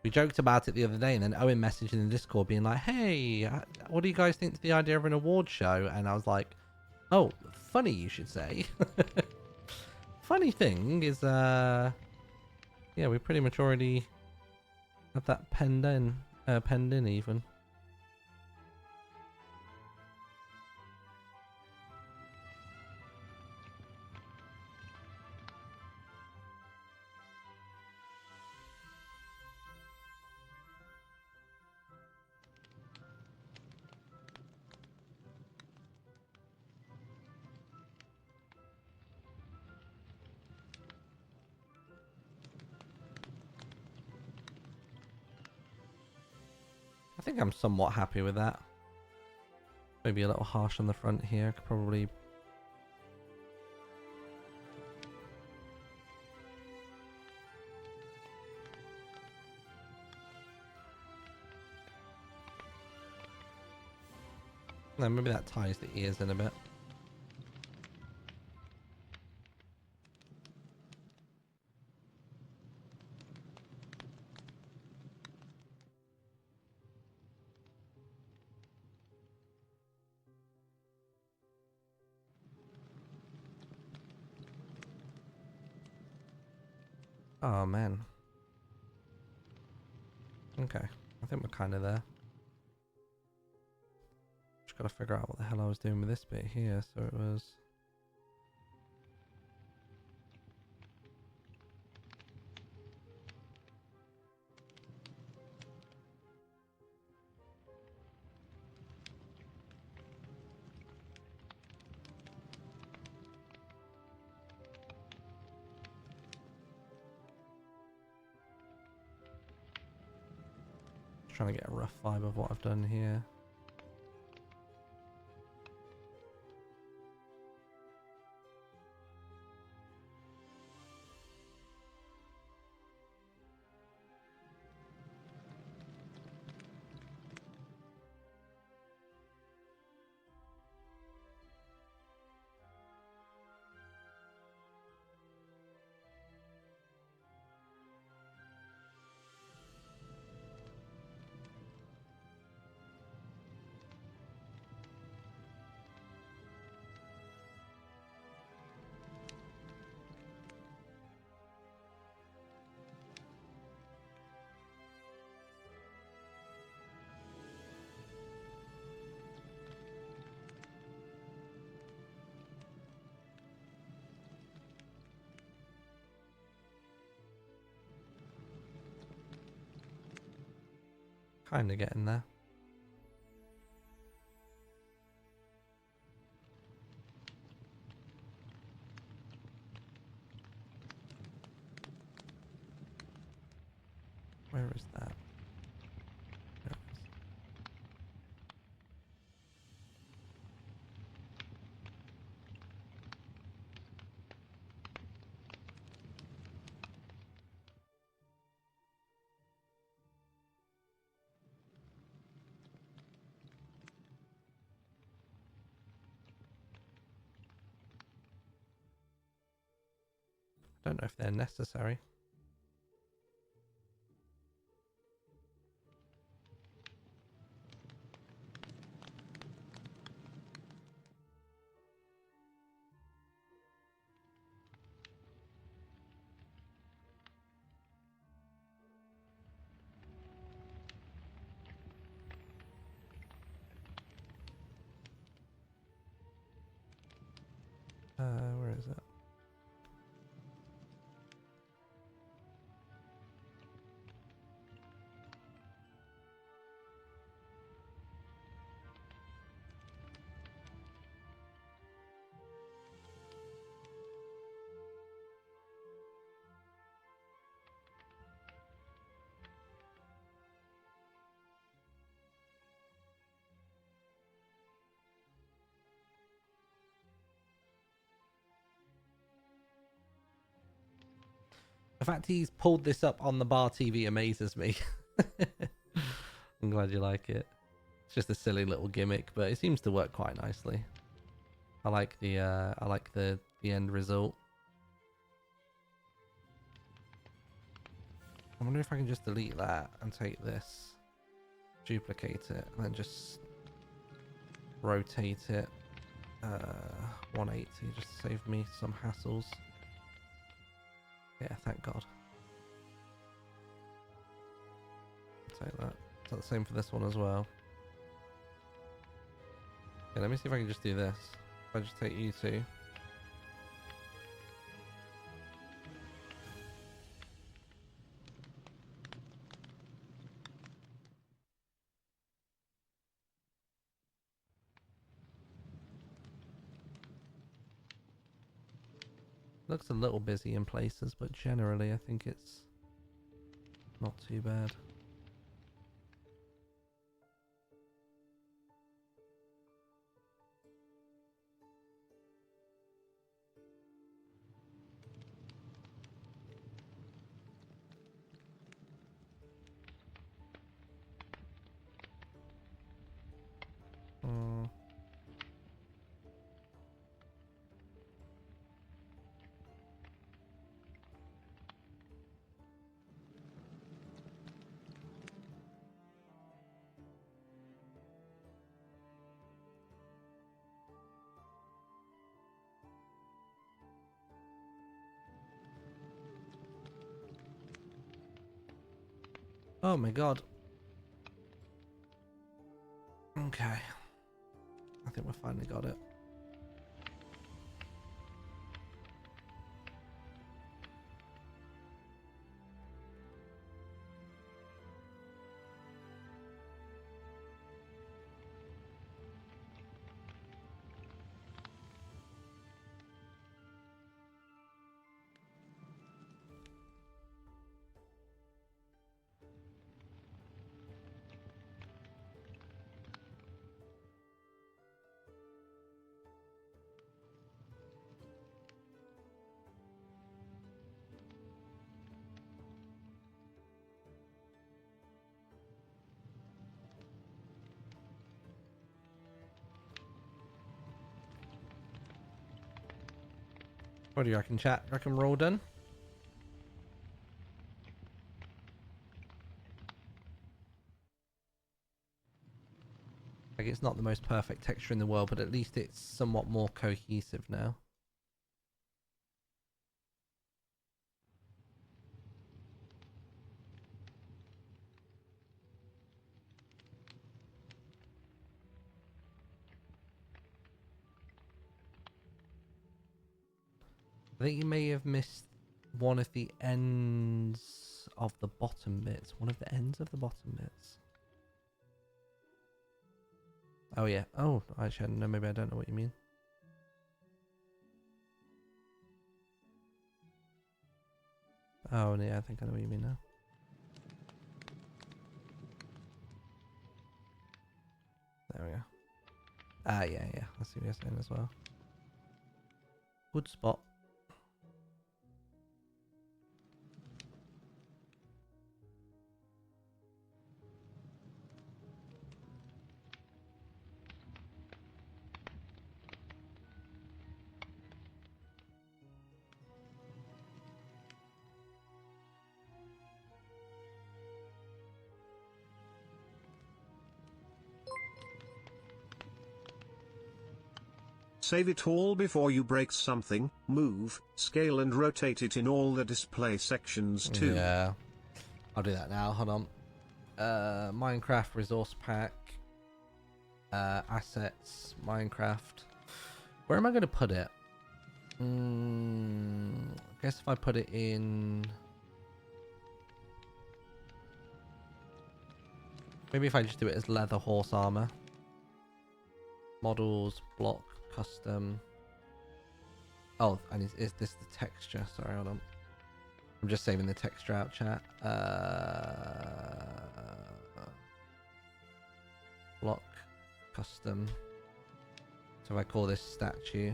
We joked about it the other day, and then Owen messaged in the Discord being like, "Hey, what do you guys think to the idea of an award show?" And I was like, "Oh, funny you should say." Funny thing is, yeah, we pretty much already have that penned in even. I think I'm somewhat happy with that. Maybe a little harsh on the front here. Could probably... No, maybe that ties the ears in a bit. Oh, man. Okay. I think we're kind of there. Just got to figure out what the hell I was doing with this bit here. So it was... Trying to get a rough vibe of what I've done here. Kind of getting there. Where is that? There it is. Don't know if they're necessary. Where is it? The fact he's pulled this up on the bar TV amazes me. I'm glad you like it. It's just a silly little gimmick, but it seems to work quite nicely. I like the end result. I wonder if I can just delete that and take this, duplicate it, and then just rotate it 180 just to save me some hassles. Yeah, thank God. Take that. Is that the same for this one as well? Okay, let me see if I can just do this. If I just take you two. Looks a little busy in places, but generally I think it's not too bad. Oh my God. Okay. I think we finally got it. What do you reckon, chat? Reckon we're all done? Like, it's not the most perfect texture in the world, but at least it's somewhat more cohesive now. I think you may have missed one of the ends of the bottom bits. One of the ends of the bottom bits. Oh yeah. Oh, actually, no, maybe I don't know what you mean. Oh yeah, I think I know what you mean now. There we go. Ah, yeah. I see what you're saying as well. Good spot. Save it all before you break something, move, scale and rotate it in all the display sections too. Yeah, I'll do that now, hold on. Minecraft resource pack, assets, Minecraft. Where am I going to put it? I guess if I put it in... Maybe if I just do it as leather horse armor. Models, block, custom. Oh, and is this the texture? Sorry, hold on. I'm just saving the texture out, chat. Block, custom. So if I call this statue.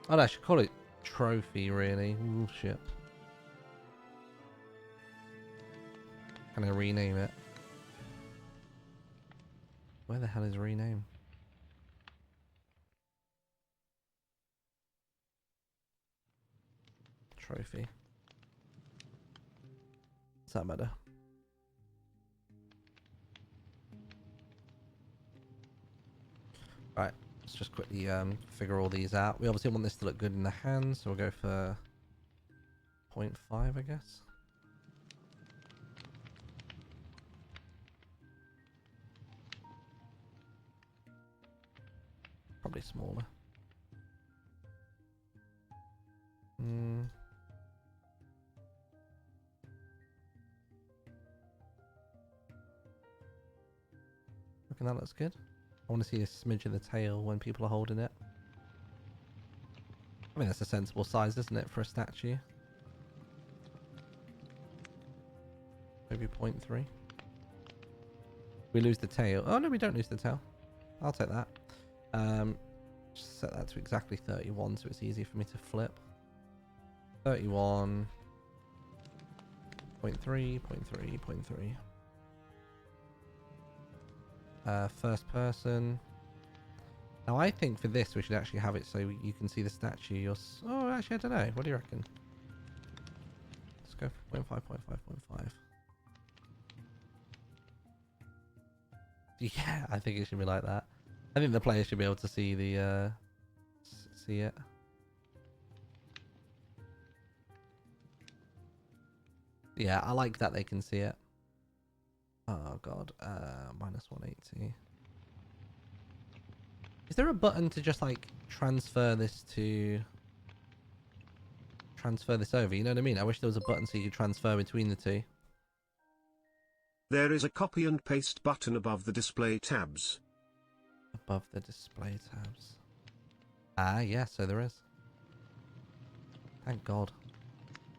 Oh, I should call it trophy, really. Ooh, shit. Can I rename it? Where the hell is rename? Trophy. Does that matter? Right, let's just quickly figure all these out. We obviously want this to look good in the hands, so we'll go for 0.5, I guess. Probably smaller. Reckon that looks good. I want to see a smidge of the tail when people are holding it. I mean, that's a sensible size, isn't it, for a statue? Maybe 0.3. We lose the tail. Oh, no, we don't lose the tail. I'll take that. Just set that to exactly 31 so it's easy for me to flip. 31. 0.3, 0.3, 0.3. First person. Now I think for this we should actually have it so you can see the statue. Oh, actually I don't know. What do you reckon? Let's go for 0.5, 0.5, 0.5. Yeah, I think it should be like that. I think the player should be able to see the see it. Yeah, I like that they can see it. Oh god, minus 180. Is there a button to just like transfer this over? You know what I mean? I wish there was a button so you could transfer between the two. There is a copy and paste button above the display tabs. Above the display tabs. Ah, yeah, so there is. Thank God.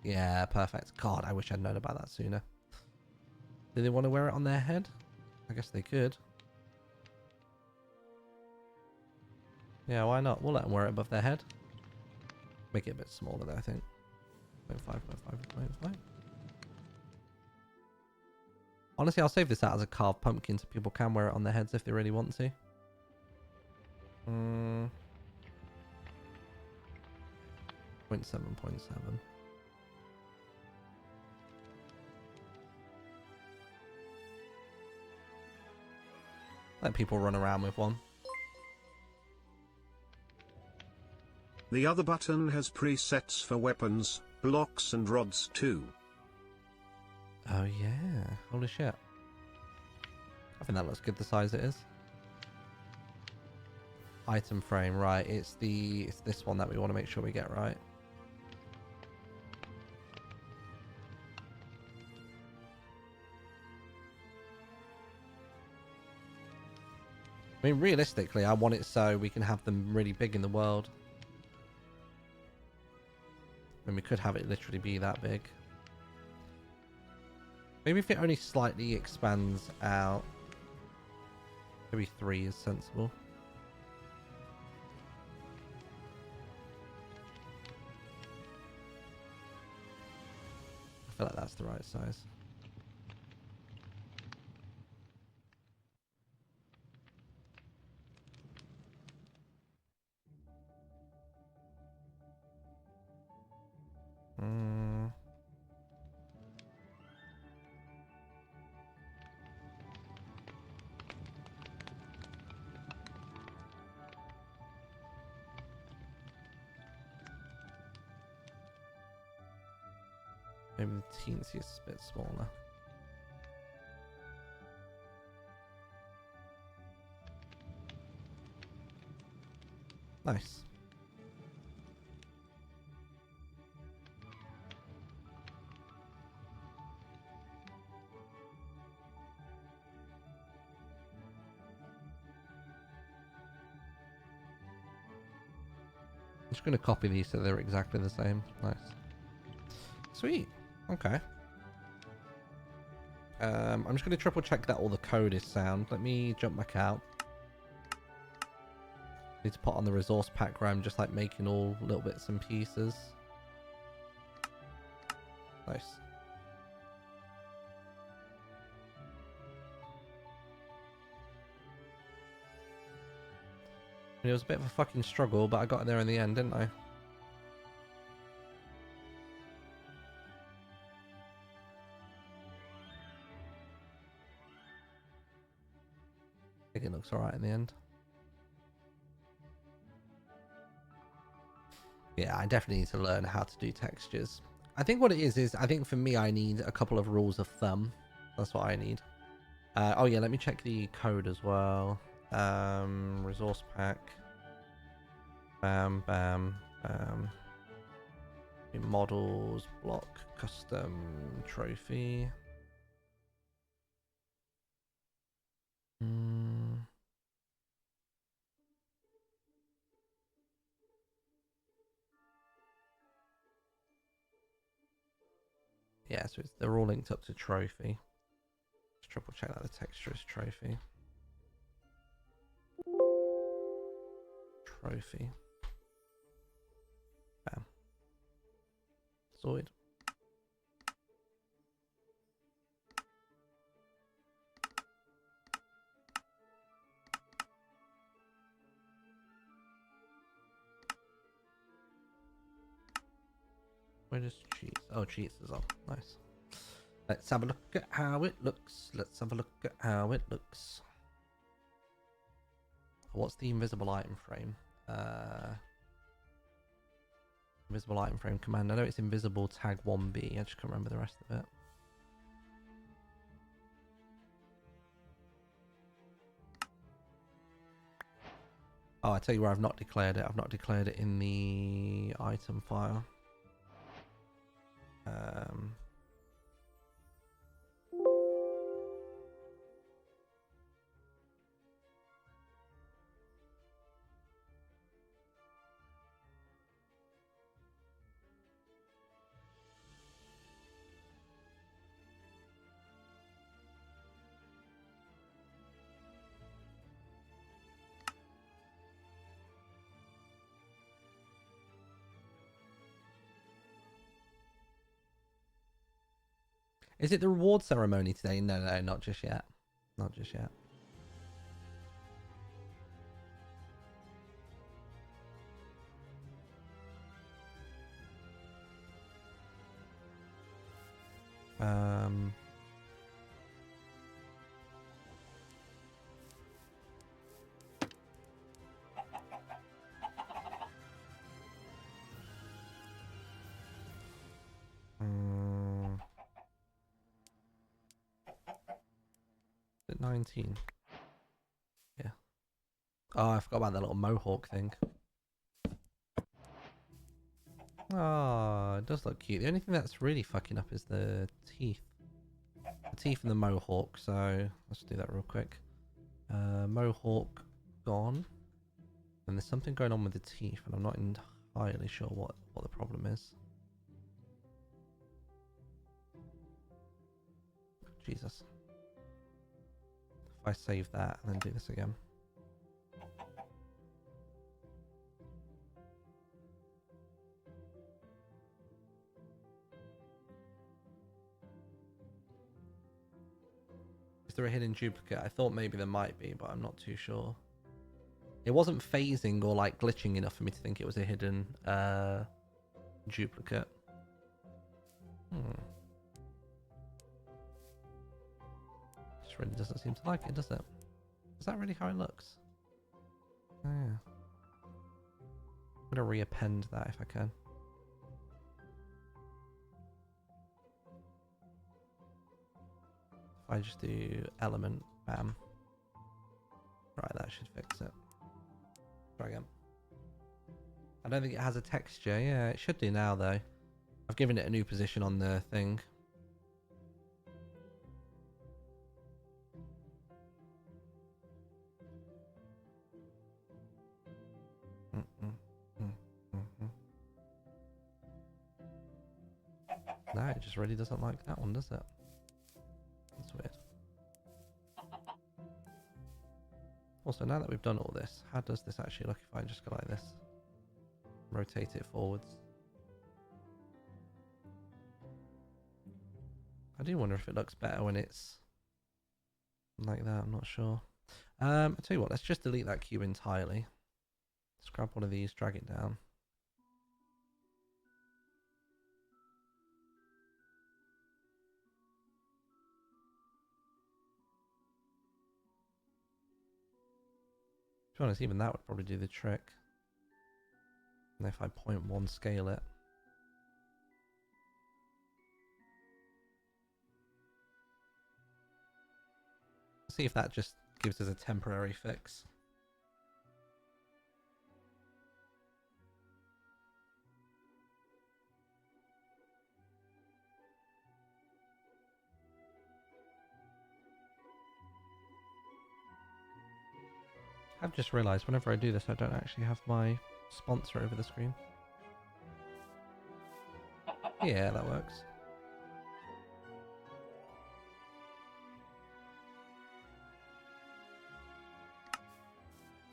Yeah, perfect. God, I wish I'd known about that sooner. Do they want to wear it on their head? I guess they could. Yeah, why not? We'll let them wear it above their head. Make it a bit smaller though, I think. 0.5, 0.5, 0.5. Honestly, I'll save this out as a carved pumpkin so people can wear it on their heads if they really want to. 0.7, 0.7. Let people run around with one. The other button has presets for weapons, blocks and rods too. Oh yeah, holy shit. I think that looks good the size it is. Item frame, right, it's this one that we want to make sure we get right. I mean, realistically, I want it so we can have them really big in the world. I mean, we could have it literally be that big. Maybe if it only slightly expands out. Maybe 3 is sensible. I feel like that's the right size. Maybe the teensiest bit smaller. Nice. I'm just going to copy these so they're exactly the same. Nice. Sweet. Okay. I'm just going to triple check that all the code is sound. Let me jump back out. Need to put on the resource pack where I'm just like making all little bits and pieces. Nice. It was a bit of a fucking struggle, but I got there in the end, didn't I? I think it looks alright in the end. Yeah, I definitely need to learn how to do textures. I think what it is I think for me I need a couple of rules of thumb. That's what I need. Oh yeah, let me check the code as well. Resource pack. Bam, bam, bam. Models, block, custom, trophy. Yeah, so they're all linked up to trophy. Just triple check that the texture is trophy. Trophy. Bam. Sorted. Where does cheese? Oh, cheese is on. Nice. Let's have a look at how it looks. Let's have a look at how it looks. What's the invisible item frame? Invisible item frame command. I know it's invisible tag 1B. I just can't remember the rest of it. Oh, I tell you where I've not declared it. I've not declared it in the item file. Is it the reward ceremony today? No, no, not just yet. Not just yet. At 19. Yeah. Oh, I forgot about that little mohawk thing. Oh, it does look cute. The only thing that's really fucking up is the teeth. The teeth and the mohawk, so let's do that real quick. Mohawk gone. And there's something going on with the teeth, and I'm not entirely sure what the problem is. Jesus. If I save that and then do this again. Is there a hidden duplicate? I thought maybe there might be, but I'm not too sure. It wasn't phasing or like glitching enough for me to think it was a hidden duplicate. Just really doesn't seem to like it, does it? Is that really how it looks? Oh, yeah. I'm gonna reappend that if I can. If I just do element, bam. Right, that should fix it. Try again. I don't think it has a texture. Yeah, it should do now though. I've given it a new position on the thing. No, it just really doesn't like that one, does it? That's weird. Also, now that we've done all this, how does this actually look if I just go like this? Rotate it forwards. I do wonder if it looks better when it's like that, I'm not sure. I'll tell you what, let's just delete that cube entirely. Let's grab one of these, drag it down. To be honest, even that would probably do the trick. And if I 0.1 scale it. See if that just gives us a temporary fix. I've just realised whenever I do this, I don't actually have my sponsor over the screen. Yeah, that works.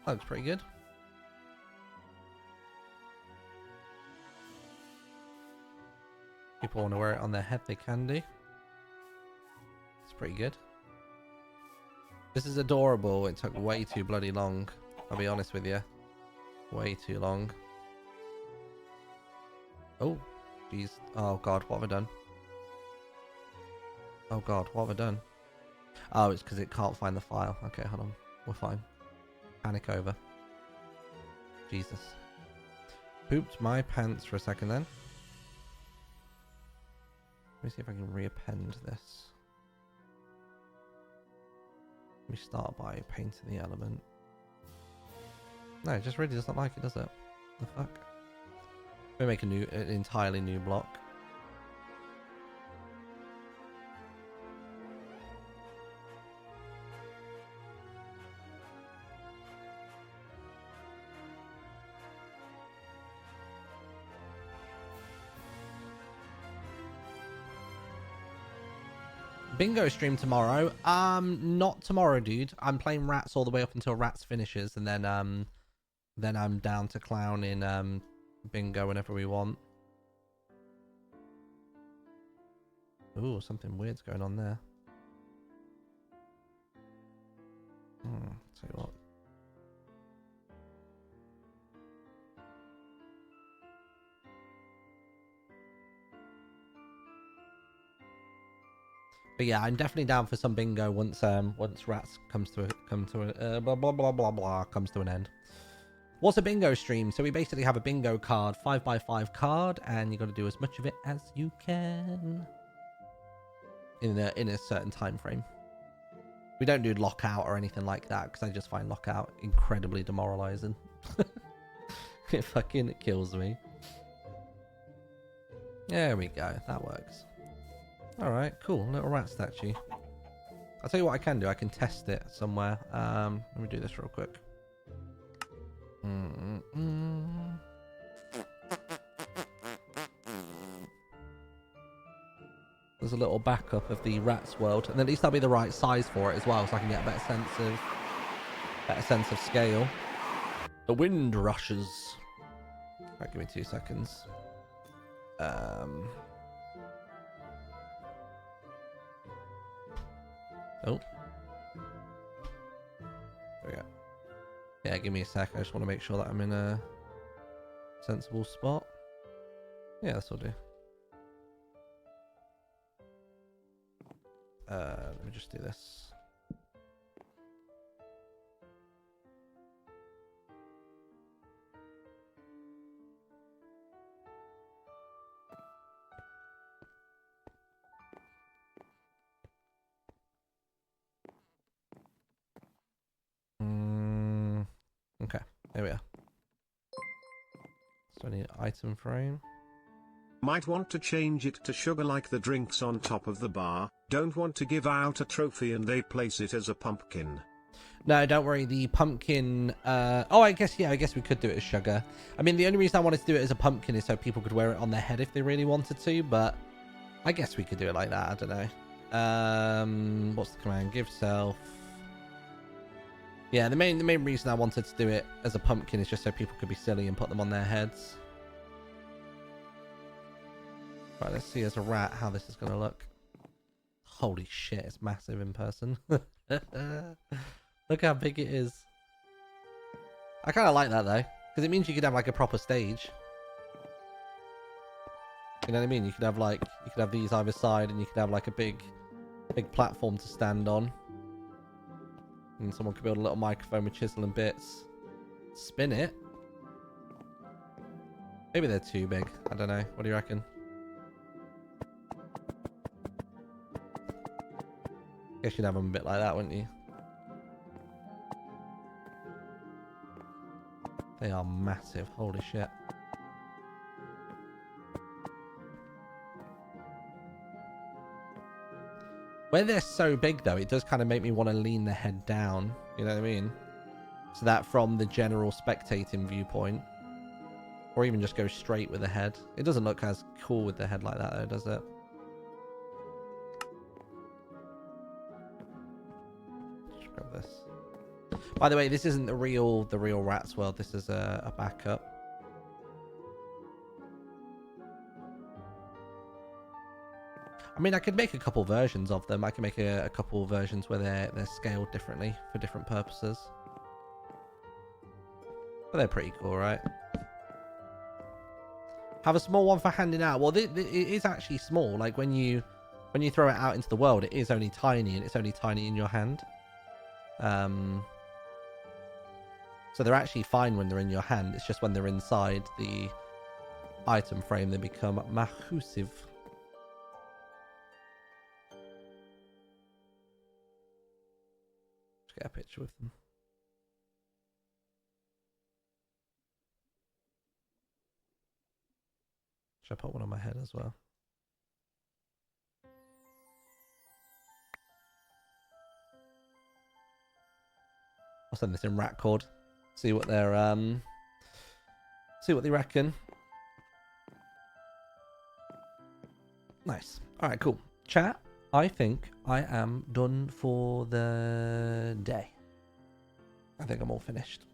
That looks pretty good. People want to wear it on their head, they can do. It's pretty good. This is adorable. It took way too bloody long. I'll be honest with you. Way too long. Oh, jeez. Oh god, what have I done? Oh god, what have I done? Oh, it's because it can't find the file. Okay, hold on. We're fine. Panic over. Jesus. Pooped my pants for a second then. Let me see if I can reappend this. Let me start by painting the element. No, it just really doesn't like it, does it? The fuck? We make an entirely new block. Bingo stream tomorrow. Not tomorrow, dude. I'm playing Rats all the way up until Rats finishes, and then I'm down to clown in bingo whenever we want. Ooh, something weird's going on there. Tell you what. But yeah, I'm definitely down for some bingo once Rats comes to blah blah blah blah blah comes to an end. What's a bingo stream? So we basically have a bingo card, 5x5 card, and you got to do as much of it as you can in a certain time frame. We don't do lockout or anything like that because I just find lockout incredibly demoralizing. It fucking kills me. There we go. That works. Alright, cool. Little rat statue. I'll tell you what I can do. I can test it somewhere. Let me do this real quick. There's a little backup of the rat's world. And at least that'll be the right size for it as well, so I can get a better sense of scale. The wind rushes. Right, give me 2 seconds. Oh. There we go. Yeah, give me a sec. I just want to make sure that I'm in a sensible spot. Yeah, this will do. Let me just do this. There we are. So I need item frame. Might want to change it to sugar like the drinks on top of the bar. Don't want to give out a trophy and they place it as a pumpkin. No, don't worry. The pumpkin... oh, I guess we could do it as sugar. I mean, the only reason I wanted to do it as a pumpkin is so people could wear it on their head if they really wanted to, but I guess we could do it like that. I don't know. What's the command? Give self. Yeah, the main reason I wanted to do it as a pumpkin is just so people could be silly and put them on their heads. Right, let's see as a rat how this is going to look. Holy shit, it's massive in person. Look how big it is. I kind of like that though, because it means you could have like a proper stage. You know what I mean? You could have these either side, and you could have like a big platform to stand on. And someone could build a little microphone with chisel and bits. Spin it. Maybe they're too big. I don't know. What do you reckon? Guess you'd have them a bit like that, wouldn't you? They are massive. Holy shit. Where they're so big, though, it does kind of make me want to lean the head down. You know what I mean? So that from the general spectating viewpoint. Or even just go straight with the head. It doesn't look as cool with the head like that, though, does it? Just grab this. By the way, this isn't the real Rats World. This is a backup. I mean, I could make a couple versions of them. I can make a couple versions where they're scaled differently for different purposes. But they're pretty cool, right? Have a small one for handing out. Well, it is actually small. Like when you throw it out into the world, it is only tiny, and it's only tiny in your hand. So they're actually fine when they're in your hand. It's just when they're inside the item frame, they become massive. Let's get a picture with them. Should I put one on my head as well? I'll send this in rat cord. See what they're see what they reckon. Nice. All right, cool. Chat, I think I am done for the day. I think I'm all finished.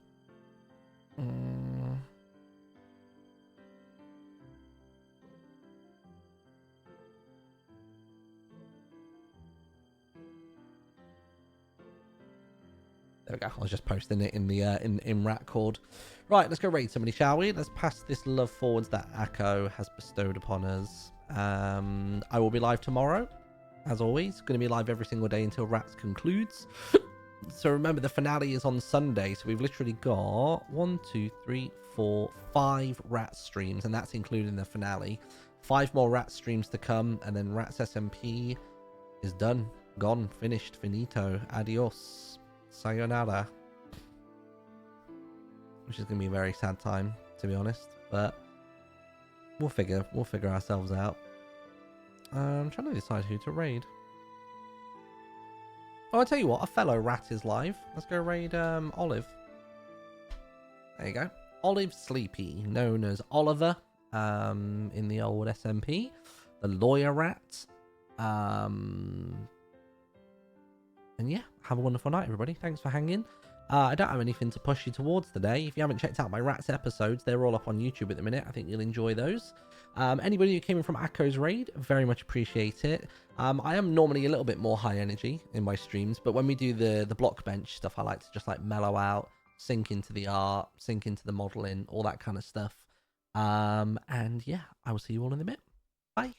There we go. I was just posting it in the in Ratcord. Right, let's go raid somebody, shall we? Let's pass this love forwards that Akko has bestowed upon us. I will be live tomorrow, as always. Going to be live every single day until Rats concludes. So remember, the finale is on Sunday. So we've literally got 1, 2, 3, 4, 5 Rat streams, and that's including the finale. 5 more Rat streams to come, and then Rats SMP is done, gone, finished, finito, adios. Sayonara. Which is going to be a very sad time, to be honest, but we'll figure ourselves out. I'm trying to decide who to raid. Oh, I'll tell you what, a fellow rat is live. Let's go raid Olive. There you go. Olive Sleepy, known as Oliver in the old SMP. The lawyer rat. And yeah, have a wonderful night, everybody. Thanks for hanging. I don't have anything to push you towards today. If you haven't checked out my Rats episodes, they're all up on YouTube at the minute. I think you'll enjoy those. Anybody who came in from Akko's raid, very much appreciate it. I am normally a little bit more high energy in my streams, but when we do the block bench stuff, I like to just like mellow out, sink into the art, sink into the modeling, all that kind of stuff. And yeah, I will see you all in a bit. Bye.